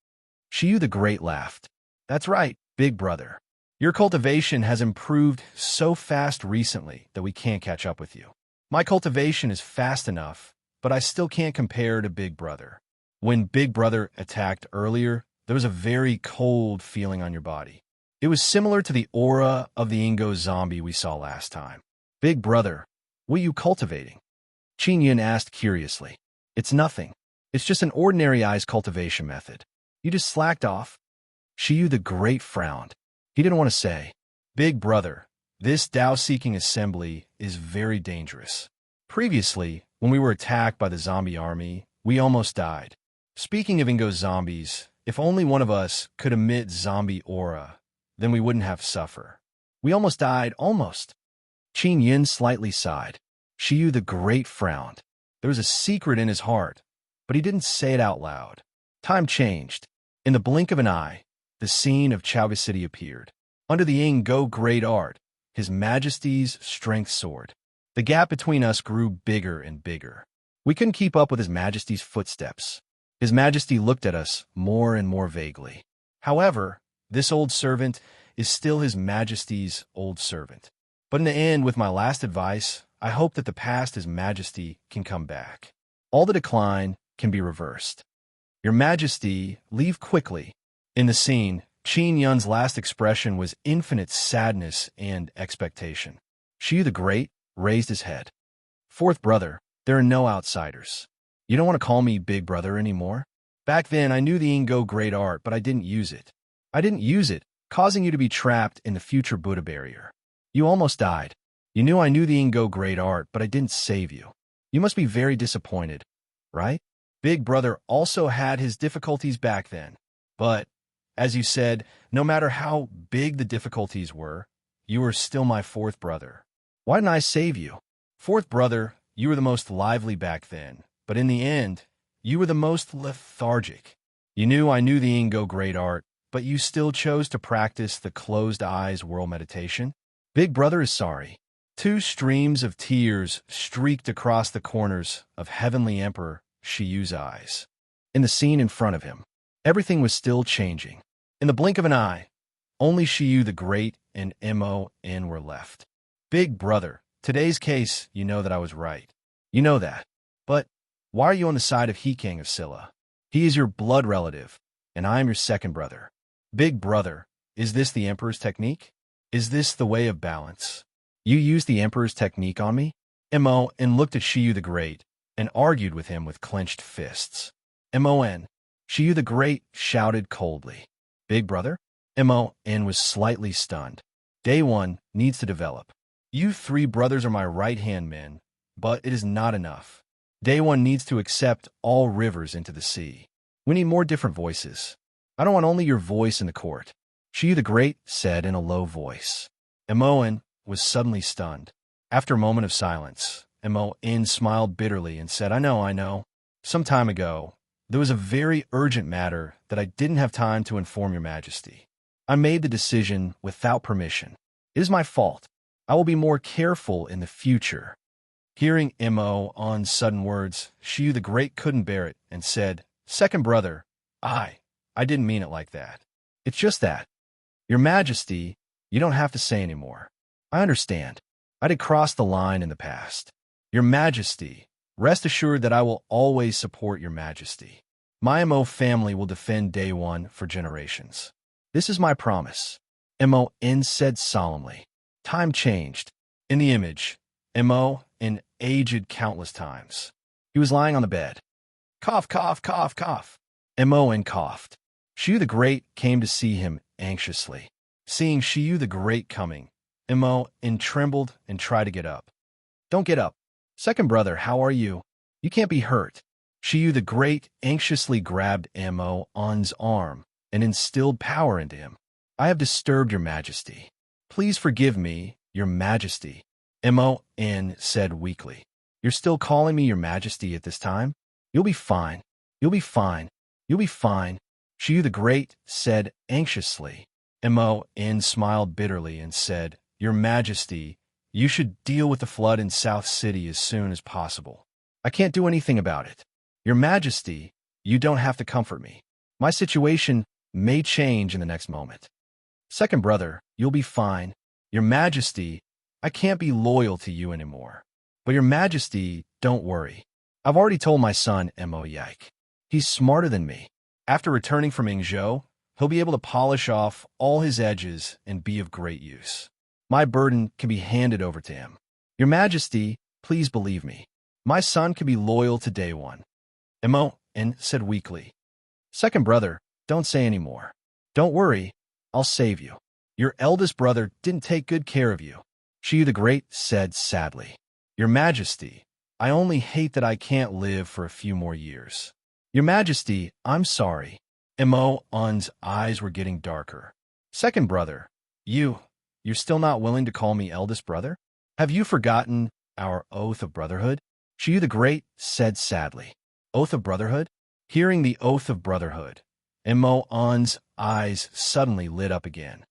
Shiyu the Great laughed. That's right, big brother. Your cultivation has improved so fast recently that we can't catch up with you. My cultivation is fast enough, but I still can't compare to big brother. When big brother attacked earlier, there was a very cold feeling on your body. It was similar to the aura of the Ingo zombie we saw last time. Big brother, what are you cultivating? Qin Yin asked curiously. It's nothing. It's just an ordinary ice cultivation method. You just slacked off. Shiyu the Great frowned. He didn't want to say, Big brother, this Tao-seeking assembly is very dangerous. Previously, when we were attacked by the zombie army, we almost died. Speaking of Ingo zombies, if only one of us could emit zombie aura, then we wouldn't have to suffer. We almost died, almost. Qin Yin slightly sighed. Shiyu the Great frowned. There was a secret in his heart, but he didn't say it out loud. Time changed. In the blink of an eye, the scene of Chaoga City appeared. Under the Ingo Great Art, His Majesty's strength sword. The gap between us grew bigger and bigger. We couldn't keep up with His Majesty's footsteps. His Majesty looked at us more and more vaguely. However, this old servant is still His Majesty's old servant. But in the end, with my last advice, I hope that the past His Majesty can come back. All the decline can be reversed. Your Majesty, leave quickly. In the scene, Qin Yun's last expression was infinite sadness and expectation. Shiyu the Great raised his head. Fourth brother, there are no outsiders. You don't want to call me big brother anymore? Back then, I knew the Ingo Great Art, but I didn't use it. I didn't use it, causing you to be trapped in the future Buddha barrier. You almost died. You knew I knew the Ingo Great Art, but I didn't save you. You must be very disappointed, right? Big brother also had his difficulties back then. But, as you said, no matter how big the difficulties were, you were still my fourth brother. Why didn't I save you? Fourth brother, you were the most lively back then, but in the end, you were the most lethargic. You knew I knew the Ingo Great Art, but you still chose to practice the closed eyes world meditation? Big brother is sorry. Two streams of tears streaked across the corners of Heavenly Emperor Shiyu's eyes. In the scene in front of him, everything was still changing. In the blink of an eye, only Shiyu the Great and Mon were left. Big brother, today's case, you know that I was right. You know that. But why are you on the side of Heking of Silla? He is your blood relative, and I am your second brother. Big brother, is this the Emperor's technique? Is this the way of balance? You used the Emperor's technique on me? Mon looked at Shiyu the Great and argued with him with clenched fists. Mon, Shiyu the Great shouted coldly. Big brother? Mon was slightly stunned. Day one needs to develop. You three brothers are my right-hand men, but it is not enough. Day one needs to accept all rivers into the sea. We need more different voices. I don't want only your voice in the court. Shiyu the Great said in a low voice. Mon was suddenly stunned. After a moment of silence, Mon smiled bitterly and said, I know. Some time ago, there was a very urgent matter that I didn't have time to inform your Majesty. I made the decision without permission. It is my fault. I will be more careful in the future. Hearing Mon's sudden words, Shiyu the Great couldn't bear it and said, Second brother, I didn't mean it like that. It's just that. Your Majesty, you don't have to say anymore. I understand. I did cross the line in the past. Your Majesty, rest assured that I will always support your Majesty. My Mo family will defend Day One for generations. This is my promise. Mon said solemnly. Time changed. In the image, Mon aged countless times. He was lying on the bed. Cough, cough, cough, cough. Mon coughed. Shiyu the Great came to see him anxiously. Seeing Shiyu the Great coming, Mon trembled and tried to get up. Don't get up. Second brother, how are you? You can't be hurt. Shiyu the Great anxiously grabbed Mon's arm and instilled power into him. I have disturbed your Majesty. Please forgive me, your Majesty. Mon said weakly. You're still calling me your Majesty at this time? You'll be fine. You'll be fine. You'll be fine. Shiyu the Great said anxiously. Mon smiled bitterly and said, Your Majesty, You should deal with the flood in South City as soon as possible. I can't do anything about it. Your Majesty, you don't have to comfort me. My situation may change in the next moment. Second brother, you'll be fine. Your Majesty, I can't be loyal to you anymore. But Your Majesty, don't worry. I've already told my son, Mo Yike. He's smarter than me. After returning from Ingzhou, he'll be able to polish off all his edges and be of great use. My burden can be handed over to him. Your Majesty, please believe me. My son can be loyal to day one. Mo said weakly. Second brother, don't say any more. Don't worry, I'll save you. Your eldest brother didn't take good care of you. Shi the Great said sadly. Your Majesty, I only hate that I can't live for a few more years. Your Majesty, I'm sorry. Mo's eyes were getting darker. Second brother, you're still not willing to call me eldest brother? Have you forgotten our oath of brotherhood? Shi the Great said sadly. Oath of brotherhood? Hearing the oath of brotherhood, Mo's eyes suddenly lit up again.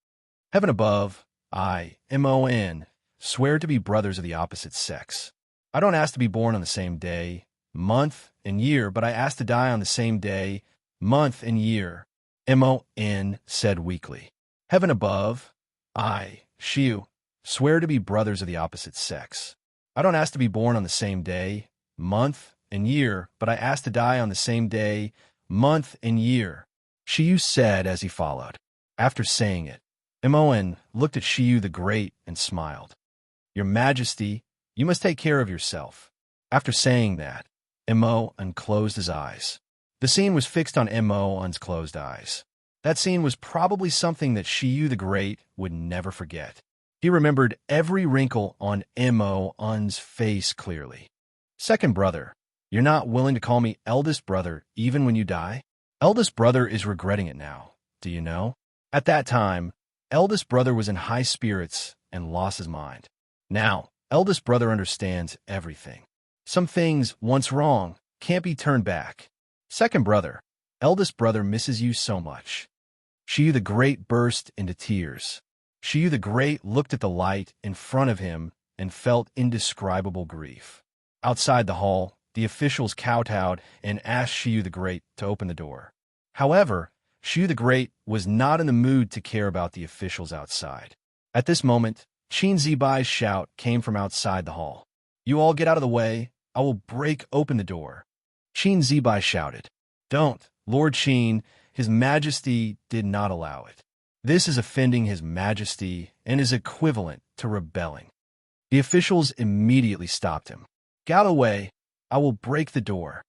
Heaven above, I, Mon, swear to be brothers of the opposite sex. I don't ask to be born on the same day, month, and year, but I ask to die on the same day, month, and year, Mon said weakly. Heaven above, I, Shiu, swear to be brothers of the opposite sex. I don't ask to be born on the same day, month, and year, but I ask to die on the same day, month, and year, Shiu said as he followed. After saying it, Mon looked at Shiu the Great and smiled. Your Majesty, you must take care of yourself. After saying that, Mon closed his eyes. The scene was fixed on Mon's closed eyes. That scene was probably something that Shiu the Great would never forget. He remembered every wrinkle on Mon's face clearly. Second brother, you're not willing to call me eldest brother even when you die? Eldest brother is regretting it now, do you know? At that time, eldest brother was in high spirits and lost his mind. Now, eldest brother understands everything. Some things, once wrong, can't be turned back. Second brother, eldest brother misses you so much. Shiu the Great burst into tears. Shiu the Great looked at the light in front of him and felt indescribable grief. Outside the hall, the officials kowtowed and asked Shiu the Great to open the door. However, Shiu the Great was not in the mood to care about the officials outside. At this moment, Qin Zibai's shout came from outside the hall. You all get out of the way. I will break open the door. Qin Zibai shouted. Don't, Lord Qin. His Majesty did not allow it. This is offending His Majesty and is equivalent to rebelling. The officials immediately stopped him. Get out of the way. I will break the door.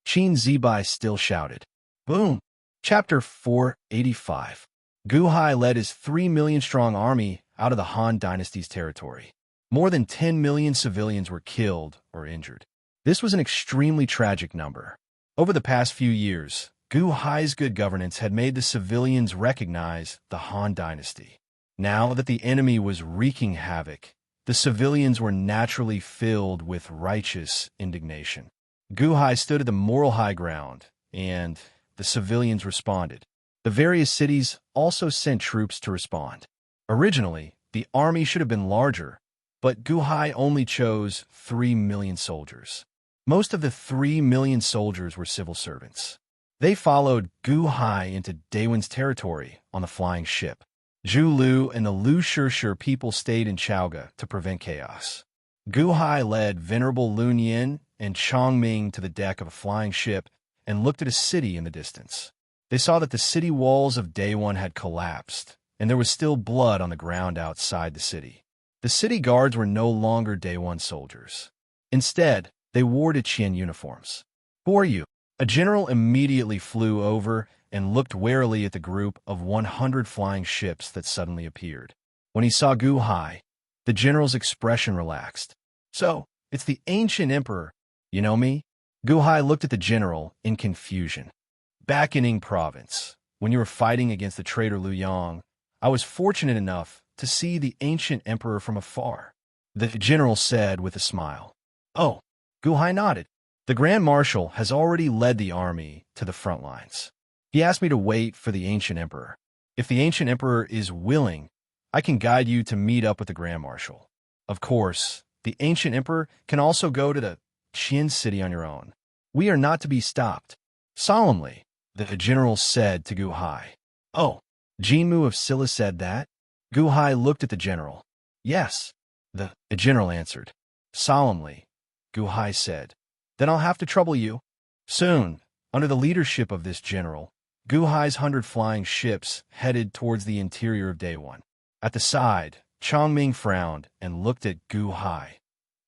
Qin Zibai still shouted. Boom! Chapter 485. Gu Hai led his 3 million-strong army out of the Han Dynasty's territory. More than 10 million civilians were killed or injured. This was an extremely tragic number. Over the past few years, Gu Hai's good governance had made the civilians recognize the Han Dynasty. Now that the enemy was wreaking havoc, the civilians were naturally filled with righteous indignation. Gu Hai stood at the moral high ground, and the civilians responded. The various cities also sent troops to respond. Originally, the army should have been larger, but Gu Hai only chose 3 million soldiers. Most of the 3 million soldiers were civil servants. They followed Gu Hai into Daewon's territory on the flying ship. Zhu Lu and the Lu Shishir people stayed in Chaoga to prevent chaos. Gu Hai led Venerable Lun Yin and Chong Ming to the deck of a flying ship and looked at a city in the distance. They saw that the city walls of Daewon had collapsed, and there was still blood on the ground outside the city. The city guards were no longer Daewon soldiers. Instead, they wore Qian uniforms. Who are you? A general immediately flew over and looked warily at the group of 100 flying ships that suddenly appeared. When he saw Gu Hai, the general's expression relaxed. So, it's the ancient emperor. You know me? Gu Hai looked at the general in confusion. Back in Ying province, when you were fighting against the traitor Liu Yang, I was fortunate enough to see the ancient emperor from afar. The general said with a smile. Oh, Gu Hai nodded. The Grand Marshal has already led the army to the front lines. He asked me to wait for the ancient emperor. If the ancient emperor is willing, I can guide you to meet up with the Grand Marshal. Of course, the ancient emperor can also go to the Qian city on your own. We are not to be stopped. Solemnly, the general said to Gu Hai. Oh, Jinmu of Silla said that? Gu Hai looked at the general. Yes, the general answered. Solemnly, Gu Hai said. Then I'll have to trouble you. Soon, under the leadership of this general, Gu Hai's 100 flying ships headed towards the interior of Day 1. At the side, Chongming frowned and looked at Gu Hai.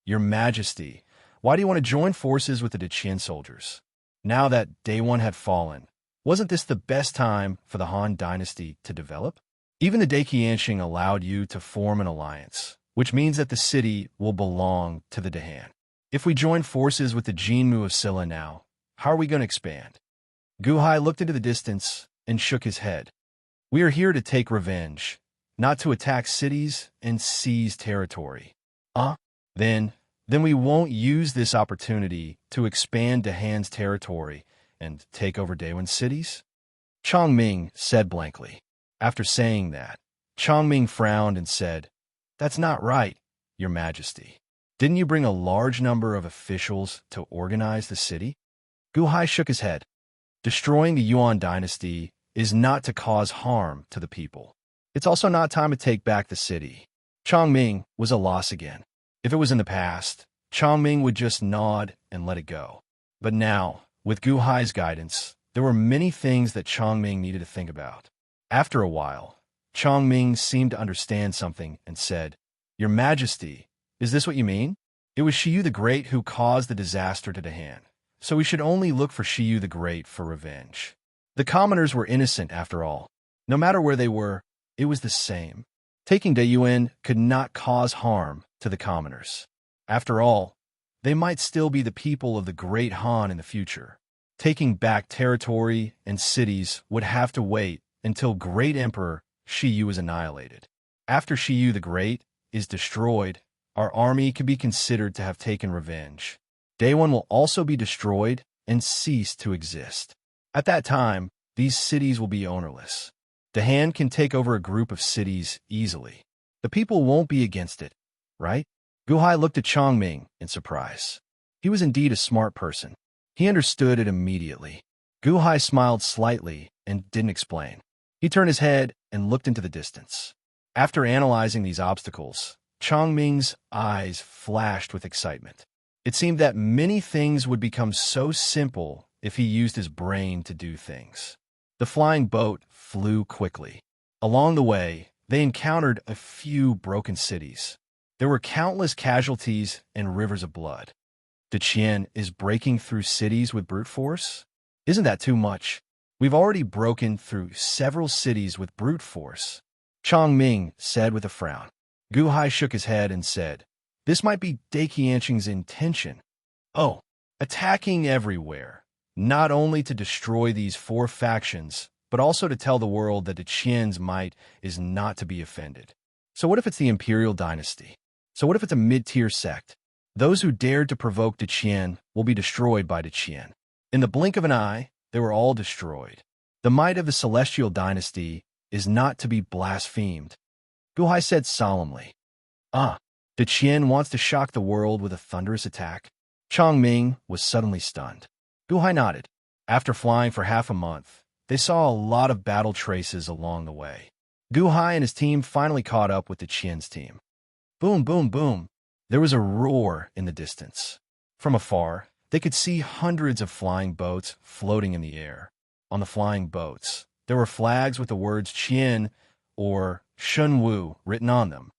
Your Majesty, why do you want to join forces with the Deqian soldiers? Now that Day 1 had fallen, wasn't this the best time for the Han dynasty to develop? Even the Daqianxing allowed you to form an alliance, which means that the city will belong to the Dahan. If we join forces with the Jinmu of Silla now, how are we going to expand? Gu Hai looked into the distance and shook his head. We are here to take revenge, not to attack cities and seize territory. Then we won't use this opportunity to expand Dahan's territory and take over Daewon cities? Chongming said blankly. After saying that, Chongming frowned and said, That's not right, Your Majesty. Didn't you bring a large number of officials to organize the city? Gu Hai shook his head. Destroying the Yuan dynasty is not to cause harm to the people. It's also not time to take back the city. Chongming was a loss again. If it was in the past, Chongming would just nod and let it go. But now, with Gu Hai's guidance, there were many things that Chongming needed to think about. After a while, Chongming seemed to understand something and said, Your Majesty, is this what you mean? It was Shiyu the Great who caused the disaster to Dahan, so we should only look for Shiyu the Great for revenge. The commoners were innocent after all. No matter where they were, it was the same. Taking Daeyuan could not cause harm to the commoners. After all, they might still be the people of the Great Han in the future. Taking back territory and cities would have to wait until Great Emperor Shiyu is annihilated. After Shiyu the Great is destroyed, our army can be considered to have taken revenge. Daewon will also be destroyed and cease to exist. At that time, these cities will be ownerless. Dahan can take over a group of cities easily. The people won't be against it, right? Gu Hai looked at Chongming in surprise. He was indeed a smart person. He understood it immediately. Gu Hai smiled slightly and didn't explain. He turned his head and looked into the distance. After analyzing these obstacles, Chongming's eyes flashed with excitement. It seemed that many things would become so simple if he used his brain to do things. The flying boat flew quickly. Along the way, they encountered a few broken cities. There were countless casualties and rivers of blood. Deqian is breaking through cities with brute force? Isn't that too much? We've already broken through several cities with brute force, Chongming said with a frown. Gu Hai shook his head and said, This might be Daqianxing's intention. Oh, attacking everywhere, not only to destroy these 4 factions, but also to tell the world that Deqian's might is not to be offended. So what if it's the Imperial Dynasty? So what if it's a mid-tier sect? Those who dared to provoke Deqian will be destroyed by Deqian. In the blink of an eye, they were all destroyed. The might of the Celestial Dynasty is not to be blasphemed. Gu Hai said solemnly. Deqian wants to shock the world with a thunderous attack. Chongming was suddenly stunned. Gu Hai nodded. After flying for half a month, they saw a lot of battle traces along the way. Gu Hai and his team finally caught up with Deqian's team. Boom, boom, boom. There was a roar in the distance. From afar, they could see hundreds of flying boats floating in the air. On the flying boats, there were flags with the words Qian or Shunwu written on them.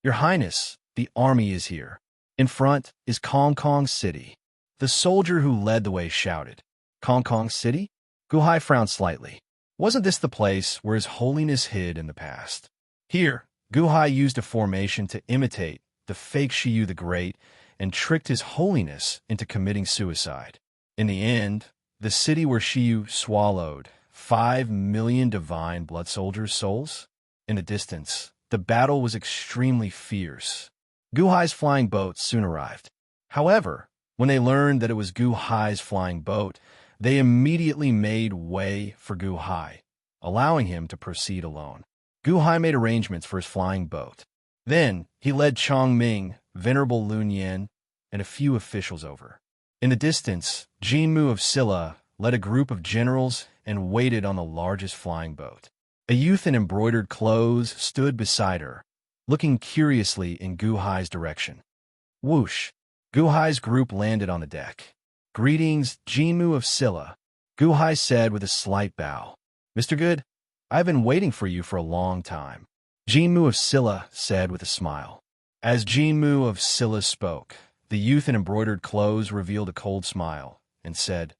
Your Highness, the army is here. In front is Kong Kong City. The soldier who led the way shouted. Kong Kong City? Gu Hai frowned slightly. Wasn't this the place where His Holiness hid in the past? Here, Gu Hai used a formation to imitate the fake Shiyu the Great and tricked His Holiness into committing suicide. In the end, the city where Shiyu swallowed 5 million divine blood soldiers' souls? In the distance, the battle was extremely fierce. Gu Hai's flying boat soon arrived. However, when they learned that it was Gu Hai's flying boat, they immediately made way for Gu Hai, allowing him to proceed alone. Gu Hai made arrangements for his flying boat. Then he led Chong Ming, Venerable Lun Yin, and a few officials over. In the distance, Jin Mu of Silla led a group of generals and waited on the largest flying boat. A youth in embroidered clothes stood beside her, looking curiously in Gu Hai's direction. Whoosh! Gu Hai's group landed on the deck. "Greetings, Jin Mu of Silla," Gu Hai said with a slight bow. "Mr. Good, I've been waiting for you for a long time," Jin Mu of Silla said with a smile. As Jin Mu of Silla spoke, the youth in embroidered clothes revealed a cold smile and said,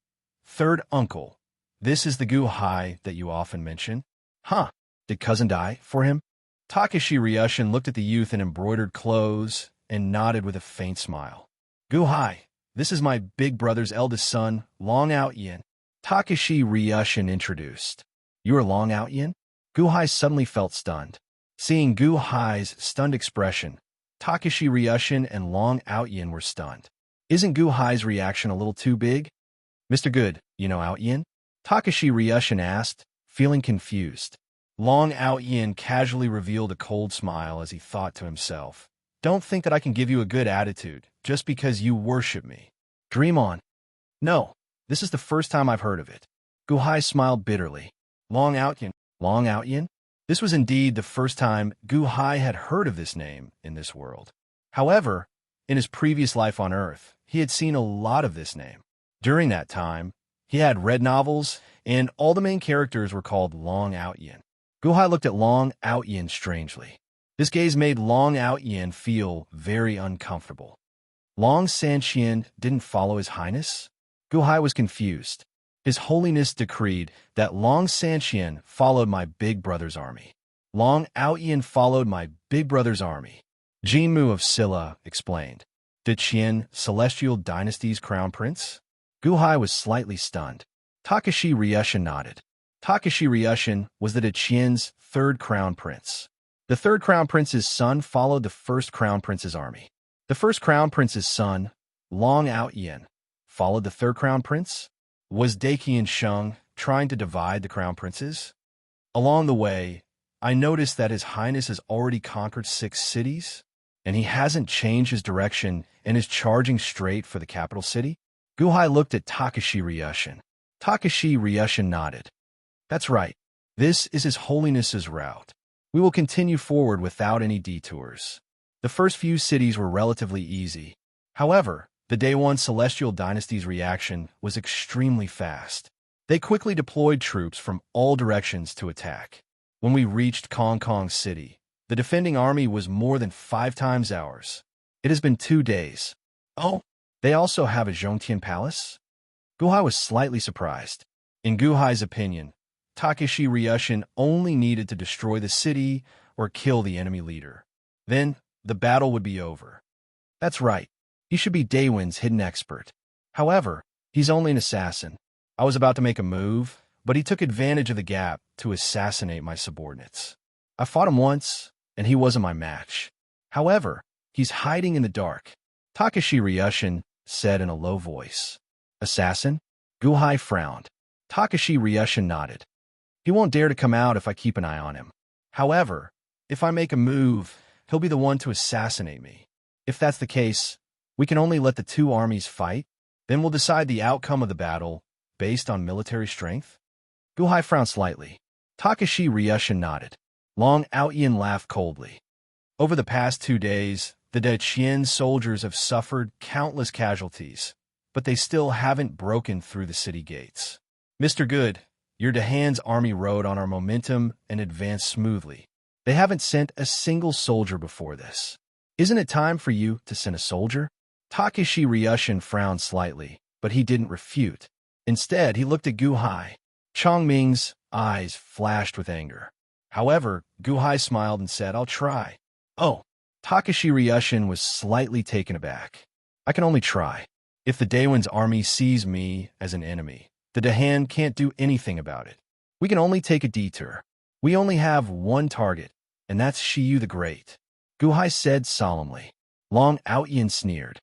"Third uncle, this is the Gu Hai that you often mention." "Huh, did cousin die for him?" Takashi Ryushin looked at the youth in embroidered clothes and nodded with a faint smile. "Gu Hai, this is my big brother's eldest son, Long Out Yin," Takashi Ryushin introduced. "You are Long Out Yin?" Gu Hai suddenly felt stunned. Seeing Gu Hai's stunned expression, Takashi Ryushin and Long Out Yin were stunned. Isn't Gu Hai's reaction a little too big? "Mr. Good, you know Out Yin?" Takashi Ryushin asked, feeling confused. Long Out Yin casually revealed a cold smile as he thought to himself, "Don't think that I can give you a good attitude just because you worship me. Dream on." "No, this is the first time I've heard of it." Gu Hai smiled bitterly. Long Out Yin? Long Out Yin? This was indeed the first time Gu Hai had heard of this name in this world. However, in his previous life on Earth, he had seen a lot of this name. During that time, he had read novels, and all the main characters were called Long Out Yin. Gu Hai looked at Long Out Yin strangely. This gaze made Long Out Yin feel very uncomfortable. Long Sanqian didn't follow His Highness? Gu Hai was confused. His Holiness decreed that Long Sanqian followed my big brother's army. Long Out Yin followed my big brother's army, Jin Mu of Silla explained. "The Qian Celestial Dynasty's crown prince?" Gu Hai was slightly stunned. Takashi Ryushin nodded. Takashi Ryushin was the Qian's third crown prince. The third crown prince's son followed the first crown prince's army. The first crown prince's son, Long Out Yin, followed the third crown prince. Was Daqian Sheng trying to divide the crown princes? Along the way, I noticed that His Highness has already conquered 6 cities, and he hasn't changed his direction and is charging straight for the capital city. Gu Hai looked at Takashi Ryushin. Takashi Ryushin nodded. "That's right. This is His Holiness's route. We will continue forward without any detours." The first few cities were relatively easy. However, the Day 1 Celestial Dynasty's reaction was extremely fast. They quickly deployed troops from all directions to attack. When we reached Kong Kong City, the defending army was more than 5 times ours. It has been 2 days. Oh, they also have a Zhongtian Palace? Gu Hai was slightly surprised. In Gu Hai's opinion, Takashi Ryushin only needed to destroy the city or kill the enemy leader. Then, the battle would be over. That's right. He should be Daewin's hidden expert. However, he's only an assassin. I was about to make a move, but he took advantage of the gap to assassinate my subordinates. I fought him once, and he wasn't my match. However, he's hiding in the dark, Takashi Ryushin said in a low voice. "Assassin?" Gu Hai frowned. Takashi Ryushin nodded. "He won't dare to come out if I keep an eye on him. However, if I make a move, he'll be the one to assassinate me. If that's the case, we can only let the 2 armies fight, then we'll decide the outcome of the battle based on military strength." Gu Hai frowned slightly. Takashi Ryushin nodded. Long Out Yin laughed coldly. Over the past 2 days, the Daqian soldiers have suffered countless casualties, but they still haven't broken through the city gates. "Mr. Good, your Dahan's army rode on our momentum and advanced smoothly. They haven't sent a single soldier before this. Isn't it time for you to send a soldier?" Takashi Ryushin frowned slightly, but he didn't refute. Instead, he looked at Gu Hai. Chong Ming's eyes flashed with anger. However, Gu Hai smiled and said, "I'll try." "Oh." Takashi Ryushin was slightly taken aback. "I can only try. If the Daewin's army sees me as an enemy, the Dahan can't do anything about it. We can only take a detour. We only have one target, and that's Shiyu the Great," Gu Hai said solemnly. Long Out Yin sneered.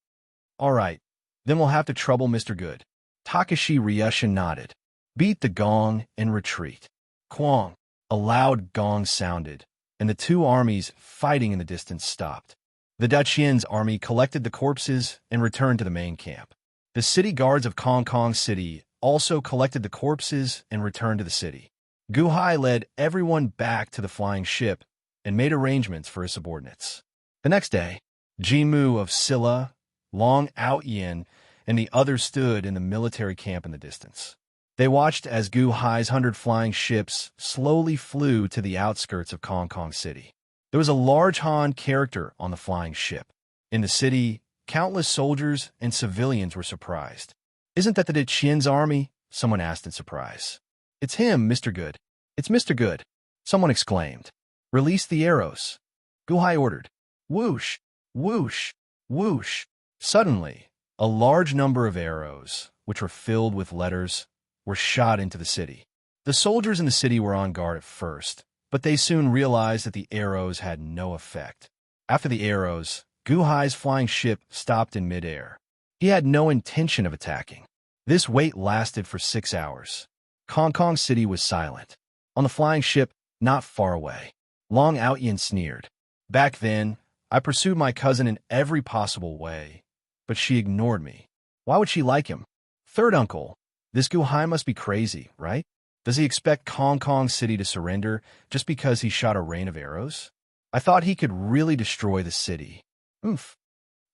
"All right, then we'll have to trouble Mr. Good." Takashi Ryushin nodded. "Beat the gong and retreat." Quang! A loud gong sounded, and the two armies fighting in the distance stopped. The Daqian's army collected the corpses and returned to the main camp. The city guards of Kong Kong City also collected the corpses and returned to the city. Gu Hai led everyone back to the flying ship and made arrangements for his subordinates. The next day, Jimu of Silla, Long Outyin, and the others stood in the military camp in the distance. They watched as Gu Hai's 100 flying ships slowly flew to the outskirts of Kong Kong City. There was a large Han character on the flying ship. In the city, countless soldiers and civilians were surprised. "Isn't that the Daqian's army?" someone asked in surprise. "It's him, Mr. Good. It's Mr. Good," someone exclaimed. "Release the arrows," Gu Hai ordered. Whoosh, whoosh, whoosh. Suddenly, a large number of arrows, which were filled with letters, were shot into the city. The soldiers in the city were on guard at first, but they soon realized that the arrows had no effect. After the arrows, Gu Hai's flying ship stopped in midair. He had no intention of attacking. This wait lasted for 6 hours. Kong Kong City was silent. On the flying ship, not far away, Long Outyin sneered. "Back then, I pursued my cousin in every possible way, but she ignored me. Why would she like him? Third uncle, this Gu Hai must be crazy, right? Does he expect Kong Kong City to surrender just because he shot a rain of arrows? I thought he could really destroy the city." "Oomph."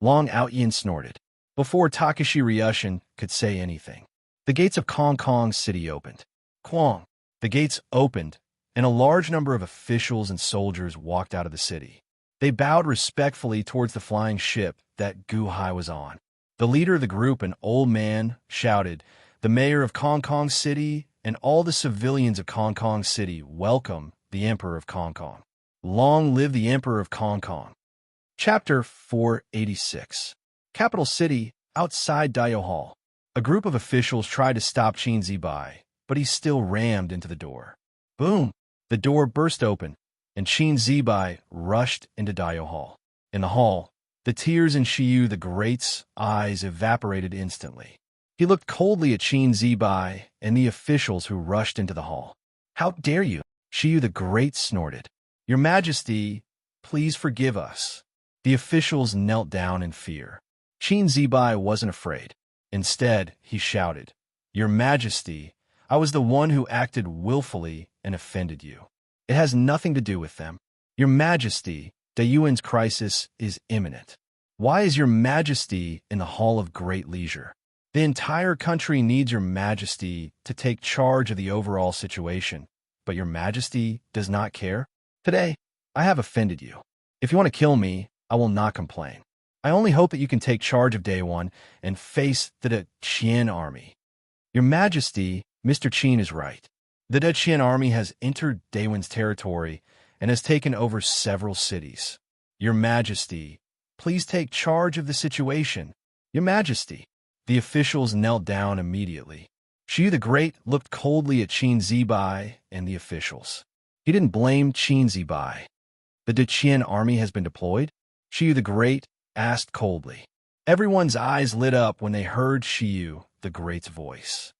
Long Outyin snorted. Before Takashi Ryushin could say anything, the gates of Kong Kong City opened. Quang. The gates opened, and a large number of officials and soldiers walked out of the city. They bowed respectfully towards the flying ship that Gu Hai was on. The leader of the group, an old man, shouted, "The mayor of Kong Kong City and all the civilians of Kong Kong City welcome the Emperor of Kong Kong. Long live the Emperor of Kong Kong." Chapter 486. Capital City, outside Dayo Hall. A group of officials tried to stop Qin Zibai, but he still rammed into the door. Boom! The door burst open, and Qin Zibai rushed into Dayo Hall. In the hall, the tears in Shiyu the Great's eyes evaporated instantly. He looked coldly at Qin Zibai and the officials who rushed into the hall. "How dare you?" Shiyu the Great snorted. "Your Majesty, please forgive us." The officials knelt down in fear. Qin Zibai wasn't afraid. Instead, he shouted, "Your Majesty, I was the one who acted willfully and offended you. It has nothing to do with them. Your Majesty, Dayuan's crisis is imminent. Why is Your Majesty in the Hall of Great Leisure? The entire country needs Your Majesty to take charge of the overall situation, but Your Majesty does not care? Today, I have offended you. If you want to kill me, I will not complain. I only hope that you can take charge of Day One and face the Daqian army. Your Majesty, Mr. Qin is right. The Daqian army has entered Daewon's territory and has taken over several cities. Your Majesty, please take charge of the situation. Your Majesty." The officials knelt down immediately. Shiyu the Great looked coldly at Qin Zibai and the officials. He didn't blame Qin Zibai. "The Daqian army has been deployed?" Shiyu the Great asked coldly. Everyone's eyes lit up when they heard Shiyu the Great's voice.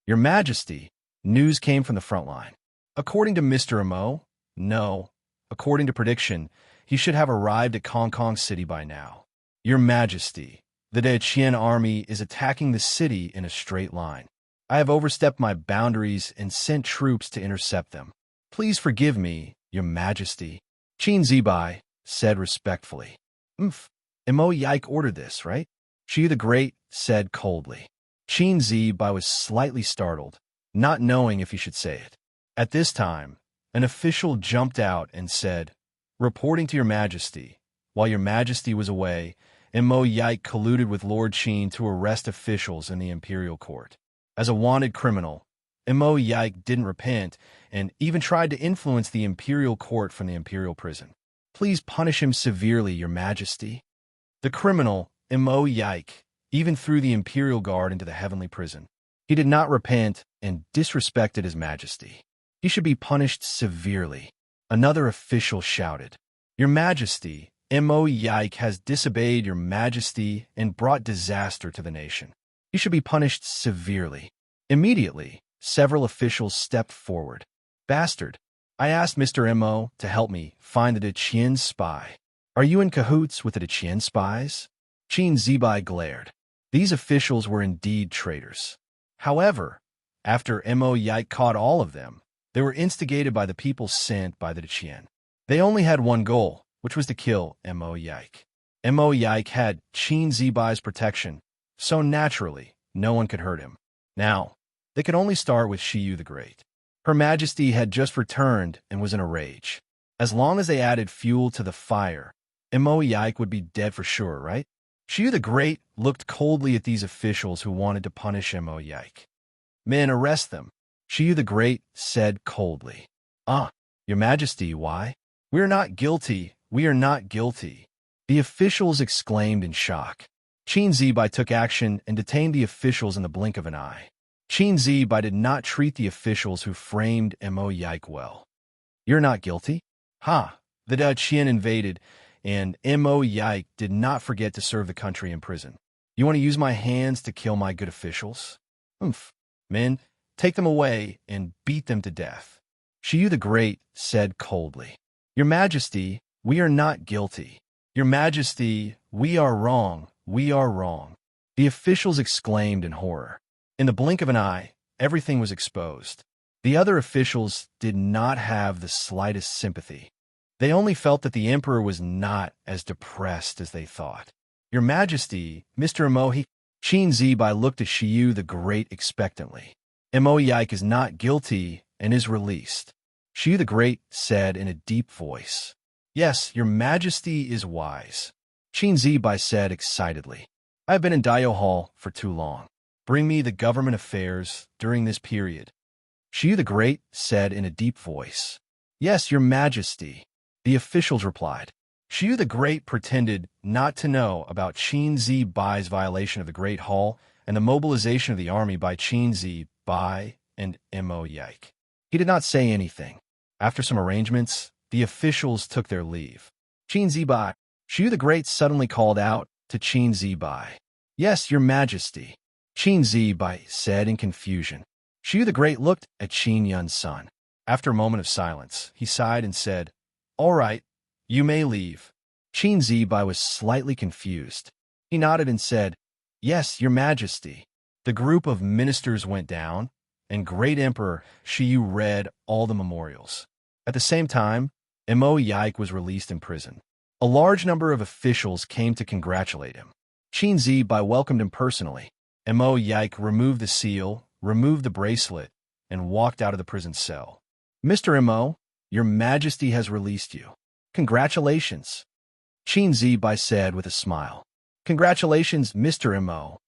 "Your Majesty," news came from the front line. "According to Mr. Amo, no. According to prediction, he should have arrived at Kong Kong City by now. Your Majesty, the Daqian army is attacking the city in a straight line. I have overstepped my boundaries and sent troops to intercept them. Please forgive me, Your Majesty," Qin Zibai said respectfully. Imo Yike ordered this, right?" Shiyu the Great said coldly. Qin Zibai was slightly startled, not knowing if he should say it. At this time, an official jumped out and said, "Reporting to Your Majesty, while Your Majesty was away, Imo Yike colluded with Lord Qin to arrest officials in the imperial court. As a wanted criminal, Imo Yike didn't repent and even tried to influence the imperial court from the imperial prison. Please punish him severely, Your Majesty." The criminal, Imo Yike, even threw the imperial guard into the heavenly prison. He did not repent and disrespected His Majesty. He should be punished severely. Another official shouted, "Your Majesty, Imo Yike has disobeyed Your Majesty and brought disaster to the nation. He should be punished severely." Immediately, several officials stepped forward. "Bastard, I asked Mr. Mo to help me find the Deqian spy. Are you in cahoots with the Deqian spies? Qin Zibai glared. These officials were indeed traitors. However, after Mo Yike caught all of them, they were instigated by the people sent by the Deqian. They only had one goal, which was to kill Mo Yike. Mo Yike had Qin Zibai's protection, so naturally, no one could hurt him. Now, they could only start with Shiyu the Great. Her Majesty had just returned and was in a rage. As long as they added fuel to the fire, Mo Yike would be dead for sure, right? Shiyu the Great looked coldly at these officials who wanted to punish Mo Yike. Men, arrest them, Shiyu the Great said coldly. Your Majesty, why? We are not guilty, we are not guilty. The officials exclaimed in shock. Qin Zibai took action and detained the officials in the blink of an eye. Qin Zibai did not treat the officials who framed Mo Yike well. You're not guilty? Ha! The Deqian invaded, and Mo Yike did not forget to serve the country in prison. You want to use my hands to kill my good officials? Humph. Men, take them away and beat them to death. Shiyu the Great said coldly. Your Majesty, we are not guilty. Your Majesty, we are wrong, we are wrong. The officials exclaimed in horror. In the blink of an eye, everything was exposed. The other officials did not have the slightest sympathy. They only felt that the emperor was not as depressed as they thought. Your Majesty, Mr. Mohi, Qin Zibai looked at Shiyu the Great expectantly. Mo Yike is not guilty and is released. Shiyu the Great said in a deep voice. Yes, your Majesty is wise. Qin Zibai said excitedly. I have been in Daio Hall for too long. Bring me the government affairs during this period. Shiyu the Great said in a deep voice. Yes, your Majesty. The officials replied. Shiyu the Great pretended not to know about Qin Zibai's violation of the Great Hall and the mobilization of the army by Qin Zibai and Mo Yike. He did not say anything. After some arrangements, the officials took their leave. Qin Zibai. Shiyu the Great suddenly called out to Qin Zibai. Yes, your Majesty. Qin Zibai said in confusion. Shiyu the Great looked at Qin Yun's son. After a moment of silence, he sighed and said, All right, you may leave. Qin Zibai was slightly confused. He nodded and said, Yes, your Majesty. The group of ministers went down, and Great Emperor Shiyu read all the memorials. At the same time, Mo Yike was released in prison. A large number of officials came to congratulate him. Qin Zibai welcomed him personally. Mo Yike removed the seal, removed the bracelet, and walked out of the prison cell. Mr. Mo, your Majesty has released you. Congratulations. Qin Zibai said with a smile. Congratulations, Mr. Mo.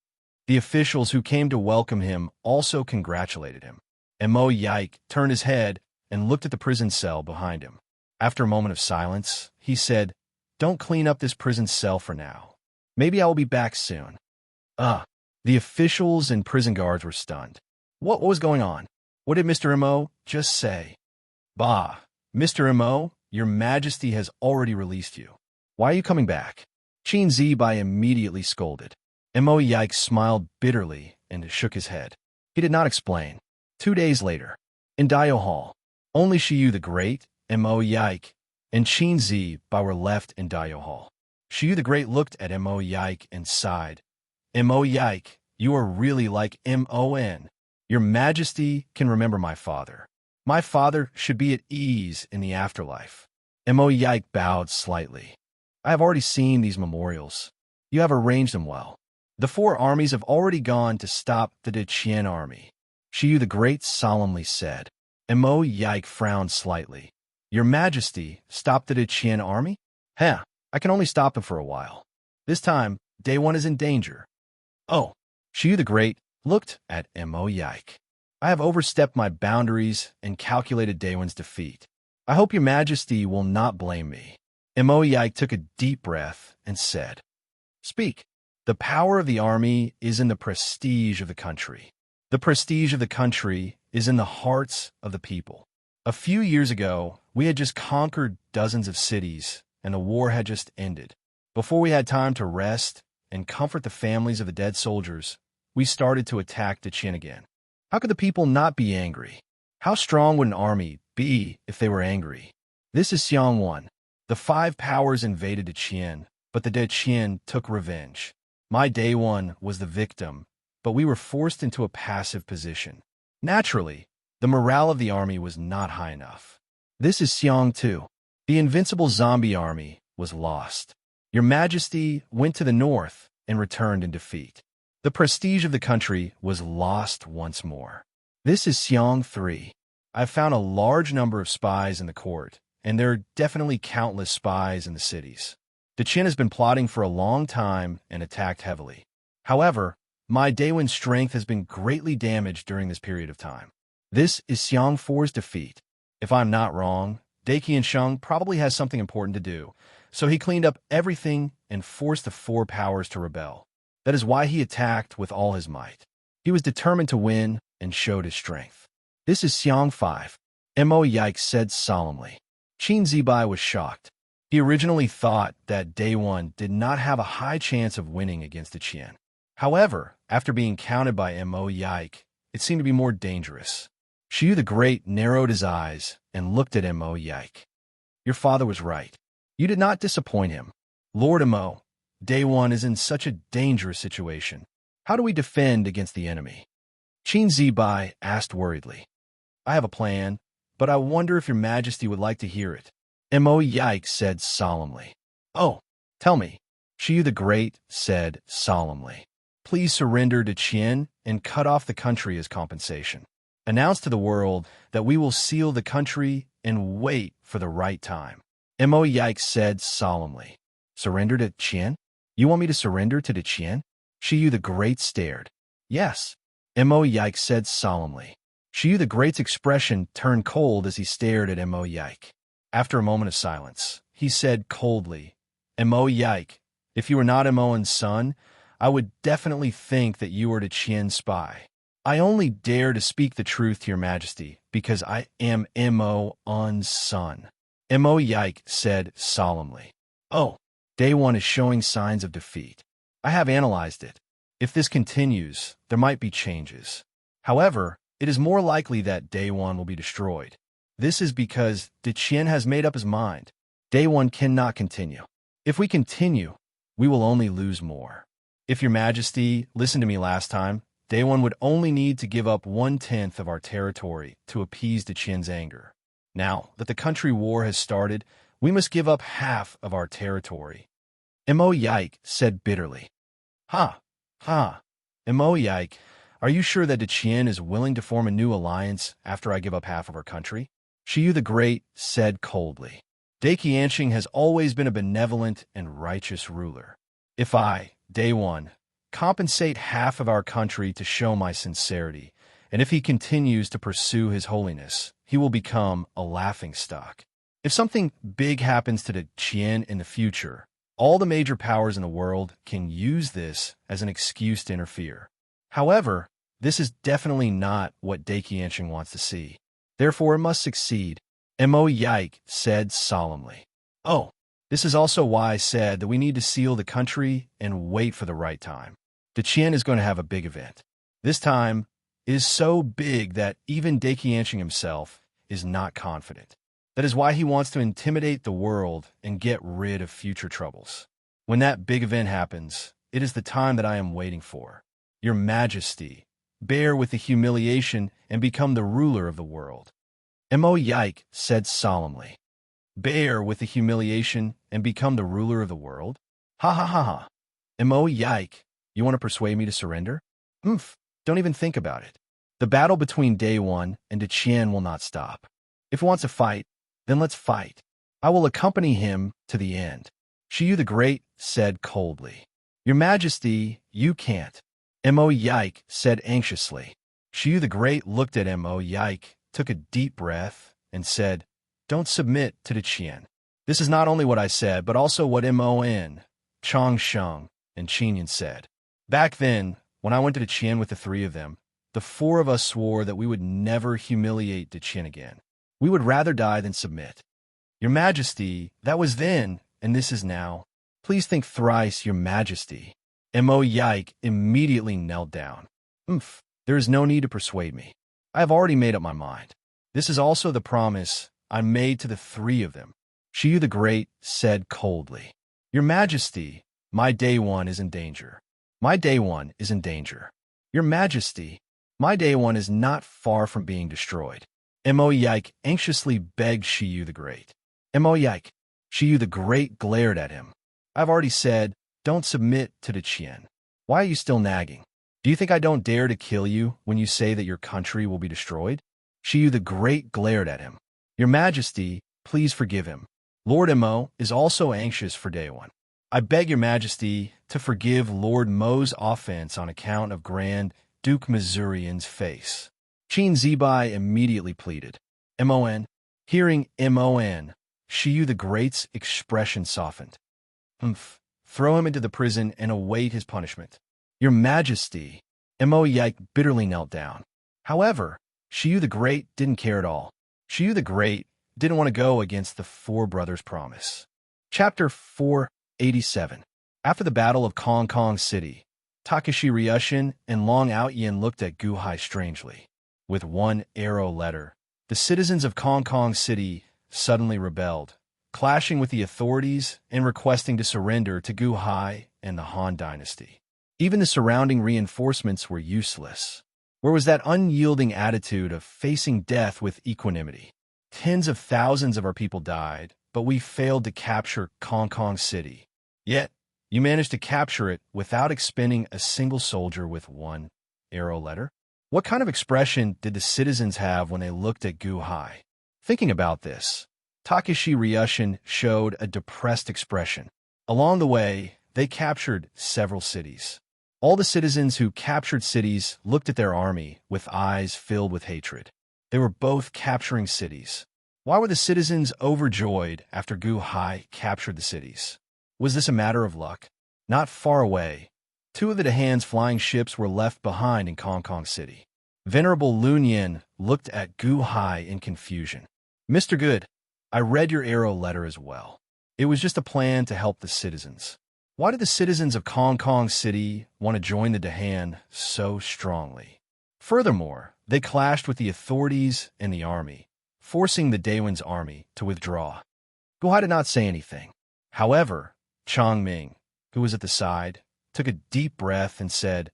The officials who came to welcome him also congratulated him. Mo Yike turned his head and looked at the prison cell behind him. After a moment of silence, he said, Don't clean up this prison cell for now. Maybe I will be back soon. The officials and prison guards were stunned. What was going on? What did Mr. Mo just say? Bah, Mr. Mo, your Majesty has already released you. Why are you coming back? Qin Zibai immediately scolded. Mo Yike smiled bitterly and shook his head. He did not explain. 2 days later, in Daio Hall, only Shiyu the Great, Mo Yike, and Qin Zibai were left in Daio Hall. Shiyu the Great looked at Mo Yike and sighed. Mo Yike, you are really like Mon. Your Majesty can remember my father. My father should be at ease in the afterlife. Mo Yike bowed slightly. I have already seen these memorials. You have arranged them well. The 4 armies have already gone to stop the Deqian army. Shiyu the Great solemnly said. Mo Yike frowned slightly. Your Majesty stopped the Deqian army? I can only stop them for a while. This time, Day 1 is in danger. Oh, Shiyu the Great looked at Mo Yike. I have overstepped my boundaries and calculated Day 1's defeat. I hope your Majesty will not blame me. Mo Yike took a deep breath and said, Speak. The power of the army is in the prestige of the country. The prestige of the country is in the hearts of the people. A few years ago, we had just conquered dozens of cities, and the war had just ended. Before we had time to rest and comfort the families of the dead soldiers, we started to attack Deqian again. How could the people not be angry? How strong would an army be be if they were angry. This is Xiang 1. The 5 powers invaded Deqian, but the Deqian took revenge. My day 1 was the victim, but we were forced into a passive position. Naturally, the morale of the army was not high enough. This is Xiang 2. The invincible zombie army was lost. Your Majesty went to the north and returned in defeat. The prestige of the country was lost once more. This is Xiang 3. I've found a large number of spies in the court, and there are definitely countless spies in the cities. Deqian has been plotting for a long time and attacked heavily. However, my Daewon's strength has been greatly damaged during this period of time. This is Xiang 4's defeat. If I'm not wrong, Deqian probably has something important to do, so he cleaned up everything and forced the 4 powers to rebel. That is why he attacked with all his might. He was determined to win and showed his strength. This is Xiang 5. Mo Yike said solemnly. Qin Zibai was shocked. He originally thought that Daewon did not have a high chance of winning against Deqian. However, after being counted by Mo Yike, it seemed to be more dangerous. Xiu the Great narrowed his eyes and looked at Mo Yike. Your father was right. You did not disappoint him. Lord Mo, Daewon is in such a dangerous situation. How do we defend against the enemy? Qin Zibai asked worriedly. I have a plan, but I wonder if your Majesty would like to hear it. Mo Yike said solemnly. Oh, tell me. Xiu the Great said solemnly. Please surrender to Qin and cut off the country as compensation. Announce to the world that we will seal the country and wait for the right time. Mo Yike said solemnly. Surrender to Qin? You want me to surrender to Deqian? Xiu the Great stared. Yes. Mo Yike said solemnly. Xiu the Great's expression turned cold as he stared at Mo Yike. After a moment of silence, he said coldly, Mo Yike, if you were not Mo's son, I would definitely think that you were Deqian's spy. I only dare to speak the truth to your Majesty because I am Mo's son. Mo Yike said solemnly. Oh, Daewon is showing signs of defeat. I have analyzed it. If this continues, there might be changes. However, it is more likely that Daewon will be destroyed. This is because Deqian has made up his mind. Daewon cannot continue. If we continue, we will only lose more. If your Majesty listened to me last time, Daewon would only need to give up 1/10 of our territory to appease Deqian's anger. Now that the country war has started, we must give up half of our territory. Mo Yike said bitterly. Ha! Mo Yike, are you sure that Deqian is willing to form a new alliance after I give up half of our country? Xiu the Great said coldly. Deqian has always been a benevolent and righteous ruler. If I, Daewon, compensate half of our country to show my sincerity, and if he continues to pursue his holiness, he will become a laughingstock. If something big happens to Deqian in the future, all the major powers in the world can use this as an excuse to interfere. However, this is definitely not what Deqian wants to see. Therefore, it must succeed. Mo Yike said solemnly. Oh, this is also why I said that we need to seal the country and wait for the right time. Deqian is going to have a big event. This time, it is so big that even Deqian himself is not confident. That is why he wants to intimidate the world and get rid of future troubles. When that big event happens, it is the time that I am waiting for. Your Majesty, bear with the humiliation and become the ruler of the world. Mo Yike said solemnly. Bear with the humiliation and become the ruler of the world? Ha ha ha ha. Mo Yike, you want to persuade me to surrender? Don't even think about it. The battle between Daewon and Deqian will not stop. If he wants to fight, then let's fight. I will accompany him to the end. Xiu the Great said coldly. Your Majesty, you can't. Mo Yike said anxiously. Xiu the Great looked at Mo Yike, took a deep breath, and said, Don't submit to Deqian. This is not only what I said, but also what Mon, Changsheng, and Qinyan said. Back then, when I went to Deqian with the 3 of them, the 4 of us swore that we would never humiliate Deqian again. We would rather die than submit. Your Majesty, that was then, and this is now. Please think thrice, Your Majesty. Mo Yike immediately knelt down. There is no need to persuade me. I have already made up my mind. This is also the promise I made to the three of them. Shiyu the Great said coldly, Your Majesty, my day one is in danger. My day one is in danger. Your Majesty, my day one is not far from being destroyed. Mo Yike anxiously begged Shiyu the Great. Mo Yike. Shiyu the Great glared at him. I've already said, don't submit to the Qian. Why are you still nagging? Do you think I don't dare to kill you when you say that your country will be destroyed? Shiyu the Great glared at him. Your Majesty, please forgive him. Lord Mo is also anxious for day one. I beg your Majesty to forgive Lord Mo's offense on account of Grand Duke Missourian's face. Qin Zibai immediately pleaded. Mon. Hearing Mon, Shiyu the Great's expression softened. Throw him into the prison and await his punishment. Your Majesty. Mo Yike bitterly knelt down. However, Shiyu the Great didn't care at all. Shiyu the Great didn't want to go against the four brothers' promise. Chapter 487. After the Battle of Kong Kong City, Takashi Ryushin and Long Outyin looked at Guhai strangely. With one arrow letter, the citizens of Kong Kong City suddenly rebelled, clashing with the authorities and requesting to surrender to Guhai and the Han Dynasty. Even the surrounding reinforcements were useless. Where was that unyielding attitude of facing death with equanimity? Tens of thousands of our people died, but we failed to capture Kong Kong City. Yet, you managed to capture it without expending a single soldier with one arrow letter? What kind of expression did the citizens have when they looked at Guhai? Thinking about this, Takashi Ryushin showed a depressed expression. Along the way, they captured several cities. All the citizens who captured cities looked at their army with eyes filled with hatred. They were both capturing cities. Why were the citizens overjoyed after Guhai captured the cities? Was this a matter of luck? Not far away, two of the Dahan's flying ships were left behind in Kong Kong City. Venerable Lunyan looked at Guhai in confusion. Mr. Good, I read your arrow letter as well. It was just a plan to help the citizens. Why did the citizens of Kong Kong City want to join the Dahan so strongly? Furthermore, they clashed with the authorities and the army, forcing the Daewon's army to withdraw. Guhai did not say anything. However, Chongming, who was at the side, took a deep breath and said,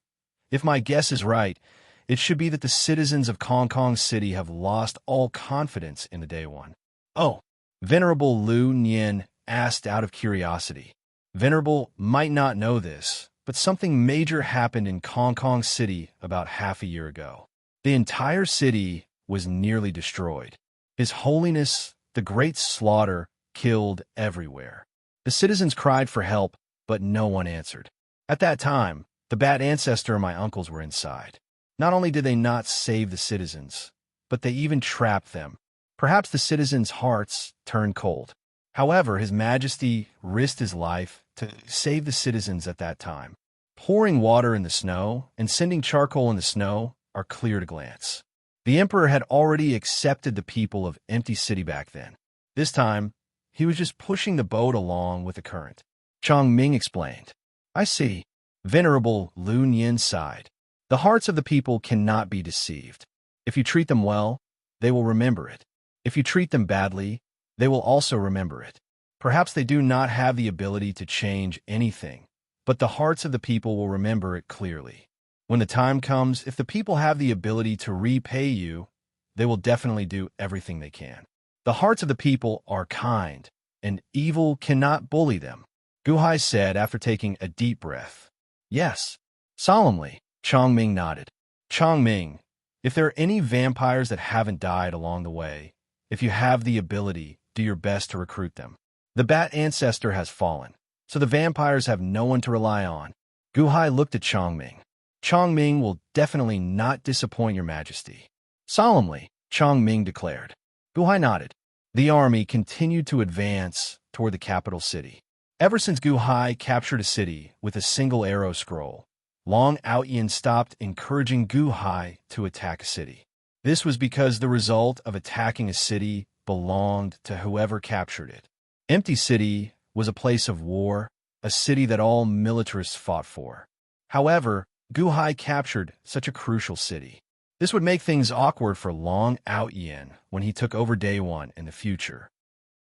If my guess is right, it should be that the citizens of Kong Kong City have lost all confidence in the Daewon. Oh, Venerable Lu Nian asked out of curiosity. Venerable might not know this, but something major happened in Kong Kong City about half a year ago. The entire city was nearly destroyed. His Holiness, the Great Slaughter, killed everywhere. The citizens cried for help, but no one answered. At that time, the Bat Ancestor and my uncles were inside. Not only did they not save the citizens, but they even trapped them. Perhaps the citizens' hearts turned cold. However, His Majesty risked his life to save the citizens at that time. Pouring water in the snow and sending charcoal in the snow are clear to glance. The Emperor had already accepted the people of Empty City back then. This time, he was just pushing the boat along with the current. Chongming explained. I see. Venerable Lu Nian sighed. The hearts of the people cannot be deceived. If you treat them well, they will remember it. If you treat them badly, they will also remember it. Perhaps they do not have the ability to change anything, but the hearts of the people will remember it clearly. When the time comes, if the people have the ability to repay you, they will definitely do everything they can. The hearts of the people are kind, and evil cannot bully them, Guhai said after taking a deep breath. Yes. Solemnly, Chongming nodded. Chongming, if there are any vampires that haven't died along the way, if you have the ability, do your best to recruit them. The Bat Ancestor has fallen, so the vampires have no one to rely on. Guhai looked at Chongming. Chongming will definitely not disappoint your Majesty. Solemnly, Chongming declared. Guhai nodded. The army continued to advance toward the capital city. Ever since Guhai captured a city with a single arrow scroll, Long Outyin stopped encouraging Guhai to attack a city. This was because the result of attacking a city belonged to whoever captured it. Empty City was a place of war, a city that all militarists fought for. However, Guhai captured such a crucial city. This would make things awkward for Long Out Yin when he took over Day One in the future.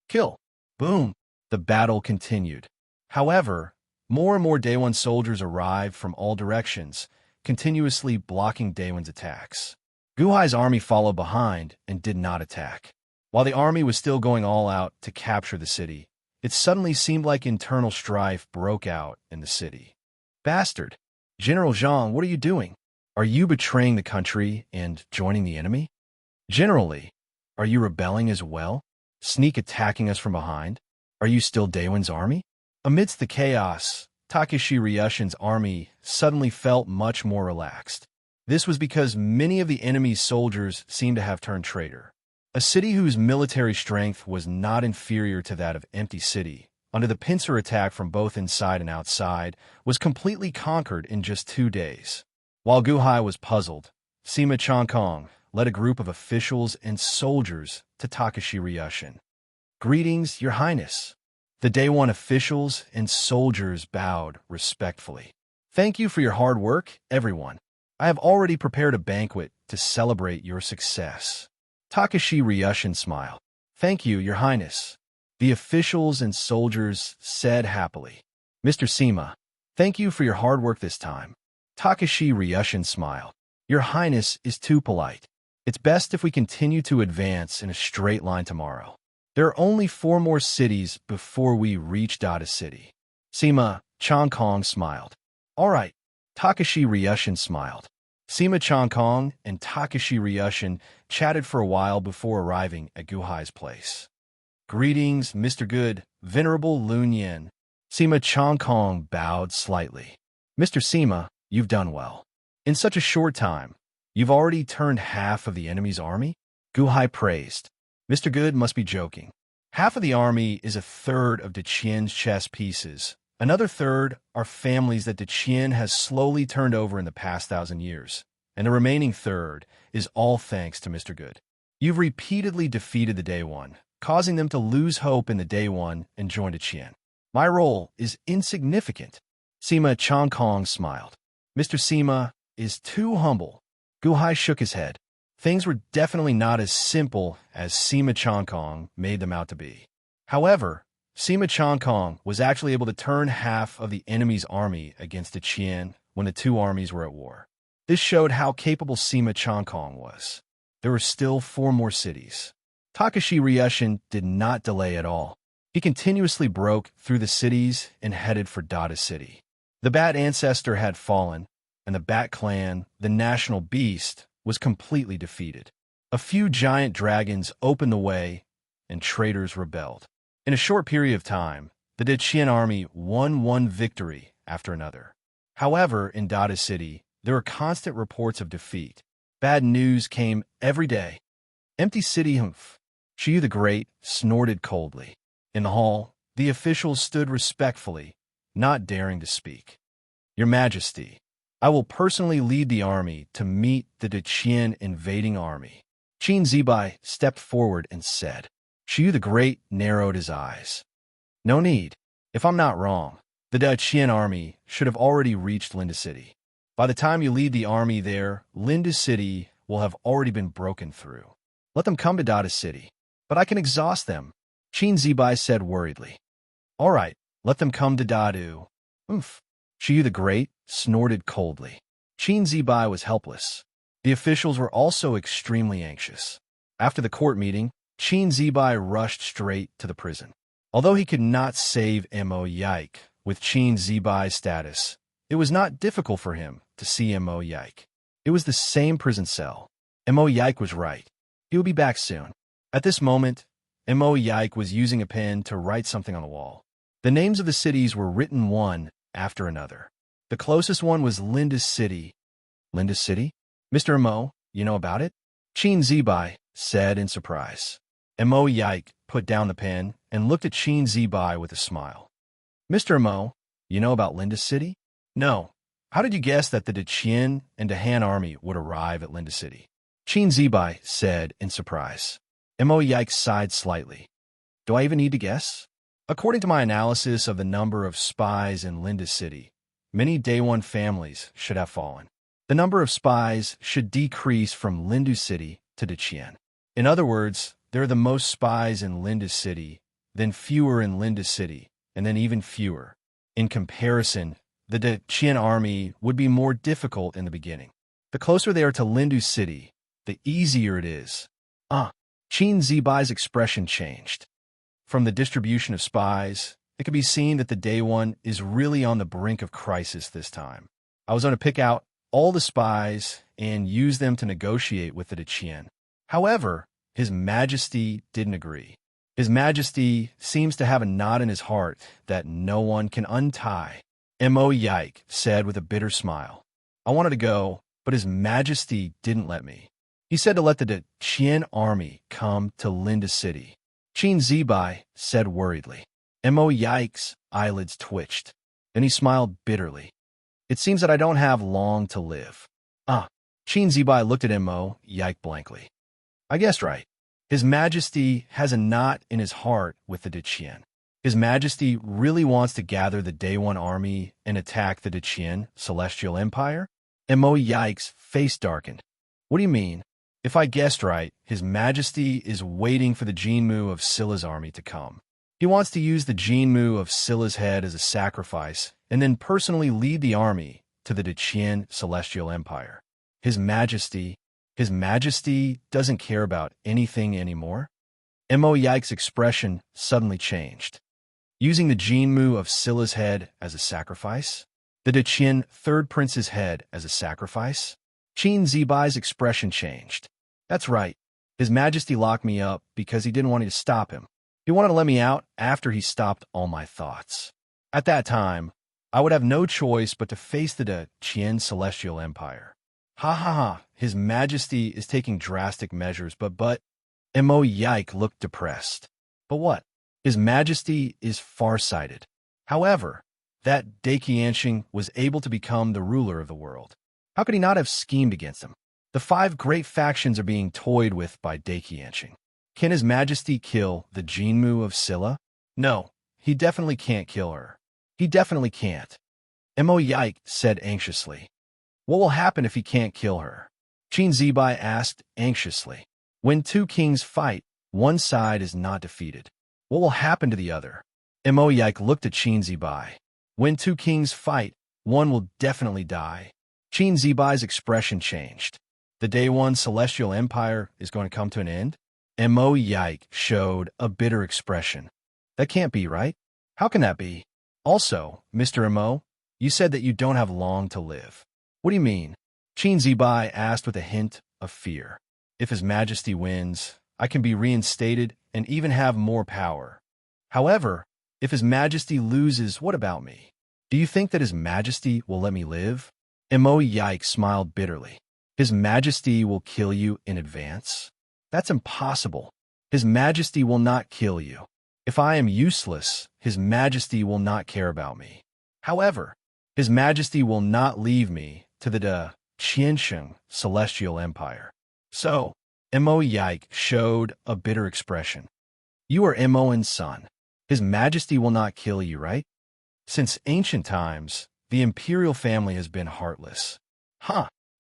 Kill. Boom. The battle continued. However, more and more Day One soldiers arrived from all directions, continuously blocking Day One's attacks. Guhai's army followed behind and did not attack. While the army was still going all out to capture the city, it suddenly seemed like internal strife broke out in the city. Bastard! General Zhang, what are you doing? Are you betraying the country and joining the enemy? Generally, are you rebelling as well? Sneak attacking us from behind? Are you still Daewon's army? Amidst the chaos, Takeshi Ryushin's army suddenly felt much more relaxed. This was because many of the enemy's soldiers seemed to have turned traitor. A city whose military strength was not inferior to that of Empty City, under the pincer attack from both inside and outside, was completely conquered in just 2 days. While Guhai was puzzled, Sima Changkong led a group of officials and soldiers to Takeshi Ryushin. Greetings, Your Highness. The Day One officials and soldiers bowed respectfully. Thank you for your hard work, everyone. I have already prepared a banquet to celebrate your success. Takeshi Ryushin smiled. Thank you, Your Highness. The officials and soldiers said happily. Mr. Sima, thank you for your hard work this time. Takeshi Ryushin smiled. Your Highness is too polite. It's best if we continue to advance in a straight line tomorrow. There are only 4 more cities before we reach Dada City. Sima Changkong smiled. All right. Takeshi Ryushin smiled. Sima Changkong and Takeshi Ryushin chatted for a while before arriving at Guhai's place. Greetings, Mr. Good, Venerable Lun Yin. Sima Changkong bowed slightly. Mr. Sima, you've done well. In such a short time, you've already turned half of the enemy's army? Guhai praised. Mr. Good must be joking. Half of the army is a third of Deqian's chess pieces. Another third are families that Deqian has slowly turned over in the past 1,000 years, and the remaining third is all thanks to Mr. Good. You've repeatedly defeated the Day One, causing them to lose hope in the Day One and join Deqian. My role is insignificant. Sima Changkong smiled. Mr. Sima is too humble. Guhai shook his head. Things were definitely not as simple as Sima Changkong made them out to be. However, Sima Changkong was actually able to turn half of the enemy's army against Deqian when the 2 armies were at war. This showed how capable Sima Changkong was. There were still 4 more cities. Takeshi Ryushin did not delay at all. He continuously broke through the cities and headed for Dada City. The Bat Ancestor had fallen, and the Bat Clan, the national beast, was completely defeated. A few giant dragons opened the way, and traitors rebelled. In a short period of time, the Deqian army won one victory after another. However, in Dada City, there were constant reports of defeat. Bad news came every day. Empty City humph. Qiyu the Great snorted coldly. In the hall, the officials stood respectfully, not daring to speak. Your Majesty, I will personally lead the army to meet the Deqian invading army. Qin Zibai stepped forward and said. Qiyu the Great narrowed his eyes. No need. If I'm not wrong, the Deqian army should have already reached Linda City. By the time you lead the army there, Linda City will have already been broken through. Let them come to Dada City. But I can exhaust them, Qin Zibai said worriedly. All right, let them come to Dadu. Oomph. Qiyu the Great snorted coldly. Qin Zibai was helpless. The officials were also extremely anxious. After the court meeting, Qin Zibai rushed straight to the prison. Although he could not save Mo Yike with Qin Zibai's status, it was not difficult for him to see Mo Yike. It was the same prison cell. Mo Yike was right. He would be back soon. At this moment, Mo Yike was using a pen to write something on the wall. The names of the cities were written one after another. The closest one was Linda City. Linda City? Mr. Mo, you know about it? Qin Zibai said in surprise. Mo Yike put down the pen and looked at Qin Zibai with a smile. Mr. Mo, you know about Linda City? No. How did you guess that the Deqian and Dehan army would arrive at Linda City? Qin Zibai said in surprise. Mo Yike sighed slightly. Do I even need to guess? According to my analysis of the number of spies in Linda City, many Day One families should have fallen. The number of spies should decrease from Lindu City to Deqian. In other words, there are the most spies in Lindu City, then fewer in Lindu City, and then even fewer. In comparison, the Deqian army would be more difficult in the beginning. The closer they are to Lindu City, the easier it is. Qin Zibai's expression changed. From the distribution of spies, it could be seen that the Day One is really on the brink of crisis this time. I was going to pick out all the spies and use them to negotiate with the Deqian. However, His Majesty didn't agree. His Majesty seems to have a knot in his heart that no one can untie. Mo Yike said with a bitter smile. I wanted to go, but His Majesty didn't let me. He said to let the Deqian army come to Linda City. Qin Zibai said worriedly. Mo Yike's eyelids twitched. Then he smiled bitterly. It seems that I don't have long to live. Qin Zibai looked at Mo Yike blankly. I guessed right. His Majesty has a knot in his heart with the Deqian. His Majesty really wants to gather the Day One army and attack the Deqian Celestial Empire? Mo Yike's face darkened. What do you mean? If I guessed right, His Majesty is waiting for the Jinmu of Scylla's army to come. He wants to use the Jinmu of Scylla's head as a sacrifice and then personally lead the army to the Deqian Celestial Empire. His Majesty doesn't care about anything anymore? Mo Yike's expression suddenly changed. Using the Jinmu of Scylla's head as a sacrifice? The Deqian Third Prince's head as a sacrifice? Qin Zibai's expression changed. That's right. His Majesty locked me up because he didn't want me to stop him. He wanted to let me out after he stopped all my thoughts. At that time, I would have no choice but to face the Deqian Celestial Empire. His Majesty is taking drastic measures, but Mo Yike looked depressed. But what? His Majesty is farsighted. However, that Deqiansheng was able to become the ruler of the world. How could he not have schemed against him? The 5 great factions are being toyed with by Deqiansheng. Can His Majesty kill the Jinmu of Scylla? No, he definitely can't kill her. He definitely can't. Mo Yike said anxiously. What will happen if he can't kill her? Qin Zibai asked anxiously. When 2 kings fight, one side is not defeated. What will happen to the other? Mo Yike looked at Qin Zibai. When 2 kings fight, one will definitely die. Qin Zibai's expression changed. The Day One Celestial Empire is going to come to an end? Mo Yike showed a bitter expression. That can't be, right? How can that be? Also, Mr. Mo, you said that you don't have long to live. What do you mean? Qin Zibai asked with a hint of fear. If His Majesty wins, I can be reinstated and even have more power. However, if His Majesty loses, what about me? Do you think that His Majesty will let me live? Mo Yike smiled bitterly. His Majesty will kill you in advance? That's impossible. His Majesty will not kill you. If I am useless, His Majesty will not care about me. However, His Majesty will not leave me to the Deqiansheng Celestial Empire. So, Mo Yike showed a bitter expression. You are Mo's son. His Majesty will not kill you, right? Since ancient times, the imperial family has been heartless.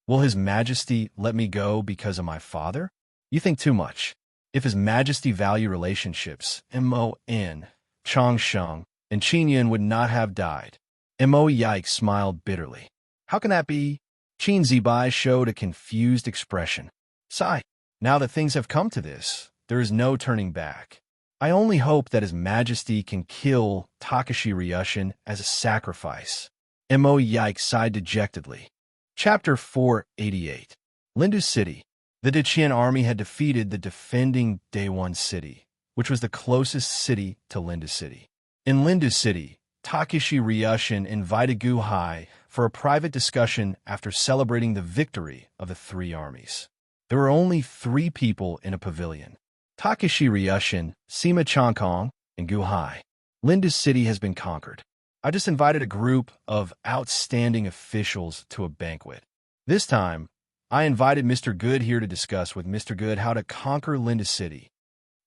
Will His Majesty let me go because of my father? You think too much. If His Majesty value relationships, Mo in Changsheng and Qinyan would not have died. Mo Yike smiled bitterly. How can that be? Qin Zibai showed a confused expression. Sigh. Now that things have come to this, there is no turning back. I only hope that His Majesty can kill Takashi Ryushin as a sacrifice. Mo Yike sighed dejectedly. Chapter 488. Lindu City. The Deqian army had defeated the defending Day One city, which was the closest city to Lindu City. In Lindu City, Takashi Ryushin invited Gu Hai for a private discussion after celebrating the victory of the 3 armies. There were only 3 people in a pavilion. Takashi Ryushin, Sima Changkong, and Gu Hai. Lindu City has been conquered. I just invited a group of outstanding officials to a banquet. This time, I invited Mr. Good here to discuss with Mr. Good how to conquer Lindu City.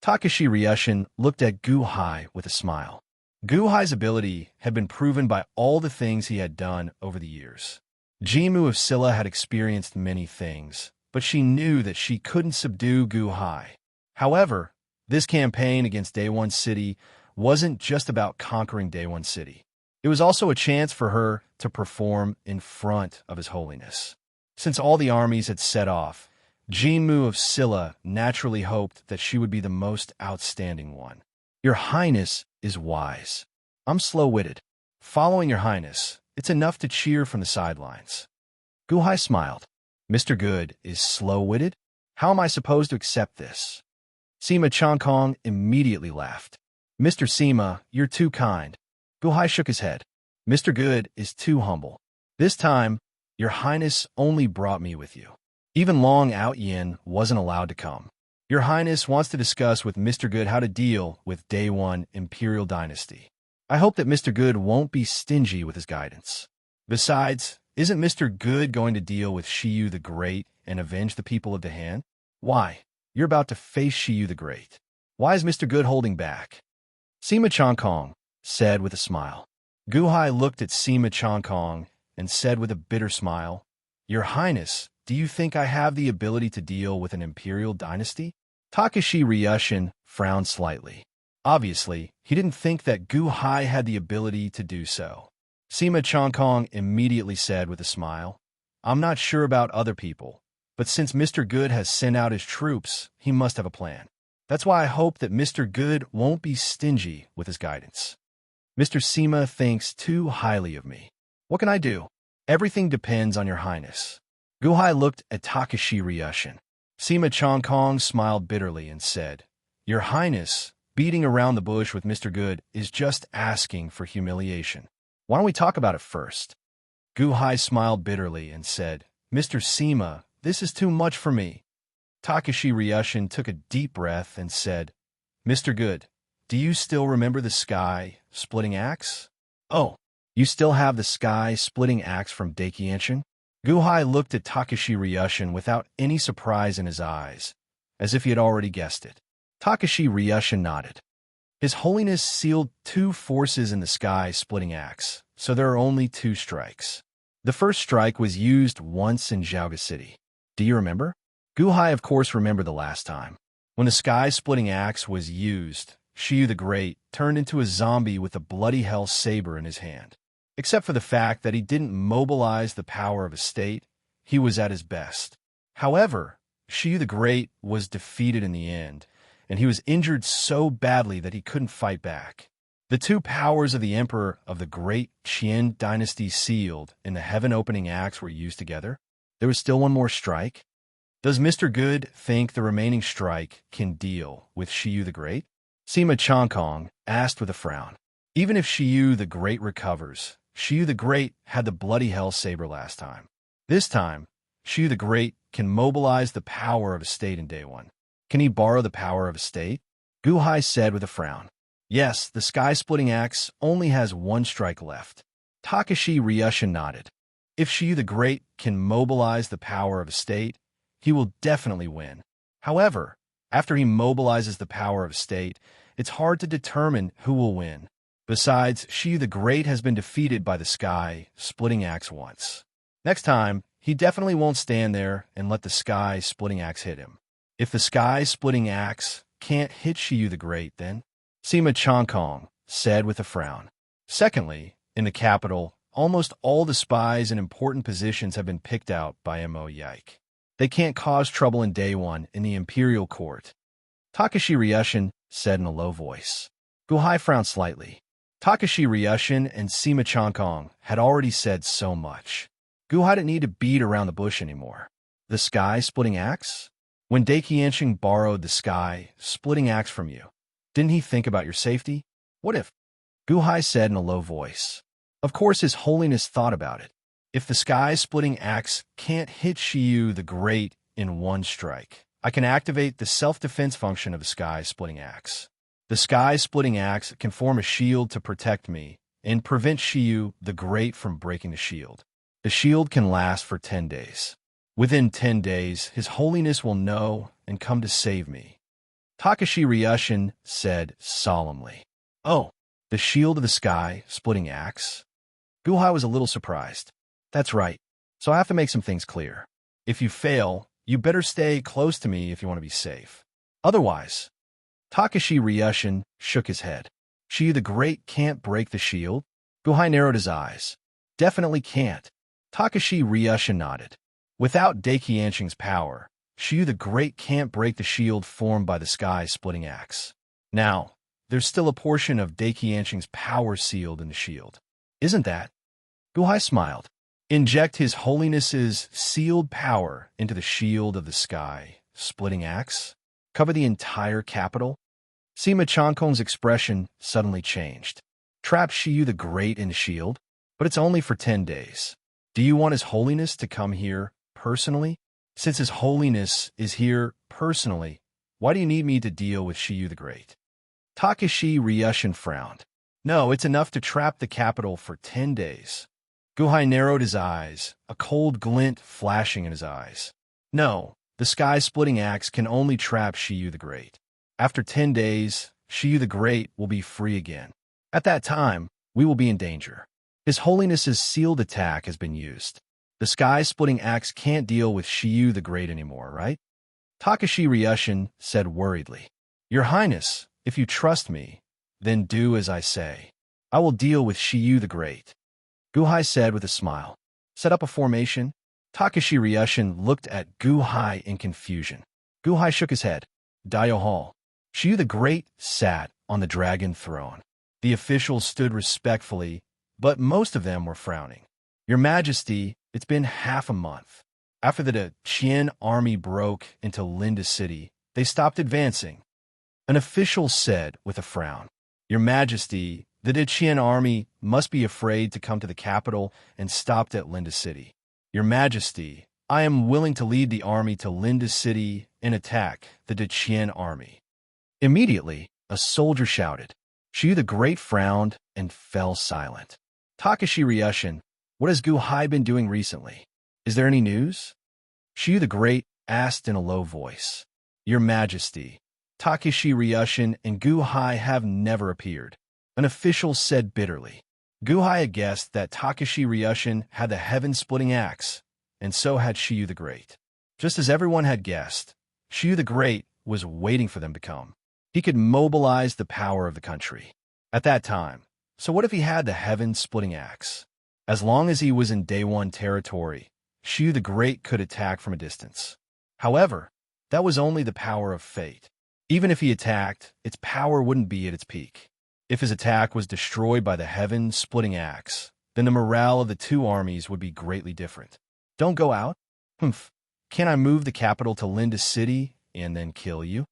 Takashi Ryushin looked at Gu Hai with a smile. Gu Hai's ability had been proven by all the things he had done over the years. Jimmu of Silla had experienced many things, but she knew that she couldn't subdue Guhai. However, this campaign against Day One City wasn't just about conquering Day One City. It was also a chance for her to perform in front of His Holiness. Since all the armies had set off, Jimmu of Silla naturally hoped that she would be the most outstanding one. Your Highness is wise. I'm slow-witted. Following Your Highness, it's enough to cheer from the sidelines. Guhai smiled. Mr. Good is slow-witted? How am I supposed to accept this? Sima Changkong immediately laughed. Mr. Sima, you're too kind. Guhai shook his head. Mr. Good is too humble. This time, Your Highness only brought me with you. Even Long Out Yin wasn't allowed to come. Your Highness wants to discuss with Mr. Good how to deal with Day One Imperial Dynasty. I hope that Mr. Good won't be stingy with his guidance. Besides, isn't Mr. Good going to deal with Shiyu the Great and avenge the people of the Han? Why? You're about to face Shiyu the Great. Why is Mr. Good holding back? Sima Changkong said with a smile. Guhai looked at Sima Changkong and said with a bitter smile, Your Highness, do you think I have the ability to deal with an imperial dynasty? Takashi Ryushin frowned slightly. Obviously, he didn't think that Guhai had the ability to do so. Sima Changkong immediately said with a smile, I'm not sure about other people, but since Mr. Good has sent out his troops, he must have a plan. That's why I hope that Mr. Good won't be stingy with his guidance. Mr. Sima thinks too highly of me. What can I do? Everything depends on Your Highness. Guhai looked at Takashi Ryushin. Sima Changkong smiled bitterly and said, Your Highness, beating around the bush with Mr. Good is just asking for humiliation. Why don't we talk about it first? Guhai smiled bitterly and said, Mr. Sima, this is too much for me. Takashi Ryushin took a deep breath and said, Mr. Good, do you still remember the sky-splitting axe? Oh, you still have the sky-splitting axe from Daikienshin? Guhai looked at Takashi Ryushin without any surprise in his eyes, as if he had already guessed it. Takashi Ryushin nodded. His Holiness sealed 2 forces in the sky-splitting axe, so there are only 2 strikes. The first strike was used once in Zhaoga City. Do you remember? Guhai, of course, remembered the last time. When the sky-splitting axe was used, Shiyu the Great turned into a zombie with a bloody hell saber in his hand. Except for the fact that he didn't mobilize the power of a state, he was at his best. However, Shiyu the Great was defeated in the end, and he was injured so badly that he couldn't fight back. The 2 powers of the Emperor of the Great Qian Dynasty sealed in the heaven-opening axe were used together. There was still one more strike. Does Mr. Good think the remaining strike can deal with Shiyu the Great? Sima Changkong asked with a frown. Even if Shiyu the Great recovers, Shiyu the Great had the bloody hell saber last time. This time, Shiyu the Great can mobilize the power of a state in Day One. Can he borrow the power of a state? Guhai said with a frown. Yes, the sky-splitting axe only has 1 strike left. Takashi Ryushin nodded. If Shiyu the Great can mobilize the power of a state, he will definitely win. However, after he mobilizes the power of a state, it's hard to determine who will win. Besides, Shiyu the Great has been defeated by the sky-splitting axe once. Next time, he definitely won't stand there and let the sky-splitting axe hit him. If the sky-splitting axe can't hit Shiyu the Great, then Sima Changkong said with a frown. Secondly, in the capital, almost all the spies in important positions have been picked out by Mo Yike. They can't cause trouble in Day One in the imperial court. Takashi Ryushin said in a low voice. Guhai frowned slightly. Takashi Ryushin and Sima Changkong had already said so much. Guhai didn't need to beat around the bush anymore. The sky-splitting axe? When Daikienshin borrowed the sky-splitting axe from you, didn't he think about your safety? What if? Guhai said in a low voice. Of course His Holiness thought about it. If the sky-splitting axe can't hit Shiyu the Great in 1 strike, I can activate the self-defense function of the sky-splitting axe. The sky-splitting axe can form a shield to protect me and prevent Shiyu the Great from breaking the shield. The shield can last for 10 days. Within 10 days, His Holiness will know and come to save me. Takashi Ryushin said solemnly. Oh, the shield of the sky-splitting axe? Guhai was a little surprised. That's right. So I have to make some things clear. If you fail, you better stay close to me if you want to be safe. Otherwise, Takashi Ryushin shook his head. Shiyu the Great can't break the shield? Guhai narrowed his eyes. Definitely can't. Takashi Ryushin nodded. Without Daikianshing's power, Shiyu the Great can't break the shield formed by the sky-splitting axe. Now, there's still a portion of Daikianshing's power sealed in the shield. Isn't that? Guhai smiled. Inject His Holiness's sealed power into the shield of the sky-splitting axe? Cover the entire capital? Sima Chankong's expression suddenly changed. Trap Shiyu the Great in the shield? But it's only for 10 days. Do you want His Holiness to come here personally? Since His Holiness is here personally, why do you need me to deal with Shiyu the Great? Takashi Ryushin frowned. No, it's enough to trap the capital for 10 days. Guhai narrowed his eyes, a cold glint flashing in his eyes. No, the sky-splitting axe can only trap Shiyu the Great. After 10 days, Shiyu the Great will be free again. At that time, we will be in danger. His Holiness's sealed attack has been used. The sky-splitting axe can't deal with Shiyu the Great anymore, right? Takashi Ryushin said worriedly. Your Highness, if you trust me, then do as I say. I will deal with Shiyu the Great. Guhai said with a smile. Set up a formation. Takashi Ryushin looked at Guhai in confusion. Guhai shook his head. Daio Hall. Shiyu the Great sat on the dragon throne. The officials stood respectfully, but most of them were frowning. Your Majesty, it's been half a month. After the Qian army broke into Linda City, they stopped advancing. An official said with a frown, Your Majesty, the Qian army must be afraid to come to the capital and stopped at Linda City. Your Majesty, I am willing to lead the army to Linda City and attack the Qian army. Immediately, a soldier shouted. Shiyu the Great frowned and fell silent. Takashi Ryushin, what has Guhai been doing recently? Is there any news? Shiyu the Great asked in a low voice. Your Majesty, Takashi Ryushin and Guhai have never appeared. An official said bitterly. Guhai had guessed that Takashi Ryushin had the heaven-splitting axe, and so had Shiyu the Great. Just as everyone had guessed, Shiyu the Great was waiting for them to come. He could mobilize the power of the country. At that time, so what if he had the heaven-splitting axe? As long as he was in Day 1 territory, Shiyu the Great could attack from a distance. However, that was only the power of fate. Even if he attacked, its power wouldn't be at its peak. If his attack was destroyed by the heaven-splitting axe, then the morale of the two armies would be greatly different. Don't go out? Humph. Can I move the capital to Linda City and then kill you?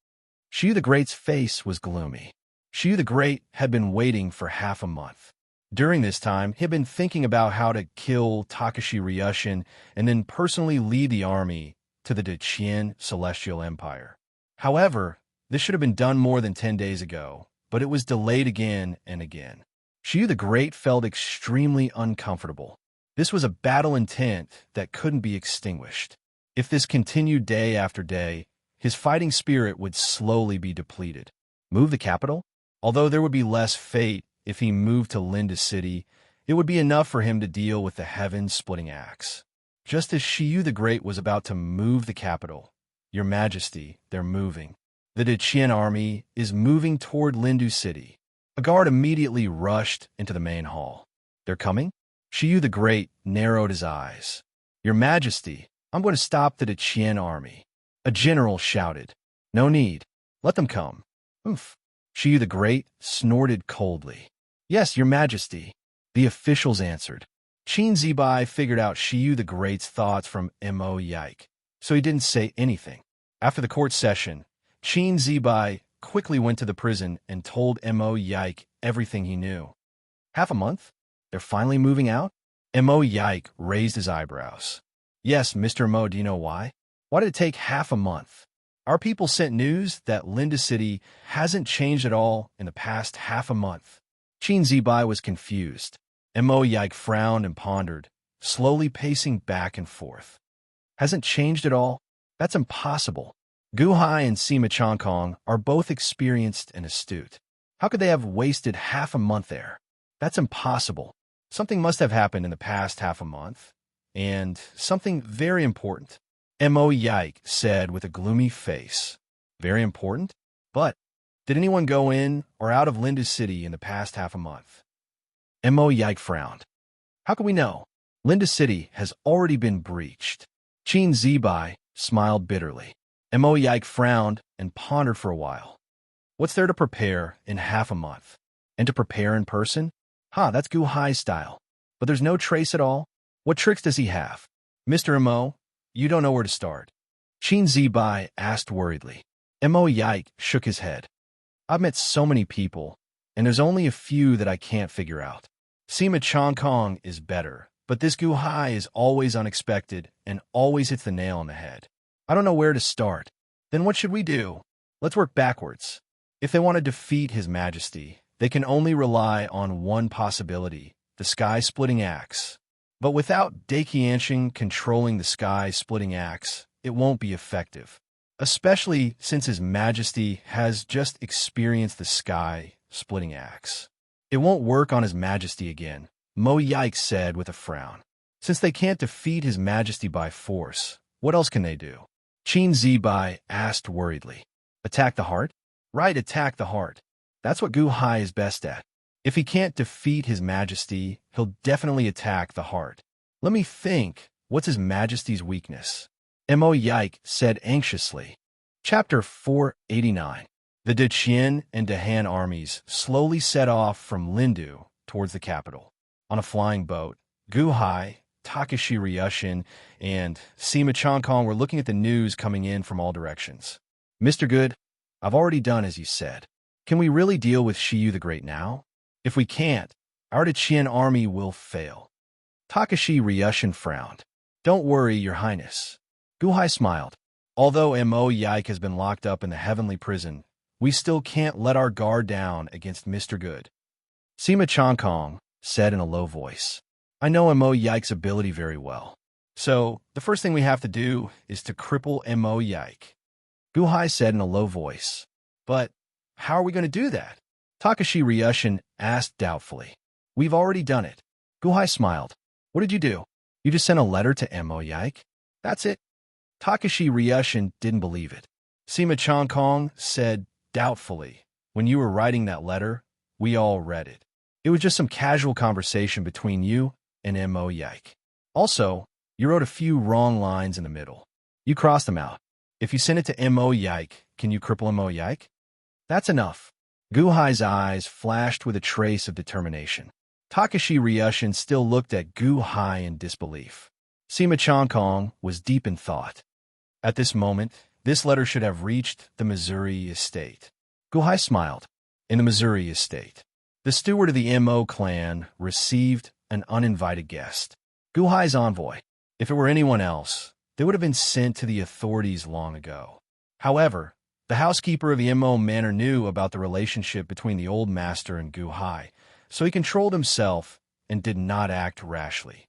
Shiyu the Great's face was gloomy. Shiyu the Great had been waiting for half a month. During this time, he had been thinking about how to kill Takashi Ryushin and then personally lead the army to the Qian Celestial Empire. However, this should have been done more than 10 days ago, but it was delayed again and again. Shiyu the Great felt extremely uncomfortable. This was a battle intent that couldn't be extinguished. If this continued day after day, his fighting spirit would slowly be depleted. Move the capital? Although there would be less fate if he moved to Linda City, it would be enough for him to deal with the heaven-splitting axe. Just as Shiyu the Great was about to move the capital, Your Majesty, they're moving. The Qian army is moving toward Lindu City. A guard immediately rushed into the main hall. They're coming? Shiyu the Great narrowed his eyes. Your Majesty, I'm going to stop the Qian army. A general shouted. No need. Let them come. Oof. Shiyu the Great snorted coldly. Yes, Your Majesty. The officials answered. Qin Zibai figured out Shiyu the Great's thoughts from Mo Yike, so he didn't say anything. After the court session, Qin Zibai quickly went to the prison and told Mo Yike everything he knew. Half a month? They're finally moving out? Mo Yike raised his eyebrows. Yes, Mr. Mo, do you know why? Why did it take half a month? Our people sent news that Linda City hasn't changed at all in the past half a month. Qin Zibai was confused. Mo Yike frowned and pondered, slowly pacing back and forth. Hasn't changed at all? That's impossible. Guhai and Sima Chankong are both experienced and astute. How could they have wasted half a month there? That's impossible. Something must have happened in the past half a month, and something very important. Mo Yike said with a gloomy face. Very important? But did anyone go in or out of Linda's city in the past half a month? Mo Yike frowned. How can we know? Linda's city has already been breached. Qin Zibai smiled bitterly. Mo Yike frowned and pondered for a while. What's there to prepare in half a month? And to prepare in person? That's Gu Hai's style. But there's no trace at all? What tricks does he have? Mr. Mo, you don't know where to start. Qin Zibai asked worriedly. Mo Yike shook his head. I've met so many people, and there's only a few that I can't figure out. Sima Chongkong is better, but this Gu Hai is always unexpected and always hits the nail on the head. I don't know where to start. Then what should we do? Let's work backwards. If they want to defeat His Majesty, they can only rely on one possibility, the sky-splitting axe. But without Daqiansheng controlling the sky-splitting axe, it won't be effective. Especially since His Majesty has just experienced the sky-splitting axe. It won't work on His Majesty again, Mo Yike said with a frown. Since they can't defeat His Majesty by force, what else can they do? Qin Zibai asked worriedly. Attack the heart? Right, attack the heart. That's what Gu Hai is best at. If he can't defeat His Majesty, he'll definitely attack the heart. Let me think, what's His Majesty's weakness? Mo Yike said anxiously. Chapter 489. The Deqian and Dehan armies slowly set off from Lindu towards the capital. On a flying boat, Gu Hai, Takashi Ryushin, and Sima Chongkong were looking at the news coming in from all directions. Mr. Good, I've already done as you said. Can we really deal with Shiyu the Great now? If we can't, our Deqian army will fail. Takashi Ryushin frowned. Don't worry, Your Highness. Gu Hai smiled. Although Mo Yike has been locked up in the heavenly prison, we still can't let our guard down against Mr. Good. Sima Chongkong said in a low voice. I know Mo Yike's ability very well. So, the first thing we have to do is to cripple Mo Yike. Gu Hai said in a low voice. But how are we going to do that? Takashi Ryushin asked doubtfully. We've already done it. Gu Hai smiled. What did you do? You just sent a letter to Mo Yike? That's it? Takashi Ryushin didn't believe it. Sima Chongkong said doubtfully. When you were writing that letter, we all read it. It was just some casual conversation between you and Mo Yike. Also, you wrote a few wrong lines in the middle. You crossed them out. If you send it to Mo Yike, can you cripple Mo Yike? That's enough. Gu Hai's eyes flashed with a trace of determination. Takashi Ryushin still looked at Gu Hai in disbelief. Sima Chongkong was deep in thought. At this moment, this letter should have reached the Missouri estate. Gu Hai smiled. In the Missouri estate, the steward of the Mo clan received an uninvited guest. Gu Hai's envoy. If it were anyone else, they would have been sent to the authorities long ago. However, the housekeeper of the Mo manor knew about the relationship between the old master and Gu Hai, so he controlled himself and did not act rashly.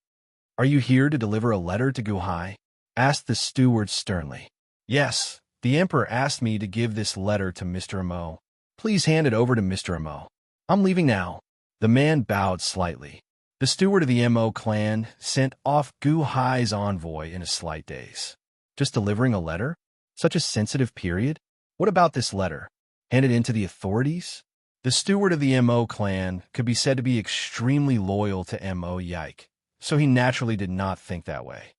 Are you here to deliver a letter to Gu Hai? Asked the steward sternly. Yes, the emperor asked me to give this letter to Mr. Mo. Please hand it over to Mr. Mo. I'm leaving now. The man bowed slightly. The steward of the Mo clan sent off Gu Hai's envoy in a slight daze. Just delivering a letter? Such a sensitive period? What about this letter? Handed in to the authorities? The steward of the Mo clan could be said to be extremely loyal to Mo Yike, so he naturally did not think that way.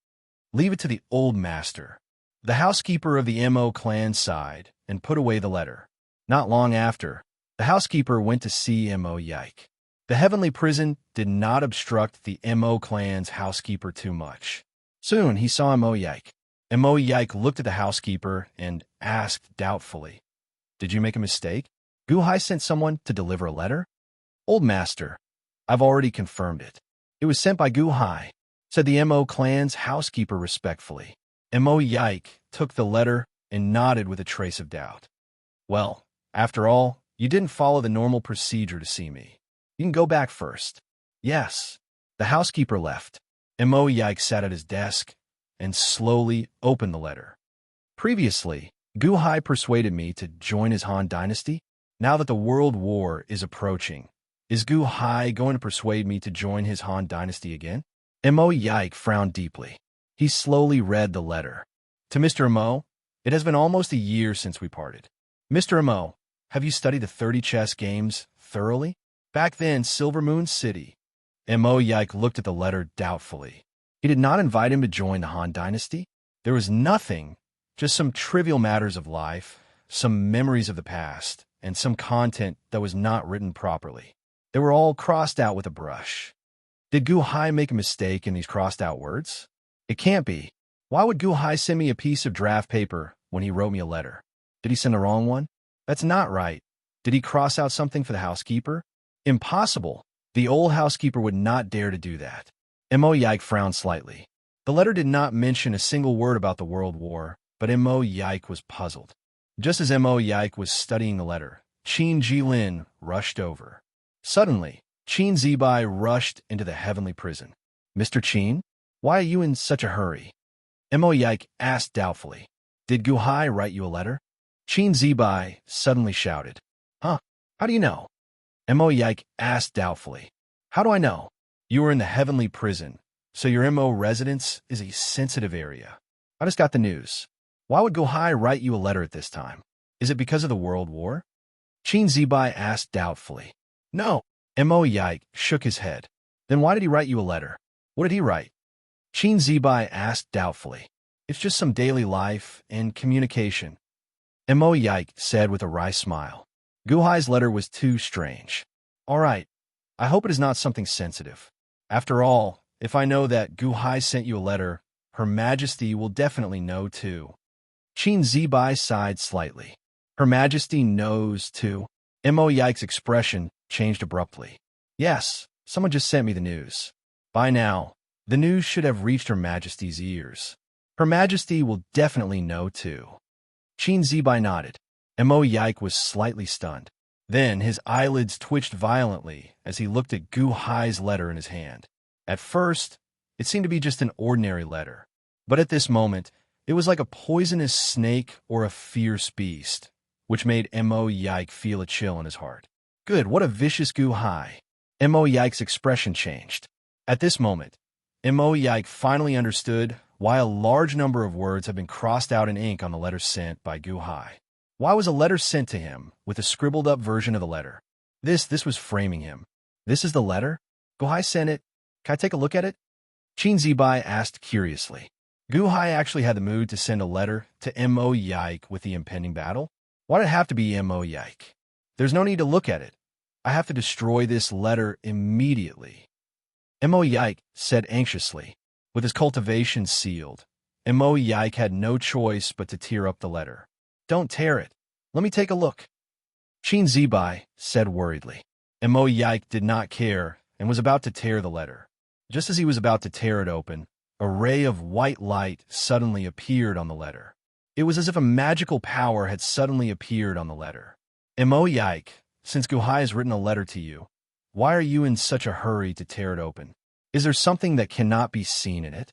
Leave it to the old master. The housekeeper of the Mo clan sighed and put away the letter. Not long after, the housekeeper went to see Mo Yike. The heavenly prison did not obstruct the Mo clan's housekeeper too much. Soon he saw Mo Yike. Mo Yike looked at the housekeeper and asked doubtfully, Did you make a mistake? Gu Hai sent someone to deliver a letter? Old master, I've already confirmed it. It was sent by Gu Hai, said the Mo clan's housekeeper respectfully. Mo Yike took the letter and nodded with a trace of doubt. Well, after all, you didn't follow the normal procedure to see me. You can go back first. Yes. The housekeeper left. Mo Yike sat at his desk and slowly opened the letter. Previously, Gu Hai persuaded me to join his Han dynasty. Now that the World War is approaching, is Gu Hai going to persuade me to join his Han dynasty again? Mo Yike frowned deeply. He slowly read the letter. To Mr. Mo, it has been almost a year since we parted. Mr. Mo, have you studied the 30 chess games thoroughly? Back then, Silver Moon City. Mo Yike looked at the letter doubtfully. He did not invite him to join the Han Dynasty. There was nothing, just some trivial matters of life, some memories of the past, and some content that was not written properly. They were all crossed out with a brush. Did Gu Hai make a mistake in these crossed-out words? It can't be. Why would Gu Hai send me a piece of draft paper when he wrote me a letter? Did he send the wrong one? That's not right. Did he cross out something for the housekeeper? Impossible. The old housekeeper would not dare to do that. Mo Yike frowned slightly. The letter did not mention a single word about the World War, but Mo Yike was puzzled. Just as Mo Yike was studying the letter, Qin Jilin rushed over. Suddenly, Qin Zibai rushed into the heavenly prison. Mr. Qin, why are you in such a hurry? Mo Yike asked doubtfully. Did Gu Hai write you a letter? Qin Zibai suddenly shouted. Huh? How do you know? Mo Yike asked doubtfully. How do I know? You were in the heavenly prison, so your Mo residence is a sensitive area. I just got the news. Why would Gu Hai write you a letter at this time? Is it because of the World War? Qin Zibai asked doubtfully. No. Mo Yike shook his head. Then why did he write you a letter? What did he write? Qin Zibai asked doubtfully. It's just some daily life and communication. Mo Yike said with a wry smile. Gu Hai's letter was too strange. All right. I hope it is not something sensitive. After all, if I know that Gu Hai sent you a letter, Her Majesty will definitely know too. Qin Zibai sighed slightly. Her Majesty knows too. Mo Yike's expression changed abruptly. Yes, someone just sent me the news. By now, the news should have reached Her Majesty's ears. Her Majesty will definitely know too. Qin Zibai nodded. Mo Yike was slightly stunned. Then his eyelids twitched violently as he looked at Gu Hai's letter in his hand. At first, it seemed to be just an ordinary letter. But at this moment, it was like a poisonous snake or a fierce beast, which made Mo Yike feel a chill in his heart. Good, what a vicious Gu Hai. Mo Yike's expression changed. At this moment, Mo Yike finally understood why a large number of words had been crossed out in ink on the letter sent by Gu Hai. Why was a letter sent to him with a scribbled-up version of the letter? This was framing him. This is the letter? Gu Hai sent it. Can I take a look at it? Qin Zibai asked curiously. Gu Hai actually had the mood to send a letter to Mo Yike with the impending battle? Why did it have to be Mo Yike? There's no need to look at it. I have to destroy this letter immediately. Mo Yike said anxiously. With his cultivation sealed, Mo Yike had no choice but to tear up the letter. Don't tear it. Let me take a look. Qin Zibai said worriedly. Mo Yike did not care and was about to tear the letter. Just as he was about to tear it open, a ray of white light suddenly appeared on the letter. It was as if a magical power had suddenly appeared on the letter. Mo Yike, since Gu Hai has written a letter to you, why are you in such a hurry to tear it open? Is there something that cannot be seen in it?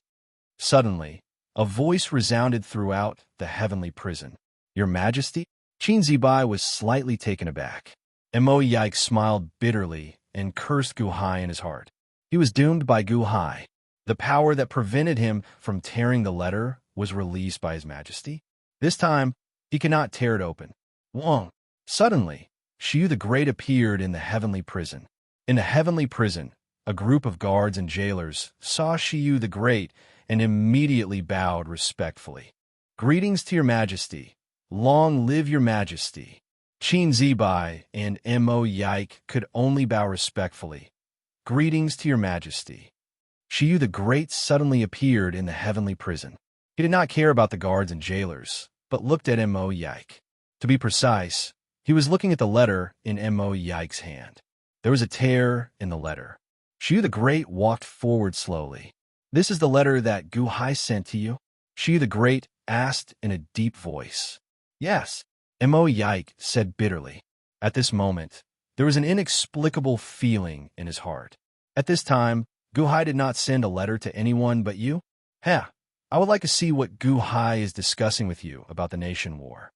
Suddenly, a voice resounded throughout the heavenly prison. Your Majesty? Qin Zibai was slightly taken aback. Mo Yike smiled bitterly and cursed Gu Hai in his heart. He was doomed by Gu Hai. The power that prevented him from tearing the letter was released by His Majesty. This time, he cannot tear it open. Wong. Suddenly, Xiu the Great appeared in the heavenly prison. In the heavenly prison, a group of guards and jailers saw Xiu the Great and immediately bowed respectfully. Greetings to your Majesty. Long live your Majesty. Qin Zibai and Mo Yike could only bow respectfully. Greetings to your Majesty. Xiu the Great suddenly appeared in the heavenly prison. He did not care about the guards and jailers, but looked at Mo Yike. To be precise, he was looking at the letter in Mo Yike's hand. There was a tear in the letter. Xiu the Great walked forward slowly. This is the letter that Gu Hai sent to you? Xiu the Great asked in a deep voice. Yes, Mo Yike said bitterly. At this moment, there was an inexplicable feeling in his heart. At this time, Gu Hai did not send a letter to anyone but you? I would like to see what Gu Hai is discussing with you about the nation war.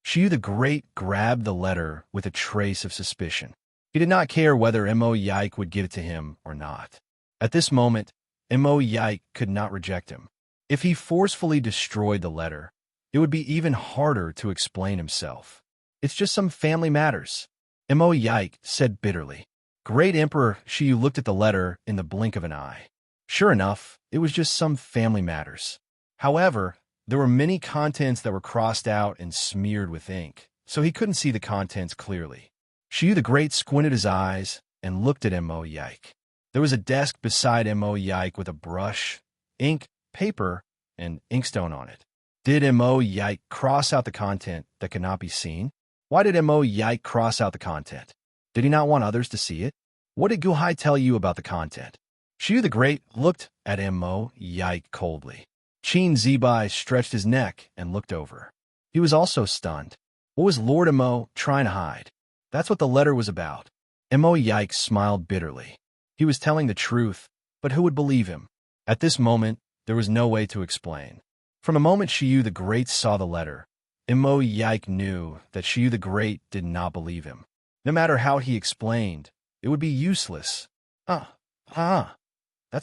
Xiu the Great grabbed the letter with a trace of suspicion. He did not care whether Mo Yike would give it to him or not. At this moment, Mo Yike could not reject him. If he forcefully destroyed the letter, it would be even harder to explain himself. It's just some family matters, Mo Yike said bitterly. Great Emperor Shiyu looked at the letter in the blink of an eye. Sure enough, it was just some family matters. However, there were many contents that were crossed out and smeared with ink, so he couldn't see the contents clearly. Shiyu the Great squinted his eyes and looked at Mo Yike. There was a desk beside Mo Yike with a brush, ink, paper, and inkstone on it. Did Mo Yike cross out the content that could not be seen? Why did Mo Yike cross out the content? Did he not want others to see it? What did Guhai tell you about the content? Shiyu the Great looked at Mo Yike coldly. Qin Zibai stretched his neck and looked over. He was also stunned. What was Lord Mo trying to hide? That's what the letter was about. Mo Yike smiled bitterly. He was telling the truth, but who would believe him? At this moment, there was no way to explain. From the moment Shiyu the Great saw the letter, Mo Yike knew that Shiyu the Great did not believe him. No matter how he explained, it would be useless. That's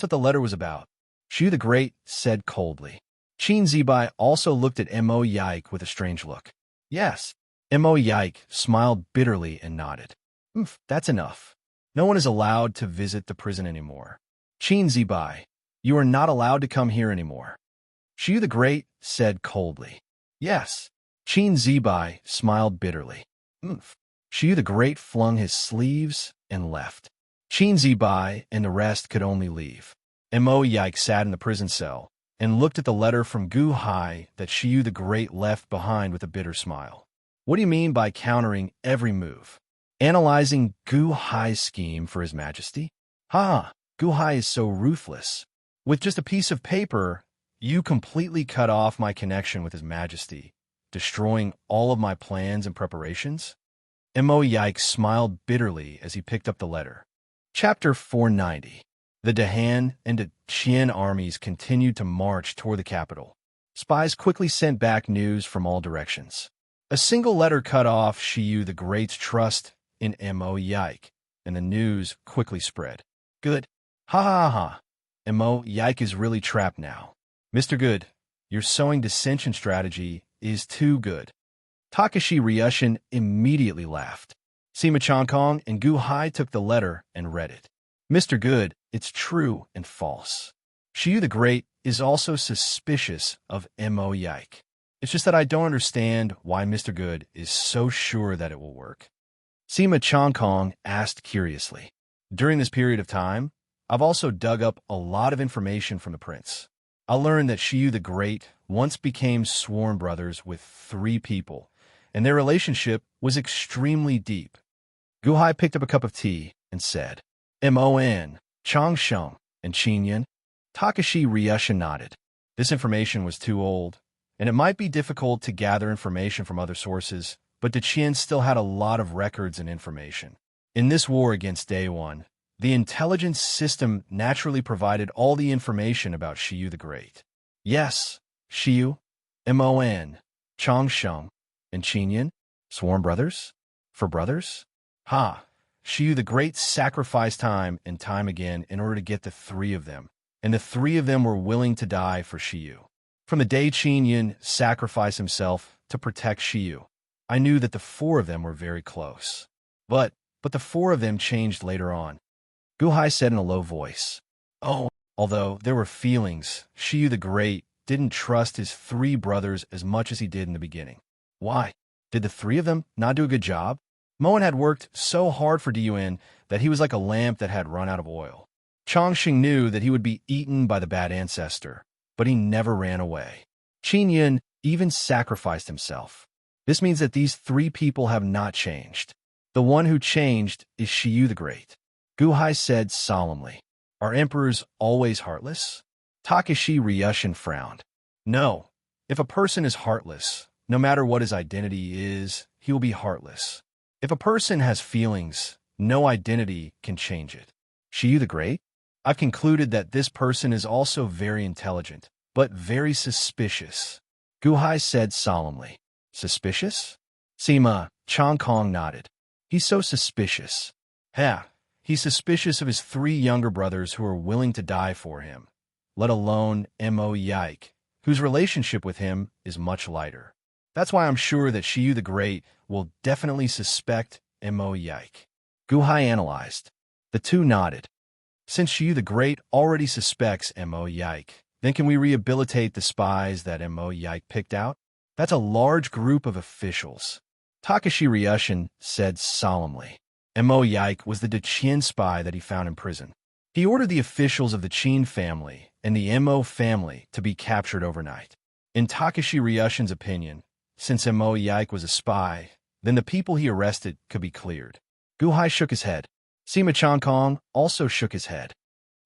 what the letter was about, Shiyu the Great said coldly. Qin Zibai also looked at Mo Yike with a strange look. Yes, Mo Yike smiled bitterly and nodded. That's enough. No one is allowed to visit the prison anymore. Qin Zibai, you are not allowed to come here anymore, Shiyu the Great said coldly. Yes, Qin Zibai smiled bitterly. Shiyu the Great flung his sleeves and left. Qin Zibai and the rest could only leave. Mo Yike sat in the prison cell and looked at the letter from Gu Hai that Shiyu the Great left behind with a bitter smile. What do you mean by countering every move? Analyzing Gu Hai's scheme for His Majesty? Gu Hai is so ruthless. With just a piece of paper, you completely cut off my connection with His Majesty, destroying all of my plans and preparations? Mo Yike smiled bitterly as he picked up the letter. Chapter 490. The Dahan and the Qian armies continued to march toward the capital. Spies quickly sent back news from all directions. A single letter cut off Shiyu the Great's trust in Mo Yike, and the news quickly spread. Good. Mo Yike is really trapped now. Mr. Good, your sowing dissension strategy is too good. Takashi Ryushin immediately laughed. Sima Changkong and Gu Hai took the letter and read it. Mr. Good, it's true and false. Shiyu the Great is also suspicious of Mo Yike. It's just that I don't understand why Mr. Good is so sure that it will work. Sima Changkong asked curiously. During this period of time, I've also dug up a lot of information from the prince. I learned that Shiyu the Great once became sworn brothers with 3 people, and their relationship was extremely deep. Gu Hai picked up a cup of tea and said, Mon, Changsheng, and Qinyan. Takashi Ryushin nodded. This information was too old, and it might be difficult to gather information from other sources, but the Qian still had a lot of records and information. In this war against Day One, the intelligence system naturally provided all the information about Shiyu the Great. Yes, Shiyu, Mon, Changsheng, and Qinyan, sworn brothers? For brothers? Shiyu the Great sacrificed time and time again in order to get the 3 of them, and the 3 of them were willing to die for Shiyu. From the day Qinyan sacrificed himself to protect Shiyu, I knew that the 4 of them were very close. But the 4 of them changed later on. Gu Hai said in a low voice. Although there were feelings, Shiyu the Great didn't trust his 3 brothers as much as he did in the beginning. Why? Did the 3 of them not do a good job? Moen had worked so hard for Diyuan that he was like a lamp that had run out of oil. Chongqing knew that he would be eaten by the bad ancestor, but he never ran away. Qinyan even sacrificed himself. This means that these 3 people have not changed. The one who changed is Shiyu the Great. Gu Hai said solemnly. Are emperors always heartless? Takashi Ryushin frowned. No. If a person is heartless, no matter what his identity is, he will be heartless. If a person has feelings, no identity can change it. Shiyu the Great? I've concluded that this person is also very intelligent, but very suspicious. Gu Hai said solemnly. Suspicious? Sima Changkong nodded. He's so suspicious. He's suspicious of his 3 younger brothers who are willing to die for him, let alone Mo Yike, whose relationship with him is much lighter. That's why I'm sure that Shiyu the Great will definitely suspect Mo Yike. Guhai analyzed. The two nodded. Since Shiyu the Great already suspects Mo Yike, then can we rehabilitate the spies that Mo Yike picked out? That's a large group of officials. Takashi Ryushin said solemnly. Mo Yike was the Dachian spy that he found in prison. He ordered the officials of the Chin family and the Mo family to be captured overnight. In Takashi Ryushin's opinion, since Mo Yike was a spy, then the people he arrested could be cleared. Guhai shook his head. Sima Changkong also shook his head.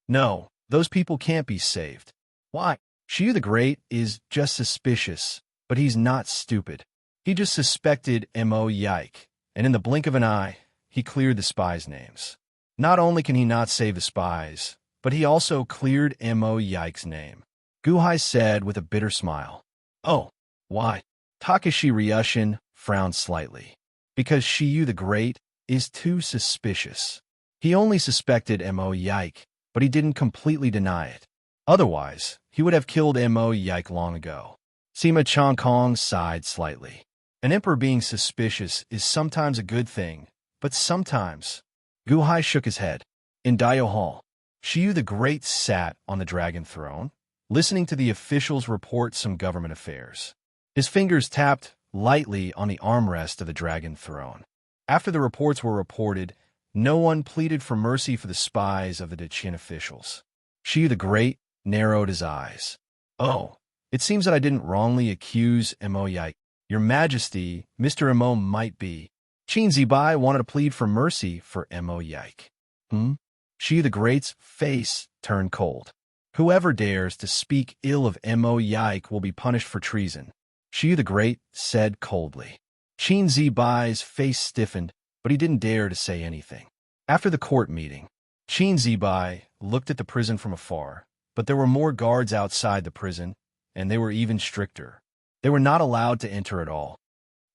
No, those people can't be saved. Why? Shiyu the Great is just suspicious, but he's not stupid. He just suspected Mo Yike, and in the blink of an eye, he cleared the spies' names. Not only can he not save the spies, but he also cleared Mo Yike's name. Guhai said with a bitter smile. Oh, why? Takashi Ryushin frowned slightly. Because Shiyu the Great is too suspicious. He only suspected Mo Yike, but he didn't completely deny it. Otherwise, he would have killed Mo Yike long ago. Sima Changkong sighed slightly. An emperor being suspicious is sometimes a good thing, but sometimes. Guhai shook his head. In Daio Hall, Shiyu the Great sat on the dragon throne, listening to the officials report some government affairs. His fingers tapped lightly on the armrest of the dragon throne. After the reports were reported, no one pleaded for mercy for the spies of the Dachian officials. Shiyu the Great narrowed his eyes. Oh, it seems that I didn't wrongly accuse Mo Yike. Your Majesty, Mr. Mo might be. Qin Zibai wanted to plead for mercy for Mo Yike. Shiyu the Great's face turned cold. Whoever dares to speak ill of Mo Yike will be punished for treason, Shiyu the Great said coldly. Qin Zibai's face stiffened, but he didn't dare to say anything. After the court meeting, Qin Zibai looked at the prison from afar, but there were more guards outside the prison, and they were even stricter. They were not allowed to enter at all.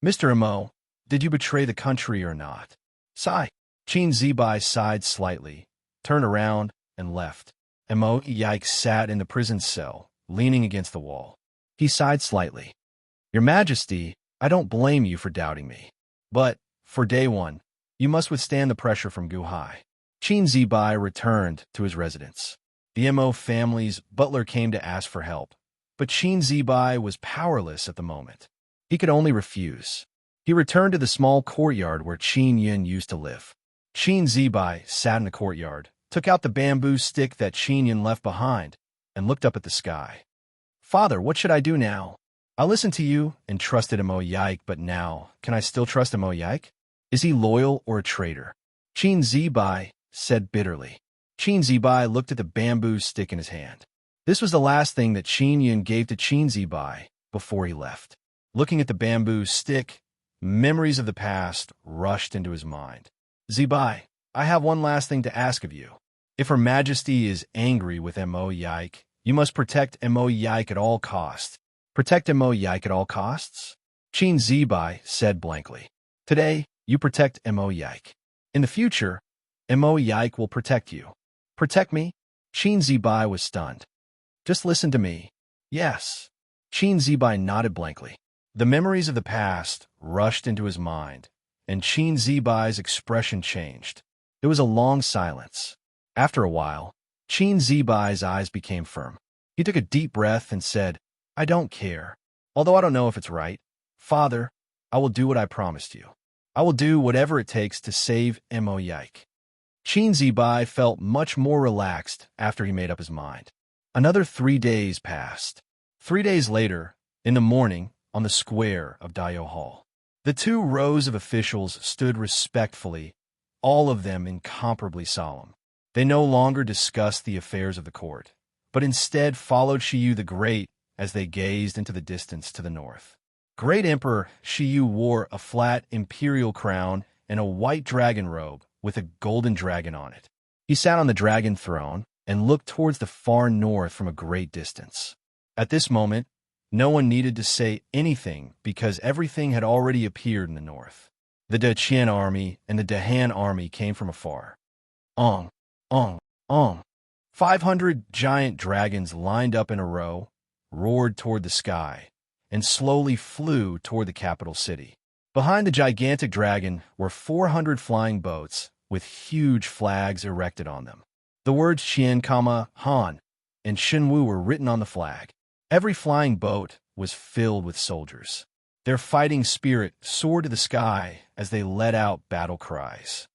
Mr. Mo, did you betray the country or not? Sigh. Qin Zibai sighed slightly, turned around, and left. Mo Yike sat in the prison cell, leaning against the wall. He sighed slightly. Your Majesty, I don't blame you for doubting me. But, for day one, you must withstand the pressure from Guhai. Qin Zibai returned to his residence. The Mo family's butler came to ask for help, but Qin Zibai was powerless at the moment. He could only refuse. He returned to the small courtyard where Qin Yin used to live. Qin Zibai sat in the courtyard, took out the bamboo stick that Qin Yin left behind, and looked up at the sky. Father, what should I do now? I listened to you and trusted Mo Yike, but now, can I still trust Mo Yike? Is he loyal or a traitor? Qin Zibai said bitterly. Qin Zibai looked at the bamboo stick in his hand. This was the last thing that Qin Yin gave to Qin Zibai before he left. Looking at the bamboo stick, memories of the past rushed into his mind. Zibai, I have one last thing to ask of you. If Her Majesty is angry with Mo Yike, you must protect Mo Yike at all costs. Protect Mo Yike at all costs? Qin Zibai said blankly. Today, you protect Mo Yike. In the future, Mo Yike will protect you. Protect me? Qin Zibai was stunned. Just listen to me. Yes. Qin Zibai nodded blankly. The memories of the past rushed into his mind, and Qin Zibai's expression changed. There was a long silence. After a while, Qin Zibai's eyes became firm. He took a deep breath and said, I don't care. Although I don't know if it's right. Father, I will do what I promised you. I will do whatever it takes to save Mo Yike. Qin Zibai felt much more relaxed after he made up his mind. Another 3 days passed. 3 days later, in the morning, on the square of Daio Hall, the 2 rows of officials stood respectfully, all of them incomparably solemn. They no longer discussed the affairs of the court, but instead followed Shiyu the Great as they gazed into the distance to the north. Great Emperor Shiyu wore a flat imperial crown and a white dragon robe with a golden dragon on it. He sat on the dragon throne and looked towards the far north from a great distance. At this moment, no one needed to say anything because everything had already appeared in the north. The Dachian army and the Dahan army came from afar. Ong, ong, ong. 500 giant dragons lined up in a row, roared toward the sky, and slowly flew toward the capital city. Behind the gigantic dragon were 400 flying boats with huge flags erected on them. The words Qian, Han, and Shenwu were written on the flag. Every flying boat was filled with soldiers. Their fighting spirit soared to the sky as they let out battle cries.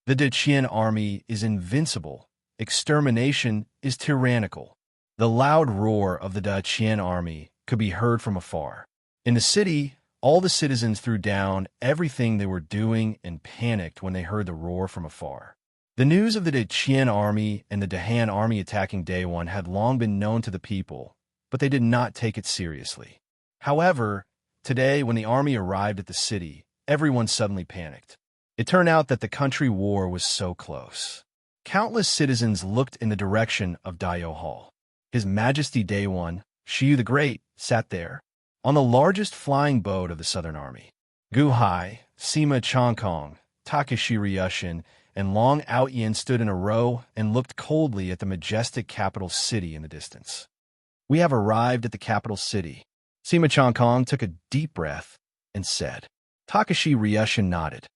The Deqian army is invincible. Extermination is tyrannical. The loud roar of the Deqian army could be heard from afar. In the city, all the citizens threw down everything they were doing and panicked when they heard the roar from afar. The news of the Deqian army and the Dahan army attacking Day One had long been known to the people, but they did not take it seriously. However, today, when the army arrived at the city, everyone suddenly panicked. It turned out that the country war was so close. Countless citizens looked in the direction of Dayo Hall. His Majesty Day One, Shiyu the Great, sat there, on the largest flying boat of the Southern Army. Gu Hai, Sima Changkong, Takashi Ryushin, and Long Outyin stood in a row and looked coldly at the majestic capital city in the distance. "We have arrived at the capital city." Sima Changkong took a deep breath and said. Takashi Ryushin nodded.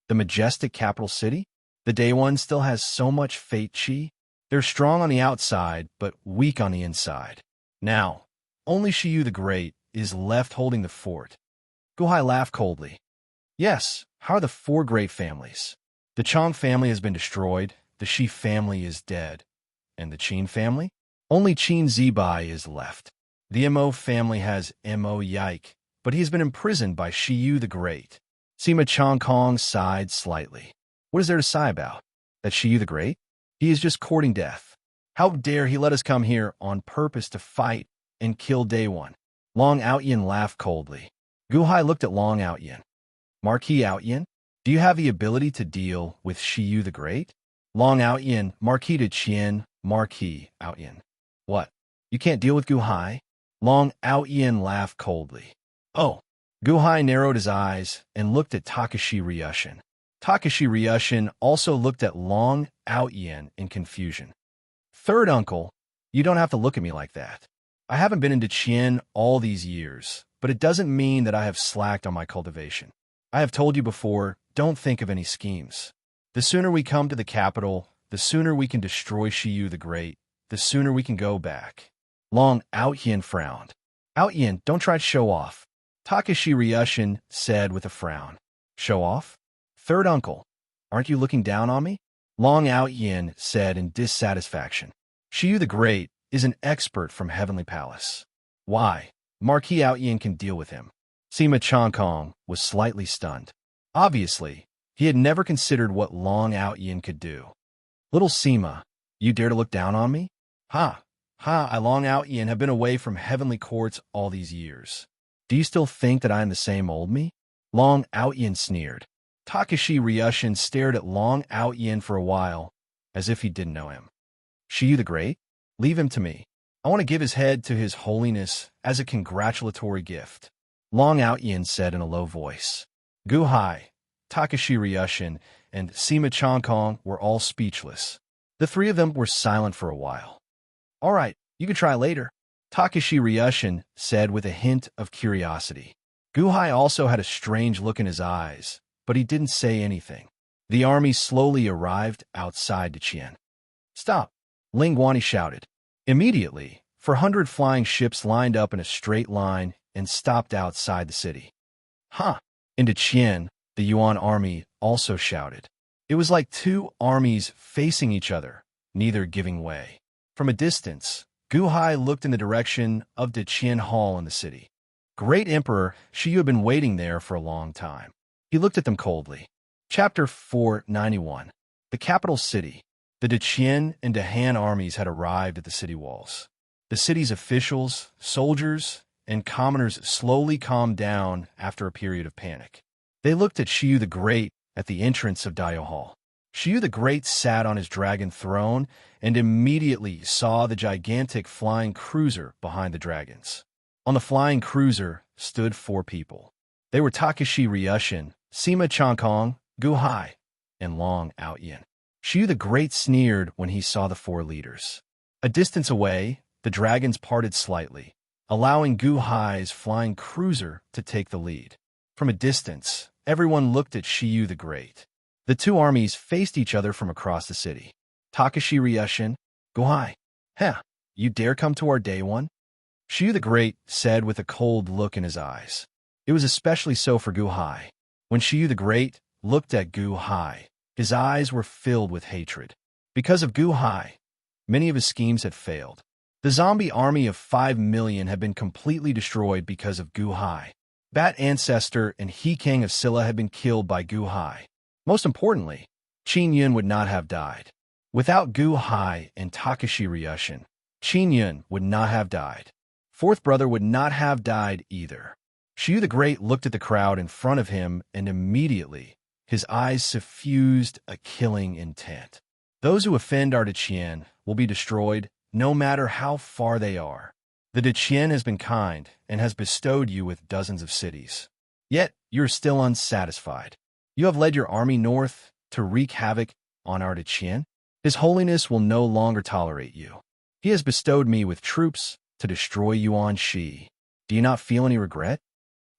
"The majestic capital city? The Day One still has so much fate chi. They're strong on the outside, but weak on the inside. Now, only Shiyu the Great is left holding the fort." Gu Hai laughed coldly. "Yes, how are the four great families? The Chang family has been destroyed, the Shi family is dead. And the Qin family? Only Qin Zibai is left. The Mo family has Mo Yike, but he has been imprisoned by Shiyu the Great." Sima Changkong sighed slightly. "What is there to sigh about? That Shiyu the Great? He is just courting death. How dare he let us come here on purpose to fight and kill Day One?" Long Outyin laughed coldly. Gu Hai looked at Long Outyin. "Marquis Outyin, do you have the ability to deal with Shiyu the Great?" Long Outyin, Marquis de Qian, Marquis Outyin. "What? You can't deal with Gu Hai?" Long Outyin laughed coldly. "Oh." Gu Hai narrowed his eyes and looked at Takashi Ryushin. Takashi Ryushin also looked at Long Outyin in confusion. "Third uncle, you don't have to look at me like that. I haven't been into Qian all these years, but it doesn't mean that I have slacked on my cultivation. I have told you before, don't think of any schemes. The sooner we come to the capital, the sooner we can destroy Shiyu the Great, the sooner we can go back." Long Outyin frowned. "Outyin, don't try to show off," Takashi Ryushin said with a frown. "Show off? Third uncle, aren't you looking down on me?" Long Outyin said in dissatisfaction. "Shiyu the Great is an expert from Heavenly Palace. Why, Marquis Outyin can deal with him." Sima Changkong was slightly stunned. Obviously, he had never considered what Long Outyin could do. "Little Sima, you dare to look down on me? Ha! Ha! I Long Outyin have been away from heavenly courts all these years. Do you still think that I am the same old me?" Long Outyin sneered. Takashi Ryushin stared at Long Outyin for a while, as if he didn't know him. "Shiyu the Great? Leave him to me. I want to give his head to His Holiness as a congratulatory gift," Long Outyin said in a low voice. Gu Hai, Takashi Ryushin, and Sima Changkong were all speechless. The three of them were silent for a while. "All right, you can try later," Takashi Ryushin said with a hint of curiosity. Gu Hai also had a strange look in his eyes, but he didn't say anything. The army slowly arrived outside Deqian. "Stop!" Ling Guani shouted. Immediately, 400 flying ships lined up in a straight line and stopped outside the city. "Huh!" In Deqian, the Yuan army also shouted. It was like two armies facing each other, neither giving way. From a distance, Gu Hai looked in the direction of Deqian Hall in the city. Great Emperor Shiyu had been waiting there for a long time. He looked at them coldly. Chapter 491. The capital city. The Deqian and Dahan armies had arrived at the city walls. The city's officials, soldiers, and commoners slowly calmed down after a period of panic. They looked at Shiyu the Great at the entrance of Dayo Hall. Shiyu the Great sat on his dragon throne and immediately saw the gigantic flying cruiser behind the dragons. On the flying cruiser stood 4 people. They were Takashi Ryushin, Sima Changkong, Gu Hai, and Long Outyin. Shu the Great sneered when he saw the four leaders. A distance away, the dragons parted slightly, allowing Gu Hai's flying cruiser to take the lead. From a distance, everyone looked at Shu the Great. The two armies faced each other from across the city. Takashi Ryushin, Gu Hai, "Heh, you dare come to our day one?" Shu the Great said with a cold look in his eyes. It was especially so for Gu Hai. When Shu the Great looked at Gu Hai, his eyes were filled with hatred. Because of Gu Hai, many of his schemes had failed. The zombie army of 5 million had been completely destroyed because of Gu Hai. Bat Ancestor and He King of Silla had been killed by Gu Hai. Most importantly, Qin Yun would not have died. Without Gu Hai and Takashi Ryushin, Qin Yun would not have died. Fourth brother would not have died either. Shu the Great looked at the crowd in front of him, and immediately his eyes suffused a killing intent. Those who offend our Deqian will be destroyed, no matter how far they are. The Deqian has been kind and has bestowed you with dozens of cities. Yet you are still unsatisfied. You have led your army north to wreak havoc on our Deqian. His Holiness will no longer tolerate you. He has bestowed me with troops to destroy you on Shi. Do you not feel any regret?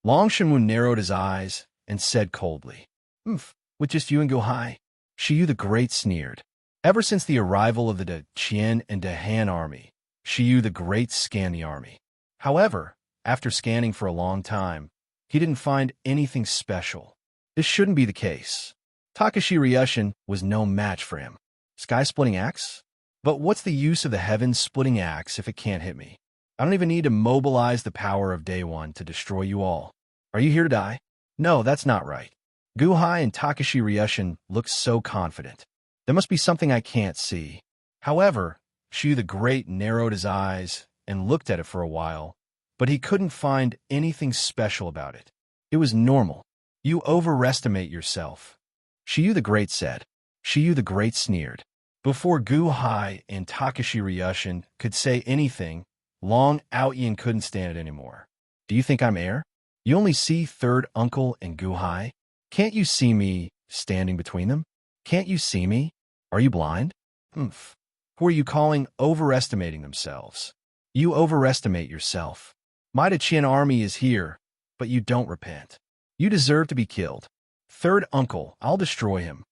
Long Shenwu narrowed his eyes and said coldly, with just you and Gu Hai? Shu the Great sneered. Ever since the arrival of the Deqian and Dehan army, Shu the Great scanned the army. However, after scanning for a long time, he didn't find anything special. This shouldn't be the case. Takashi Ryushin was no match for him. Sky-splitting axe? But what's the use of the heaven-splitting axe if it can't hit me? I don't even need to mobilize the power of Day One to destroy you all. Are you here to die? No, that's not right. Gu Hai and Takashi Ryushin looked so confident. There must be something I can't see. However, Shu the Great narrowed his eyes and looked at it for a while, but he couldn't find anything special about it. It was normal. You overestimate yourself, Shu the Great said. Shu the Great sneered. Before Gu Hai and Takashi Ryushin could say anything, Long Outyin couldn't stand it anymore. Do you think I'm air? You only see third uncle and Gu Hai? Can't you see me standing between them? Can't you see me? Are you blind? Who are you calling overestimating themselves? You overestimate yourself. My Deqian army is here, but you don't repent. You deserve to be killed. Third uncle, I'll destroy him.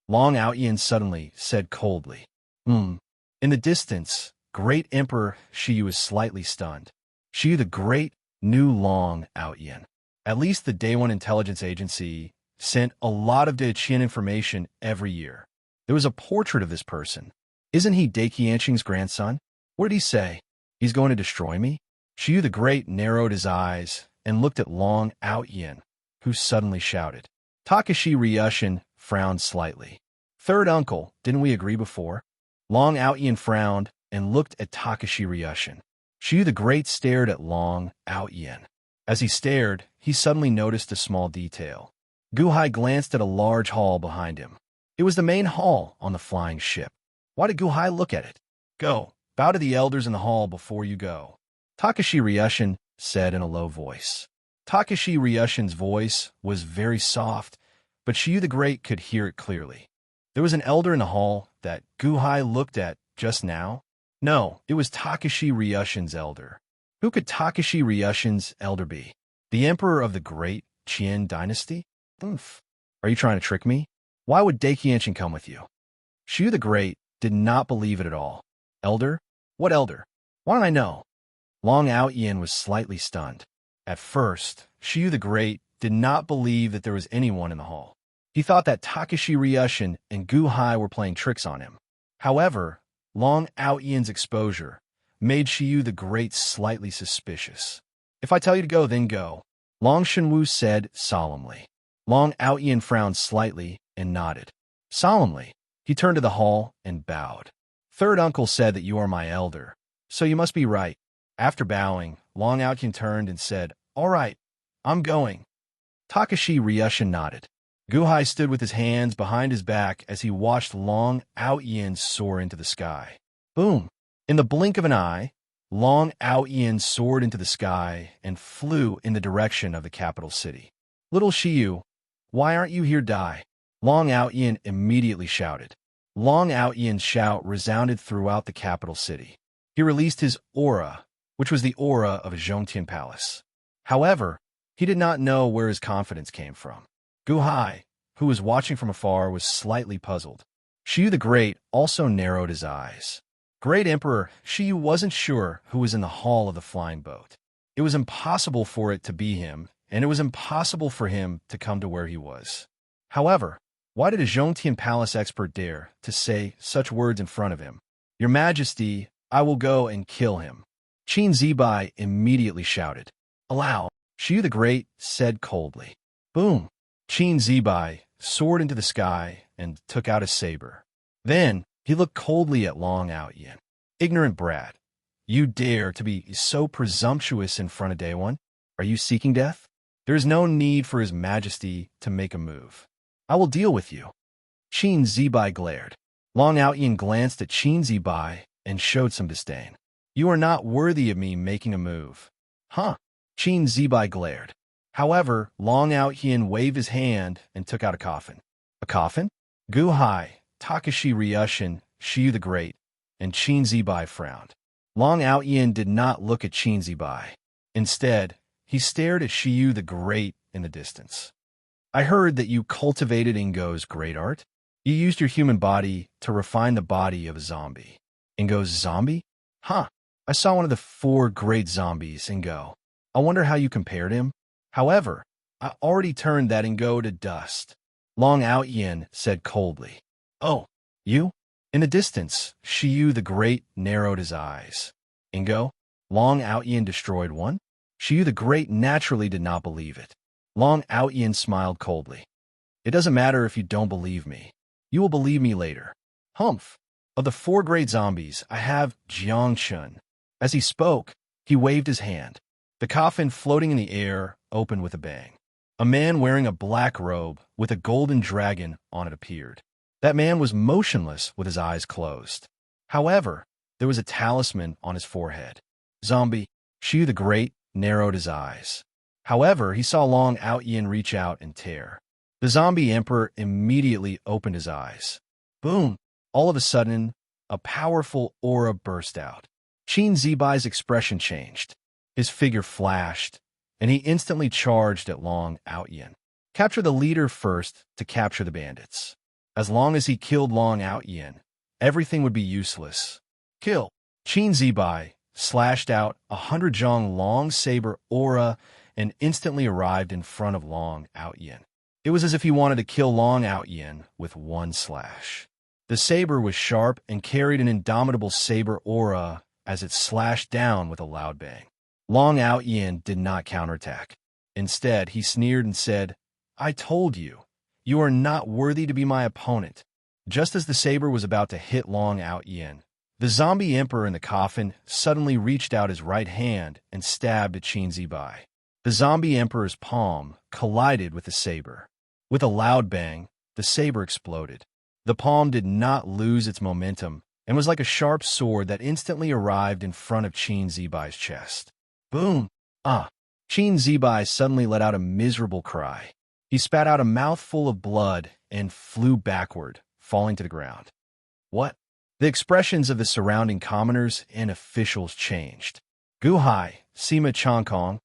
Long Outyin suddenly said coldly. In the distance, Great Emperor Shu was slightly stunned. Shu the Great knew Long Outyin. At least the Day One Intelligence Agency sent a lot of Deqian information every year. There was a portrait of this person. Isn't he Dai Qianqing's grandson? What did he say? He's going to destroy me? Shu the Great narrowed his eyes and looked at Long Outyin, who suddenly shouted. Takashi Ryushin frowned slightly. Third uncle, didn't we agree before? Long Outyin frowned and looked at Takashi Ryushin. Shu the Great stared at Long Outyin. As he stared, he suddenly noticed a small detail. Gu Hai glanced at a large hall behind him. It was the main hall on the flying ship. Why did Gu Hai look at it? Go, bow to the elders in the hall before you go, Takashi Ryushin said in a low voice. Takashi Ryushin's voice was very soft, but Shu the Great could hear it clearly. There was an elder in the hall that Gu Hai looked at just now. No, it was Takashi Ryushin's elder. Who could Takashi Ryushin's elder be? The emperor of the Great Qian dynasty? Are you trying to trick me? Why would Dai Qianqing come with you? Shu the Great did not believe it at all. Elder? What elder? Why don't I know? Long Outyin was slightly stunned. At first, Shu the Great did not believe that there was anyone in the hall. He thought that Takashi Ryushin and Gu Hai were playing tricks on him. However, Long Outyin's exposure made Shu the Great slightly suspicious. If I tell you to go, then go, Long Shenwu said solemnly. Long Outyin frowned slightly and nodded. Solemnly, he turned to the hall and bowed. Third uncle said that you are my elder, so you must be right. After bowing, Long Outyin turned and said, All right, I'm going. Takashi Ryushin nodded. Gu Hai stood with his hands behind his back as he watched Long Outyin soar into the sky. Boom! In the blink of an eye, Long Outyin soared into the sky and flew in the direction of the capital city. Little Shu, why aren't you here, Dai? Long Outyin immediately shouted. Long Outyen's shout resounded throughout the capital city. He released his aura, which was the aura of a Zhongtian palace. However, he did not know where his confidence came from. Gu Hai, who was watching from afar, was slightly puzzled. Shiyu the Great also narrowed his eyes. Great Emperor, Shiyu wasn't sure who was in the hall of the flying boat. It was impossible for it to be him, and it was impossible for him to come to where he was. However, why did a Zhongtian palace expert dare to say such words in front of him? Your Majesty, I will go and kill him. Qin Zibai immediately shouted. Allow, Shiyu the Great said coldly. Boom! Qin Zibai soared into the sky and took out his saber. Then he looked coldly at Long Outyen. Ignorant brat, you dare to be so presumptuous in front of Day One? Are you seeking death? There is no need for His Majesty to make a move. I will deal with you. Qin Zibai glared. Long Outyen glanced at Qin Zibai and showed some disdain. You are not worthy of me making a move. Huh? Qin Zibai glared. However, Long Outyen waved his hand and took out a coffin. A coffin? Gu Hai, Takashi Ryushin, Shiyu the Great, and Qin Zibai frowned. Long Outyen did not look at Qin Zibai. Instead, he stared at Shiyu the Great in the distance. I heard that you cultivated Ingo's great art. You used your human body to refine the body of a zombie. Ingo's zombie? Huh. I saw one of the 4 great zombies, Ingo. I wonder how you compared him. However, I already turned that Ingo to dust. Long Outyen said coldly. Oh, you? In the distance, Shiyu the Great narrowed his eyes. Ingo? Long Outyen destroyed one? Shiyu the Great naturally did not believe it. Long Outyen smiled coldly. It doesn't matter if you don't believe me. You will believe me later. Humph. Of the 4 great zombies, I have Jiangshun. As he spoke, he waved his hand. The coffin floating in the air opened with a bang. A man wearing a black robe with a golden dragon on it appeared. That man was motionless with his eyes closed. However, there was a talisman on his forehead. Zombie, Shiyu the Great narrowed his eyes. However, he saw Long Outyen reach out and tear. The zombie emperor immediately opened his eyes. Boom! All of a sudden, a powerful aura burst out. Qin Zibai's expression changed. His figure flashed, and he instantly charged at Long Outyen. Capture the leader first to capture the bandits. As long as he killed Long Outyen, everything would be useless. Kill! Qin Zibai slashed out 100 Zhong long saber aura and instantly arrived in front of Long Outyen. It was as if he wanted to kill Long Outyen with one slash. The saber was sharp and carried an indomitable saber aura as it slashed down with a loud bang. Long Outyen did not counterattack. Instead, he sneered and said, I told you, you are not worthy to be my opponent. Just as the saber was about to hit Long Outyen, the zombie emperor in the coffin suddenly reached out his right hand and stabbed at Qin Zibai. The zombie emperor's palm collided with the saber. With a loud bang, the saber exploded. The palm did not lose its momentum and was like a sharp sword that instantly arrived in front of Qin Zibai's chest. Boom! Ah! Qin Zibai suddenly let out a miserable cry. He spat out a mouthful of blood and flew backward, falling to the ground. What? The expressions of the surrounding commoners and officials changed. Gu Hai, Sima Changkong,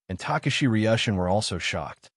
and Takashi Ryushin were also shocked.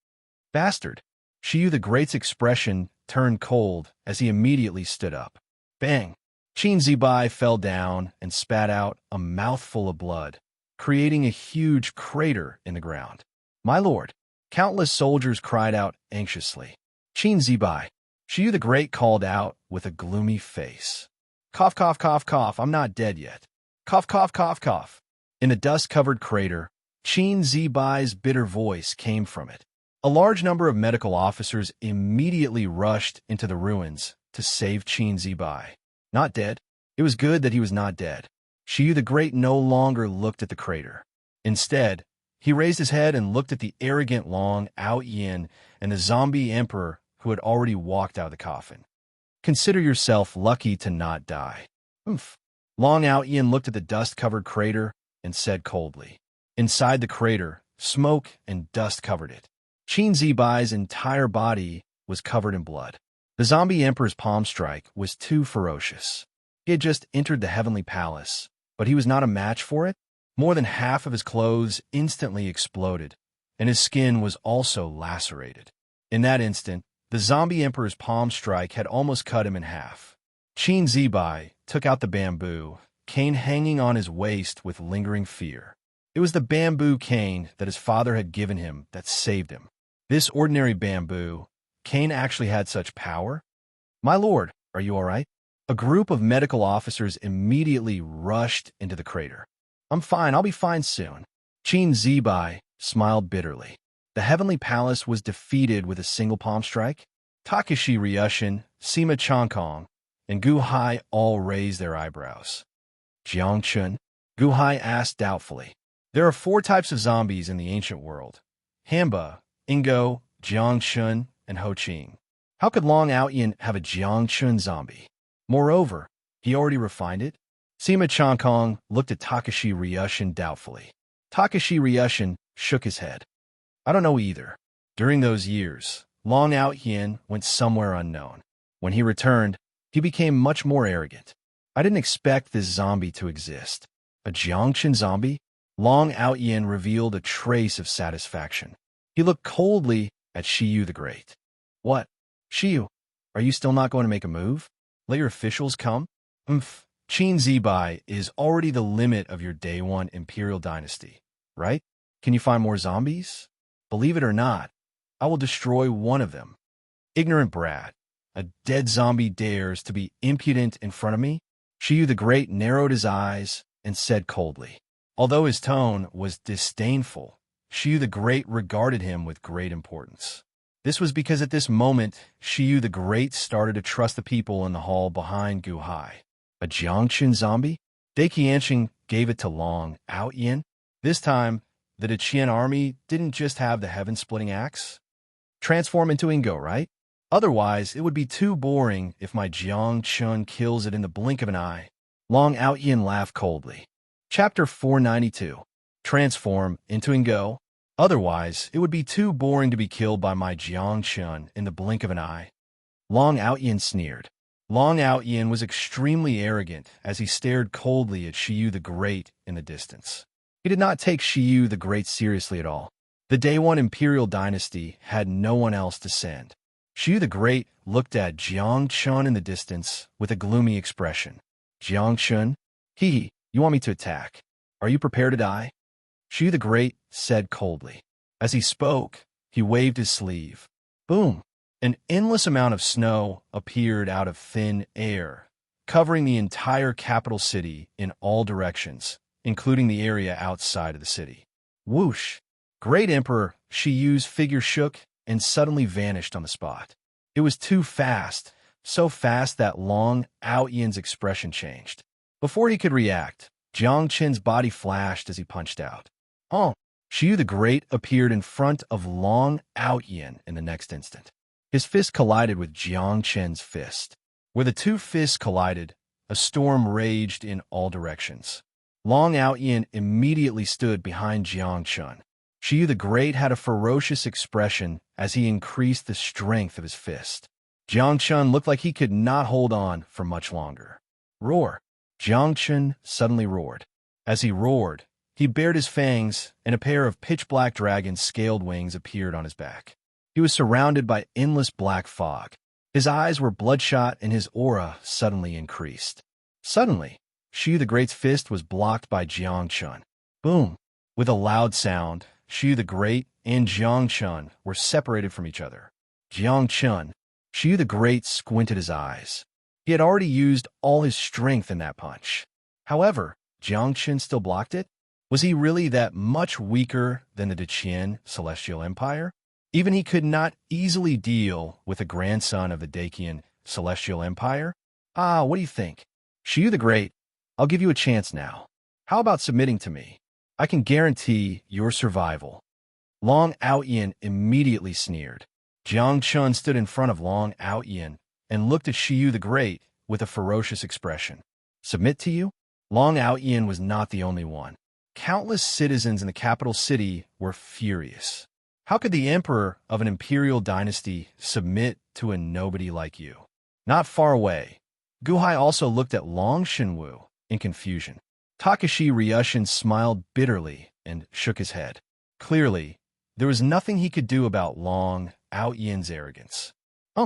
Bastard! Shiyu the Great's expression turned cold as he immediately stood up. Bang! Qin Zibai fell down and spat out a mouthful of blood, creating a huge crater in the ground. My lord! Countless soldiers cried out anxiously. Qin Zibai! Shiyu the Great called out with a gloomy face. Cough, cough, cough, cough, I'm not dead yet. Cough, cough, cough, cough. In a dust-covered crater, Qin Zibai's bitter voice came from it. A large number of medical officers immediately rushed into the ruins to save Qin Zibai. Not dead. It was good that he was not dead. Shiyu the Great no longer looked at the crater. Instead, he raised his head and looked at the arrogant Long Outyen and the zombie emperor who had already walked out of the coffin. Consider yourself lucky to not die. Oomph. Long Outyen looked at the dust-covered crater and said coldly. Inside the crater, smoke and dust covered it. Qin Zibai's entire body was covered in blood. The zombie emperor's palm strike was too ferocious. He had just entered the heavenly palace, but he was not a match for it. More than half of his clothes instantly exploded, and his skin was also lacerated. In that instant, the zombie emperor's palm strike had almost cut him in half. Qin Zibai took out the bamboo cane hanging on his waist with lingering fear. It was the bamboo cane that his father had given him that saved him. This ordinary bamboo cane actually had such power? My lord, are you all right? A group of medical officers immediately rushed into the crater. I'm fine, I'll be fine soon. Qin Zibai smiled bitterly. The heavenly palace was defeated with a single palm strike. Takashi Ryushin, Sima Changkong, and Gu Hai all raised their eyebrows. Jiangchun? Gu Hai asked doubtfully. There are 4 types of zombies in the ancient world: Hamba, Ingo, Jiangchun, and Hoqing. How could Long Outyin have a Jiangchun zombie? Moreover, he already refined it. Sima Changkong looked at Takashi Ryushin doubtfully. Takashi Ryushin shook his head. I don't know either. During those years, Long Outyin went somewhere unknown. When he returned, he became much more arrogant. I didn't expect this zombie to exist. A Jiangchun zombie? Long Outyin revealed a trace of satisfaction. He looked coldly at Shiyu the Great. What? Shiyu, are you still not going to make a move? Let your officials come? Qin Zibai is already the limit of your Day 1 Imperial Dynasty, right? Can you find more zombies? Believe it or not, I will destroy one of them. Ignorant brat. A dead zombie dares to be impudent in front of me? Shiyu the Great narrowed his eyes and said coldly. Although his tone was disdainful, Shiyu the Great regarded him with great importance. This was because at this moment, Shiyu the Great started to trust the people in the hall behind Gu Hai. A Jiangchun zombie? Dai Qianxing gave it to Long Outyin. This time, the Deqian army didn't just have the heaven-splitting axe. Transform into Ingo, right? Otherwise, it would be too boring if my Jiangchun kills it in the blink of an eye. Long Outyin laughed coldly. Chapter 492. Transform into Ingo. Otherwise, it would be too boring to be killed by my Jiangchun in the blink of an eye. Long Outyin sneered. Long Outyin was extremely arrogant as he stared coldly at Shiyu the Great in the distance. He did not take Shiyu the Great seriously at all. The Day 1 Imperial Dynasty had no one else to send. Shiyu the Great looked at Jiangchun in the distance with a gloomy expression. Jiangchun? Hee, you want me to attack? Are you prepared to die? Shiyu the Great said coldly. As he spoke, he waved his sleeve. Boom! An endless amount of snow appeared out of thin air, covering the entire capital city in all directions, including the area outside of the city. Whoosh! Great Emperor Shiyu's figure shook and suddenly vanished on the spot. It was too fast, so fast that Long Outyin's expression changed. Before he could react, Jiangchun's body flashed as he punched out. Shiyu the Great appeared in front of Long Outyin in the next instant. His fist collided with Jiangchun's fist. Where the two fists collided, a storm raged in all directions. Long Outyin immediately stood behind Jiangchun. Shiyu the Great had a ferocious expression as he increased the strength of his fist. Jiangchun looked like he could not hold on for much longer. Roar! Jiangchun suddenly roared. As he roared, he bared his fangs, and a pair of pitch-black dragon's scaled wings appeared on his back. He was surrounded by endless black fog. His eyes were bloodshot, and his aura suddenly increased. Suddenly, Shiyu the Great's fist was blocked by Jiangchun. Boom! With a loud sound, Shiyu the Great and Jiangchun were separated from each other. Jiangchun. Shiyu the Great squinted his eyes. He had already used all his strength in that punch. However, Jiangchun still blocked it? Was he really that much weaker than the Deqian Celestial Empire? Even he could not easily deal with a grandson of the Dacian Celestial Empire? What do you think? Shiyu the Great, I'll give you a chance now. How about submitting to me? I can guarantee your survival. Long Outyin immediately sneered. Jiangchun stood in front of Long Outyin and looked at Shiyu the Great with a ferocious expression. Submit to you? Long Outyin was not the only one. Countless citizens in the capital city were furious. How could the emperor of an imperial dynasty submit to a nobody like you. Not far away, Guhai also looked at Long Shenwu in confusion. Takashi Ryushin smiled bitterly and shook his head. Clearly, there was nothing he could do about Long Out-Yin's arrogance.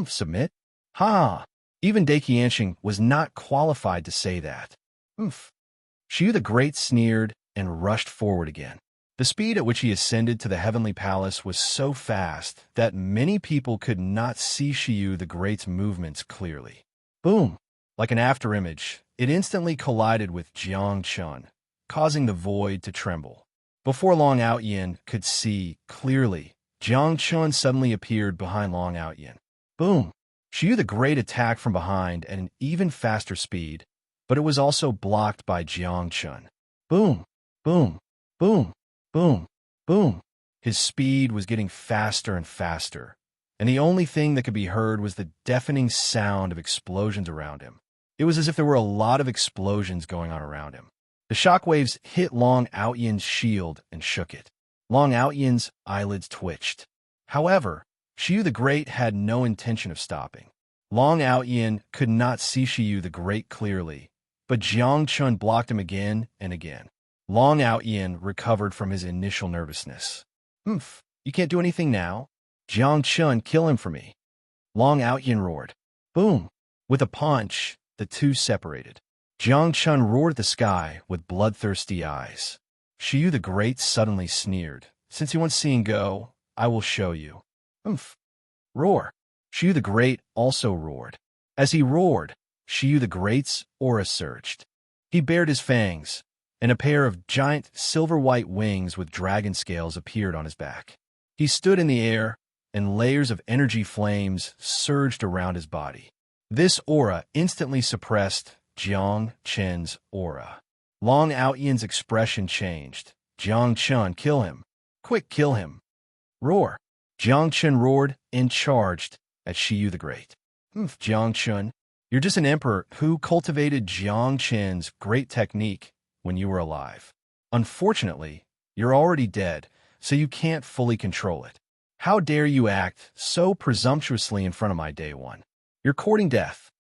Submit? Ha! Even Daikianshin was not qualified to say that. Shiyu the Great sneered and rushed forward again. The speed at which he ascended to the heavenly palace was so fast that many people could not see Shiyu the Great's movements clearly. Boom! Like an afterimage, it instantly collided with Jiang Chun, causing the void to tremble. Before Long Out-Yin could see clearly, Jiang Chun suddenly appeared behind Long Out-Yin. Boom! Shiyu the Great attacked from behind at an even faster speed, but it was also blocked by Jiang Chun. Boom! Boom! Boom! Boom! Boom! His speed was getting faster and faster, and the only thing that could be heard was the deafening sound of explosions around him. It was as if there were a lot of explosions going on around him. The shockwaves hit Long Out-Yin's shield and shook it. Long Out-Yin's eyelids twitched. However, Shiyu the Great had no intention of stopping. Long Out-Yin could not see Shiyu the Great clearly, but Jiang Chun blocked him again and again. Long Out-Yin recovered from his initial nervousness. You can't do anything now? Jiang Chun, kill him for me. Long Out-Yin roared. Boom! With a punch, the two separated. Jiang Chun roared at the sky with bloodthirsty eyes. Shiyu the Great suddenly sneered. Since you want seeing go, I will show you. Roar! Shiyu the Great also roared. As he roared, Shiyu the Great's aura surged. He bared his fangs, and a pair of giant silver-white wings with dragon scales appeared on his back. He stood in the air, and layers of energy flames surged around his body. This aura instantly suppressed Jiang Chun's aura. Long Out-Yin's expression changed. Jiang Chun, kill him. Quick, kill him. Roar. Jiang Chun roared and charged at Shiyu the Great. Jiang Chun, you're just an emperor who cultivated Jiang Chun's great technique when you were alive. Unfortunately, you're already dead, so you can't fully control it. How dare you act so presumptuously in front of my day one? You're courting death.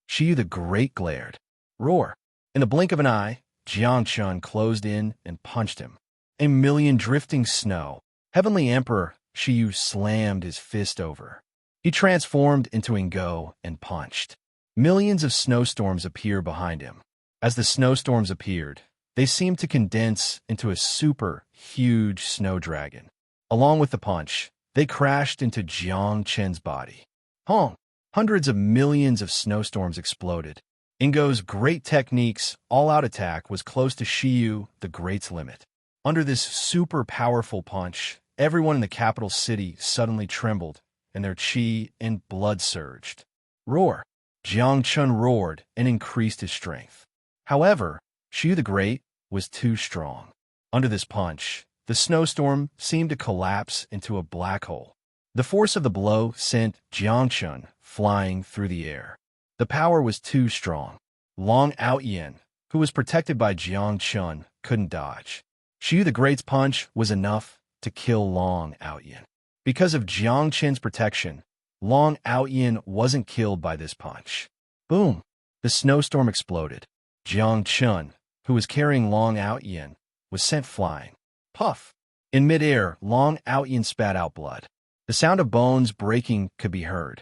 Shiyu the Great glared. Roar. In the blink of an eye, Jiang Chun closed in and punched him. A million drifting snow. Heavenly Emperor Shiyu slammed his fist over. He transformed into Ingo and punched. Millions of snowstorms appear behind him. As the snowstorms appeared, they seemed to condense into a super huge snow dragon. Along with the punch, they crashed into Jiang Chun's body. Hong! Hundreds of millions of snowstorms exploded. Ingo's great technique's all-out attack was close to Shiyu the Great's limit. Under this super powerful punch, everyone in the capital city suddenly trembled, and their chi and blood surged. Roar! Jiang Chun roared and increased his strength. However, Shiyu the Great was too strong. Under this punch, the snowstorm seemed to collapse into a black hole. The force of the blow sent Jiang Chun flying through the air. The power was too strong. Long Out-Yin, who was protected by Jiang Chun, couldn't dodge. Shiyu the Great's punch was enough to kill Long Out-Yin. Because of Jiang Chun's protection, Long Out-Yin wasn't killed by this punch. Boom! The snowstorm exploded. Jiang Chun, who was carrying Long Out-Yin, was sent flying. Puff! In midair, Long Out-Yin spat out blood. The sound of bones breaking could be heard.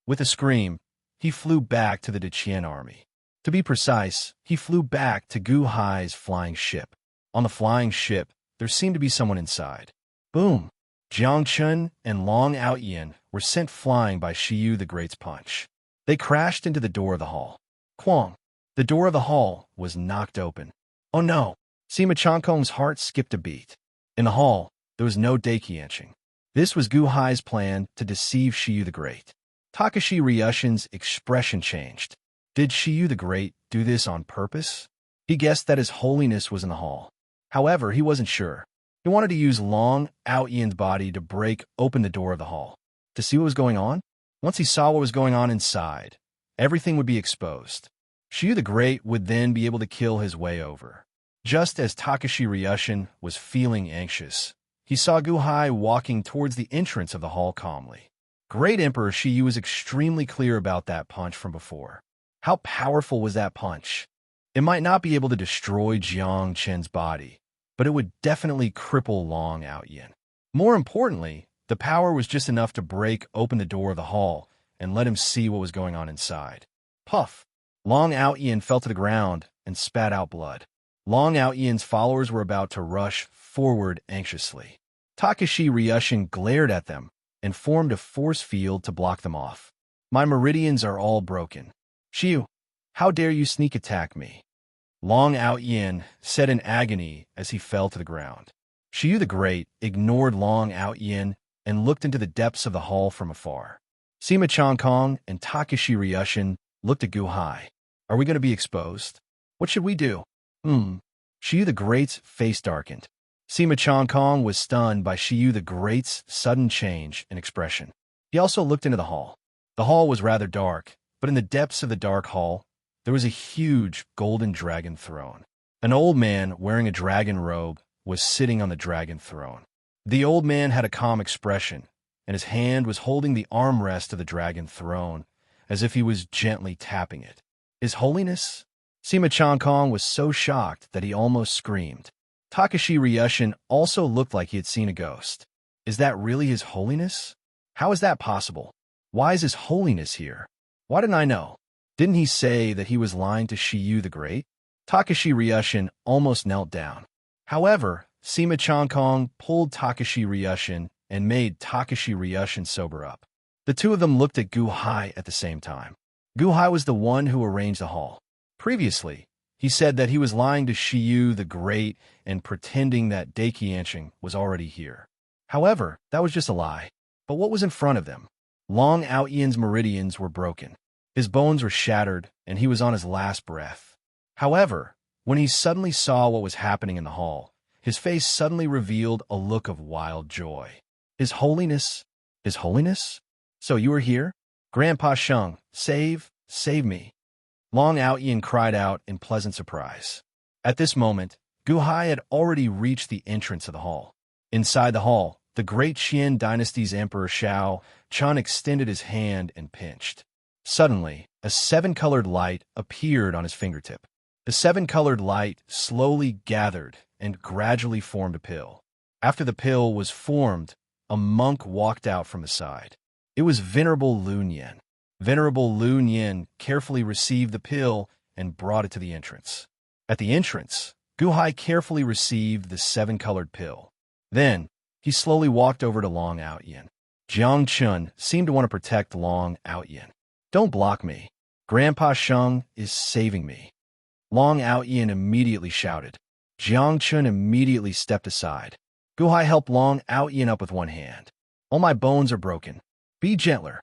With a scream, he flew back to the Deqian army. To be precise, he flew back to Gu Hai's flying ship. On the flying ship, there seemed to be someone inside. Boom! Jiang Chun and Long Out-Yin were sent flying by Shiyu the Great's punch. They crashed into the door of the hall. Quang! The door of the hall was knocked open. Oh no! Sima Changkong's heart skipped a beat. In the hall, there was no Daikianshin. This was Gu Hai's plan to deceive Shiyu the Great. Takashi Ryushin's expression changed. Did Shiyu the Great do this on purpose? He guessed that His Holiness was in the hall. However, he wasn't sure. He wanted to use Long Out-Yin's body to break open the door of the hall. To see what was going on? Once he saw what was going on inside, everything would be exposed. Shiyu the Great would then be able to kill his way over. Just as Takashi Ryushin was feeling anxious, he saw Gu Hai walking towards the entrance of the hall calmly. Great Emperor Shiyu was extremely clear about that punch from before. How powerful was that punch? It might not be able to destroy Jiang Chen's body, but it would definitely cripple Long Outyin. More importantly, the power was just enough to break open the door of the hall and let him see what was going on inside. Puff! Long Outyin fell to the ground and spat out blood. Long Outyin's followers were about to rush forward anxiously. Takashi Ryushin glared at them and formed a force field to block them off. My meridians are all broken. Shiyu, how dare you sneak attack me? Long Outyin said in agony as he fell to the ground. Shiyu the Great ignored Long Outyin and looked into the depths of the hall from afar. Sima Changkong and Takashi Ryushin looked at Gu Hai. Are we going to be exposed? What should we do? Shiyu the Great's face darkened. Sima Changkong was stunned by Shiyu the Great's sudden change in expression. He also looked into the hall. The hall was rather dark, but in the depths of the dark hall, there was a huge golden dragon throne. An old man wearing a dragon robe was sitting on the dragon throne. The old man had a calm expression, and his hand was holding the armrest of the dragon throne, as if he was gently tapping it. His Holiness? Sima Changkong was so shocked that he almost screamed. Takashi Ryushin also looked like he had seen a ghost. Is that really His Holiness? How is that possible? Why is His Holiness here? Why didn't I know? Didn't he say that he was lying to Shiyu the Great? Takashi Ryushin almost knelt down. However, Sima Changkong pulled Takashi Ryushin and made Takashi Ryushin sober up. The two of them looked at Gu Hai at the same time. Gu Hai was the one who arranged the hall. Previously, he said that he was lying to Shiyu the Great and pretending that Daiqianqing was already here. However, that was just a lie. But what was in front of them? Long Outyin's meridians were broken. His bones were shattered, and he was on his last breath. However, when he suddenly saw what was happening in the hall, his face suddenly revealed a look of wild joy. His Holiness? His Holiness? So you are here? Grandpa Sheng, save me. Long Outyin cried out in pleasant surprise. At this moment, Gu Hai had already reached the entrance of the hall. Inside the hall, the great Qian dynasty's Emperor Shao Chun extended his hand and pinched. Suddenly, a seven-colored light appeared on his fingertip. The seven-colored light slowly gathered and gradually formed a pill. After the pill was formed, a monk walked out from the side. It was Venerable Lun Yin. Venerable Lun Yin carefully received the pill and brought it to the entrance. At the entrance, Gu Hai carefully received the seven-colored pill. Then, he slowly walked over to Long Outyin. Jiang Chun seemed to want to protect Long Outyin. Don't block me. Grandpa Sheng is saving me. Long Outyin immediately shouted. Jiang Chun immediately stepped aside. Gu Hai helped Long Outyin up with one hand. All my bones are broken. Be gentler.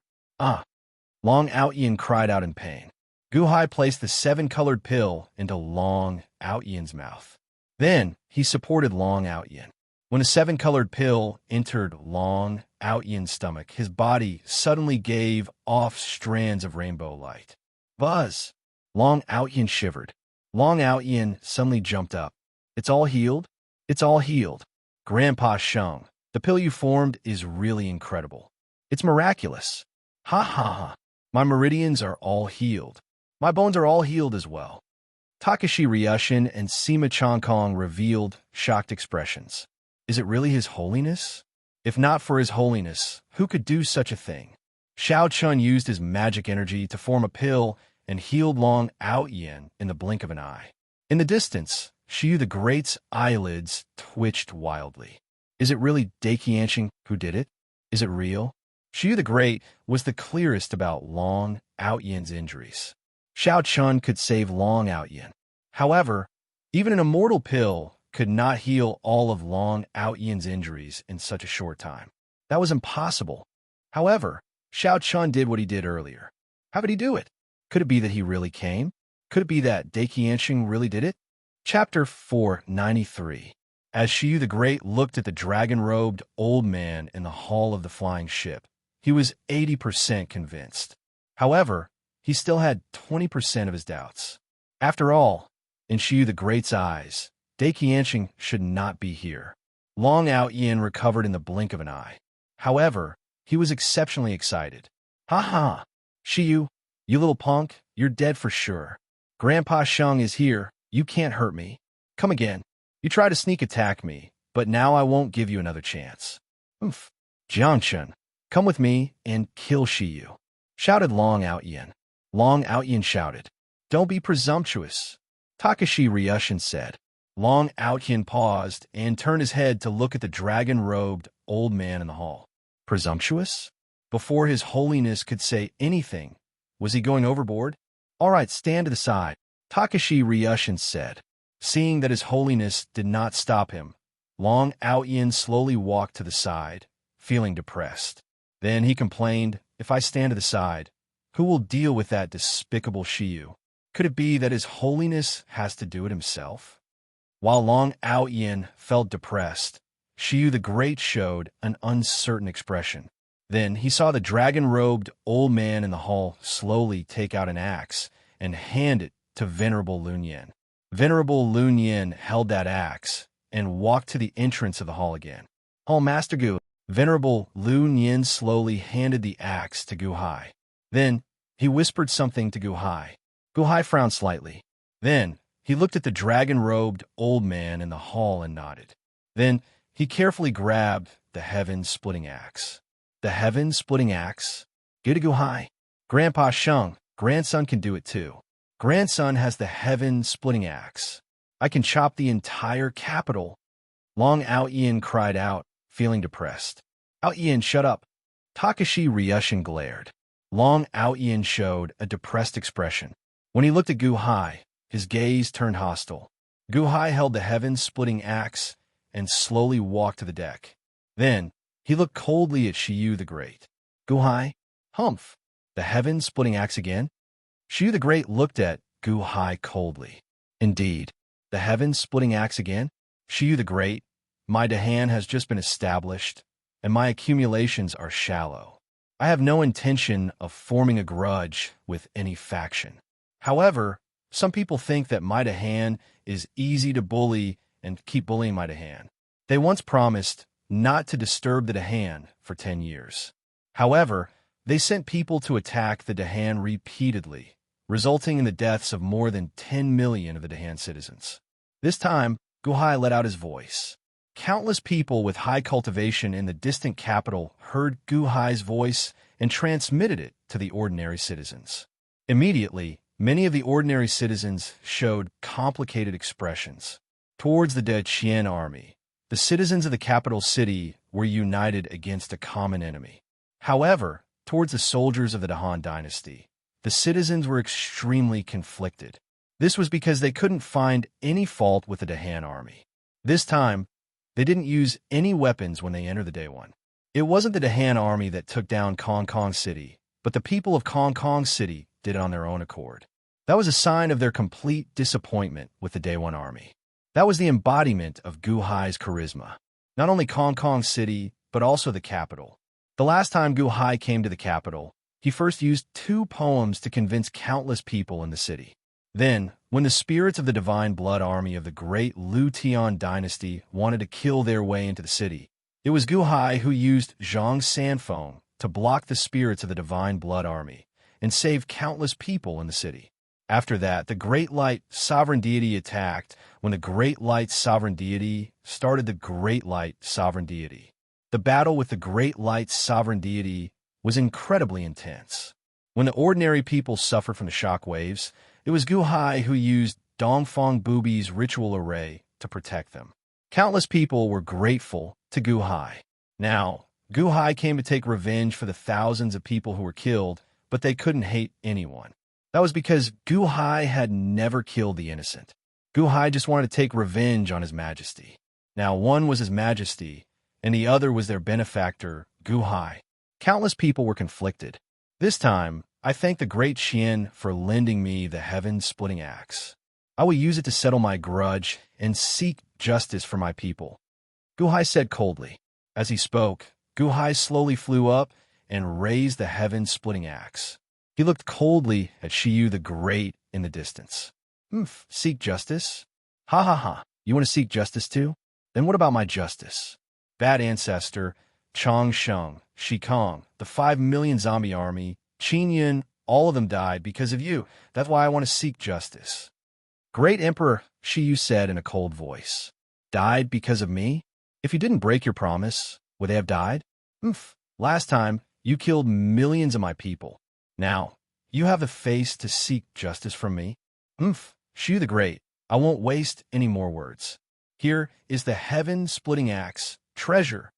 Long Outyin cried out in pain. Gu Hai placed the seven-colored pill into Long Outyin's mouth. Then, he supported Long Outyin. When the seven-colored pill entered Long Outyin's stomach, his body suddenly gave off strands of rainbow light. Buzz! Long Outyin shivered. Long Outyin suddenly jumped up. It's all healed? It's all healed. Grandpa Sheng, the pill you formed is really incredible. It's miraculous. Ha ha ha. My meridians are all healed. My bones are all healed as well. Takashi Ryushin and Sima Changkong revealed shocked expressions. Is it really His Holiness? If not for His Holiness, who could do such a thing? Shao Chun used his magic energy to form a pill and healed Long Outyin in the blink of an eye. In the distance, Shiyu the Great's eyelids twitched wildly. Is it really Daiqianqing who did it? Is it real? Shiyu the Great was the clearest about Long Outyin's injuries. Shao Chun could save Long Outyin. However, even an immortal pill could not heal all of Long Outyin's injuries in such a short time. That was impossible. However, Shao Chun did what he did earlier. How did he do it? Could it be that he really came? Could it be that Daiqianqing really did it? Chapter 493. As Shiyu the Great looked at the dragon-robed old man in the hull of the flying ship, he was 80% convinced. However, he still had 20% of his doubts. After all, in Shiyu the Great's eyes, Daiqianqing should not be here. Long Outyin recovered in the blink of an eye. However, he was exceptionally excited. Ha ha! Shiyu, you little punk, you're dead for sure. Grandpa Sheng is here, you can't hurt me. Come again. You try to sneak attack me, but now I won't give you another chance. Oomph. Jiangchen, come with me and kill Shiyu, shouted Long Outyin. Long Outyin shouted, don't be presumptuous, Takashi Ryushin said. Long Outyin paused and turned his head to look at the dragon-robed old man in the hall. Presumptuous? Before His Holiness could say anything, was he going overboard? All right, stand to the side, Takashi Ryushin said. Seeing that His Holiness did not stop him, Long Outyin slowly walked to the side, feeling depressed. Then he complained, if I stand to the side, who will deal with that despicable Shiyu? Could it be that His Holiness has to do it himself? While Long Outyin felt depressed, Shiyu the Great showed an uncertain expression. Then he saw the dragon-robed old man in the hall slowly take out an axe and hand it to Venerable Lun Yin. Venerable Lun Yin held that axe and walked to the entrance of the hall again. Hall Master Gu, Venerable Lun Yin slowly handed the axe to Gu Hai. Then he whispered something to Gu Hai. Gu Hai frowned slightly. Then he looked at the dragon-robed old man in the hall and nodded. Then he carefully grabbed the heaven-splitting axe. The heaven-splitting axe? Give it to Gu Hai. Grandpa Sheng, grandson can do it too. Grandson has the heaven-splitting axe. I can chop the entire capital. Long Outyin cried out, feeling depressed. Outyin, shut up. Takashi Ryushin glared. Long Outyin showed a depressed expression. When he looked at Gu Hai, his gaze turned hostile. Gu Hai held the heaven-splitting axe and slowly walked to the deck. Then he looked coldly at Shiyu the Great. Gu Hai? Humph. The heaven-splitting axe again? Shiyu the Great looked at Gu Hai coldly. Indeed, the heaven-splitting axe again? Shiyu the Great, my Dahan has just been established, and my accumulations are shallow. I have no intention of forming a grudge with any faction. However, some people think that my Dahan is easy to bully and keep bullying my Dahan. They once promised not to disturb the Dahan for 10 years. However, they sent people to attack the Dahan repeatedly, resulting in the deaths of more than 10 million of the Dahan citizens. This time, Gu Hai let out his voice. Countless people with high cultivation in the distant capital heard Gu Hai's voice and transmitted it to the ordinary citizens. Immediately, many of the ordinary citizens showed complicated expressions. Towards the dead Qian army, the citizens of the capital city were united against a common enemy. However, towards the soldiers of the Dahan dynasty, the citizens were extremely conflicted. This was because they couldn't find any fault with the Dahan army. This time, they didn't use any weapons when they entered the Day One. It wasn't the Dahan army that took down Kong Kong City, but the people of Kong Kong City did it on their own accord. That was a sign of their complete disappointment with the Day One army. That was the embodiment of Gu Hai's charisma. Not only Kong Kong City, but also the capital. The last time Gu Hai came to the capital, he first used 2 poems to convince countless people in the city. Then, when the spirits of the Divine Blood Army of the great Lu Tian dynasty wanted to kill their way into the city, it was Gu Hai who used Zhang Sanfeng to block the spirits of the Divine Blood Army and save countless people in the city. After that, the Great Light Sovereign Deity attacked. When the Great Light Sovereign Deity started the Great Light Sovereign Deity. The battle with the Great Light Sovereign Deity was incredibly intense. When the ordinary people suffered from the shock waves, it was Gu Hai who used Dongfang Bubi's ritual array to protect them. Countless people were grateful to Gu Hai. Now, Gu Hai came to take revenge for the thousands of people who were killed, but they couldn't hate anyone. That was because Gu Hai had never killed the innocent. Gu Hai just wanted to take revenge on His Majesty. Now, one was His Majesty, and the other was their benefactor, Gu Hai. Countless people were conflicted. This time, I thank the Great Qian for lending me the heaven-splitting axe. I will use it to settle my grudge and seek justice for my people. Gu Hai said coldly. As he spoke, Gu Hai slowly flew up and raised the heaven-splitting axe. He looked coldly at Shiyu the Great in the distance. Seek justice? Ha ha ha, you want to seek justice too? Then what about my justice? Bad ancestor, Chang Sheng, Shi Kong, the 5 million zombie army, Qin Yin, all of them died because of you. That's why I want to seek justice. Great Emperor, Shi Yu said in a cold voice. Died because of me? If you didn't break your promise, would they have died? Last time, you killed millions of my people. Now, you have the face to seek justice from me? Shi Yu the Great, I won't waste any more words. Here is the heaven-splitting axe, treasure.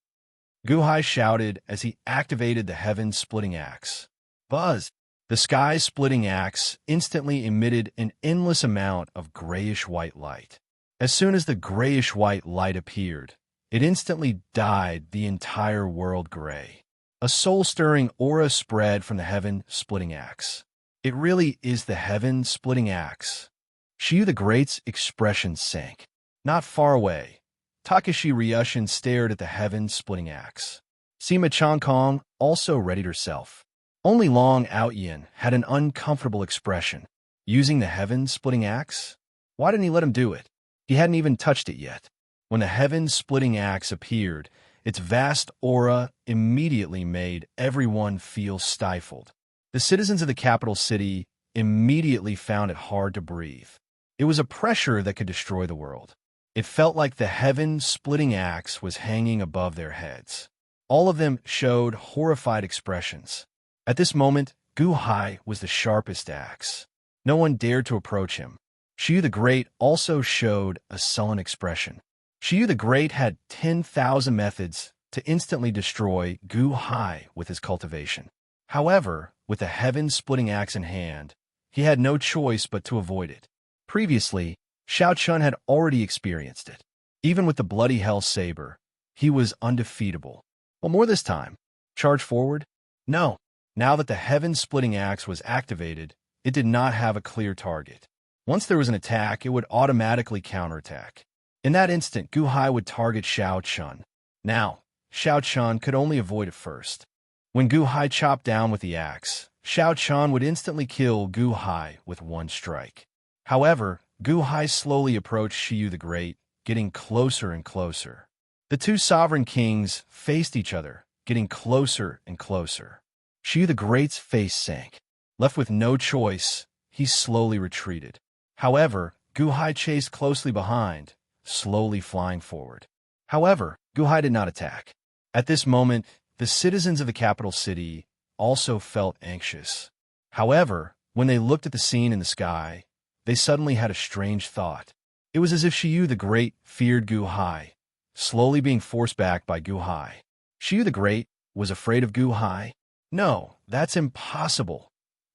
Gu Hai shouted as he activated the heaven-splitting axe. Buzz! The sky-splitting axe instantly emitted an endless amount of grayish-white light. As soon as the grayish-white light appeared, it instantly dyed the entire world gray. A soul-stirring aura spread from the heaven-splitting axe. It really is the heaven-splitting axe. Shi Yu the Great's expression sank. Not far away, Takashi Ryushin stared at the heaven-splitting axe. Sima Changkong also readied herself. Only Long Outyin had an uncomfortable expression. Using the heaven-splitting axe? Why didn't he let him do it? He hadn't even touched it yet. When the heaven-splitting axe appeared, its vast aura immediately made everyone feel stifled. The citizens of the capital city immediately found it hard to breathe. It was a pressure that could destroy the world. It felt like the heaven-splitting axe was hanging above their heads. All of them showed horrified expressions. At this moment, Gu Hai was the sharpest axe. No one dared to approach him. Shi Yu the Great also showed a sullen expression. Shi Yu the Great had 10,000 methods to instantly destroy Gu Hai with his cultivation. However, with a heaven-splitting axe in hand, he had no choice but to avoid it. Previously, Xiao Chun had already experienced it. Even with the bloody hell saber, he was undefeatable. Well, more this time. Charge forward? No. Now that the heaven-splitting axe was activated, it did not have a clear target. Once there was an attack, it would automatically counterattack. In that instant, Gu Hai would target Xiao Chun. Now, Xiao Chun could only avoid it first. When Gu Hai chopped down with the axe, Xiao Chun would instantly kill Gu Hai with one strike. However, Gu Hai slowly approached Shi Yu the Great, getting closer and closer. The two sovereign kings faced each other, getting closer and closer. Shi Yu the Great's face sank. Left with no choice, he slowly retreated. However, Gu Hai chased closely behind, slowly flying forward. However, Gu Hai did not attack. At this moment, the citizens of the capital city also felt anxious. However, when they looked at the scene in the sky, they suddenly had a strange thought. It was as if Shi Yu the Great feared Gu Hai, slowly being forced back by Gu Hai. Shi Yu the Great was afraid of Gu Hai? No, that's impossible,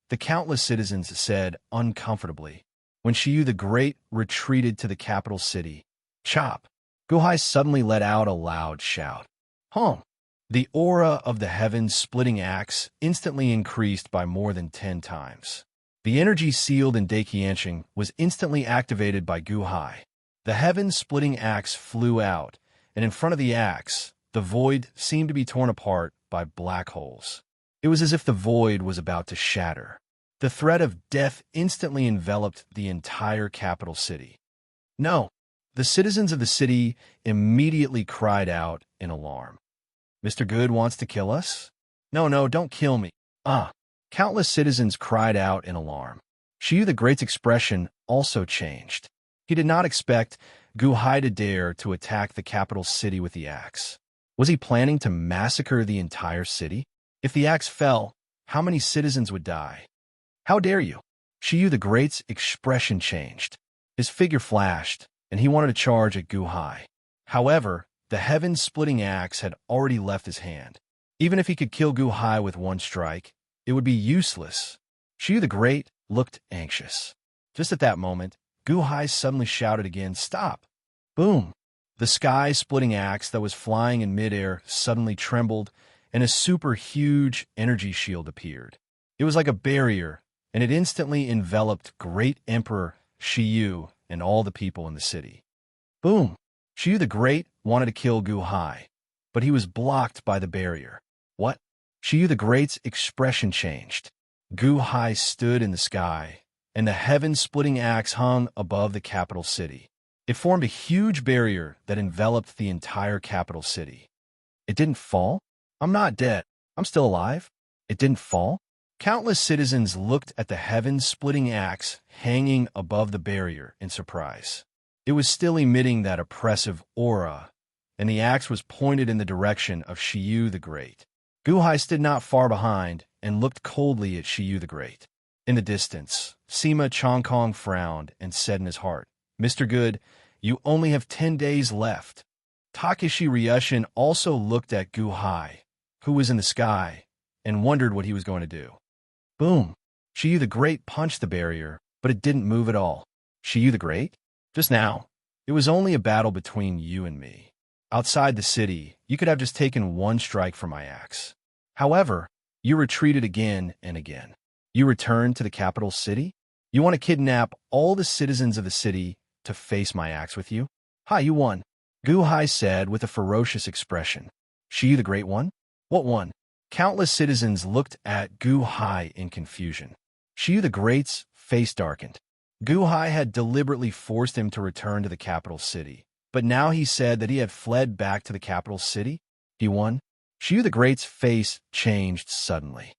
the countless citizens said uncomfortably. When Shi Yu the Great retreated to the capital city, chop! Gu Hai suddenly let out a loud shout. The aura of the heaven-splitting axe instantly increased by more than 10 times. The energy sealed in Daiqianxing was instantly activated by Gu Hai. The heaven-splitting axe flew out, and in front of the axe, the void seemed to be torn apart by black holes. It was as if the void was about to shatter. The threat of death instantly enveloped the entire capital city. No! The citizens of the city immediately cried out in alarm. Mr. Good wants to kill us? No, don't kill me. Countless citizens cried out in alarm. Shi Yu the Great's expression also changed. He did not expect Gu Hai to dare to attack the capital city with the axe. Was he planning to massacre the entire city? If the axe fell, how many citizens would die? How dare you? Shi Yu the Great's expression changed. His figure flashed, and he wanted to charge at Gu Hai. However, the heaven-splitting axe had already left his hand. Even if he could kill Gu Hai with one strike, it would be useless. Shi Yu the Great looked anxious. Just at that moment, Gu Hai suddenly shouted again, "Stop!" Boom! The sky-splitting axe that was flying in midair suddenly trembled, and a super-huge energy shield appeared. It was like a barrier, and it instantly enveloped Great Emperor Shi Yu and all the people in the city. Boom! Shi Yu the Great wanted to kill Gu Hai, but he was blocked by the barrier. What? Shi Yu the Great's expression changed. Gu Hai stood in the sky, and the heaven-splitting axe hung above the capital city. It formed a huge barrier that enveloped the entire capital city. It didn't fall? I'm not dead. I'm still alive. It didn't fall? Countless citizens looked at the heaven-splitting axe hanging above the barrier in surprise. It was still emitting that oppressive aura, and the axe was pointed in the direction of Shiyu the Great. Guhai stood not far behind and looked coldly at Shiyu the Great. In the distance, Sima Chongkong frowned and said in his heart, "Mr. Good, you only have 10 days left." Takeshi Ryushin also looked at Guhai, who was in the sky, and wondered what he was going to do. Boom! Shiyu the Great punched the barrier, but it didn't move at all. Shiyu the Great? Just now. It was only a battle between you and me. Outside the city, you could have just taken one strike from my axe. However, you retreated again and again. You returned to the capital city? You want to kidnap all the citizens of the city to face my axe with you? Ha, you won. Guhai said with a ferocious expression. Shiyu the Great won? What won? Countless citizens looked at Guhai in confusion. Shiyu the Great's face darkened. Guhai had deliberately forced him to return to the capital city, but now he said that he had fled back to the capital city? He won? Shiyu the Great's face changed suddenly.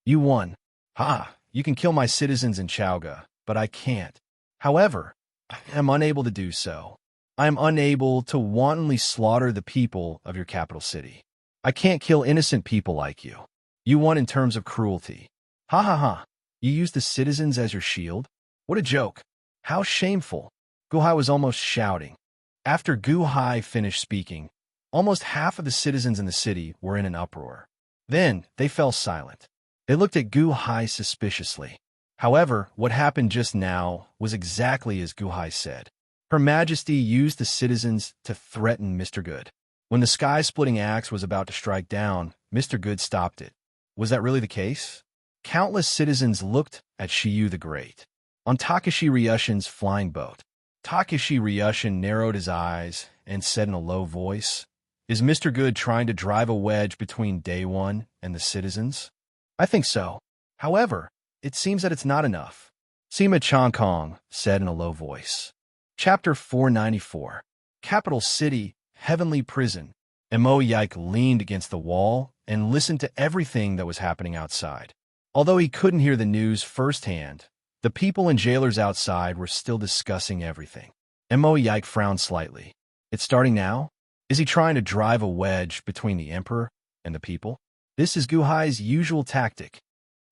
You won. Ha! You can kill my citizens in Chaoga, but I can't. However, I am unable to do so. I am unable to wantonly slaughter the people of your capital city. I can't kill innocent people like you. You won in terms of cruelty. Ha ha ha. You used the citizens as your shield? What a joke. How shameful. Guhai was almost shouting. After Guhai finished speaking, almost half of the citizens in the city were in an uproar. Then they fell silent. They looked at Guhai suspiciously. However, what happened just now was exactly as Guhai said. Her Majesty used the citizens to threaten Mr. Good. When the sky-splitting axe was about to strike down, Mr. Good stopped it. Was that really the case? Countless citizens looked at Shiyu the Great. On Takeshi Ryushin's flying boat, Takeshi Ryushin narrowed his eyes and said in a low voice, "Is Mr. Good trying to drive a wedge between Day One and the citizens?" "I think so. However, it seems that it's not enough," Sima Chongkong said in a low voice. Chapter 494. Capital City, Heavenly Prison. Mo Yike leaned against the wall and listened to everything that was happening outside. Although he couldn't hear the news firsthand, the people and jailers outside were still discussing everything. Mo Yike frowned slightly. It's starting now? Is he trying to drive a wedge between the Emperor and the people? This is Guhai's usual tactic.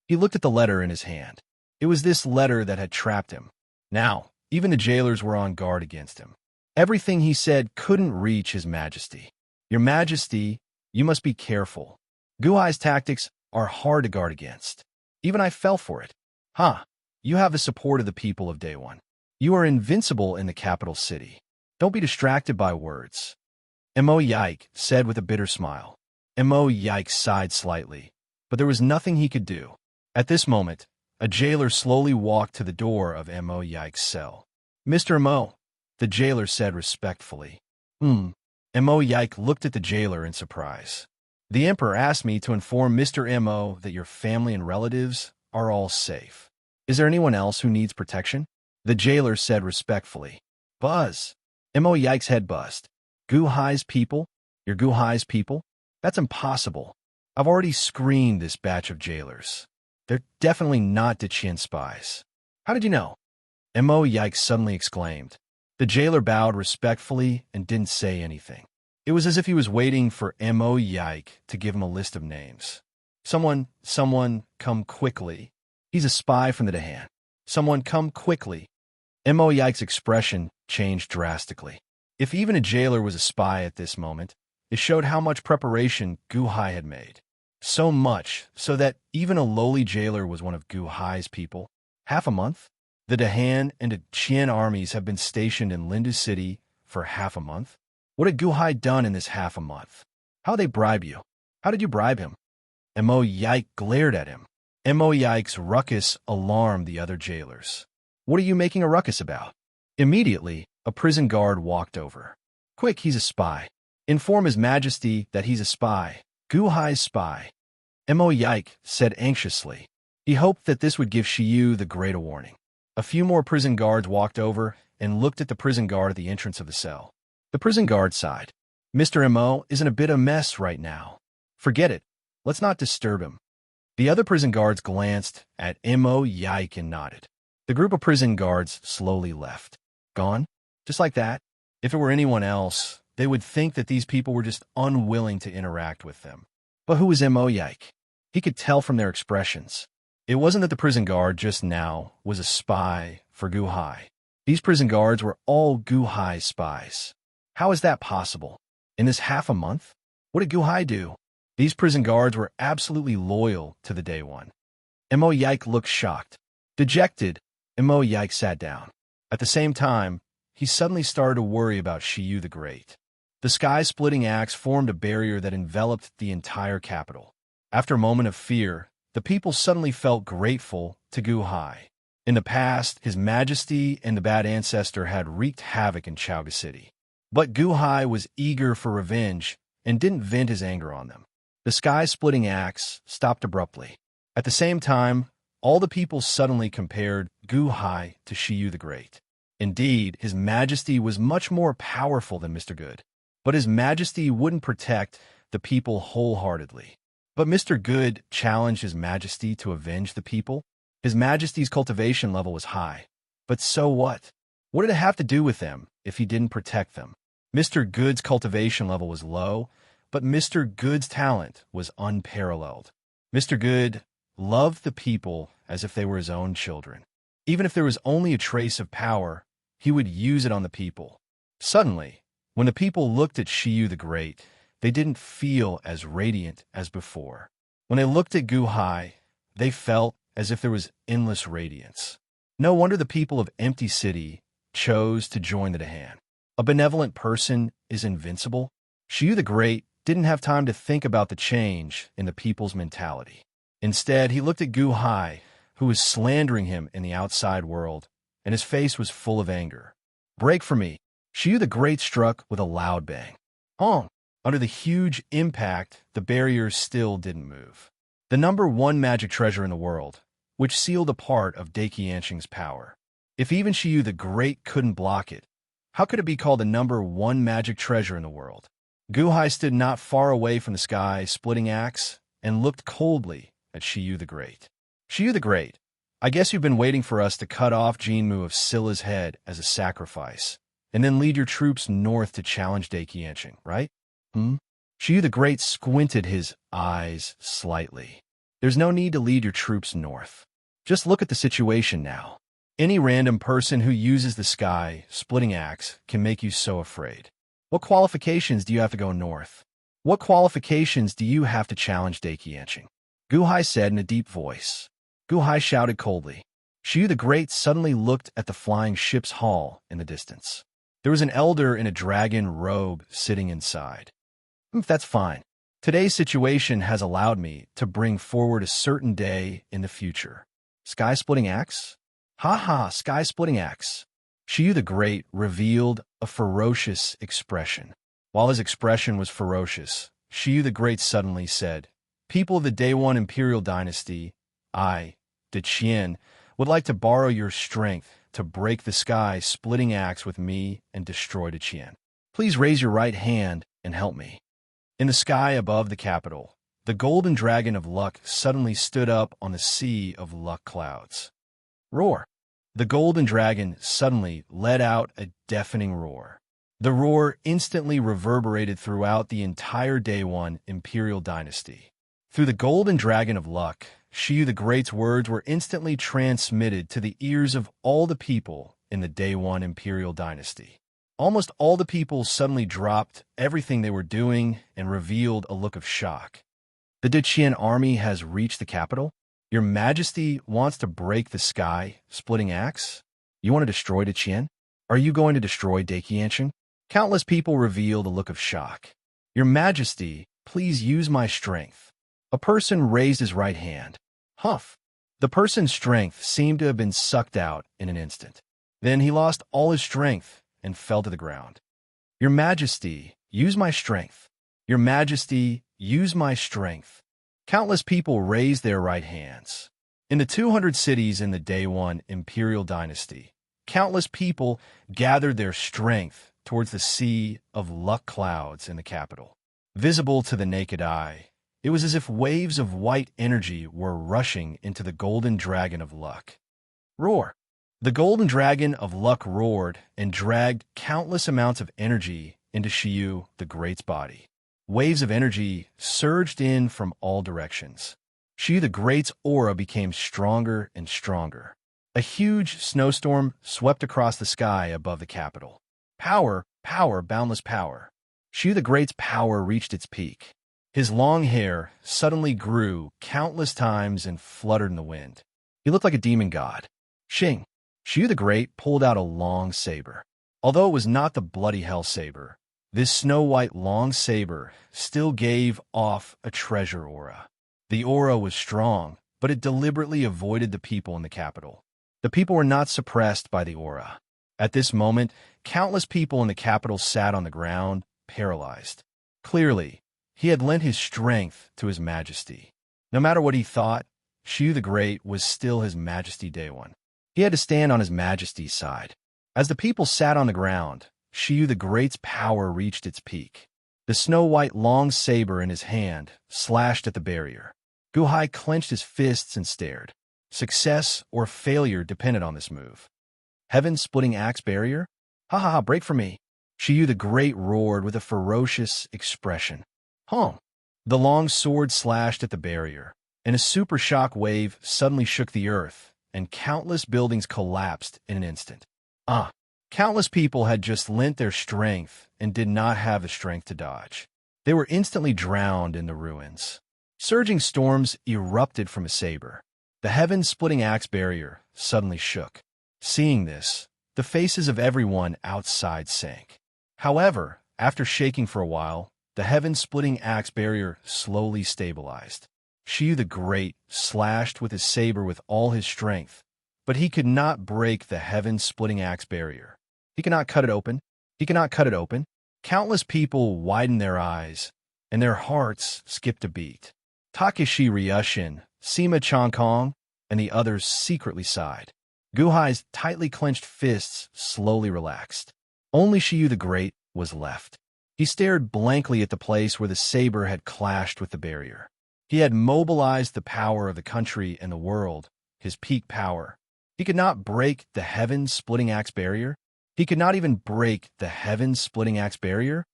He looked at the letter in his hand. It was this letter that had trapped him. Now, even the jailers were on guard against him. Everything he said couldn't reach His Majesty. Your Majesty, you must be careful. Guhai's tactics are hard to guard against. Even I fell for it. Ha! You have the support of the people of Day One. You are invincible in the capital city. Don't be distracted by words. Mo Yike said with a bitter smile. Mo Yike sighed slightly, but there was nothing he could do. At this moment, a jailer slowly walked to the door of Mo Yike's cell. "Mr. Mo," the jailer said respectfully. Mo Yike looked at the jailer in surprise. "The Emperor asked me to inform Mr. Mo that your family and relatives are all safe. Is there anyone else who needs protection?" The jailer said respectfully. "Buzz." Mo Yike's head buzzed. "Guhai's people? Your Guhai's people? That's impossible. I've already screened this batch of jailers. They're definitely not Deqian spies." "How did you know?" Mo Yike suddenly exclaimed. The jailer bowed respectfully and didn't say anything. It was as if he was waiting for Mo Yike to give him a list of names. Someone, come quickly. He's a spy from the Dehan. Someone, come quickly." Mo Yike's expression changed drastically. If even a jailer was a spy at this moment, it showed how much preparation Guhai had made. So much, so that even a lowly jailer was one of Guhai's people. Half a month? The Dehan and Deqian armies have been stationed in Lindu City for half a month? What had Guhai done in this half a month? How'd they bribe you? How did you bribe him? Mo Yike glared at him. Mo Yike's ruckus alarmed the other jailers. "What are you making a ruckus about?" Immediately, a prison guard walked over. "Quick, he's a spy. Inform His Majesty that he's a spy. Guhai's spy." Mo Yike said anxiously. He hoped that this would give Shiyu the Great a warning. A few more prison guards walked over and looked at the prison guard at the entrance of the cell. The prison guard sighed. "Mr. Mo is in a bit of a mess right now. Forget it. Let's not disturb him. The other prison guards glanced at Mo Yike and nodded. The group of prison guards slowly left. Gone? Just like that? If it were anyone else, they would think that these people were just unwilling to interact with them. But who was Mo Yike? He could tell from their expressions. It wasn't that the prison guard just now was a spy for Gu Hai. These prison guards were all Gu Hai's spies. How is that possible? In this half a month? What did Gu Hai do? These prison guards were absolutely loyal to the Day One. Mo Yike looked shocked. Dejected, Mo Yike sat down. At the same time, he suddenly started to worry about Shiyu the Great. The sky-splitting axe formed a barrier that enveloped the entire capital. After a moment of fear, the people suddenly felt grateful to Gu Hai. In the past, His Majesty and the Bad Ancestor had wreaked havoc in Chaoga City. But Gu Hai was eager for revenge and didn't vent his anger on them. The sky-splitting axe stopped abruptly. At the same time, all the people suddenly compared Gu Hai to Shiyu the Great. Indeed, His Majesty was much more powerful than Mr. Good. But His Majesty wouldn't protect the people wholeheartedly. But Mr. Good challenged His Majesty to avenge the people. His Majesty's cultivation level was high. But so what? What did it have to do with them if he didn't protect them? Mr. Good's cultivation level was low, but Mr. Good's talent was unparalleled. Mr. Good loved the people as if they were his own children. Even if there was only a trace of power, he would use it on the people. Suddenly, when the people looked at Shiyu the Great, they didn't feel as radiant as before. When they looked at Gu Hai, they felt as if there was endless radiance. No wonder the people of Empty City chose to join the Dahan. A benevolent person is invincible. Shiyu the Great didn't have time to think about the change in the people's mentality. Instead, he looked at Gu Hai, who was slandering him in the outside world, and his face was full of anger. Break for me. Shiyu the Great struck with a loud bang. Honk! Under the huge impact, the barriers still didn't move. The #1 magic treasure in the world, which sealed a part of Daiqianxing's power. If even Shiyu the Great couldn't block it, how could it be called the #1 magic treasure in the world? Gu Hai stood not far away from the sky-splitting axe and looked coldly at Shiyu the Great. Shiyu the Great, I guess you've been waiting for us to cut off Jinmu of Scylla's head as a sacrifice, and then lead your troops north to challenge Daiqianxing, right? Shiyu the Great squinted his eyes slightly. There's no need to lead your troops north. Just look at the situation now. Any random person who uses the sky-splitting axe can make you so afraid. What qualifications do you have to go north? What qualifications do you have to challenge Daiqianxing? Gu Hai said in a deep voice. Gu Hai shouted coldly. Shiyu the Great suddenly looked at the flying ship's hull in the distance. There was an elder in a dragon robe sitting inside. That's fine. Today's situation has allowed me to bring forward a certain day in the future. Sky-splitting axe? Ha, sky-splitting axe. Shiyu the Great revealed a ferocious expression. While his expression was ferocious, Shiyu the Great suddenly said, People of the Day One Imperial Dynasty, I, the Qian, would like to borrow your strength to break the sky-splitting axe with me and destroy the Qian. Please raise your right hand and help me. In the sky above the capital, the golden dragon of luck suddenly stood up on the sea of luck clouds. Roar! The golden dragon suddenly let out a deafening roar. The roar instantly reverberated throughout the entire Day One Imperial Dynasty. Through the golden dragon of luck, Shiyu the Great's words were instantly transmitted to the ears of all the people in the Day One Imperial Dynasty. Almost all the people suddenly dropped everything they were doing and revealed a look of shock. The Daqian army has reached the capital? Your Majesty wants to break the sky-splitting axe? You want to destroy Daqian? Are you going to destroy Daiqianxing? Countless people revealed a look of shock. Your Majesty, please use my strength. A person raised his right hand. Huff! The person's strength seemed to have been sucked out in an instant. Then he lost all his strength and fell to the ground. Your Majesty, use my strength. Your Majesty, use my strength. Countless people raised their right hands. In the 200 cities in the Day One Imperial Dynasty, countless people gathered their strength towards the sea of luck clouds in the capital. Visible to the naked eye, It was as if waves of white energy were rushing into the golden dragon of luck. Roar! The golden dragon of luck roared and dragged countless amounts of energy into Shiyu the Great's body. Waves of energy surged in from all directions. Shiyu the Great's aura became stronger and stronger. A huge snowstorm swept across the sky above the capital. Power, power, boundless power. Shiyu the Great's power reached its peak. His long hair suddenly grew countless times and fluttered in the wind. He looked like a demon god. Shing! Shiyu the Great pulled out a long saber. Although it was not the bloody hell saber, this snow-white long saber still gave off a treasure aura. The aura was strong, but it deliberately avoided the people in the capital. The people were not suppressed by the aura. At this moment, countless people in the capital sat on the ground, paralyzed. Clearly, he had lent his strength to his majesty. No matter what he thought, Shiyu the Great was still his majesty day one. He had to stand on his majesty's side. As the people sat on the ground, Shiyu the Great's power reached its peak. The snow-white long saber in his hand slashed at the barrier. Guhai clenched his fists and stared. Success or failure depended on this move. Heaven-splitting axe barrier? Ha ha ha, break for me. Shiyu the Great roared with a ferocious expression. Hum! The long sword slashed at the barrier, and a super shock wave suddenly shook the earth, and countless buildings collapsed in an instant. Countless people had just lent their strength and did not have the strength to dodge. They were instantly drowned in the ruins. Surging storms erupted from a saber. The heaven-splitting axe barrier suddenly shook. Seeing this, the faces of everyone outside sank. However, after shaking for a while, the heaven-splitting axe barrier slowly stabilized. Shiyu the Great slashed with his saber with all his strength, but he could not break the heaven-splitting axe barrier. He could not cut it open. He could not cut it open. Countless people widened their eyes, and their hearts skipped a beat. Takeshi Ryushin, Sima Changkong, and the others secretly sighed. Guhai's tightly clenched fists slowly relaxed. Only Shiyu the Great was left. He stared blankly at the place where the saber had clashed with the barrier. He had mobilized the power of the country and the world, his peak power. He could not break the heaven-splitting axe barrier. He could not even break the heaven-splitting axe barrier.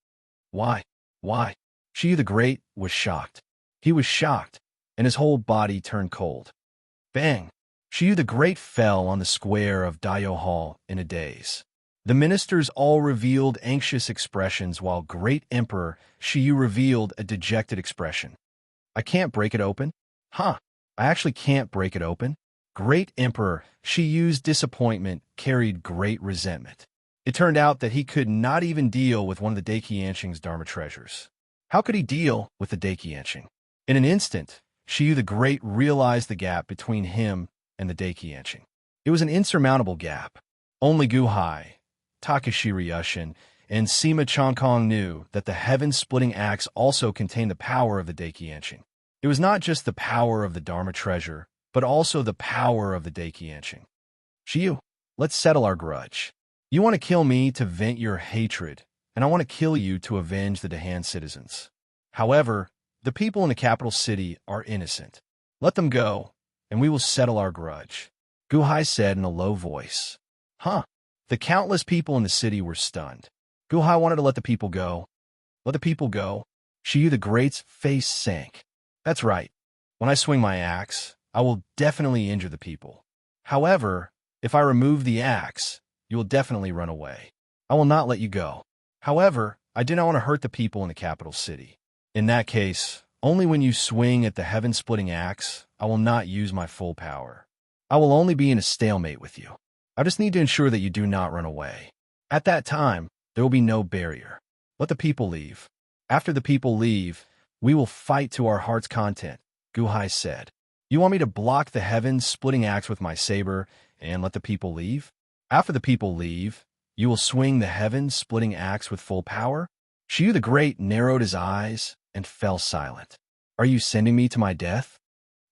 Why? Why? Shiyu the Great was shocked. He was shocked, and his whole body turned cold. Bang! Shiyu the Great fell on the square of Daio Hall in a daze. The ministers all revealed anxious expressions while Great Emperor Shiyu revealed a dejected expression. I can't break it open? I actually can't break it open? Great Emperor Shiyu's disappointment carried great resentment. It turned out that he could not even deal with one of the Daikianshing's Dharma treasures. How could he deal with the Daikianshing? In an instant, Shiyu the Great realized the gap between him and the Daikianshing. It was an insurmountable gap. Only Guhai, Takeshi Ryushin, and Sima Changkong knew that the heaven-splitting axe also contained the power of the Daikianshing. It was not just the power of the Dharma treasure, but also the power of the Daikianshing. Shiyu, let's settle our grudge. You want to kill me to vent your hatred, and I want to kill you to avenge the Dahan citizens. However, the people in the capital city are innocent. Let them go, and we will settle our grudge, Guhai said in a low voice. The countless people in the city were stunned. Guhai wanted to let the people go. Let the people go. Shiyu the Great's face sank. That's right. When I swing my axe, I will definitely injure the people. However, if I remove the axe, you will definitely run away. I will not let you go. However, I do not want to hurt the people in the capital city. In that case, only when you swing at the heaven-splitting axe, I will not use my full power. I will only be in a stalemate with you. I just need to ensure that you do not run away. At that time, there will be no barrier. Let the people leave. After the people leave, we will fight to our heart's content, Guhai said. You want me to block the heaven-splitting axe with my saber and let the people leave? After the people leave, you will swing the heaven-splitting axe with full power? Shiyu the Great narrowed his eyes and fell silent. Are you sending me to my death?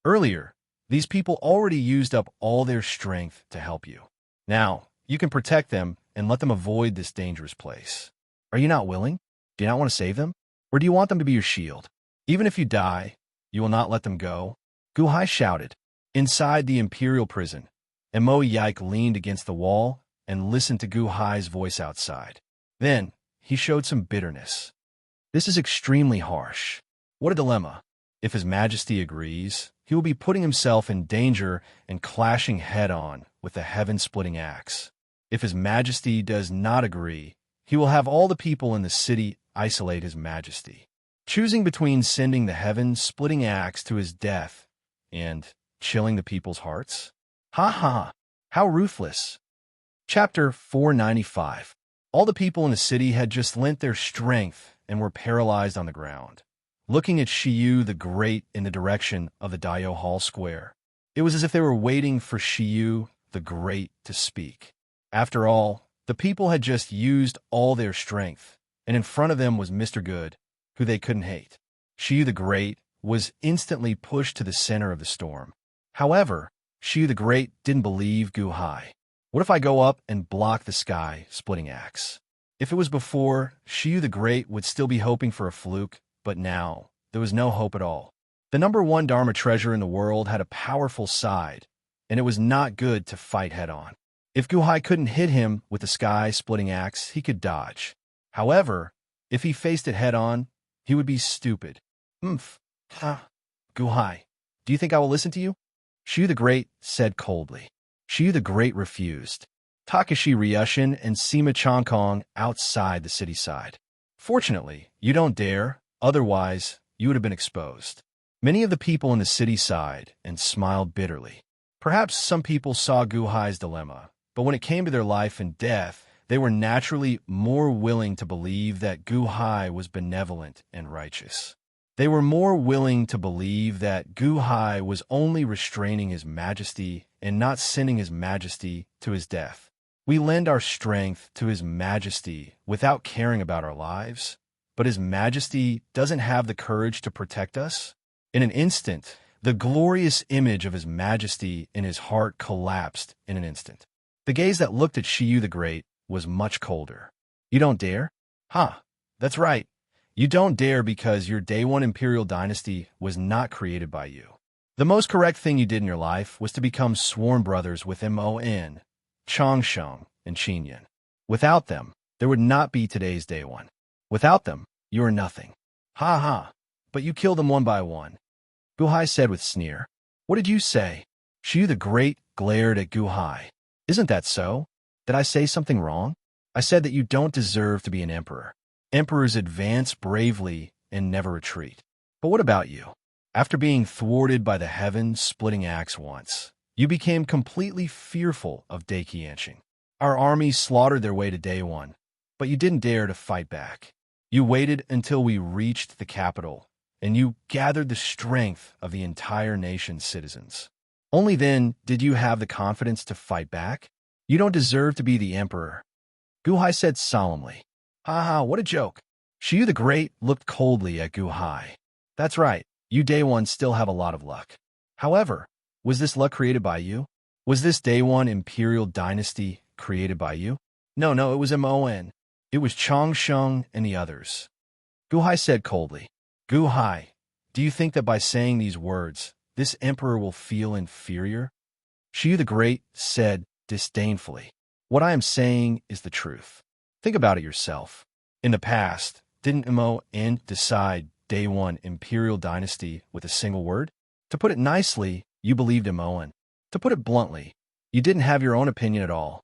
Earlier, these people already used up all their strength to help you. Now, you can protect them and let them avoid this dangerous place. Are you not willing? Do you not want to save them? Or do you want them to be your shield? Even if you die, You will not let them go? Gu Hai shouted. Inside the imperial prison, Mo Yike leaned against the wall and listened to Gu Hai's voice outside. Then, he showed some bitterness. This is extremely harsh. What a dilemma. If His Majesty agrees, he will be putting himself in danger and clashing head-on with the heaven-splitting axe. If His Majesty does not agree, he will have all the people in the city isolate His Majesty, choosing between sending the heaven-splitting axe to his death and chilling the people's hearts. Ha ha! How ruthless! Chapter 495. All the people in the city had just lent their strength and were paralyzed on the ground, looking at Shiyu the Great in the direction of the Daio Hall Square. It was as if they were waiting for Shiyu the Great to speak. After all, the people had just used all their strength, and in front of them was Mr. Good, who they couldn't hate. Shiyu the Great was instantly pushed to the center of the storm. However, Shiyu the Great didn't believe Gu Hai. What if I go up and block the sky-splitting axe? If it was before, Shiyu the Great would still be hoping for a fluke, but now, there was no hope at all. The number one Dharma treasure in the world had a powerful side, and it was not good to fight head-on. If Gu Hai couldn't hit him with the sky-splitting axe, he could dodge. However, if he faced it head-on, he would be stupid. Ha. Gu Hai, do you think I will listen to you? Shiyu the Great said coldly. Shiyu the Great refused. Takashi Ryushin and Sima Chongkong outside the city side. Fortunately, you don't dare, otherwise you would have been exposed. Many of the people in the city sighed and smiled bitterly. Perhaps some people saw Gu Hai's dilemma, but when it came to their life and death, they were naturally more willing to believe that Gu Hai was benevolent and righteous. They were more willing to believe that Gu Hai was only restraining His Majesty and not sending His Majesty to his death. We lend our strength to His Majesty without caring about our lives, but His Majesty doesn't have the courage to protect us. In an instant, the glorious image of His Majesty in his heart collapsed in an instant. The gaze that looked at Shiyu the Great was much colder. You don't dare? That's right. You don't dare because your Day One Imperial Dynasty was not created by you. The most correct thing you did in your life was to become sworn brothers with Mon, Chongsheng, and Qinyan. Without them, there would not be today's Day One. Without them, you are nothing. But you killed them one by one. Gu Hai said with sneer. What did you say? Shiyu the Great glared at Gu Hai. Isn't that so? Did I say something wrong? I said that you don't deserve to be an emperor. Emperors advance bravely and never retreat. But what about you? After being thwarted by the heaven-splitting axe once, you became completely fearful of Daiqianxing. Our armies slaughtered their way to Day One, but you didn't dare to fight back. You waited until we reached the capital, and you gathered the strength of the entire nation's citizens. Only then did you have the confidence to fight back. You don't deserve to be the emperor. Gu Hai said solemnly. What a joke. Shiyu the Great looked coldly at Gu Hai. That's right, you Day One still have a lot of luck. However, was this luck created by you? Was this Day One Imperial Dynasty created by you? No, it was Mon. It was Chongsheng and the others. Gu Hai said coldly. Gu Hai, do you think that by saying these words, this emperor will feel inferior? Shiyu the Great said disdainfully. What I am saying is the truth. Think about it yourself. In the past, didn't Mon decide Day One Imperial Dynasty with a single word? To put it nicely, you believed in Mon. To put it bluntly, you didn't have your own opinion at all.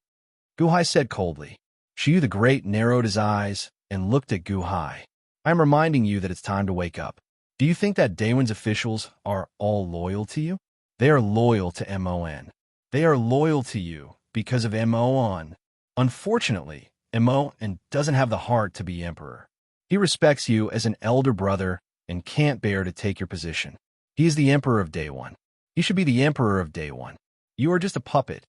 Gu Hai said coldly. Shiyu the Great narrowed his eyes and looked at Gu Hai. I am reminding you that it's time to wake up. Do you think that Day One's officials are all loyal to you? They are loyal to Mon. They are loyal to you because of Mon. Unfortunately, Mon doesn't have the heart to be emperor. He respects you as an elder brother and can't bear to take your position. He is the emperor of Day One. He should be the emperor of Day One. You are just a puppet.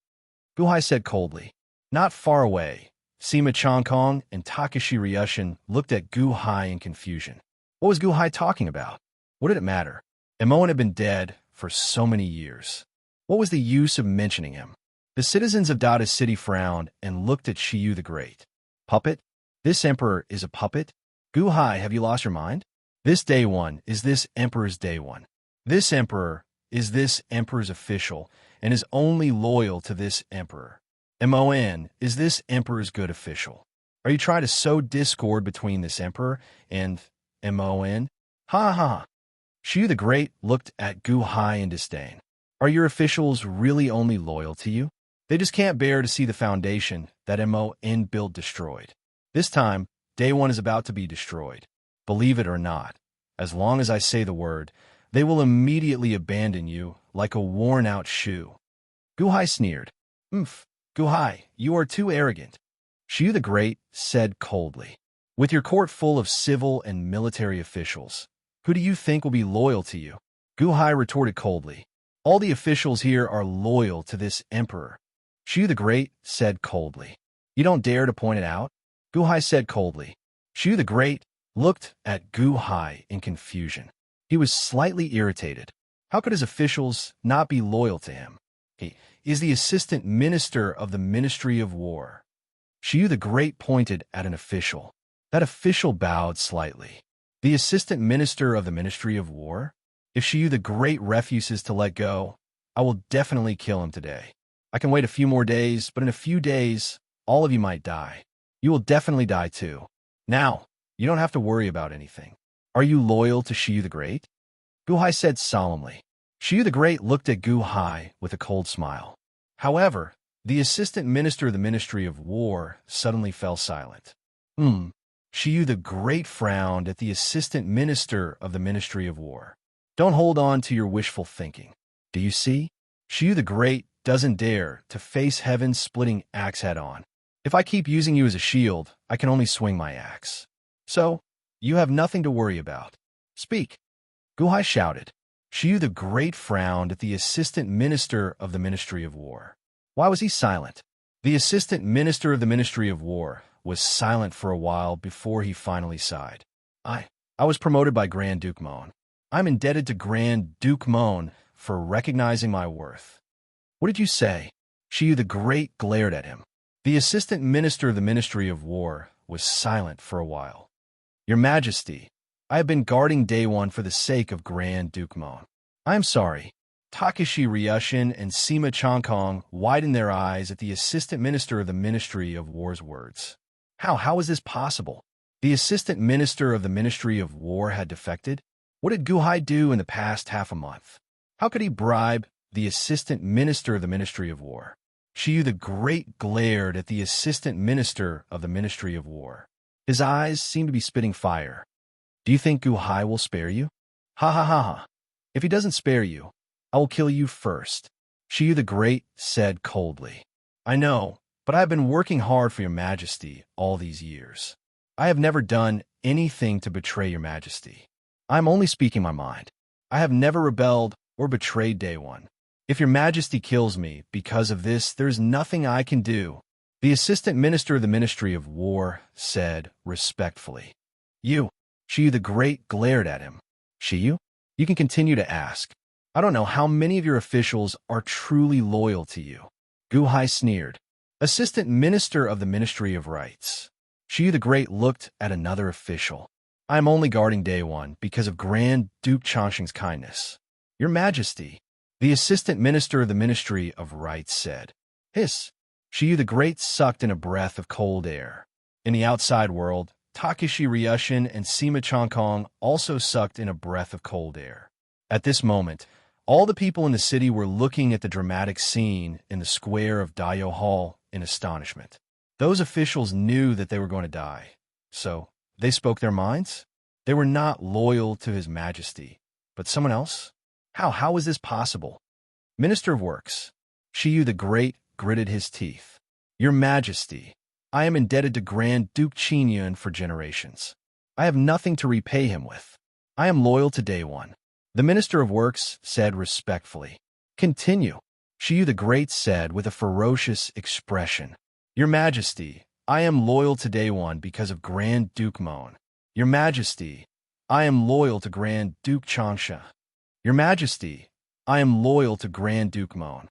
Gu Hai said coldly. Not far away, Sima Chongkong and Takashi Ryushin looked at Gu Hai in confusion. What was Gu Hai talking about? What did it matter? Mon had been dead for so many years. What was the use of mentioning him? The citizens of Dada City frowned and looked at Shiyu the Great. Puppet? This emperor is a puppet? Gu Hai, have you lost your mind? This Day One is this emperor's Day One. This emperor is this emperor's official and is only loyal to this emperor. Mon is this emperor's good official. Are you trying to sow discord between this emperor and Mon? Ha ha ha. Shu the Great looked at Gu Hai in disdain. Are your officials really only loyal to you? They just can't bear to see the foundation that Mon built destroyed. This time, Day One is about to be destroyed. Believe it or not, as long as I say the word, they will immediately abandon you like a worn-out shoe. Gu Hai sneered. Gu Hai, you are too arrogant. Shu the Great said coldly. With your court full of civil and military officials, who do you think will be loyal to you? Gu Hai retorted coldly. All the officials here are loyal to this emperor. Shu the Great said coldly. You don't dare to point it out? Gu Hai said coldly. Shu the Great looked at Gu Hai in confusion. He was slightly irritated. How could his officials not be loyal to him? He is the assistant minister of the Ministry of War. Shu the Great pointed at an official. That official bowed slightly. The assistant minister of the Ministry of War? If Shu the Great refuses to let go, I will definitely kill him today. I can wait a few more days, but in a few days, all of you might die. You will definitely die too. Now, you don't have to worry about anything. Are you loyal to Shu the Great? Gu Hai said solemnly. Shu the Great looked at Gu Hai with a cold smile. However, the assistant minister of the Ministry of War suddenly fell silent. Shu the Great frowned at the assistant minister of the Ministry of War. Don't hold on to your wishful thinking. Do you see? Shu the Great doesn't dare to face heaven's splitting axe head-on. If I keep using you as a shield, I can only swing my axe. So, you have nothing to worry about. Speak. Gu Hai shouted. Shu the Great frowned at the assistant minister of the Ministry of War. Why was he silent? The assistant minister of the Ministry of War was silent for a while before he finally sighed. I was promoted by Grand Duke Mon. I'm indebted to Grand Duke Mon for recognizing my worth. What did you say? Shu the Great glared at him. The assistant minister of the Ministry of War was silent for a while. Your Majesty, I have been guarding Day One for the sake of Grand Duke Mon. I am sorry. Takeshi Ryushin and Sima Changkong widened their eyes at the assistant minister of the Ministry of War's words. How is this possible? The assistant minister of the Ministry of War had defected? What did Gu Hai do in the past half a month? How could he bribe the assistant minister of the Ministry of War? Shu the Great glared at the assistant minister of the Ministry of War. His eyes seemed to be spitting fire. Do you think Gu Hai will spare you? Ha ha ha ha. If he doesn't spare you, I will kill you first. Shu the Great said coldly. I know, but I have been working hard for your Majesty all these years. I have never done anything to betray your Majesty. I am only speaking my mind. I have never rebelled or betrayed Day One. If your Majesty kills me because of this, there is nothing I can do. The assistant minister of the Ministry of War said respectfully. You. Shu the Great glared at him. Shu? You can continue to ask. I don't know how many of your officials are truly loyal to you. Gu Hai sneered. Assistant Minister of the Ministry of Rights. Shu the Great looked at another official. I am only guarding Day One because of Grand Duke Changsheng's kindness. Your Majesty, the Assistant Minister of the Ministry of Rights said. Hiss. Shu the Great sucked in a breath of cold air. In the outside world, Takeshi Ryushin and Sima Changkong also sucked in a breath of cold air. At this moment, all the people in the city were looking at the dramatic scene in the square of Dayo Hall in astonishment. Those officials knew that they were going to die, so they spoke their minds? They were not loyal to His Majesty, but someone else? How is this possible? Minister of Works, Shu the Great gritted his teeth. Your Majesty, I am indebted to Grand Duke Qingyun for generations. I have nothing to repay him with. I am loyal to Day One. The Minister of Works said respectfully. Continue, Shu the Great said with a ferocious expression. Your Majesty, I am loyal to Day One because of Grand Duke Mon. Your Majesty, I am loyal to Grand Duke Changsha. Your Majesty, I am loyal to Grand Duke Mon.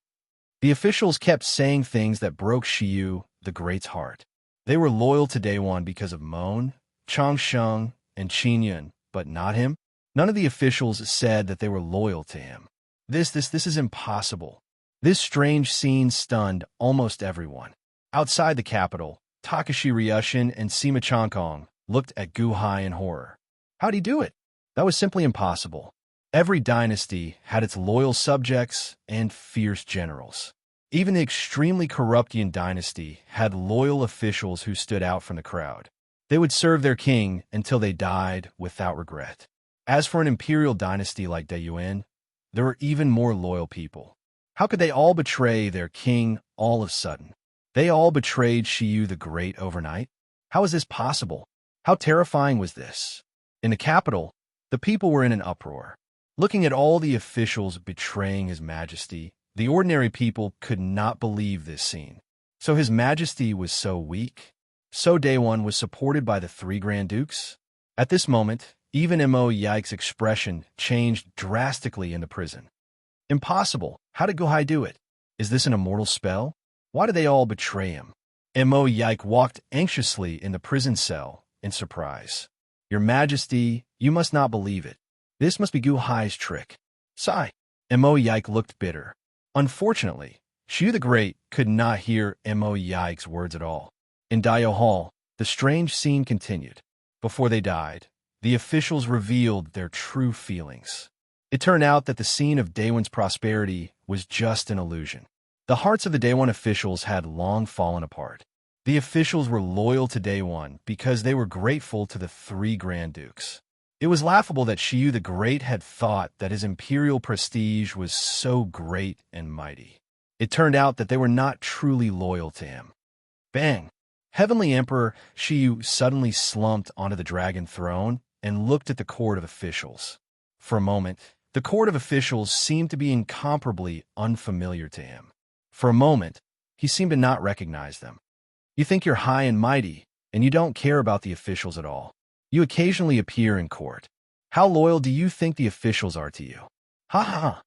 The officials kept saying things that broke Shu the Great's heart. They were loyal to Day One because of Mon, Changsheng, and Qingyun, but not him? None of the officials said that they were loyal to him. This is impossible. This strange scene stunned almost everyone. Outside the capital, Takashi Ryushin and Sima Chankong looked at Gu Hai in horror. How'd he do it? That was simply impossible. Every dynasty had its loyal subjects and fierce generals. Even the extremely corrupt Yin dynasty had loyal officials who stood out from the crowd. They would serve their king until they died without regret. As for an imperial dynasty like Daiyuan, there were even more loyal people. How could they all betray their king all of a sudden? They all betrayed Shiyu the Great overnight? How is this possible? How terrifying was this? In the capital, the people were in an uproar. Looking at all the officials betraying His Majesty, the ordinary people could not believe this scene. So His Majesty was so weak? So Daewon was supported by the 3 Grand Dukes? At this moment, even Mo Yike's expression changed drastically in the prison. Impossible. How did Guhai do it? Is this an immortal spell? Why did they all betray him? Mo Yike walked anxiously in the prison cell in surprise. Your Majesty, you must not believe it. This must be Guhai's trick. Sigh. Mo Yike looked bitter. Unfortunately, Shiyu the Great could not hear Mo Yike's words at all. In Daio Hall, the strange scene continued. Before they died, the officials revealed their true feelings. It turned out that the scene of Daewon's prosperity was just an illusion. The hearts of the Daewon officials had long fallen apart. The officials were loyal to Daewon because they were grateful to the 3 Grand Dukes. It was laughable that Shiyu the Great had thought that his imperial prestige was so great and mighty. It turned out that they were not truly loyal to him. Bang! Heavenly Emperor Shiyu suddenly slumped onto the dragon throne and looked at the court of officials. For a moment, the court of officials seemed to be incomparably unfamiliar to him. For a moment, he seemed to not recognize them. You think you're high and mighty, and you don't care about the officials at all. You occasionally appear in court. How loyal do you think the officials are to you? Ha ha ha!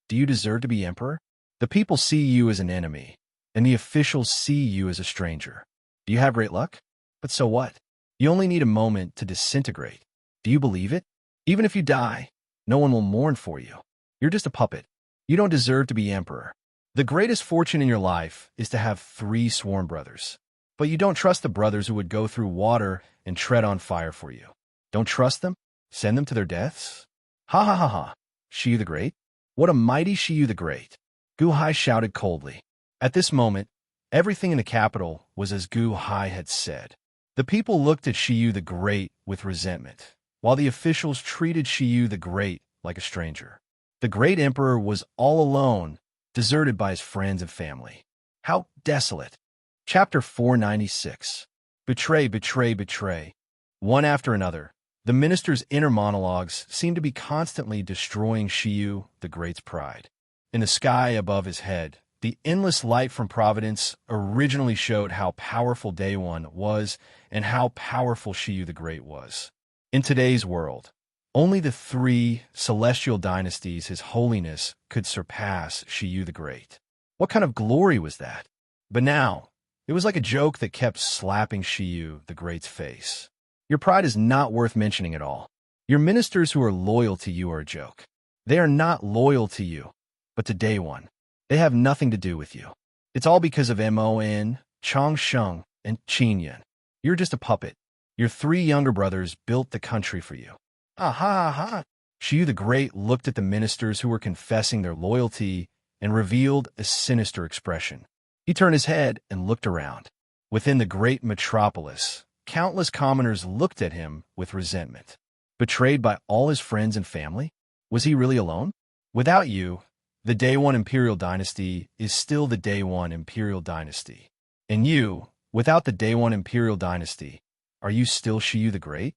Do you deserve to be emperor? The people see you as an enemy, and the officials see you as a stranger. Do you have great luck? But so what? You only need a moment to disintegrate. Do you believe it? Even if you die, no one will mourn for you. You're just a puppet. You don't deserve to be emperor. The greatest fortune in your life is to have 3 sworn brothers. But you don't trust the brothers who would go through water and tread on fire for you. Don't trust them? Send them to their deaths? Ha ha ha ha! Shiyu the Great? What a mighty Shiyu the Great! Gu Hai shouted coldly. At this moment, everything in the capital was as Gu Hai had said. The people looked at Shiyu the Great with resentment, while the officials treated Shiyu the Great like a stranger. The great emperor was all alone, deserted by his friends and family. How desolate! Chapter 496. Betray, betray, betray. One after another, the minister's inner monologues seemed to be constantly destroying Shiyu the Great's pride. In the sky above his head, the endless light from Providence originally showed how powerful Daewon was and how powerful Shiyu the Great was. In today's world, only the 3 celestial dynasties His Holiness could surpass Shiyu the Great. What kind of glory was that? But now, it was like a joke that kept slapping Shiyu the Great's face. Your pride is not worth mentioning at all. Your ministers who are loyal to you are a joke. They are not loyal to you, but to Daewon. They have nothing to do with you. It's all because of Mon, Chong Sheng, and Qin Yan. You're just a puppet. Your 3 younger brothers built the country for you. Ah ha ha! Shiyu the Great looked at the ministers who were confessing their loyalty and revealed a sinister expression. He turned his head and looked around. Within the great metropolis, countless commoners looked at him with resentment. Betrayed by all his friends and family? Was he really alone? Without you, the Daewon Imperial Dynasty is still the Daewon Imperial Dynasty. And you, without the Daewon Imperial Dynasty, are you still Shiyu the Great?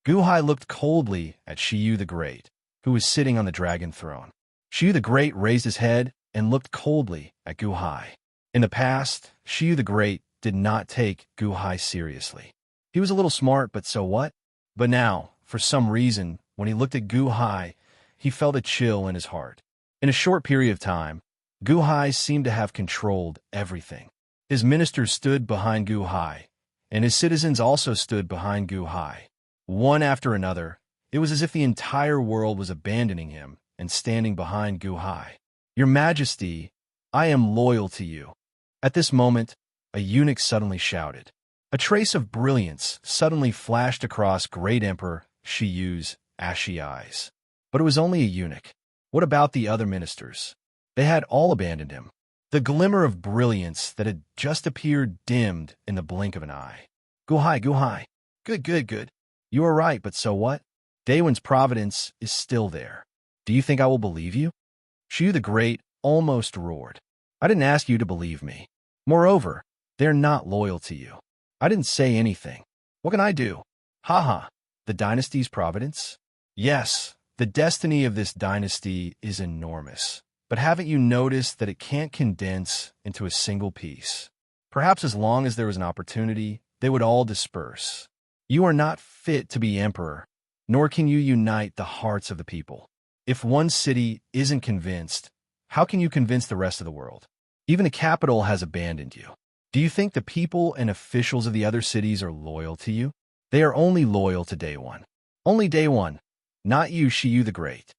Gu Hai looked coldly at Shiyu the Great, who was sitting on the dragon throne. Shiyu the Great raised his head and looked coldly at Gu Hai. In the past, Shiyu the Great did not take Gu Hai seriously. He was a little smart, but so what? But now, for some reason, when he looked at Gu Hai, he felt a chill in his heart. In a short period of time, Gu Hai seemed to have controlled everything. His ministers stood behind Gu Hai, and his citizens also stood behind Gu Hai. One after another, It was as if the entire world was abandoning him and standing behind Gu Hai. "Your Majesty, I am loyal to you." At this moment, a eunuch suddenly shouted. A trace of brilliance suddenly flashed across Great Emperor Shiyu's ashy eyes. But it was only a eunuch. What about the other ministers? They had all abandoned him. The glimmer of brilliance that had just appeared dimmed in the blink of an eye. "Gu Hai, Gu Hai. Good, good, good. You are right, but so what? Daewon's providence is still there. Do you think I will believe you?" Shiyu the Great almost roared. "I didn't ask you to believe me. Moreover, they're not loyal to you. I didn't say anything. What can I do? Haha, the dynasty's providence? Yes, the destiny of this dynasty is enormous. But haven't you noticed that it can't condense into a single piece? Perhaps as long as there was an opportunity, they would all disperse. You are not fit to be emperor, nor can you unite the hearts of the people. If one city isn't convinced, how can you convince the rest of the world? Even the capital has abandoned you. Do you think the people and officials of the other cities are loyal to you? They are only loyal to Daewon. Only Daewon, not you, Shiyu the Great."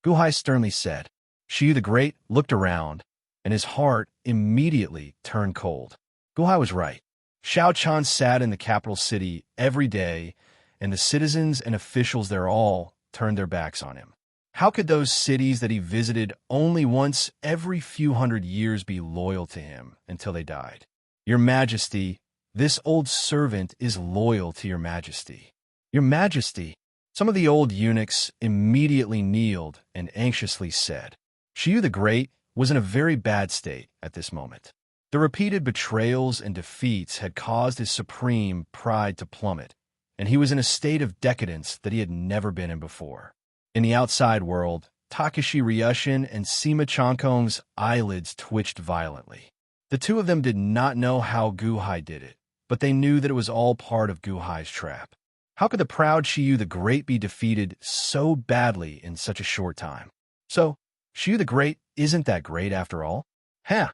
Gu Hai sternly said. Shiyu the Great looked around, and his heart immediately turned cold. Gu Hai was right. Shao Chan sat in the capital city every day, and the citizens and officials there all turned their backs on him. How could those cities that he visited only once every few hundred years be loyal to him until they died? "Your Majesty, this old servant is loyal to your Majesty." "Your Majesty." Some of the old eunuchs immediately kneeled and anxiously said. Shiyu the Great was in a very bad state at this moment. The repeated betrayals and defeats had caused his supreme pride to plummet, and he was in a state of decadence that he had never been in before. In the outside world, Takeshi Ryushin and Sima Chankong's eyelids twitched violently. The two of them did not know how Gu Hai did it, but they knew that it was all part of Gu Hai's trap. How could the proud Shiyu the Great be defeated so badly in such a short time? So, Shiyu the Great isn't that great after all? "Huh,"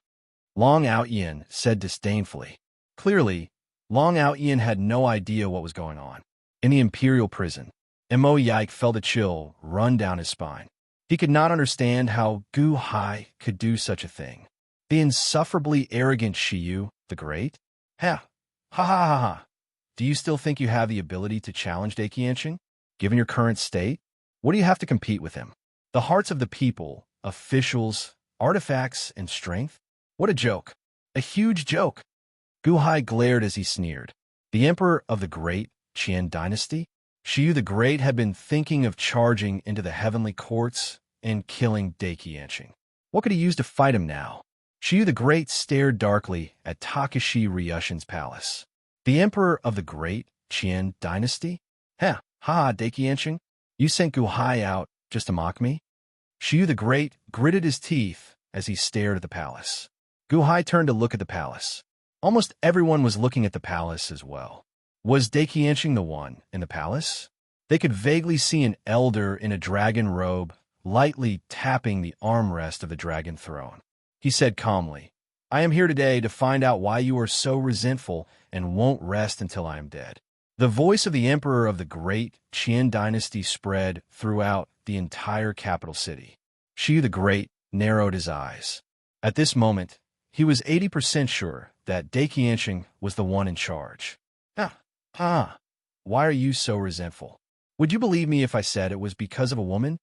Long Outyin said disdainfully. Clearly, Long Outyin had no idea what was going on. In the imperial prison, Mo Yike felt a chill run down his spine. He could not understand how Gu Hai could do such a thing. The insufferably arrogant Shiyu the Great? Ha ha ha ha. Do you still think you have the ability to challenge Daiqianxing? Given your current state, what do you have to compete with him? The hearts of the people, officials, artifacts, and strength? What a joke. A huge joke. Gu Hai glared as he sneered. The emperor of the great Qian dynasty? Shiyu the Great had been thinking of charging into the heavenly courts and killing Daiqianxing. What could he use to fight him now? Shiyu the Great stared darkly at Takeshi Ryushin's palace. The emperor of the great Qian dynasty? Ha ha, Daiqianxing. You sent Gu Hai out just to mock me? Shiyu the Great gritted his teeth as he stared at the palace. Gu Hai turned to look at the palace. Almost everyone was looking at the palace as well. Was Daiqianxing the one in the palace? They could vaguely see an elder in a dragon robe lightly tapping the armrest of the dragon throne. He said calmly, "I am here today to find out why you are so resentful and won't rest until I am dead." The voice of the emperor of the great Qian dynasty spread throughout the entire capital city. Shiyu the Great narrowed his eyes. At this moment, he was 80% sure that Daiqianxing was the one in charge. Why are you so resentful? Would you believe me if I said it was because of a woman?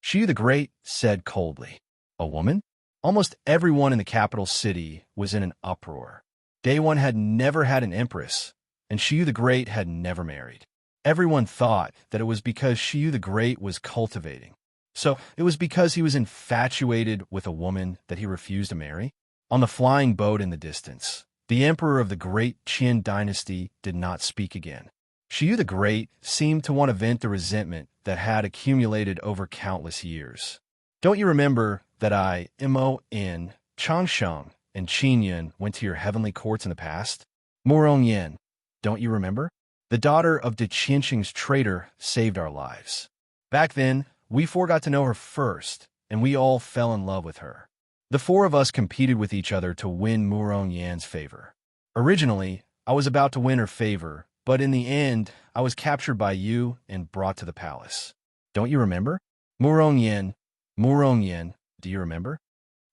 Shiyu the Great said coldly. A woman? Almost everyone in the capital city was in an uproar. Daewon had never had an empress, and Shiyu the Great had never married. Everyone thought that it was because Shiyu the Great was cultivating. So it was because he was infatuated with a woman that he refused to marry? On the flying boat in the distance, the emperor of the great Qian dynasty did not speak again. Shiyu the Great seemed to want to vent the resentment that had accumulated over countless years. Don't you remember that I, Mo In, Changsheng, and Qinyan went to your heavenly courts in the past? Morong Yen, don't you remember? The daughter of Daiqianxing's traitor saved our lives. Back then, we four got to know her first, and we all fell in love with her. The four of us competed with each other to win Murong Yan's favor. Originally, I was about to win her favor, But in the end, I was captured by you and brought to the palace. Don't you remember? Murong Yin, do you remember?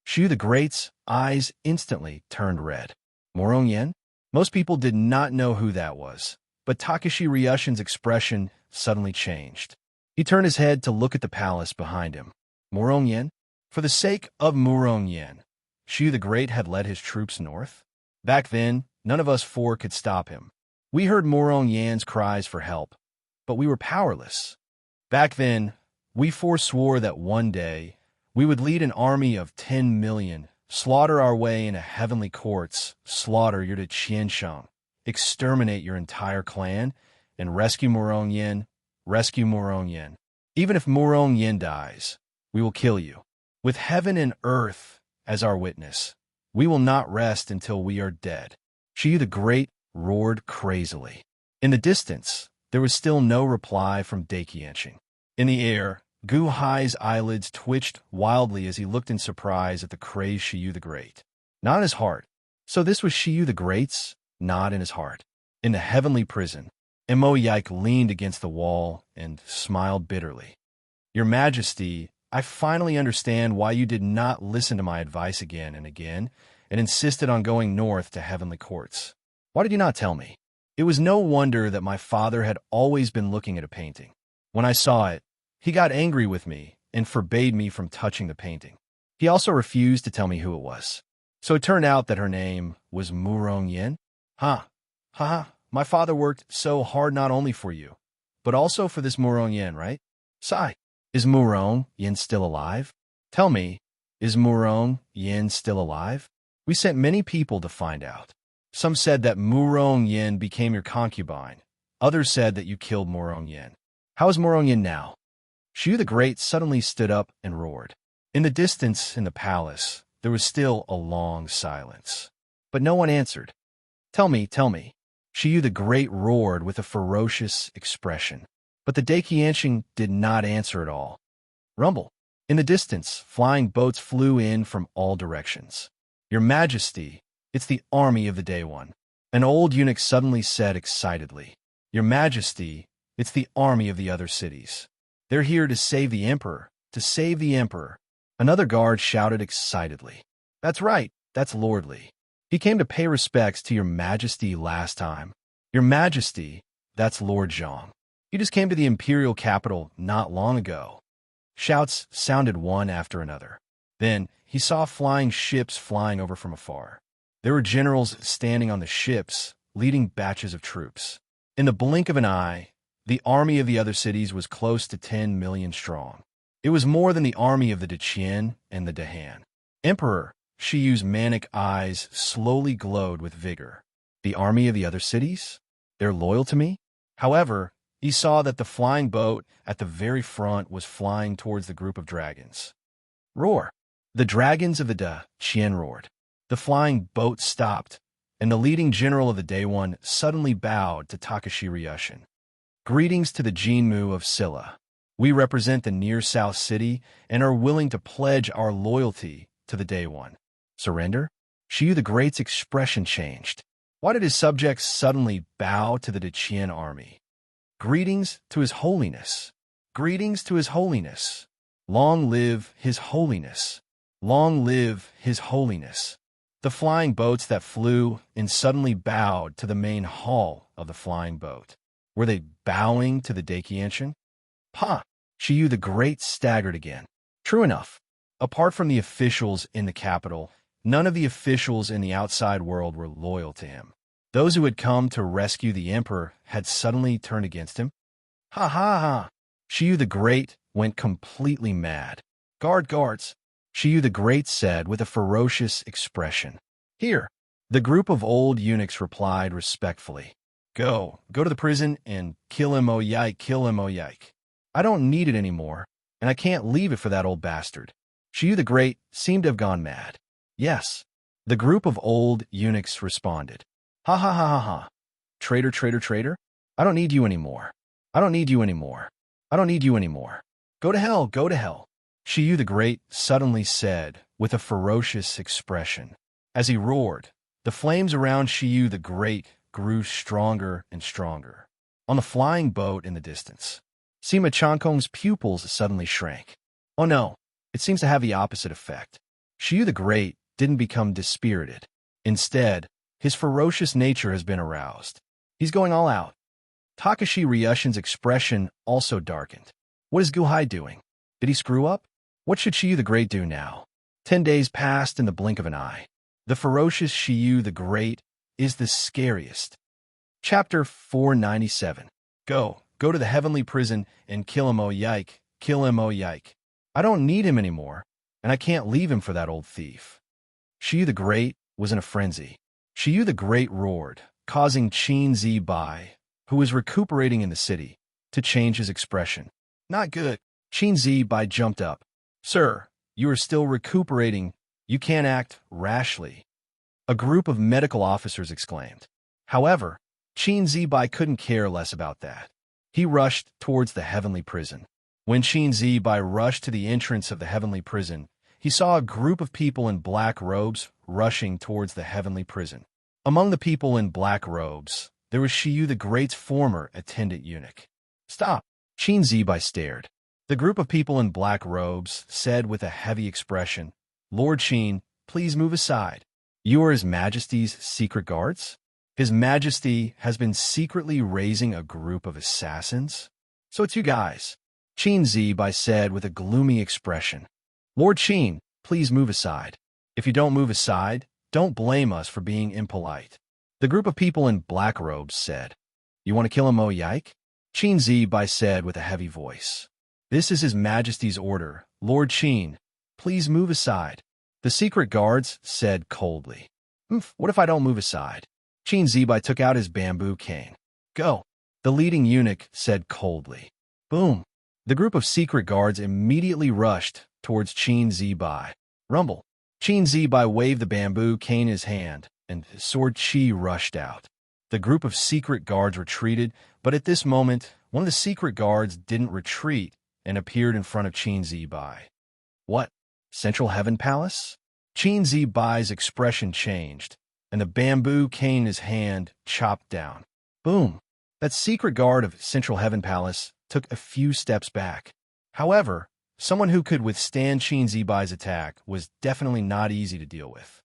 Shu the Great's eyes instantly turned red. Murong Yin? Most people did not know who that was, but Takashi Ryushin's expression suddenly changed. He turned his head to look at the palace behind him. Murong Yin? For the sake of Murong Yin, Shu the Great had led his troops north? Back then, none of us four could stop him. We heard Murong Yan's cries for help, but we were powerless. Back then, we forswore that one day we would lead an army of 10 million, slaughter our way into heavenly courts, slaughter your Qiansheng, exterminate your entire clan, and rescue Murong Yin, rescue Murong Yin. Even if Murong Yin dies, we will kill you. With heaven and earth as our witness, we will not rest until we are dead. Shu the Great roared crazily. In the distance, there was still no reply from Daiqianxing. In the air, Gu Hai's eyelids twitched wildly as he looked in surprise at the crazed Shu the Great. Not in his heart. So this was Shu the Great's not in his heart. In the heavenly prison, Mo Yike leaned against the wall and smiled bitterly. Your Majesty, I finally understand why you did not listen to my advice again and again and insisted on going north to heavenly courts. Why did you not tell me? It was no wonder that my father had always been looking at a painting. When I saw it, he got angry with me and forbade me from touching the painting. He also refused to tell me who it was. So it turned out that her name was Murong Yin? Ha ha, my father worked so hard not only for you, but also for this Murong Yin, right? Sigh, is Murong Yin still alive? Tell me, is Murong Yin still alive? We sent many people to find out. Some said that Murong Yin became your concubine. Others said that you killed Murong Yin. How is Murong Yin now? Shu the Great suddenly stood up and roared. In the distance in the palace, there was still a long silence. But no one answered. Tell me. Shu the Great roared with a ferocious expression. But the Daiqianxing did not answer at all. Rumble. In the distance, flying boats flew in from all directions. Your Majesty, it's the army of the Day One. An old eunuch suddenly said excitedly. Your Majesty, it's the army of the other cities. They're here to save the Emperor, to save the Emperor. Another guard shouted excitedly. That's right, that's Lord Li. He came to pay respects to Your Majesty last time. Your Majesty, that's Lord Zhang. He just came to the imperial capital not long ago. Shouts sounded one after another. Then he saw flying ships flying over from afar. There were generals standing on the ships, leading batches of troops. In the blink of an eye, the army of the other cities was close to 10 million strong. It was more than the army of the Deqian and the Dehan. Emperor, Shiyu's manic eyes slowly glowed with vigor. The army of the other cities? They're loyal to me? However, he saw that the flying boat at the very front was flying towards the group of dragons. Roar! The dragons of the Deqian roared. The flying boat stopped, and the leading general of the Day One suddenly bowed to Takashi Ryushin. Greetings to the Jinmu of Silla. We represent the near South City and are willing to pledge our loyalty to the Day One. Surrender? Shu the Great's expression changed. Why did his subjects suddenly bow to the Deqian army? Greetings to His Holiness. Greetings to His Holiness. Long live His Holiness. Long live His Holiness. The flying boats that flew and suddenly bowed to the main hall of the flying boat. Were they bowing to the Daiqianxing? Ha! Shu the Great staggered again. True enough. Apart from the officials in the capital, none of the officials in the outside world were loyal to him. Those who had come to rescue the Emperor had suddenly turned against him. Ha ha ha! Shu the Great went completely mad. Guards! Shu the Great said with a ferocious expression. Here! The group of old eunuchs replied respectfully. Go to the prison and kill him, O Yike, kill him, O Yike. I don't need it anymore, and I can't leave it for that old bastard. Shu the Great seemed to have gone mad. Yes. The group of old eunuchs responded. Ha ha ha ha ha. Traitor. I don't need you anymore. I don't need you anymore. I don't need you anymore. Go to hell. Shu the Great suddenly said with a ferocious expression. As he roared, the flames around Shu the Great grew stronger and stronger. On the flying boat in the distance, Sima Changkong's pupils suddenly shrank. Oh no, it seems to have the opposite effect. Shiyu the Great didn't become dispirited. Instead, his ferocious nature has been aroused. He's going all out. Takashi Ryushin's expression also darkened. What is Guhai doing? Did he screw up? What should Shiyu the Great do now? 10 days passed in the blink of an eye. The ferocious Shiyu the Great is the scariest. Chapter 497. Go to the heavenly prison and kill him, oh yike, kill him, oh yike. I don't need him anymore, and I can't leave him for that old thief. Shiyu the Great was in a frenzy. Shiyu the Great roared, causing Qin Zibai, who was recuperating in the city, to change his expression. Not good. Qin Zibai jumped up. Sir, you are still recuperating. You can't act rashly. A group of medical officers exclaimed. However, Qin Zibai couldn't care less about that. He rushed towards the heavenly prison. When Qin Zibai rushed to the entrance of the heavenly prison, he saw a group of people in black robes rushing towards the heavenly prison. Among the people in black robes, there was Shiyu the Great's former attendant eunuch. Stop! Qin Zibai stared. The group of people in black robes said with a heavy expression, Lord Qin, please move aside. You are His Majesty's secret guards? His Majesty has been secretly raising a group of assassins? So it's you guys. Qin Zibai said with a gloomy expression. Lord Qin, please move aside. If you don't move aside, don't blame us for being impolite. The group of people in black robes said. You want to kill him, oh yike? Qin Zibai said with a heavy voice. This is His Majesty's order. Lord Qin, please move aside. The secret guards said coldly. What if I don't move aside? Qin Zibai took out his bamboo cane. Go. The leading eunuch said coldly. Boom. The group of secret guards immediately rushed towards Qin Zibai. Rumble. Qin Zibai waved the bamboo cane in his hand, and his sword Qi rushed out. The group of secret guards retreated, but at this moment, one of the secret guards didn't retreat and appeared in front of Qin Zibai. What? Central Heaven Palace? Qin Zibai's expression changed, and the bamboo cane in his hand chopped down. Boom! That secret guard of Central Heaven Palace took a few steps back. However, someone who could withstand Qin Zibai's attack was definitely not easy to deal with.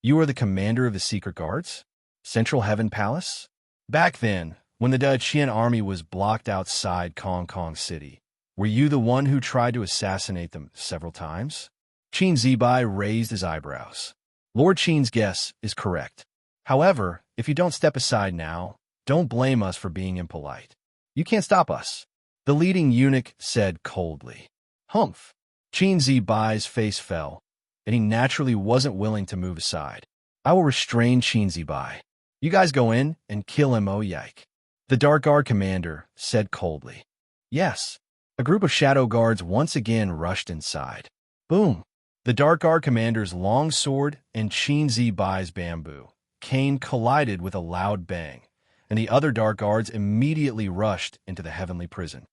You are the commander of the secret guards? Central Heaven Palace? Back then, when the Daqian army was blocked outside Kong Kong City, were you the one who tried to assassinate them several times? Qin Zibai raised his eyebrows. Lord Qin's guess is correct. However, if you don't step aside now, don't blame us for being impolite. You can't stop us. The leading eunuch said coldly. Humph. Qin Zibai's face fell, and he naturally wasn't willing to move aside. I will restrain Qin Zibai. You guys go in and kill him, oh yike. The Dark Guard commander said coldly. Yes. A group of shadow guards once again rushed inside. Boom. The Dark Guard commander's long sword and Qin Zibai's bamboo cane collided with a loud bang, and the other Dark Guards immediately rushed into the heavenly prison.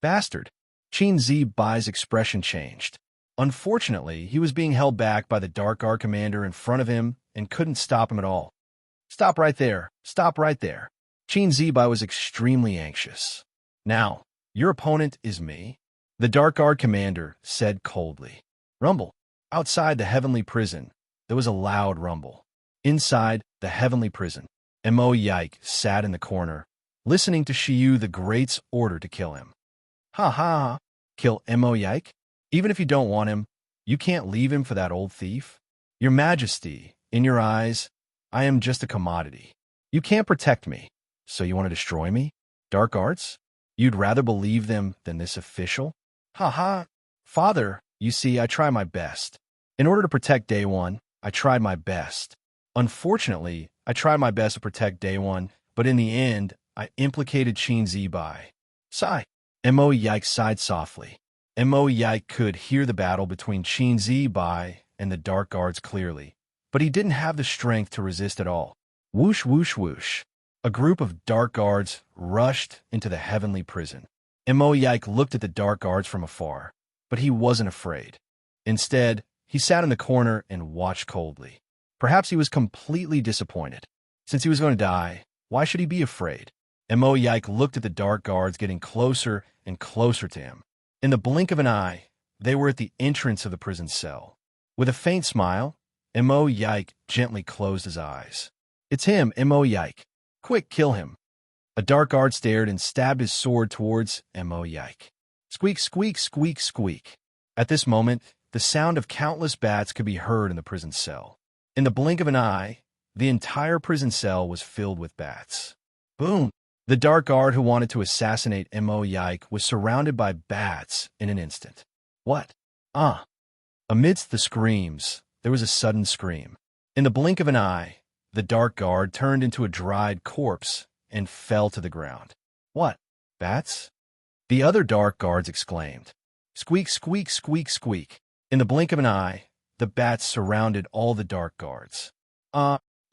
Bastard! Qin Zibai's expression changed. Unfortunately, he was being held back by the Dark Guard commander in front of him and couldn't stop him at all. Stop right there! Stop right there! Qin Zibai was extremely anxious. Now, your opponent is me? The Dark Guard commander said coldly. Rumble. Outside the heavenly prison, there was a loud rumble. Inside the heavenly prison, Mo Yike sat in the corner, listening to Shiyu the Great's order to kill him. Ha ha ha! Kill Mo Yike? Even if you don't want him, you can't leave him for that old thief? Your Majesty, in your eyes, I am just a commodity. You can't protect me, so you want to destroy me? Dark arts? You'd rather believe them than this official? Ha ha! Father, you see, I try my best. In order to protect Day One, I tried my best. Unfortunately, I tried my best to protect Day One, but in the end, I implicated Qin Zibai. Sigh. Mo Yike sighed softly. Mo Yike could hear the battle between Qin Zibai and the Dark Guards clearly, but he didn't have the strength to resist at all. Whoosh, whoosh, whoosh. A group of Dark Guards rushed into the heavenly prison. Mo Yike looked at the Dark Guards from afar, but he wasn't afraid. Instead, he sat in the corner and watched coldly. Perhaps he was completely disappointed. Since he was going to die, Why should he be afraid? Mo Yike looked at the dark guards getting closer and closer to him. In the blink of an eye, they were at the entrance of the prison cell. With a faint smile, Mo Yike gently closed his eyes. It's him, Mo Yike. Quick, kill him. A dark guard stared and stabbed his sword towards Mo Yike. Squeak, squeak, squeak, squeak. At this moment, the sound of countless bats could be heard in the prison cell. In the blink of an eye, the entire prison cell was filled with bats. Boom! The dark guard who wanted to assassinate Mo Yike was surrounded by bats in an instant. What? Amidst the screams, there was a sudden scream. In the blink of an eye, the dark guard turned into a dried corpse and fell to the ground. What? Bats? The other dark guards exclaimed. Squeak, squeak, squeak, squeak. In the blink of an eye, the bats surrounded all the dark guards.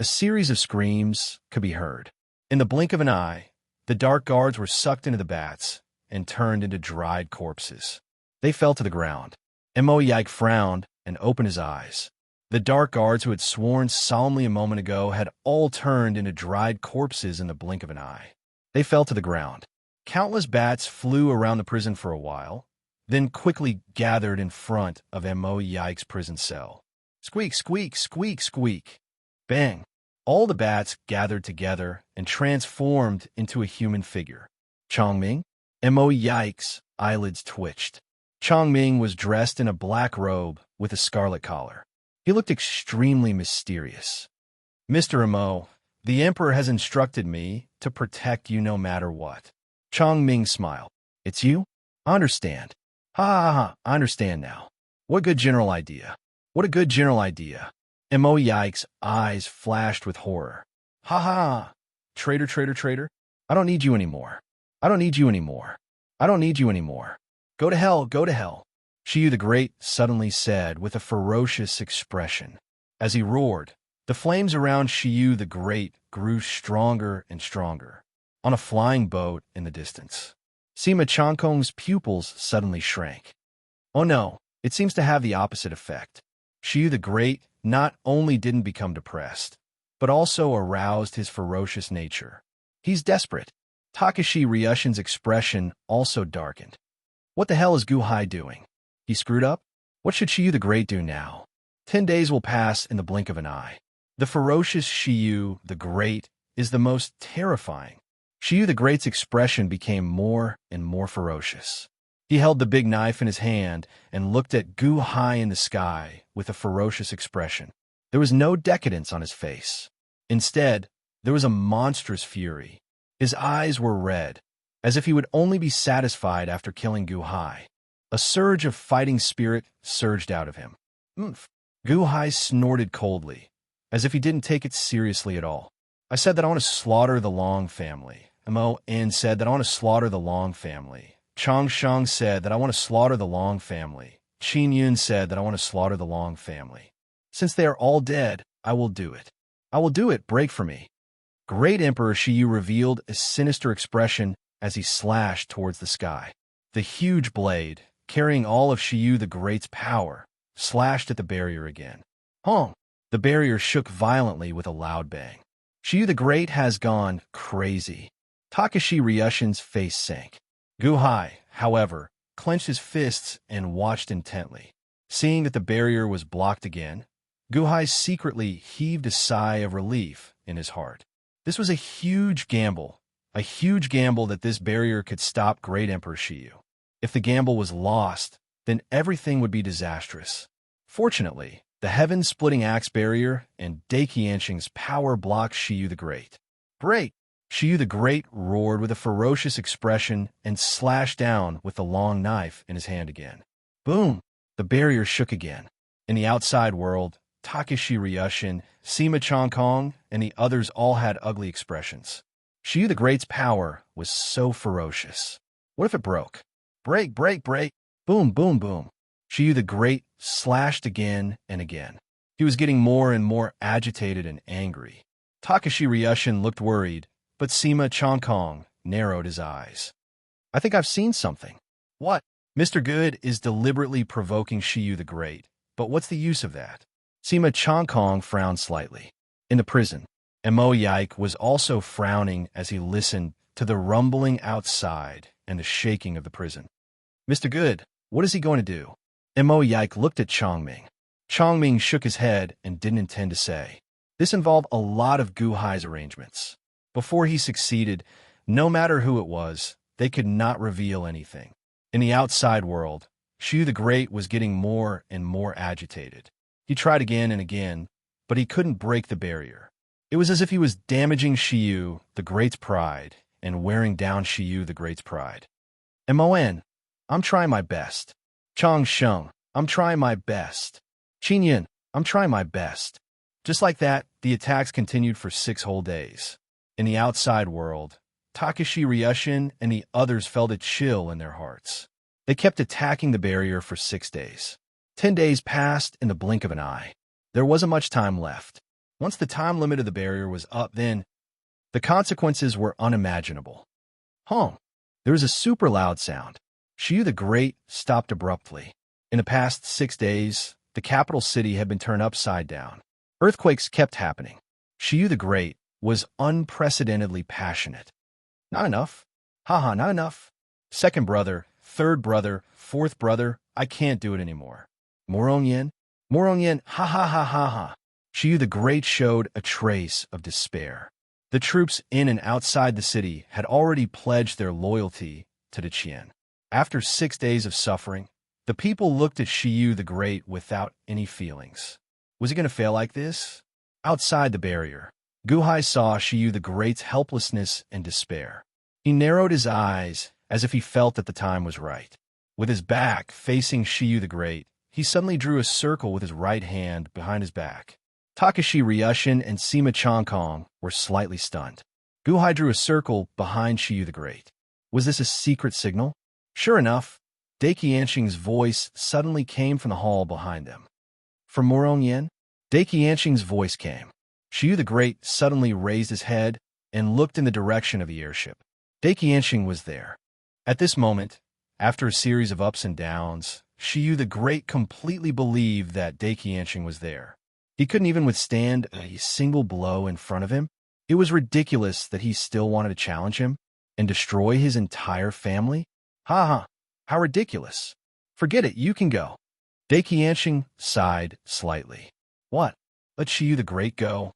A series of screams could be heard. In the blink of an eye, the dark guards were sucked into the bats and turned into dried corpses. They fell to the ground. Mo Yike frowned and opened his eyes. The dark guards who had sworn solemnly a moment ago had all turned into dried corpses in the blink of an eye. They fell to the ground. Countless bats flew around the prison for a while, then quickly gathered in front of Mo Yike's prison cell. Squeak, squeak, squeak, squeak. Bang! All the bats gathered together and transformed into a human figure. Chongming? Mo Yike's eyelids twitched. Chongming was dressed in a black robe with a scarlet collar. He looked extremely mysterious. Mr. Mo, the Emperor has instructed me to protect you no matter what. Chongming smiled. It's you? I understand. Ha ha ha, I understand now. What a good general idea. What a good general idea. Mo Yike's eyes flashed with horror. Ha ha! Traitor, traitor, traitor. I don't need you anymore. I don't need you anymore. I don't need you anymore. Go to hell, go to hell. Shiyu the Great suddenly said with a ferocious expression. As he roared, the flames around Shiyu the Great grew stronger and stronger. On a flying boat in the distance, Sima Changkong's pupils suddenly shrank. Oh no, it seems to have the opposite effect. Shiyu the Great not only didn't become depressed, but also aroused his ferocious nature. He's desperate. Takashi Ryushin's expression also darkened. What the hell is Guhai doing? He screwed up? What should Shiyu the Great do now? 10 days will pass in the blink of an eye. The ferocious Shiyu the Great is the most terrifying. Shiyu the Great's expression became more and more ferocious. He held the big knife in his hand and looked at Guhai in the sky with a ferocious expression. There was no decadence on his face. Instead, there was a monstrous fury. His eyes were red, as if he would only be satisfied after killing Guhai. A surge of fighting spirit surged out of him. Oomph! Guhai snorted coldly, as if he didn't take it seriously at all. I said that I want to slaughter the Long family. Mo-En said that I want to slaughter the Long family. Chang Shang said that I want to slaughter the Long family. Qin Yun said that I want to slaughter the Long family. Since they are all dead, I will do it. I will do it, break for me. Great Emperor Shiyu revealed a sinister expression as he slashed towards the sky. The huge blade, carrying all of Shiyu the Great's power, slashed at the barrier again. Honk! The barrier shook violently with a loud bang. Shiyu the Great has gone crazy. Takashi Ryushin's face sank. Guhai, however, clenched his fists and watched intently. Seeing that the barrier was blocked again, Guhai secretly heaved a sigh of relief in his heart. This was a huge gamble that this barrier could stop Great Emperor Shiyu. If the gamble was lost, then everything would be disastrous. Fortunately, the heaven-splitting axe barrier and Daikianshing's power blocked Shiyu the Great. Break! Shiyu the Great roared with a ferocious expression and slashed down with the long knife in his hand again. Boom! The barrier shook again. In the outside world, Takashi Ryushin, Sima Changkong, and the others all had ugly expressions. Shiyu the Great's power was so ferocious. What if it broke? Break, break, break! Boom, boom, boom! Shiyu the Great slashed again and again. He was getting more and more agitated and angry. Takashi Ryushin looked worried, but Sima Changkong narrowed his eyes. I think I've seen something. What? Mr. Good is deliberately provoking Shiyu the Great, but what's the use of that? Sima Changkong frowned slightly. In the prison, Emoyike was also frowning as he listened to the rumbling outside and the shaking of the prison. Mr. Good, what is he going to do? Emoyike looked at Chongming. Chongming shook his head and didn't intend to say. This involved a lot of Guhai's arrangements. Before he succeeded, no matter who it was, they could not reveal anything. In the outside world, Shu the Great was getting more and more agitated. He tried again and again, but he couldn't break the barrier. It was as if he was damaging Shiyu the Great's pride and wearing down Shiyu the Great's pride. Mon, I'm trying my best. Chong Sheng, I'm trying my best. Qinyan, I'm trying my best. Just like that, the attacks continued for 6 whole days. In the outside world, Takashi Ryushin and the others felt a chill in their hearts. They kept attacking the barrier for 6 days. 10 days passed in the blink of an eye. There wasn't much time left. Once the time limit of the barrier was up, then the consequences were unimaginable. There was a super loud sound. Shiyu the Great stopped abruptly. In the past 6 days, the capital city had been turned upside down. Earthquakes kept happening. Shiyu the Great was unprecedentedly passionate. Not enough. Not enough. Second brother, third brother, fourth brother, I can't do it anymore. Moronyen, ha. Shiyu the Great showed a trace of despair. The troops in and outside the city had already pledged their loyalty to the Qian. After 6 days of suffering, the people looked at Shiyu the Great without any feelings. Was he going to fail like this? Outside the barrier, Guhai saw Shiyu the Great's helplessness and despair. He narrowed his eyes as if he felt that the time was right. With his back facing Shiyu the Great, he suddenly drew a circle with his right hand behind his back. Takashi Ryushin and Sima Chongkong were slightly stunned. Guhai drew a circle behind Shiyu the Great. Was this a secret signal? Sure enough, Daiqianxing's voice suddenly came from the hall behind them. From Moronyen, Daiqianxing's voice came. Shiyu the Great suddenly raised his head and looked in the direction of the airship. Daiqianxing was there. At this moment, after a series of ups and downs, Shiyu the Great completely believed that Daiqianxing was there. He couldn't even withstand a single blow in front of him. It was ridiculous that he still wanted to challenge him and destroy his entire family. How ridiculous. Forget it, you can go. Daiqianxing sighed slightly. What? Let Shiyu the Great go?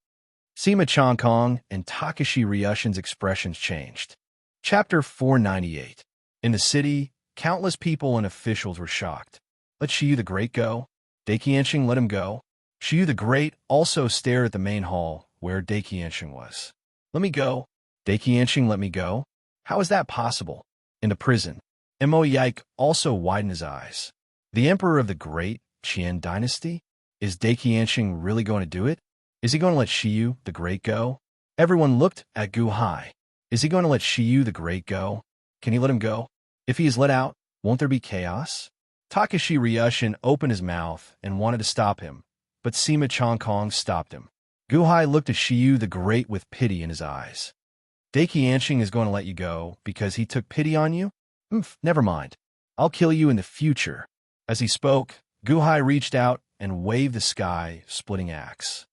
Sima Chongkong and Takashi Ryushin's expressions changed. Chapter 498. In the city, countless people and officials were shocked. Let Shiyu the Great go? Daiqianxing let him go? Shiyu the Great also stared at the main hall, where Daiqianxing was. Let me go. Daiqianxing let me go? How is that possible? In the prison, Emoyike also widened his eyes. The emperor of the great Qian dynasty? Is Daiqianxing really going to do it? Is he going to let Shiyu the Great go? Everyone looked at Guhai. Is he going to let Shiyu the Great go? Can he let him go? If he is let out, won't there be chaos? Takashi Ryushin opened his mouth and wanted to stop him, but Sima Chongkong stopped him. Guhai looked at Shiyu the Great with pity in his eyes. Daiqianxing is going to let you go because he took pity on you? Never mind. I'll kill you in the future. As he spoke, Guhai reached out and waved the sky-splitting axe.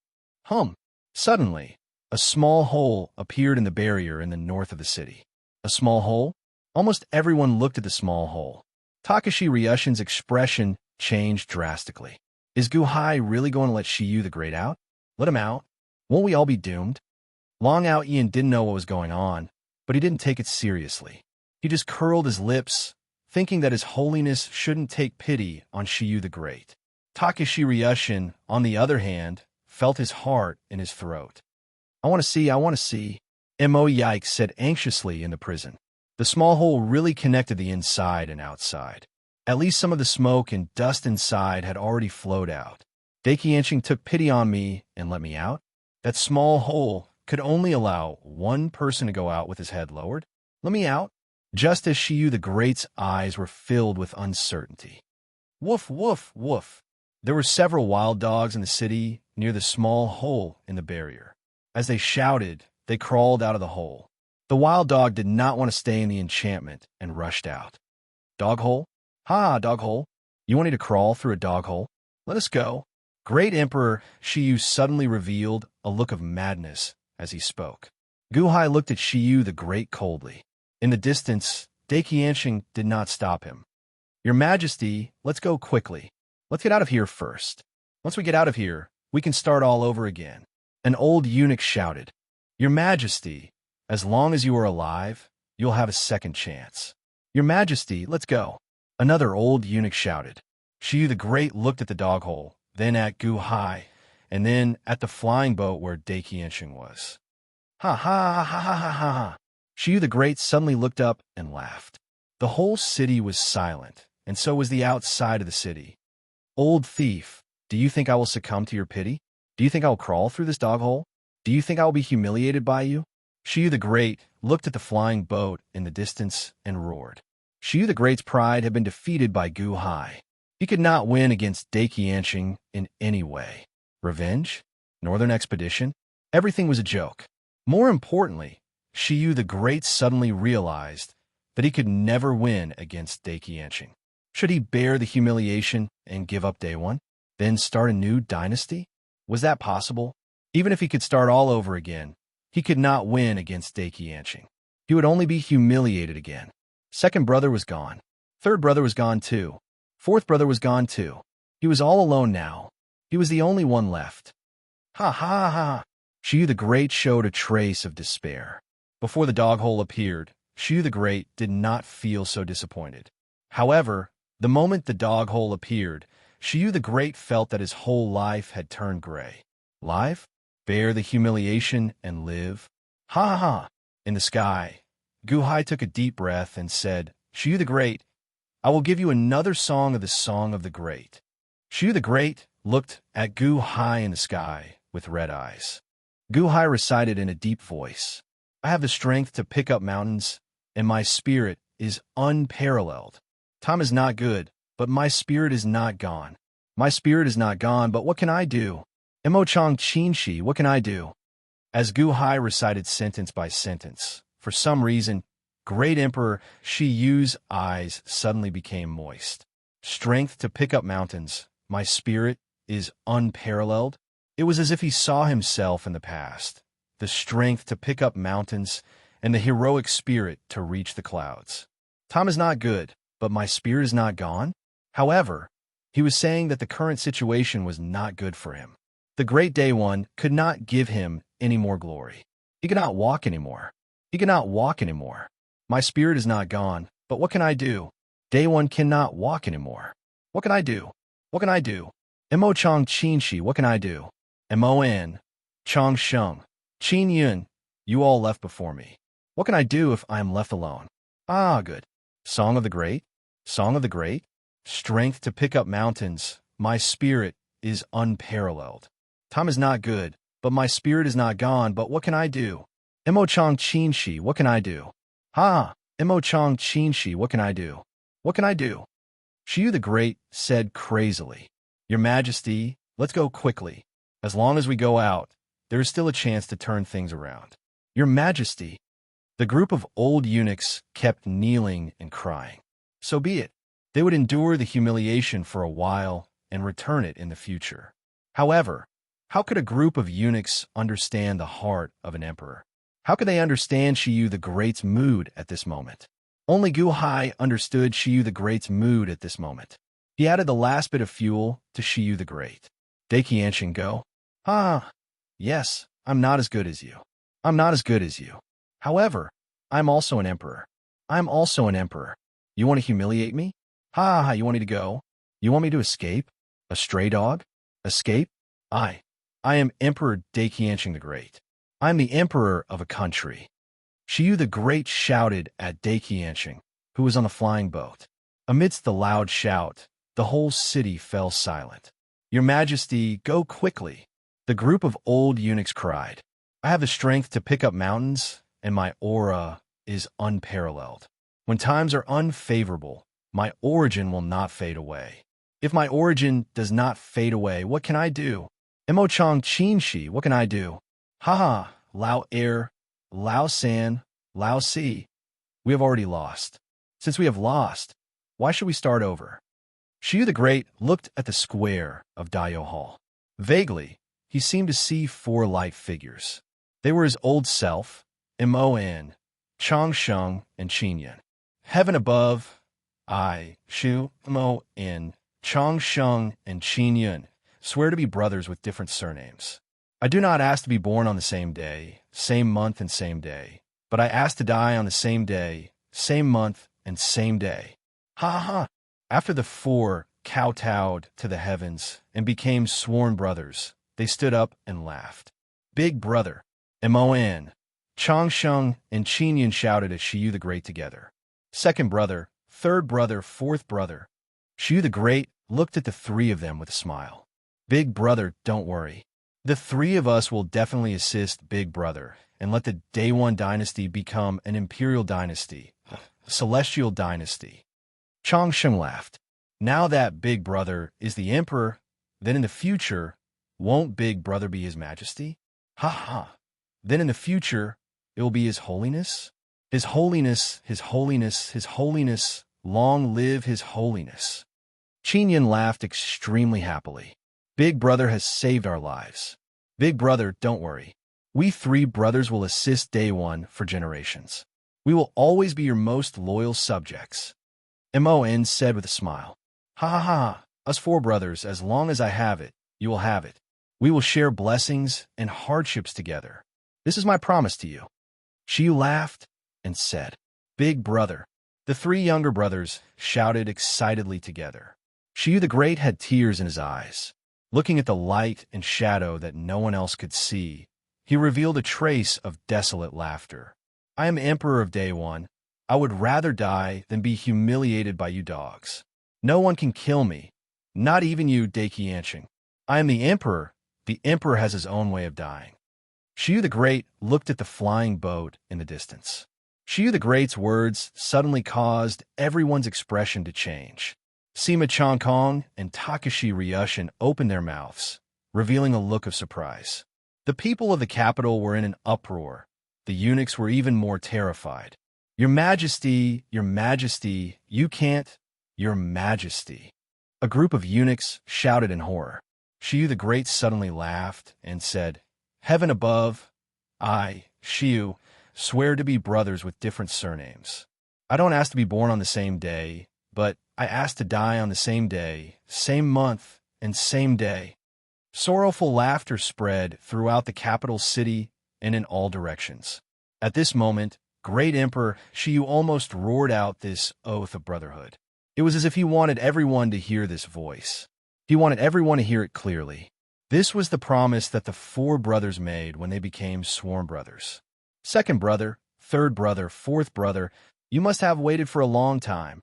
Suddenly, a small hole appeared in the barrier in the north of the city. A small hole? Almost everyone looked at the small hole. Takashi Ryushin's expression changed drastically. Is Guhai really going to let Shiyu the Great out? Let him out? Won't we all be doomed? Long Ao Ian didn't know what was going on, but he didn't take it seriously. He just curled his lips, thinking that His Holiness shouldn't take pity on Shiyu the Great. Takashi Ryushin, on the other hand, felt his heart in his throat. I want to see. Emoyike said anxiously in the prison. The small hole really connected the inside and outside. At least some of the smoke and dust inside had already flowed out. Daiqianxing took pity on me and let me out. That small hole could only allow one person to go out with his head lowered. Let me out. Just as Shiyu the Great's eyes were filled with uncertainty. Woof, woof, woof. There were several wild dogs in the city near the small hole in the barrier. As they shouted, they crawled out of the hole. The wild dog did not want to stay in the enchantment and rushed out. Dog hole? Dog hole. You want me to crawl through a dog hole? Let us go. Great Emperor Shiyu suddenly revealed a look of madness as he spoke. Gu Hai looked at Shiyu the Great coldly. In the distance, Daiqianxing did not stop him. Your Majesty, let's go quickly. Let's get out of here first. Once we get out of here, we can start all over again. An old eunuch shouted, Your Majesty, as long as you are alive, you'll have a second chance. Your Majesty, let's go. Another old eunuch shouted. Shiyu the Great looked at the dog hole, then at Gu Hai, and then at the flying boat where Daiqianxing was. Ha ha ha ha ha ha ha. Shiyu the Great suddenly looked up and laughed. The whole city was silent, and so was the outside of the city. Old thief, do you think I will succumb to your pity? Do you think I will crawl through this dog hole? Do you think I will be humiliated by you? Shiyu the Great looked at the flying boat in the distance and roared. Shiyu the Great's pride had been defeated by Gu Hai. He could not win against Daiqianxing in any way. Revenge? Northern expedition? Everything was a joke. More importantly, Shiyu the Great suddenly realized that he could never win against Daiqianxing. Should he bear the humiliation and give up day one, then start a new dynasty? Was that possible? Even if he could start all over again, he could not win against Daiqianxing. He would only be humiliated again. Second brother was gone. Third brother was gone too. Fourth brother was gone too. He was all alone now. He was the only one left. Ha ha ha! Shiyu the Great showed a trace of despair. Before the dog hole appeared, Shiyu the Great did not feel so disappointed. However, the moment the dog hole appeared, Shiyu the Great felt that his whole life had turned gray. Live? Bear the humiliation and live? Ha ha ha! In the sky, Gu Hai took a deep breath and said, Shiyu the Great, I will give you another song of the Song of the Great. Shiyu the Great looked at Gu Hai in the sky with red eyes. Gu Hai recited in a deep voice, I have the strength to pick up mountains, and my spirit is unparalleled. Time is not good, but my spirit is not gone. My spirit is not gone, but what can I do? Emochang Qinshi, what can I do? As Gu Hai recited sentence by sentence, for some reason, Great Emperor Shiyu's eyes suddenly became moist. Strength to pick up mountains, my spirit is unparalleled. It was as if he saw himself in the past, the strength to pick up mountains and the heroic spirit to reach the clouds. Time is not good, but my spirit is not gone. However, he was saying that the current situation was not good for him. The great Day One could not give him any more glory. He could not walk anymore. He could not walk anymore. My spirit is not gone, but what can I do? Day One cannot walk anymore. What can I do? What can I do? Mo Chong Qinshi, what can I do? Mon, Chong Sheng, Qin Yun, you all left before me. What can I do if I am left alone? Ah, good. Song of the Great? Song of the Great? Strength to pick up mountains. My spirit is unparalleled. Time is not good, but my spirit is not gone, but what can I do? Mo Chong Qinshi, what can I do? Ha! Mo Chong Qinshi, what can I do? What can I do? Shiyu the Great said crazily, Your Majesty, let's go quickly. As long as we go out, there is still a chance to turn things around. Your Majesty. The group of old eunuchs kept kneeling and crying. So be it. They would endure the humiliation for a while and return it in the future. However, how could a group of eunuchs understand the heart of an emperor? How could they understand Shiyu the Great's mood at this moment? Only Gu Hai understood Shiyu the Great's mood at this moment. He added the last bit of fuel to Shiyu the Great. Daiqianxing go? Ah, yes, I'm not as good as you. I'm not as good as you. However, I'm also an emperor. I'm also an emperor. You want to humiliate me? Ha, you want me to go? You want me to escape? A stray dog? Escape? I am Emperor Daiqianxing the Great. I am the emperor of a country. Shiyu the Great shouted at Daiqianxing, who was on the flying boat. Amidst the loud shout, the whole city fell silent. Your Majesty, go quickly. The group of old eunuchs cried. I have the strength to pick up mountains, and my aura is unparalleled. When times are unfavorable, my origin will not fade away. If my origin does not fade away, what can I do? Mo Chong Qinshi, what can I do? Ha, Lao Air, Lao San, Lao Si. We have already lost. Since we have lost, why should we start over? Shiyu the Great looked at the square of Dayo Hall. Vaguely, he seemed to see 4 light figures. They were his old self, Mon, Changsheng, and Qinyan. Heaven above, I, Shu, Mon, Changsheng, and Qinyan, swear to be brothers with different surnames. I do not ask to be born on the same day, same month, and same day, but I ask to die on the same day, same month, and same day. Ha ha ha! After the four kowtowed to the heavens and became sworn brothers, they stood up and laughed. Big brother, Mon, Changsheng, and Qinyan shouted as Shiyu the Great together. Second brother, third brother, fourth brother. Shiyu the Great looked at the three of them with a smile. Big brother, don't worry. The three of us will definitely assist Big Brother and let the Day One dynasty become an imperial dynasty, a celestial dynasty. Changsheng laughed. Now that Big Brother is the emperor, then in the future, won't Big Brother be his majesty? Ha ha. Then in the future, it will be his holiness? His holiness, his holiness, his holiness, long live his holiness. Qinyan laughed extremely happily. Big Brother has saved our lives. Big Brother, don't worry. We three brothers will assist Day One for generations. We will always be your most loyal subjects. Mon said with a smile. Ha ha ha, us four brothers, as long as I have it, you will have it. We will share blessings and hardships together. This is my promise to you. Shiyu laughed and said, Big Brother. The three younger brothers shouted excitedly together. Shiyu the Great had tears in his eyes. Looking at the light and shadow that no one else could see, he revealed a trace of desolate laughter. I am Emperor of Day One. I would rather die than be humiliated by you dogs. No one can kill me, not even you, Daiqianqing. I am the Emperor. The Emperor has his own way of dying. Shiyu the Great looked at the flying boat in the distance. Shiyu the Great's words suddenly caused everyone's expression to change. Sima Changkong and Takashi Ryushin opened their mouths, revealing a look of surprise. The people of the capital were in an uproar. The eunuchs were even more terrified. Your Majesty, you can't, Your Majesty. A group of eunuchs shouted in horror. Shiyu the Great suddenly laughed and said, Heaven above, I, Shiyu, swear to be brothers with different surnames. I don't ask to be born on the same day, but I ask to die on the same day, same month, and same day. Sorrowful laughter spread throughout the capital city and in all directions. At this moment, Great Emperor Shiyu almost roared out this oath of brotherhood. It was as if he wanted everyone to hear this voice. He wanted everyone to hear it clearly. This was the promise that the four brothers made when they became sworn brothers. Second brother, third brother, fourth brother, you must have waited for a long time.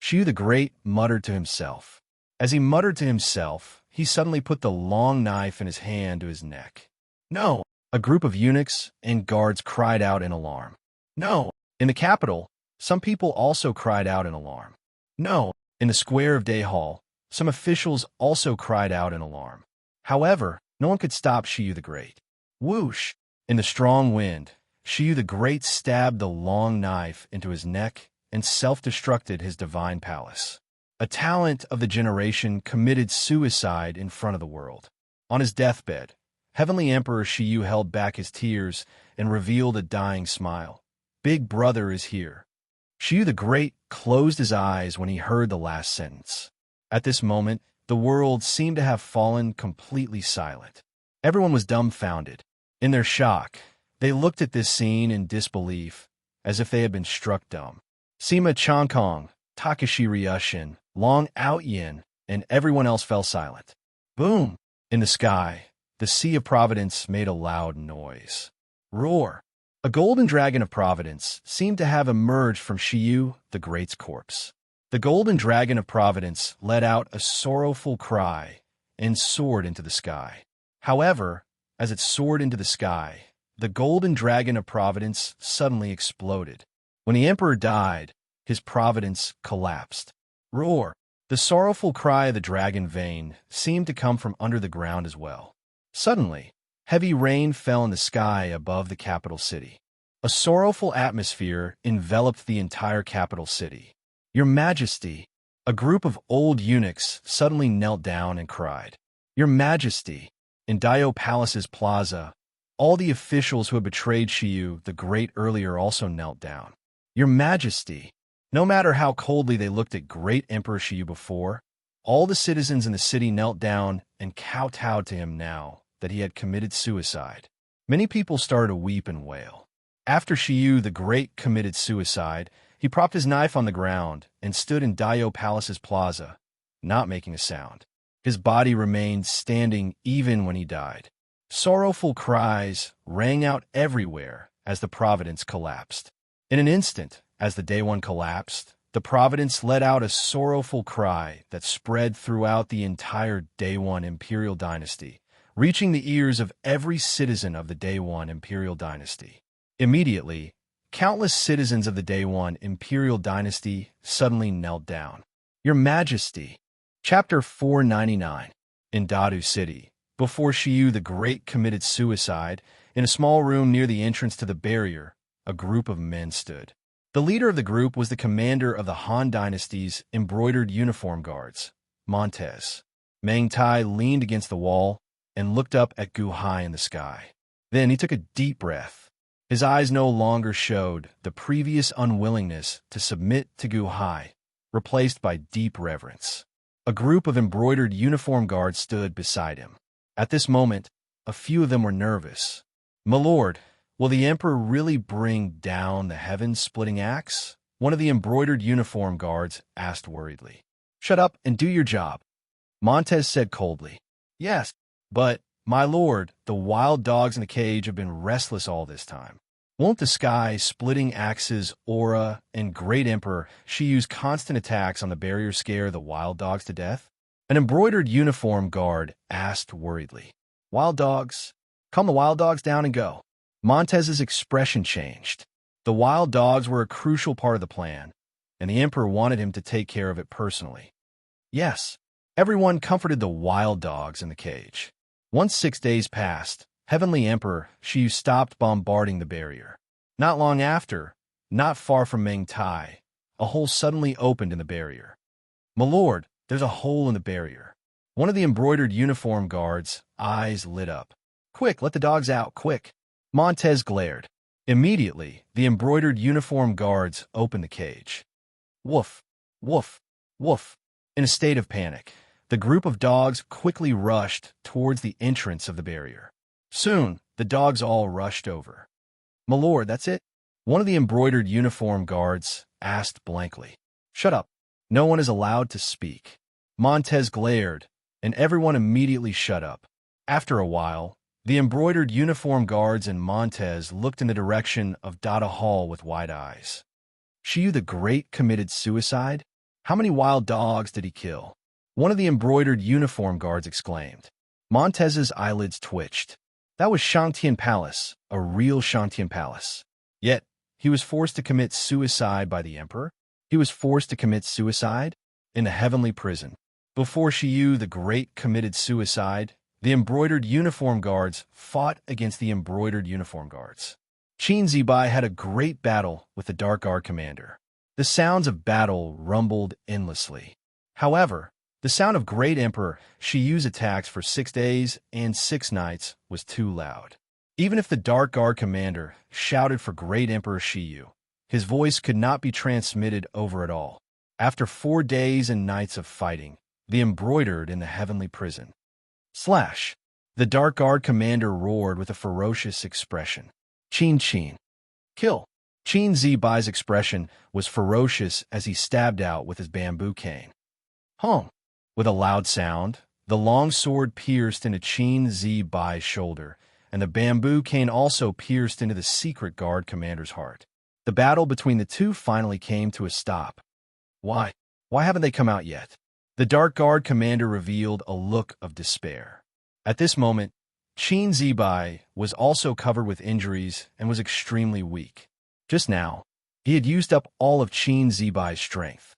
Shiyu the Great muttered to himself. As he muttered to himself, he suddenly put the long knife in his hand to his neck. No! A group of eunuchs and guards cried out in alarm. No! In the capital, some people also cried out in alarm. No! In the square of Day Hall, some officials also cried out in alarm. However, no one could stop Shiyu the Great. Whoosh! In the strong wind, Shiyu the Great stabbed the long knife into his neck and self-destructed his divine palace. A talent of the generation committed suicide in front of the world. On his deathbed, Heavenly Emperor Shiyu held back his tears and revealed a dying smile. Big Brother is here. Shiyu the Great closed his eyes when he heard the last sentence. At this moment, the world seemed to have fallen completely silent. Everyone was dumbfounded. In their shock, they looked at this scene in disbelief, as if they had been struck dumb. Sima Changkong, Takashi Ryushin, Long Outyin, and everyone else fell silent. Boom! In the sky, the Sea of Providence made a loud noise. Roar! A golden dragon of Providence seemed to have emerged from Shiyu the Great's corpse. The golden dragon of Providence let out a sorrowful cry and soared into the sky. However, as it soared into the sky, the golden dragon of Providence suddenly exploded. When the emperor died, his providence collapsed. Roar! The sorrowful cry of the dragon vein seemed to come from under the ground as well. Suddenly, heavy rain fell in the sky above the capital city. A sorrowful atmosphere enveloped the entire capital city. Your Majesty! A group of old eunuchs suddenly knelt down and cried. Your Majesty! In Daio Palace's plaza, All the officials who had betrayed Shiyu the Great earlier also knelt down. Your Majesty. No matter how coldly they looked at great Emperor Shiyu before, all the citizens in the city knelt down and kowtowed to him now that he had committed suicide. Many people started to weep and wail. After Shiyu the Great committed suicide, he propped his knife on the ground and stood in Daio Palace's plaza, not making a sound. His body remained standing even when he died. Sorrowful cries rang out everywhere as the Providence collapsed. In an instant, as the Day One collapsed, the Providence let out a sorrowful cry that spread throughout the entire Day One Imperial Dynasty, reaching the ears of every citizen of the Day One Imperial Dynasty. Immediately, countless citizens of the Day One Imperial Dynasty suddenly knelt down. Your Majesty. Chapter 499. In Dadu City, before Shiyu the Great committed suicide, in a small room near the entrance to the barrier, a group of men stood. The leader of the group was the commander of the Han Dynasty's embroidered uniform guards, Montez. Meng Tai leaned against the wall and looked up at Gu Hai in the sky. Then he took a deep breath. His eyes no longer showed the previous unwillingness to submit to Gu Hai, replaced by deep reverence. A group of embroidered uniform guards stood beside him. At this moment, a few of them were nervous. "My lord, will the Emperor really bring down the heaven-splitting axe?" One of the embroidered uniform guards asked worriedly. "Shut up and do your job," Montez said coldly. "Yes, but, my lord, the wild dogs in the cage have been restless all this time. Won't the sky-splitting axe's aura and Great Emperor Shiyu's constant attacks on the barrier scare the wild dogs to death?" An embroidered uniform guard asked worriedly. "Wild dogs? Calm the wild dogs down and go." Montez's expression changed. The wild dogs were a crucial part of the plan, and the Emperor wanted him to take care of it personally. Yes, everyone comforted the wild dogs in the cage. Once 6 days passed, Heavenly Emperor Shiyu stopped bombarding the barrier. Not long after, not far from Meng Tai, a hole suddenly opened in the barrier. "My lord, there's a hole in the barrier." One of the embroidered uniform guards' eyes lit up. "Quick, let the dogs out, quick." Montez glared. Immediately, the embroidered uniform guards opened the cage. Woof, woof, woof. In a state of panic, the group of dogs quickly rushed towards the entrance of the barrier. Soon, the dogs all rushed over. "My lord, that's it?" One of the embroidered uniform guards asked blankly. "Shut up. No one is allowed to speak." Montez glared, and everyone immediately shut up. After a while, the embroidered uniform guards and Montez looked in the direction of Dada Hall with wide eyes. Shiyu the Great committed suicide? How many wild dogs did he kill? One of the embroidered uniform guards exclaimed. Montez's eyelids twitched. That was Shangtian Palace, a real Shangtian Palace. Yet, he was forced to commit suicide by the Emperor? He was forced to commit suicide? In the heavenly prison. Before Shiyu the Great committed suicide, the embroidered uniform guards fought against the embroidered uniform guards. Qin Zibai had a great battle with the Dark Guard commander. The sounds of battle rumbled endlessly. However, the sound of Great Emperor Shiyu's attacks for 6 days and 6 nights was too loud. Even if the Dark Guard commander shouted for Great Emperor Shiyu, his voice could not be transmitted over at all. After 4 days and nights of fighting, the embroidered in the heavenly prison. Slash! The Dark Guard commander roared with a ferocious expression. Qin. Kill! Qin Zibai's expression was ferocious as he stabbed out with his bamboo cane. Hong! With a loud sound, the long sword pierced into Qin Zibai's shoulder, and the bamboo cane also pierced into the secret guard commander's heart. The battle between the two finally came to a stop. Why? Why haven't they come out yet? The Dark Guard commander revealed a look of despair. At this moment, Qin Zibai was also covered with injuries and was extremely weak. Just now, he had used up all of Qin Zibai's strength.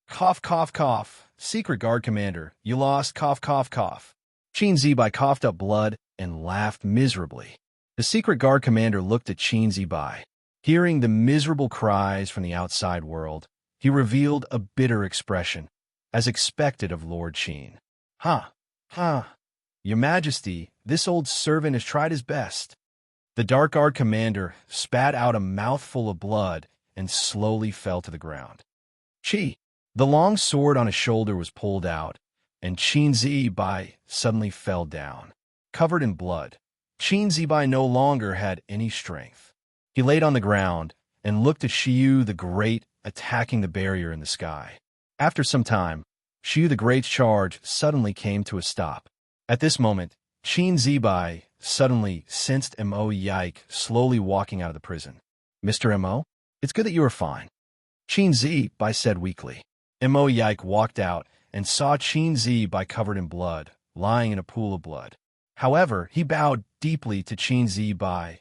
Cough, cough, cough. Secret Guard commander, you lost, cough, cough, cough. Qin Zibai coughed up blood and laughed miserably. The Secret Guard commander looked at Qin Zibai. Hearing the miserable cries from the outside world, he revealed a bitter expression, as expected of Lord Qin. Ha! Ha! Your Majesty, this old servant has tried his best. The Dark Guard commander spat out a mouthful of blood and slowly fell to the ground. Chi! The long sword on his shoulder was pulled out, and Qin Zibai suddenly fell down, covered in blood. Qin Zibai no longer had any strength. He laid on the ground and looked at Shiyu the Great attacking the barrier in the sky. After some time, Shiyu the Great's charge suddenly came to a stop. At this moment, Qin Zibai suddenly sensed Mo Yike slowly walking out of the prison. Mr. Mo, it's good that you are fine, Qin Zibai said weakly. Mo Yike walked out and saw Qin Zibai covered in blood, lying in a pool of blood. However, he bowed deeply to Qin Zibai.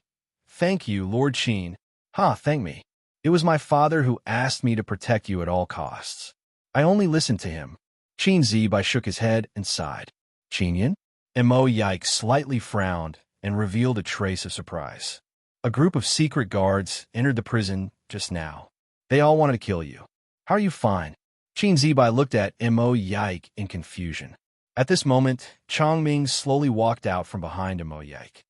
Thank you, Lord Qin. Thank me. It was my father who asked me to protect you at all costs. I only listened to him. Qin Zibai shook his head and sighed. Qinyan? Mo Yike slightly frowned and revealed a trace of surprise. A group of secret guards entered the prison just now. They all wanted to kill you. How are you fine? Qin Zibai looked at Mo Yike in confusion. At this moment, Chongming slowly walked out from behind Mo Yike.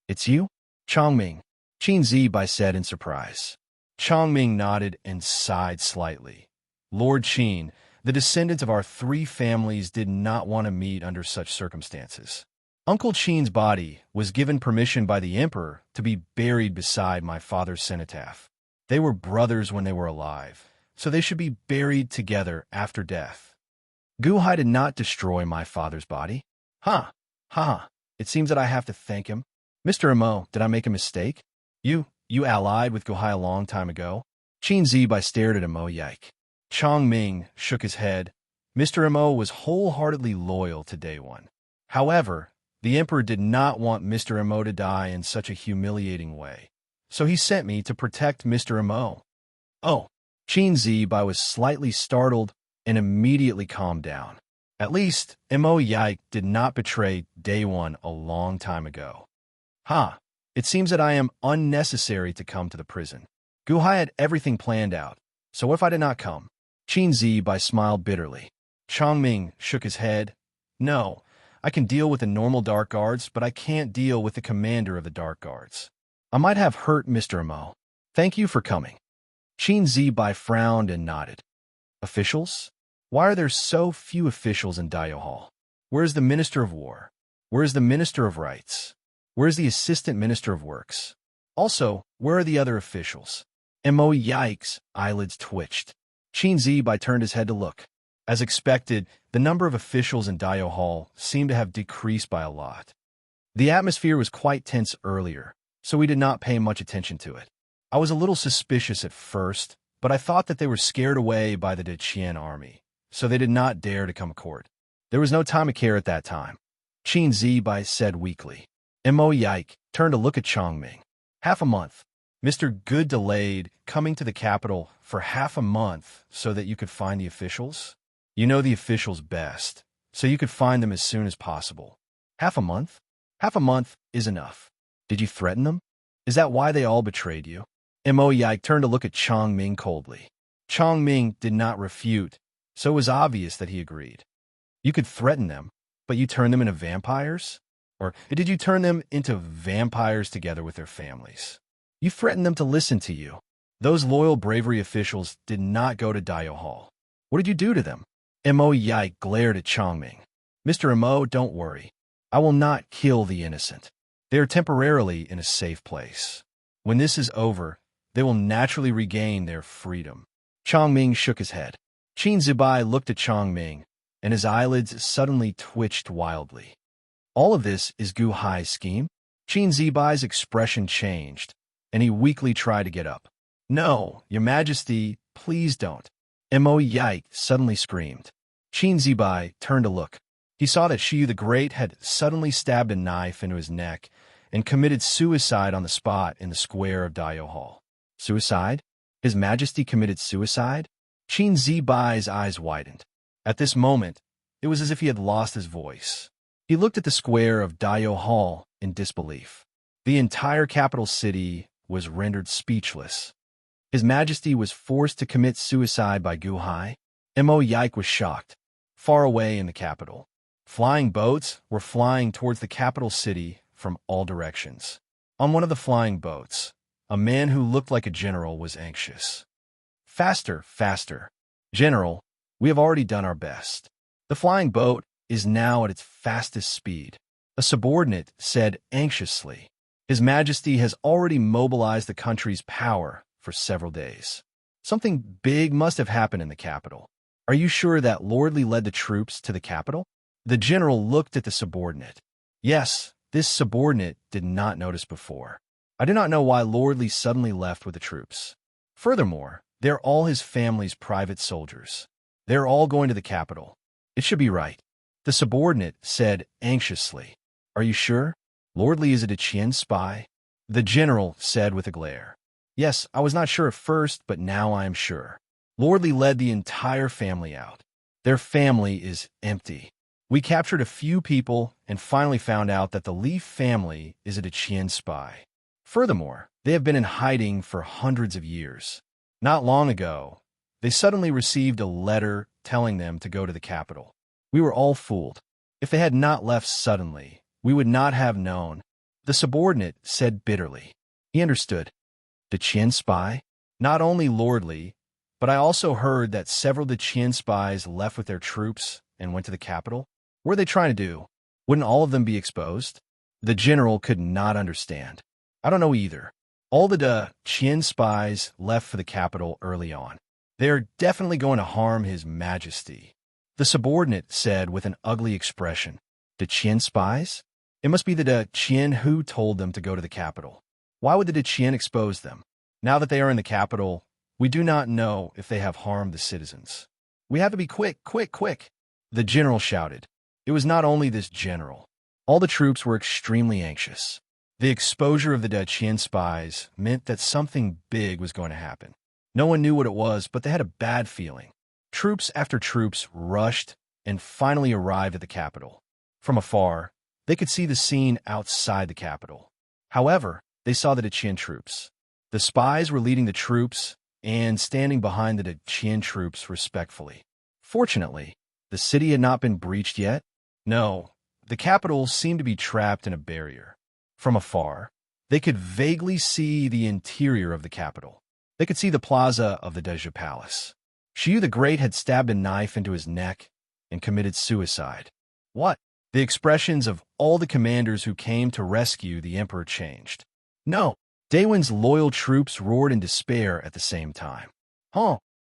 It's you? Chongming, Qin Zibai said in surprise. Chongming nodded and sighed slightly. Lord Qin, the descendants of our three families did not want to meet under such circumstances. Uncle Qin's body was given permission by the emperor to be buried beside my father's cenotaph. They were brothers when they were alive, so they should be buried together after death. Guhai did not destroy my father's body. It seems that I have to thank him. Mr. Mo, did I make a mistake? You allied with Guhai a long time ago? Qin Zibai stared at Mo Yike. Chongming shook his head. Mr. Mo was wholeheartedly loyal to Day One. However, the emperor did not want Mr. Mo to die in such a humiliating way, so he sent me to protect Mr. Mo. Oh, Qin Zibai was slightly startled and immediately calmed down. At least, Mo Yike did not betray Day One a long time ago. It seems that I am unnecessary to come to the prison. Guhai had everything planned out, so what if I did not come? Qin Zibai smiled bitterly. Chongming shook his head. No, I can deal with the normal Dark Guards, but I can't deal with the commander of the Dark Guards. I might have hurt Mr. Mo. Thank you for coming. Qin Zibai frowned and nodded. Officials? Why are there so few officials in Dayo Hall? Where is the Minister of War? Where is the Minister of Rights? Where is the Assistant Minister of Works? Also, where are the other officials? Mo Yike's eyelids twitched. Qin Zibai turned his head to look. As expected, the number of officials in Dayo Hall seemed to have decreased by a lot. The atmosphere was quite tense earlier, so we did not pay much attention to it. I was a little suspicious at first, but I thought that they were scared away by the Deqian army, so they did not dare to come to court. There was no time to care at that time. Qin Zibai said weakly. Mo Yike turned to look at Chongming. Half a month. Mr. Good delayed coming to the capital for half a month so that you could find the officials? You know the officials best, so you could find them as soon as possible. Half a month? Half a month is enough. Did you threaten them? Is that why they all betrayed you? Mo Yike turned to look at Chongming coldly. Chongming did not refute, so it was obvious that he agreed. You could threaten them, but you turned them into vampires? Or did you turn them into vampires together with their families? You threatened them to listen to you. Those loyal bravery officials did not go to Dayo Hall. What did you do to them? Mo Yike glared at Chongming. Mr. Mo, don't worry. I will not kill the innocent. They are temporarily in a safe place. When this is over, they will naturally regain their freedom. Chongming shook his head. Qin Zibai looked at Chongming, and his eyelids suddenly twitched wildly. All of this is Gu Hai's scheme? Qin Zibai's expression changed, and he weakly tried to get up. No, Your Majesty, please don't. Mo Yike suddenly screamed. Qin Zibai turned to look. He saw that Shiyu the Great had suddenly stabbed a knife into his neck and committed suicide on the spot in the square of Dayo Hall. Suicide? His Majesty committed suicide? Qin Zibai's eyes widened. At this moment, it was as if he had lost his voice. He looked at the square of Dayo Hall in disbelief. The entire capital city was rendered speechless. His Majesty was forced to commit suicide by Gu Hai? Mo Yike was shocked. Far away in the capital, flying boats were flying towards the capital city from all directions. On one of the flying boats, a man who looked like a general was anxious. Faster, faster. General, we have already done our best. The flying boat is now at its fastest speed. A subordinate said anxiously. His Majesty has already mobilized the country's power for several days. Something big must have happened in the capital. Are you sure that Lordly led the troops to the capital? The general looked at the subordinate. Yes, this subordinate did not notice before. I do not know why Lordly suddenly left with the troops. Furthermore, they're all his family's private soldiers. They're all going to the capital. It should be right. The subordinate said anxiously. Are you sure? Lordly is a Dachien spy? The general said with a glare. Yes, I was not sure at first, but now I am sure. Lordly led the entire family out. Their family is empty. We captured a few people and finally found out that the Leaf family is a Dachien spy. Furthermore, they have been in hiding for hundreds of years. Not long ago, they suddenly received a letter telling them to go to the capital. We were all fooled. If they had not left suddenly, we would not have known. The subordinate said bitterly. He understood. Dachien spy? Not only Lordly, but I also heard that several Dachien spies left with their troops and went to the capital. What are they trying to do? Wouldn't all of them be exposed? The general could not understand. I don't know either. All the Dachien spies left for the capital early on. They are definitely going to harm His Majesty. The subordinate said with an ugly expression. Dachien spies? It must be the Dachien who told them to go to the capital. Why would the Dachien expose them? Now that they are in the capital, we do not know if they have harmed the citizens. We have to be quick, quick, quick. The general shouted. It was not only this general. All the troops were extremely anxious. The exposure of the Dachien spies meant that something big was going to happen. No one knew what it was, but they had a bad feeling. Troops after troops rushed and finally arrived at the capital. From afar, they could see the scene outside the capital. However, they saw the Dachien troops. The spies were leading the troops and standing behind the Dachien troops respectfully. Fortunately, the city had not been breached yet. No, the capital seemed to be trapped in a barrier. From afar, they could vaguely see the interior of the capital. They could see the plaza of the Deja Palace. Shiyu the Great had stabbed a knife into his neck and committed suicide. What? The expressions of all the commanders who came to rescue the emperor changed. No, Daewon's loyal troops roared in despair at the same time.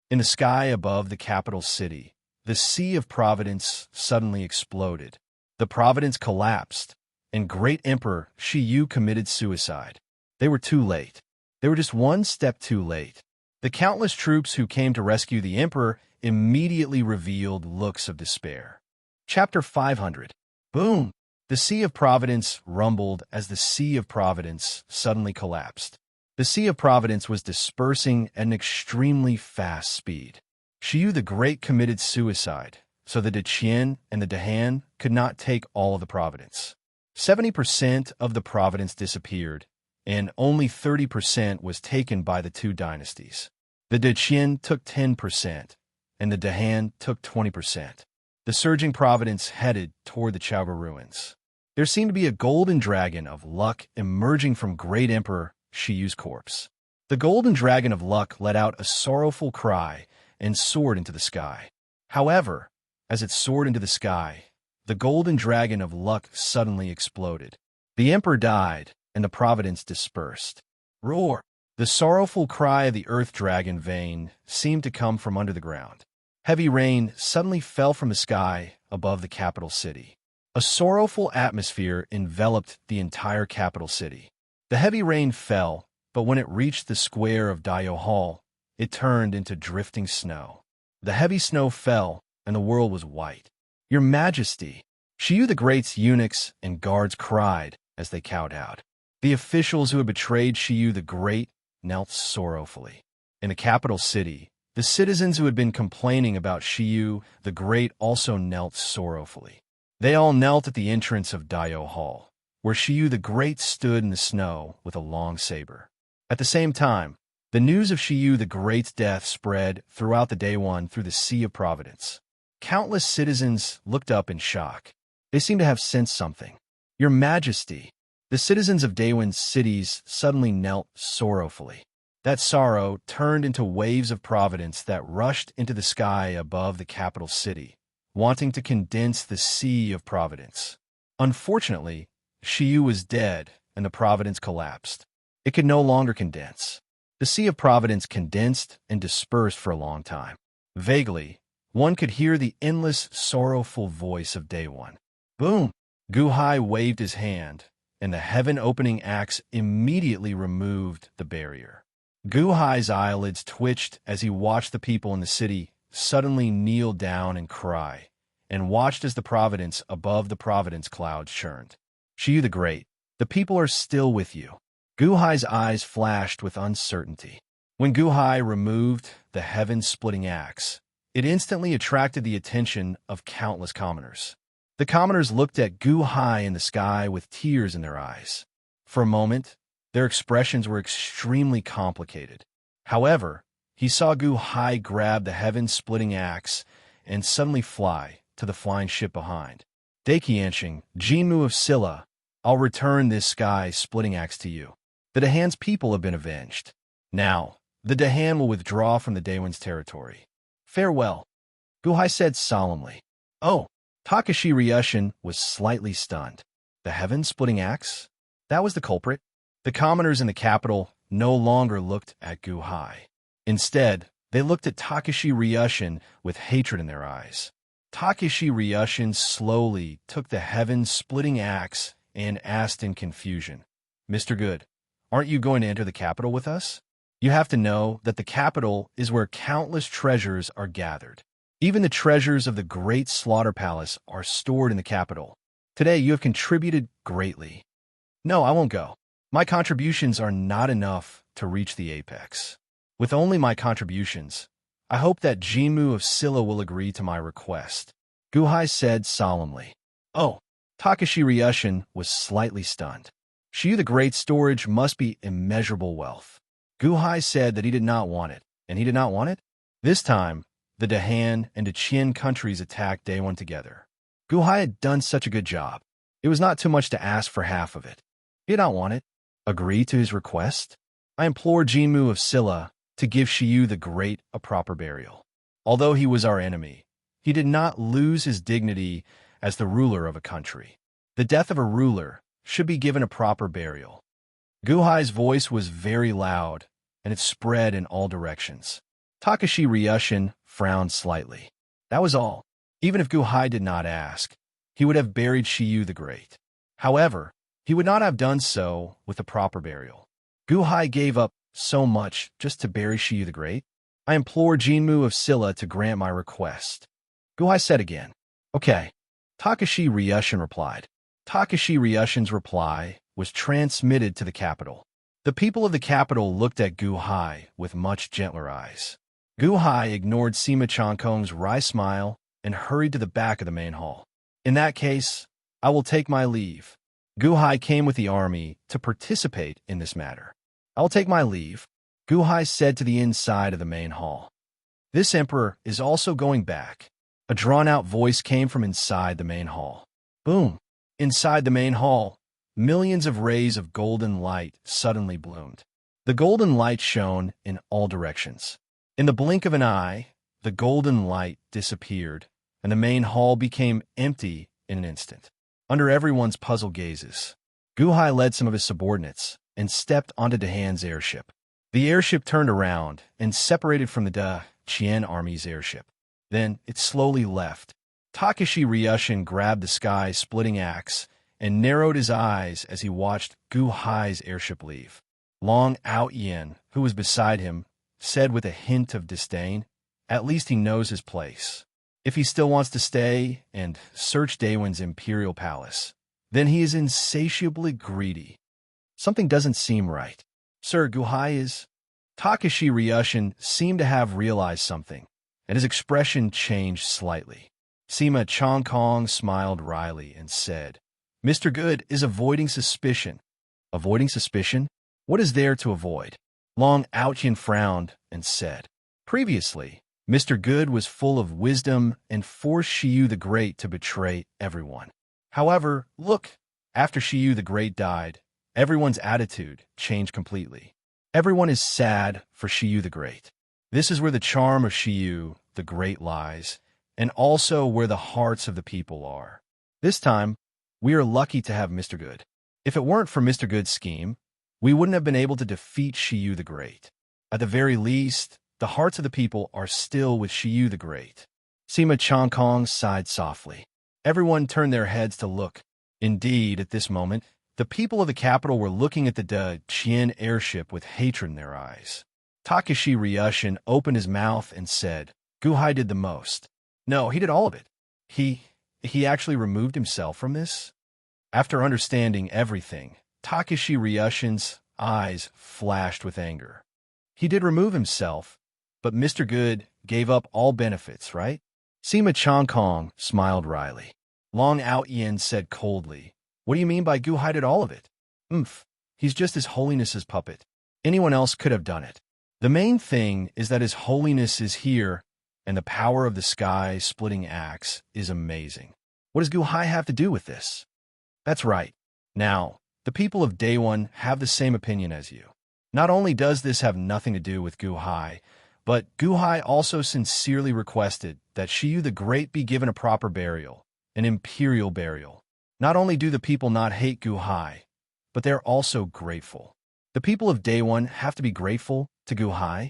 In the sky above the capital city, the Sea of Providence suddenly exploded. The Providence collapsed, and Great Emperor Shiyu committed suicide. They were too late. They were just one step too late. The countless troops who came to rescue the emperor immediately revealed looks of despair. Chapter 500. Boom! The Sea of Providence rumbled as the Sea of Providence suddenly collapsed. The Sea of Providence was dispersing at an extremely fast speed. Shiyu the Great committed suicide, so the Dachien and the Dahan could not take all of the Providence. 70% of the Providence disappeared, and only 30% was taken by the two dynasties. The Dachien took 10%, and the Dahan took 20%. The surging Providence headed toward the Chaoga ruins. There seemed to be a golden dragon of luck emerging from Great Emperor Shiyu's corpse. The golden dragon of luck let out a sorrowful cry and soared into the sky. However, as it soared into the sky, the golden dragon of luck suddenly exploded. The emperor died, and the Providence dispersed. Roar! The sorrowful cry of the earth dragon vein seemed to come from under the ground. Heavy rain suddenly fell from the sky above the capital city. A sorrowful atmosphere enveloped the entire capital city. The heavy rain fell, but when it reached the square of Dayo Hall, it turned into drifting snow. The heavy snow fell, and the world was white. Your Majesty! Shiyu the Great's eunuchs and guards cried as they cowed out. The officials who had betrayed Shiyu the Great knelt sorrowfully. In the capital city, the citizens who had been complaining about Shiyu the Great also knelt sorrowfully. They all knelt at the entrance of Dayo Hall, where Shiyu the Great stood in the snow with a long saber. At the same time, the news of Shiyu the Great's death spread throughout the Daewon through the Sea of Providence. Countless citizens looked up in shock. They seemed to have sensed something. Your Majesty! The citizens of Daewon's cities suddenly knelt sorrowfully. That sorrow turned into waves of providence that rushed into the sky above the capital city, wanting to condense the sea of providence. Unfortunately, Shiyu was dead, and the providence collapsed. It could no longer condense. The sea of providence condensed and dispersed for a long time. Vaguely, one could hear the endless, sorrowful voice of Daewon. Boom! Guhai waved his hand, and the heaven-opening axe immediately removed the barrier. Guhai's eyelids twitched as he watched the people in the city suddenly kneel down and cry, and watched as the providence above the providence clouds churned. Shiyu the Great, the people are still with you. Guhai's eyes flashed with uncertainty. When Guhai removed the heaven-splitting axe, it instantly attracted the attention of countless commoners. The commoners looked at Guhai in the sky with tears in their eyes. For a moment, their expressions were extremely complicated. However, he saw Guhai grab the heaven-splitting axe and suddenly fly to the flying ship behind. Daqiansheng, Jinmu of Silla, I'll return this sky-splitting axe to you. The Dahan's people have been avenged. Now, the Dahan will withdraw from the Daewon's territory. Farewell, Guhai said solemnly. Oh, Takashi Ryushin was slightly stunned. The heaven-splitting axe? That was the culprit? The commoners in the capital no longer looked at Guhai. Instead, they looked at Takashi Ryushin with hatred in their eyes. Takashi Ryushin slowly took the heaven-splitting axe and asked in confusion, Mr. Good, aren't you going to enter the capital with us? You have to know that the capital is where countless treasures are gathered. Even the treasures of the Great Slaughter Palace are stored in the capital. Today you have contributed greatly. No, I won't go. My contributions are not enough to reach the apex. With only my contributions, I hope that Jinmu of Silla will agree to my request, Guhai said solemnly. Oh, Takashi Ryushin was slightly stunned. Shiyu the Great storage must be immeasurable wealth. Guhai said that he did not want it, and he did not want it? This time, the Dahan and the Qian countries attacked Daewon together. Guhai had done such a good job. It was not too much to ask for half of it. He did not want it. Agree to his request? I implore Jinmu of Silla to give Shiyu the Great a proper burial. Although he was our enemy, he did not lose his dignity as the ruler of a country. The death of a ruler should be given a proper burial. Guhai's voice was very loud, and it spread in all directions. Takashi Ryushin frowned slightly. That was all. Even if Guhai did not ask, he would have buried Shiyu the Great. However, he would not have done so with a proper burial. Guhai gave up so much just to bury Shiyu the Great. I implore Jinmu of Silla to grant my request. Guhai said again. Okay. Takashi Ryushin replied. Takashi Ryushin's reply was transmitted to the capital. The people of the capital looked at Guhai with much gentler eyes. Guhai ignored Sima Changkong's wry smile and hurried to the back of the main hall. In that case, I will take my leave. Guhai came with the army to participate in this matter. I will take my leave, Guhai said to the inside of the main hall. This emperor is also going back. A drawn-out voice came from inside the main hall. Boom! Inside the main hall, millions of rays of golden light suddenly bloomed. The golden light shone in all directions. In the blink of an eye, the golden light disappeared, and the main hall became empty in an instant. Under everyone's puzzled gazes, Guhai led some of his subordinates and stepped onto Dahan's airship. The airship turned around and separated from the Qian army's airship. Then it slowly left. Takashi Ryushin grabbed the sky-splitting axe and narrowed his eyes as he watched Guhai's airship leave. Long Out-Yin, who was beside him, said with a hint of disdain, at least he knows his place. If he still wants to stay and search Daewon's imperial palace, then he is insatiably greedy. Something doesn't seem right. Sir, Guhai is... Takashi Ryushin seemed to have realized something, and his expression changed slightly. Sima Changkong smiled wryly and said, Mr. Good is avoiding suspicion. Avoiding suspicion? What is there to avoid? Long Outyin frowned and said, Previously, Mr. Good was full of wisdom and forced Shiyu the Great to betray everyone. However, look, After Shiyu the Great died, everyone's attitude changed completely. Everyone is sad for Shiyu the Great. This is where the charm of Shiyu the Great lies, and also where the hearts of the people are. This time, we are lucky to have Mr. Good. If it weren't for Mr. Good's scheme, we wouldn't have been able to defeat Shiyu the Great. At the very least, the hearts of the people are still with Shiyu the Great. Sima Changkong sighed softly. Everyone turned their heads to look. Indeed, at this moment, the people of the capital were looking at the Qian airship with hatred in their eyes. Takashi Ryushin opened his mouth and said, Guhai did the most. No, he did all of it. He actually removed himself from this? After understanding everything, Takashi Ryushin's eyes flashed with anger. He did remove himself, but Mr. Good gave up all benefits, right? Sima Changkong smiled wryly. Long Out Yin said coldly, What do you mean by Guhai did all of it? He's just His Holiness's puppet. Anyone else could have done it. The main thing is that His Holiness is here, and the power of the sky-splitting axe is amazing. What does Guhai have to do with this? That's right. Now, the people of Day One have the same opinion as you. Not only does this have nothing to do with Guhai, but Guhai also sincerely requested that Shiyu the Great be given a proper burial, an imperial burial. Not only do the people not hate Guhai, but they're also grateful. The people of Day One have to be grateful to Guhai?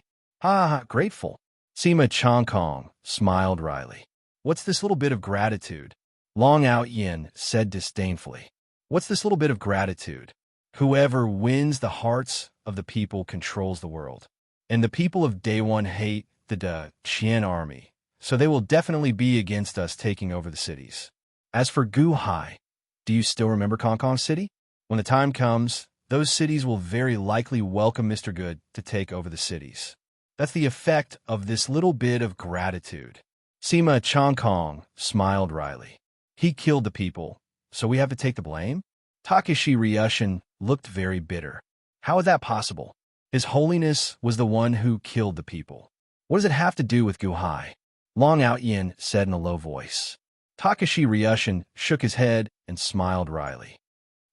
Grateful. Sima Changkong smiled wryly. What's this little bit of gratitude? Long Out Yin said disdainfully. What's this little bit of gratitude? Whoever wins the hearts of the people controls the world. And the people of Day One hate the Qian army, so they will definitely be against us taking over the cities. As for Guhai, do you still remember Kong City? When the time comes, those cities will very likely welcome Mr. Good to take over the cities. That's the effect of this little bit of gratitude. Sima Changkong smiled wryly. He killed the people, so we have to take the blame? Takashi Ryushin looked very bitter. How is that possible? His Holiness was the one who killed the people. What does it have to do with Guhai? Long Out Yin said in a low voice. Takashi Ryushin shook his head and smiled wryly.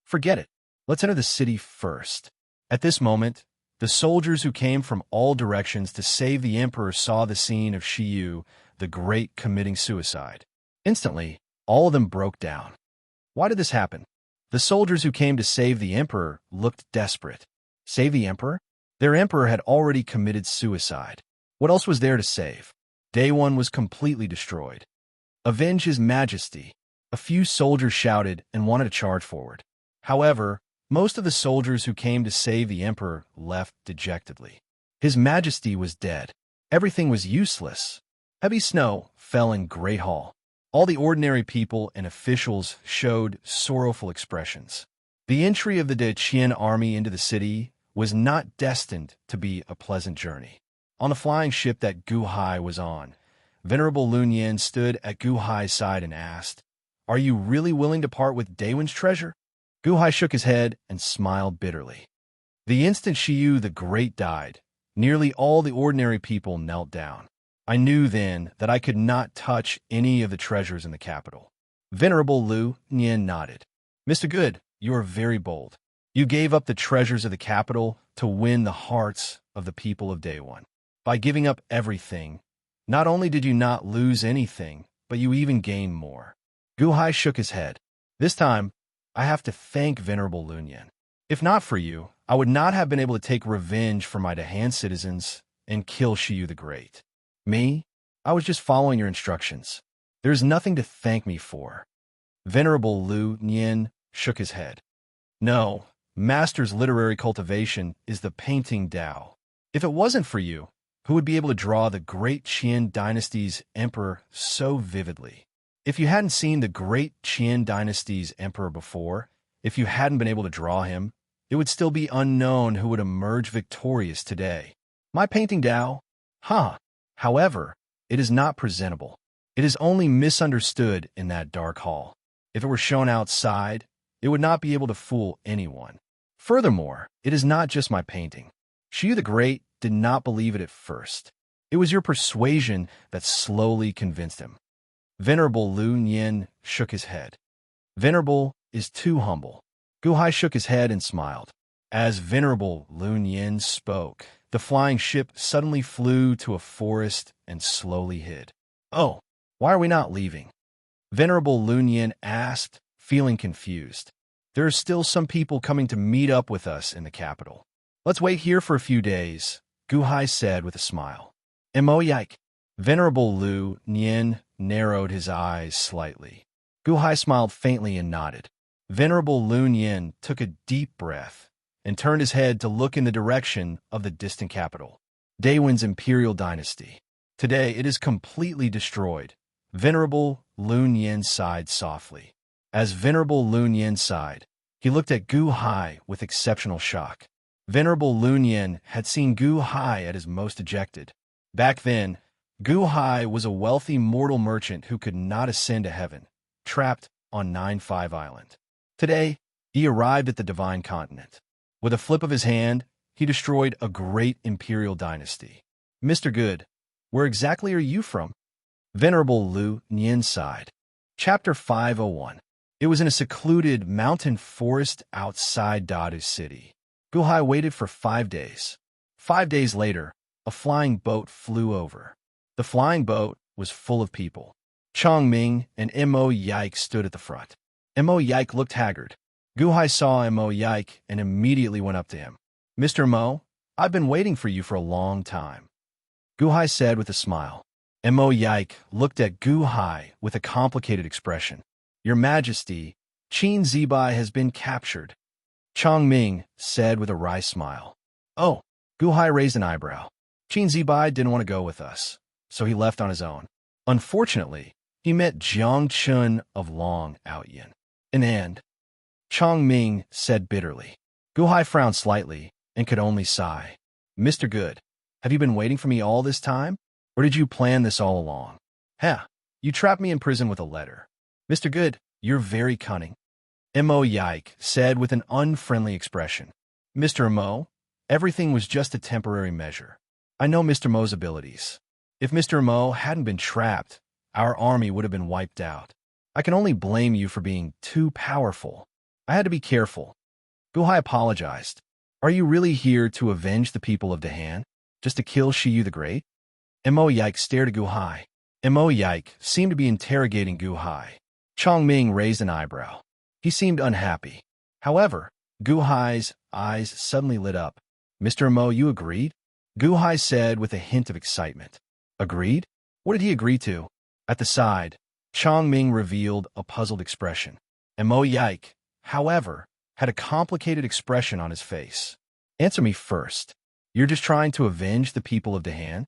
Forget it. Let's enter the city first. At this moment, the soldiers who came from all directions to save the emperor saw the scene of Shiyu the Great committing suicide. Instantly, all of them broke down. Why did this happen? The soldiers who came to save the emperor looked desperate. Save the emperor? Their emperor had already committed suicide. What else was there to save? Day One was completely destroyed. Avenge His Majesty. A few soldiers shouted and wanted to charge forward. However, most of the soldiers who came to save the emperor left dejectedly. His Majesty was dead. Everything was useless. Heavy snow fell in Great Hall. All the ordinary people and officials showed sorrowful expressions. The entry of the Qian army into the city was not destined to be a pleasant journey. On the flying ship that Guhai was on, Venerable Lun Yin stood at Guhai's side and asked, Are you really willing to part with Daewon's treasure? Guhai shook his head and smiled bitterly. The instant Shiyu the Great died, nearly all the ordinary people knelt down. I knew then that I could not touch any of the treasures in the capital. Venerable Lu Yin nodded. Mr. Good, you are very bold. You gave up the treasures of the capital to win the hearts of the people of Day One. By giving up everything, not only did you not lose anything, but you even gained more. Guhai shook his head. This time, I have to thank Venerable Lun Yin. If not for you, I would not have been able to take revenge for my Dahan citizens and kill Shiyu the Great. Me? I was just following your instructions. There is nothing to thank me for. Venerable Lu Yin shook his head. No, Master's literary cultivation is the painting Tao. If it wasn't for you, who would be able to draw the great Qian dynasty's emperor so vividly? If you hadn't seen the great Qian dynasty's emperor before, if you hadn't been able to draw him, it would still be unknown who would emerge victorious today. My painting Tao? However, it is not presentable. It is only misunderstood in that dark hall. If it were shown outside, it would not be able to fool anyone. Furthermore, it is not just my painting. Shiyu the Great did not believe it at first. It was your persuasion that slowly convinced him. Venerable Lun Yin shook his head. Venerable is too humble. Gu Hai shook his head and smiled. As Venerable Lun Yin spoke, the flying ship suddenly flew to a forest and slowly hid. Oh, why are we not leaving? Venerable Lun Yin asked, feeling confused. There are still some people coming to meet up with us in the capital. Let's wait here for a few days, Gu Hai said with a smile. Yike. Venerable Lu Yin narrowed his eyes slightly. Gu Hai smiled faintly and nodded. Venerable Lun Yin took a deep breath and turned his head to look in the direction of the distant capital, Daewon's imperial dynasty. Today it is completely destroyed. Venerable Lun Yin sighed softly. As Venerable Lun Yin sighed, he looked at Gu Hai with exceptional shock. Venerable Lun Yin had seen Gu Hai at his most dejected. Back then, Gu Hai was a wealthy mortal merchant who could not ascend to heaven, trapped on 9-5 Island. Today, he arrived at the Divine Continent. With a flip of his hand, he destroyed a great imperial dynasty. Mr. Good, where exactly are you from? Venerable Lu Yin sighed. Chapter 501. It was in a secluded mountain forest outside Dadu City. Gu Hai waited for 5 days. 5 days later, a flying boat flew over. The flying boat was full of people. Chongming and Yike stood at the front. Yike looked haggard. Gu Hai saw Yike and immediately went up to him. Mr. Mo, I've been waiting for you for a long time. Gu Hai said with a smile. Yike looked at Gu Hai with a complicated expression. Your Majesty, Qin Zibai has been captured. Chongming said with a wry smile. Oh, Gu Hai raised an eyebrow. Qin Zibai didn't want to go with us, so he left on his own. Unfortunately, he met Jiang Chun of Long Outyin. And Chongming said bitterly. Gu Hai frowned slightly and could only sigh. Mr. Good, have you been waiting for me all this time? Or did you plan this all along? You trapped me in prison with a letter. Mr. Good, you're very cunning. Yike said with an unfriendly expression. Mr. Mo, everything was just a temporary measure. I know Mr. Mo's abilities. If Mr. Mo hadn't been trapped, our army would have been wiped out. I can only blame you for being too powerful. I had to be careful. Gu Hai apologized. Are you really here to avenge the people of Dahan? Just to kill Shiyu the Great? Yike stared at Gu Hai. Yike seemed to be interrogating Gu Hai. Chongming raised an eyebrow. He seemed unhappy. However, Gu Hai's eyes suddenly lit up. Mr. Mo, you agreed? Gu Hai said with a hint of excitement. Agreed? What did he agree to? At the side, Chongming revealed a puzzled expression. Yike, however, had a complicated expression on his face. Answer me first. You're just trying to avenge the people of Dahan?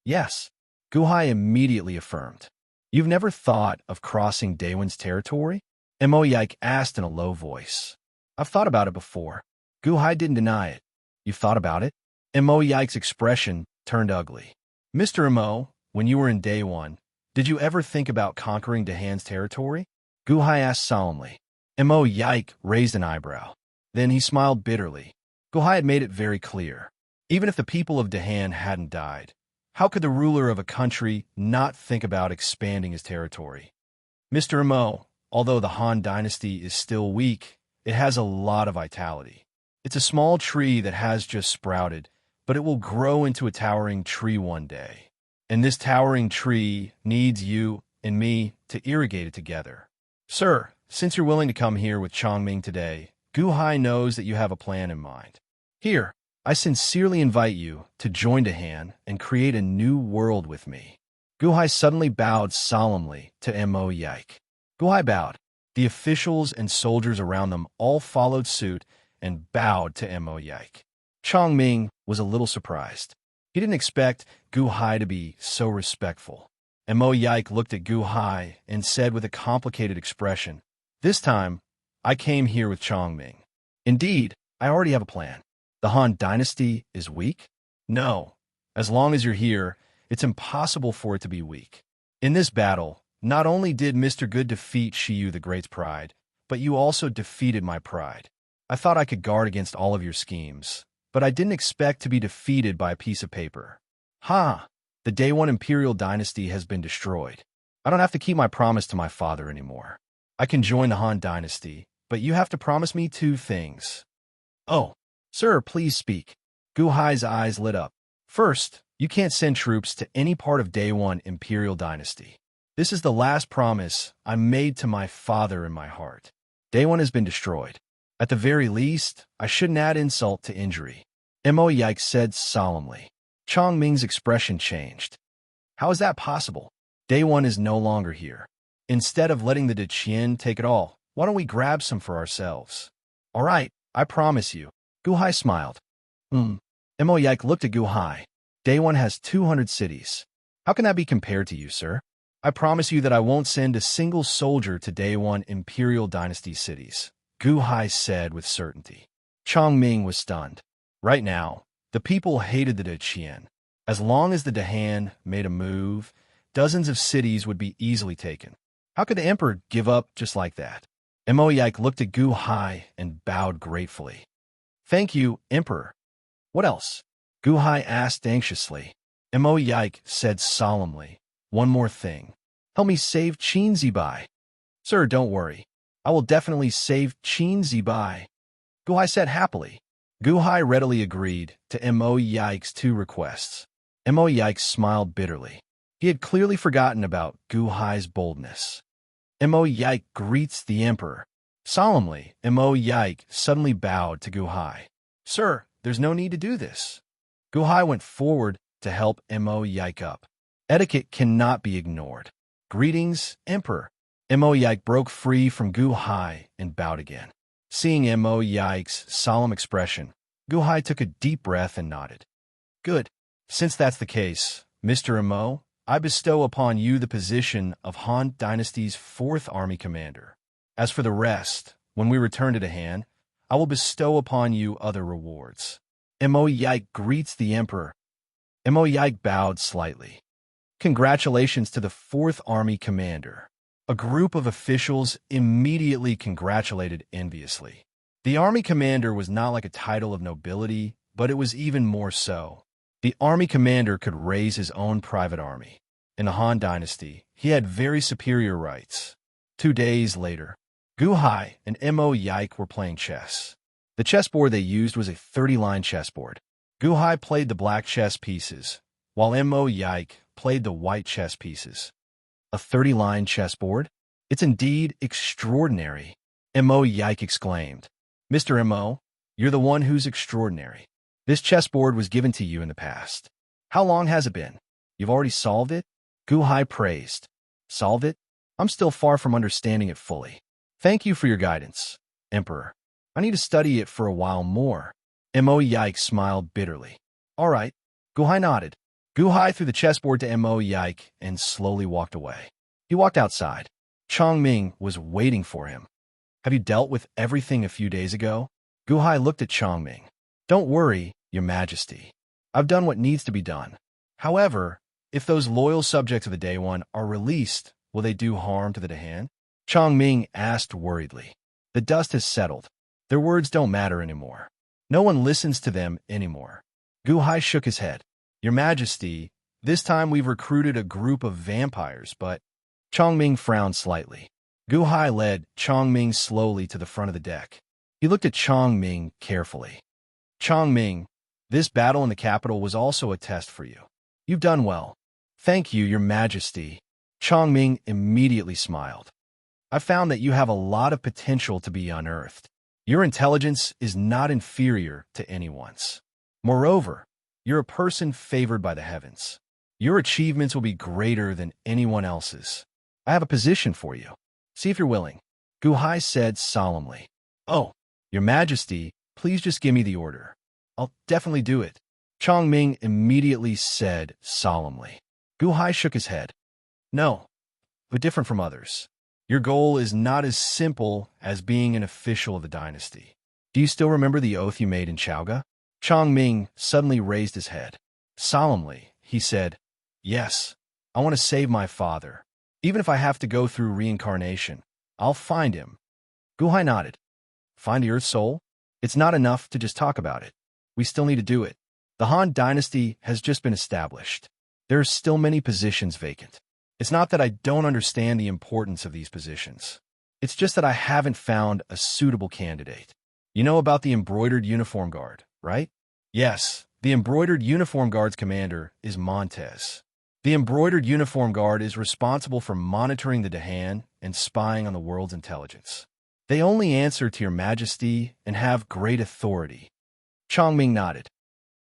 Yes. Gu Hai immediately affirmed. You've never thought of crossing Daewon's territory? Yike asked in a low voice. I've thought about it before. Gu Hai didn't deny it. You've thought about it? Yike's expression turned ugly. Mr. Mo, when you were in Daewon, did you ever think about conquering Dahan's territory? Gu Hai asked solemnly. Yike raised an eyebrow. Then he smiled bitterly. Gu Hai had made it very clear. Even if the people of Dahan hadn't died, how could the ruler of a country not think about expanding his territory? Mr. Mo, although the Han dynasty is still weak, it has a lot of vitality. It's a small tree that has just sprouted, but it will grow into a towering tree one day. And this towering tree needs you and me to irrigate it together. Sir, since you're willing to come here with Chongming today, Gu Hai knows that you have a plan in mind. Here, I sincerely invite you to join Dahan and create a new world with me. Gu Hai suddenly bowed solemnly to Yike. Gu Hai bowed. The officials and soldiers around them all followed suit and bowed to Yike. Chongming was a little surprised. He didn't expect Gu Hai to be so respectful. Yike looked at Gu Hai and said with a complicated expression, This time, I came here with Chongming. Indeed, I already have a plan. The Han dynasty is weak? No. As long as you're here, it's impossible for it to be weak. In this battle, not only did Mr. Good defeat Shiyu the Great's pride, but you also defeated my pride. I thought I could guard against all of your schemes, but I didn't expect to be defeated by a piece of paper. The Daewon Imperial Dynasty has been destroyed. I don't have to keep my promise to my father anymore. I can join the Han Dynasty, but you have to promise me 2 things. Oh, sir, please speak. Gu Hai's eyes lit up. First, you can't send troops to any part of Day 1 Imperial Dynasty. This is the last promise I made to my father in my heart. Day 1 has been destroyed. At the very least, I shouldn't add insult to injury. Mo Yike said solemnly. Chong Ming's expression changed. How is that possible? Day 1 is no longer here. Instead of letting the Deqian take it all, why don't we grab some for ourselves? All right, I promise you. Gu Hai smiled. Mo Yike looked at Gu Hai. Day 1 has 200 cities. How can that be compared to you, sir? I promise you that I won't send a single soldier to Day 1 Imperial Dynasty cities, Gu Hai said with certainty. Chong Ming was stunned. Right now, the people hated the Deqian. As long as the Dahan made a move, dozens of cities would be easily taken. How could the emperor give up just like that? Mo Yike looked at Gu Hai and bowed gratefully. Thank you, Emperor. What else? Gu Hai asked anxiously. Mo Yike said solemnly. One more thing. Help me save Qin Zibai. Sir, don't worry. I will definitely save Qin Zibai. Gu Hai said happily. Gu Hai readily agreed to Mo Yike's 2 requests. Mo Yike smiled bitterly. He had clearly forgotten about Gu Hai's boldness. Mo Yike greets the emperor. Solemnly, Mo Yike suddenly bowed to Gu Hai. Sir, there's no need to do this. Gu Hai went forward to help Mo Yike up. Etiquette cannot be ignored. Greetings, Emperor. Mo Yike broke free from Gu Hai and bowed again. Seeing Mo Yike's solemn expression, Gu Hai took a deep breath and nodded. Good. Since that's the case, Mr. Mo, I bestow upon you the position of Han Dynasty's 4th Army Commander. As for the rest, when we return to Dahan, I will bestow upon you other rewards. Mo Yike greets the Emperor. Mo Yike bowed slightly. Congratulations to the 4th Army Commander. A group of officials immediately congratulated enviously. The Army Commander was not like a title of nobility, but it was even more so. The Army Commander could raise his own private army. In the Han Dynasty, he had very superior rights. 2 days later, Gu Hai and Mo Yike were playing chess. The chessboard they used was a 30-line chessboard. Gu Hai played the black chess pieces, while Mo Yike played the white chess pieces. A 30-line chessboard? It's indeed extraordinary, Mo Yike exclaimed. Mr. Mo, you're the one who's extraordinary. This chessboard was given to you in the past. How long has it been? You've already solved it? Gu Hai praised. Solved it? I'm still far from understanding it fully. Thank you for your guidance, Emperor. I need to study it for a while more. Mo Yike smiled bitterly. All right. Gu Hai nodded. Gu Hai threw the chessboard to Mo Yike and slowly walked away. He walked outside. Chong Ming was waiting for him. Have you dealt with everything a few days ago? Gu Hai looked at Chong Ming. Don't worry, Your Majesty. I've done what needs to be done. However, if those loyal subjects of the Day 1 are released, will they do harm to the Dahan? Chong Ming asked worriedly. The dust has settled. Their words don't matter anymore. No one listens to them anymore. Gu Hai shook his head. Your Majesty, this time we've recruited a group of vampires, but... Chong Ming frowned slightly. Gu Hai led Chong Ming slowly to the front of the deck. He looked at Chong Ming carefully. Chong Ming, this battle in the capital was also a test for you. You've done well. Thank you, Your Majesty. Chong Ming immediately smiled. I found that you have a lot of potential to be unearthed. Your intelligence is not inferior to anyone's. Moreover, you're a person favored by the heavens. Your achievements will be greater than anyone else's. I have a position for you. See if you're willing. Gu Hai said solemnly. Oh, Your Majesty, please just give me the order. I'll definitely do it. Chong Ming immediately said solemnly. Gu Hai shook his head. No, but different from others. Your goal is not as simple as being an official of the dynasty. Do you still remember the oath you made in Chaoga? Chong Ming suddenly raised his head. Solemnly, he said, Yes, I want to save my father. Even if I have to go through reincarnation, I'll find him. Gu Hai nodded. Find the Earth Soul? It's not enough to just talk about it. We still need to do it. The Han Dynasty has just been established. There are still many positions vacant. It's not that I don't understand the importance of these positions. It's just that I haven't found a suitable candidate. You know about the embroidered uniform guard, right? Yes, the embroidered uniform guard's commander is Montez. The embroidered uniform guard is responsible for monitoring the Dahan and spying on the world's intelligence. They only answer to your majesty and have great authority. Chongming nodded.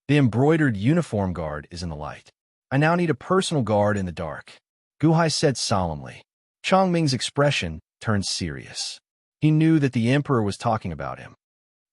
The embroidered uniform guard is in the light. I now need a personal guard in the dark, Guhai said solemnly. Chongming's expression turned serious. He knew that the emperor was talking about him.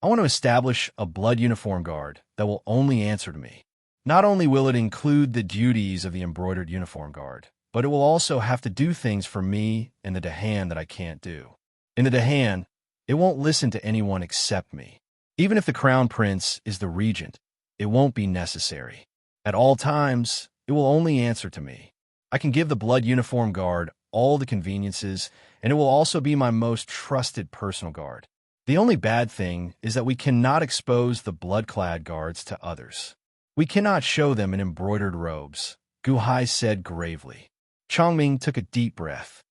I want to establish a blood uniform guard that will only answer to me. Not only will it include the duties of the embroidered uniform guard, but it will also have to do things for me and the Dahan that I can't do. In the Dahan, it won't listen to anyone except me. Even if the crown prince is the regent, it won't be necessary. At all times, it will only answer to me. I can give the blood uniform guard all the conveniences, and it will also be my most trusted personal guard. The only bad thing is that we cannot expose the blood-clad guards to others. We cannot show them in embroidered robes, Guhai said gravely. Chongming took a deep breath.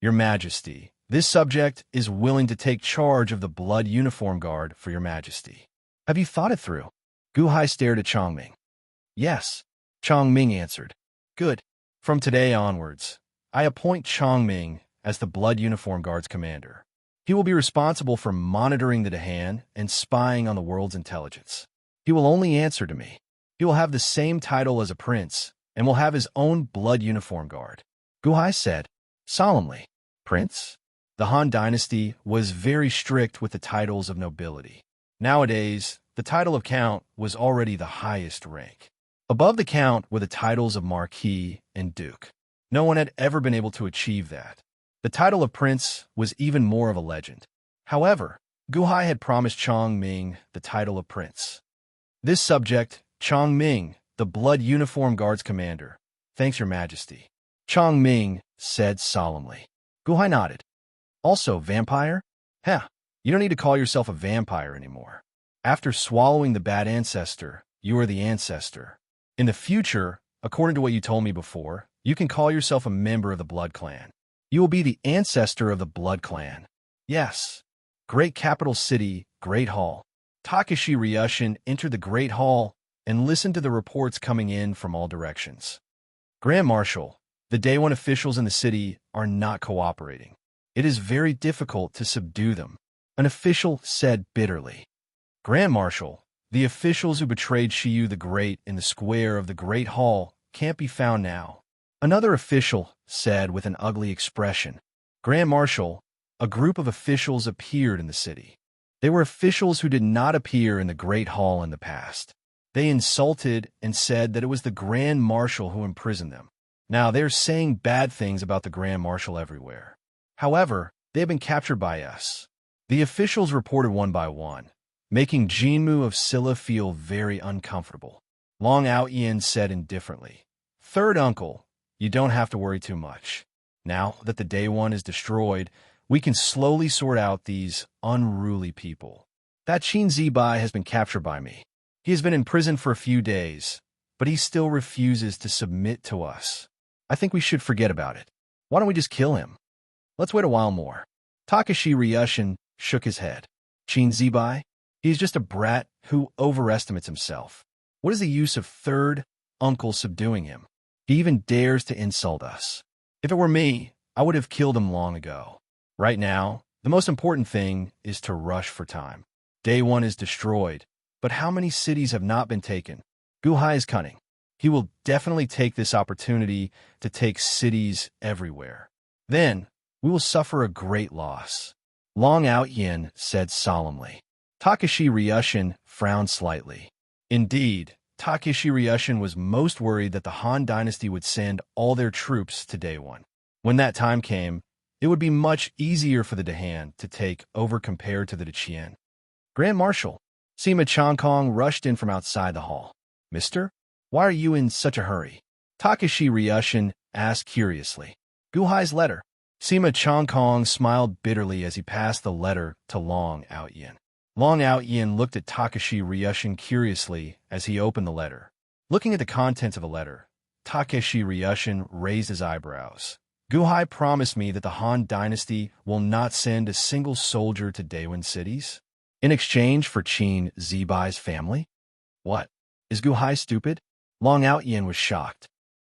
Your Majesty, this subject is willing to take charge of the blood uniform guard for your Majesty. Have you thought it through? Guhai stared at Chongming. Yes, Chongming answered. Good. From today onwards, I appoint Chongming as the blood uniform guard's commander. He will be responsible for monitoring the Dahan and spying on the world's intelligence. He will only answer to me. He will have the same title as a prince and will have his own blood uniform guard. Guhai said, solemnly, Prince? The Han dynasty was very strict with the titles of nobility. Nowadays, the title of count was already the highest rank. Above the count were the titles of marquis and duke. No one had ever been able to achieve that. The title of prince was even more of a legend. However, Guhai had promised Chongming the title of prince. This subject, Chongming, the blood uniform guard's commander. Thanks, Your Majesty. Chongming said solemnly. Guhai nodded. Also, vampire? Heh, you don't need to call yourself a vampire anymore. After swallowing the bad ancestor, you are the ancestor. In the future, according to what you told me before, you can call yourself a member of the Blood Clan. You will be the ancestor of the Blood Clan. Yes. Great capital city, Great Hall. Takeshi Ryushin entered the Great Hall and listened to the reports coming in from all directions. Grand Marshal, the Day One officials in the city are not cooperating. It is very difficult to subdue them, an official said bitterly. Grand Marshal, the officials who betrayed Shiyu the Great in the square of the Great Hall can't be found now. Another official said with an ugly expression. Grand Marshal, a group of officials appeared in the city. They were officials who did not appear in the Great Hall in the past. They insulted and said that it was the Grand Marshal who imprisoned them. Now they're saying bad things about the Grand Marshal everywhere. However, they have been captured by us. The officials reported one by one, making Jinmu of Silla feel very uncomfortable. Long Outyin said indifferently, Third uncle, you don't have to worry too much. Now that the Day One is destroyed, we can slowly sort out these unruly people. That Qin Zibai has been captured by me. He has been in prison for a few days, but he still refuses to submit to us. I think we should forget about it. Why don't we just kill him? Let's wait a while more. Takeshi Ryushin shook his head. Qin Zibai? He's just a brat who overestimates himself. What is the use of third uncle subduing him? He even dares to insult us. If it were me, I would have killed him long ago. Right now, the most important thing is to rush for time. Day One is destroyed, but how many cities have not been taken? Guhai is cunning. He will definitely take this opportunity to take cities everywhere. Then, we will suffer a great loss. Long Outyin said solemnly. Takeshi Ryushin frowned slightly. Indeed, Takeshi Ryushin was most worried that the Han dynasty would send all their troops to Day One. When that time came, it would be much easier for the Dahan to take over compared to the Daqian. Grand Marshal, Sima Changkong rushed in from outside the hall. Mister, why are you in such a hurry? Takeshi Ryushin asked curiously. Guhai's letter. Sima Changkong smiled bitterly as he passed the letter to Long Outyin. Long Outyin looked at Takeshi Ryushin curiously as he opened the letter. Looking at the contents of the letter, Takeshi Ryushin raised his eyebrows. Guhai promised me that the Han dynasty will not send a single soldier to Daewon cities in exchange for Qin Zibai's family. What? Is Guhai stupid? Long Outyin was shocked.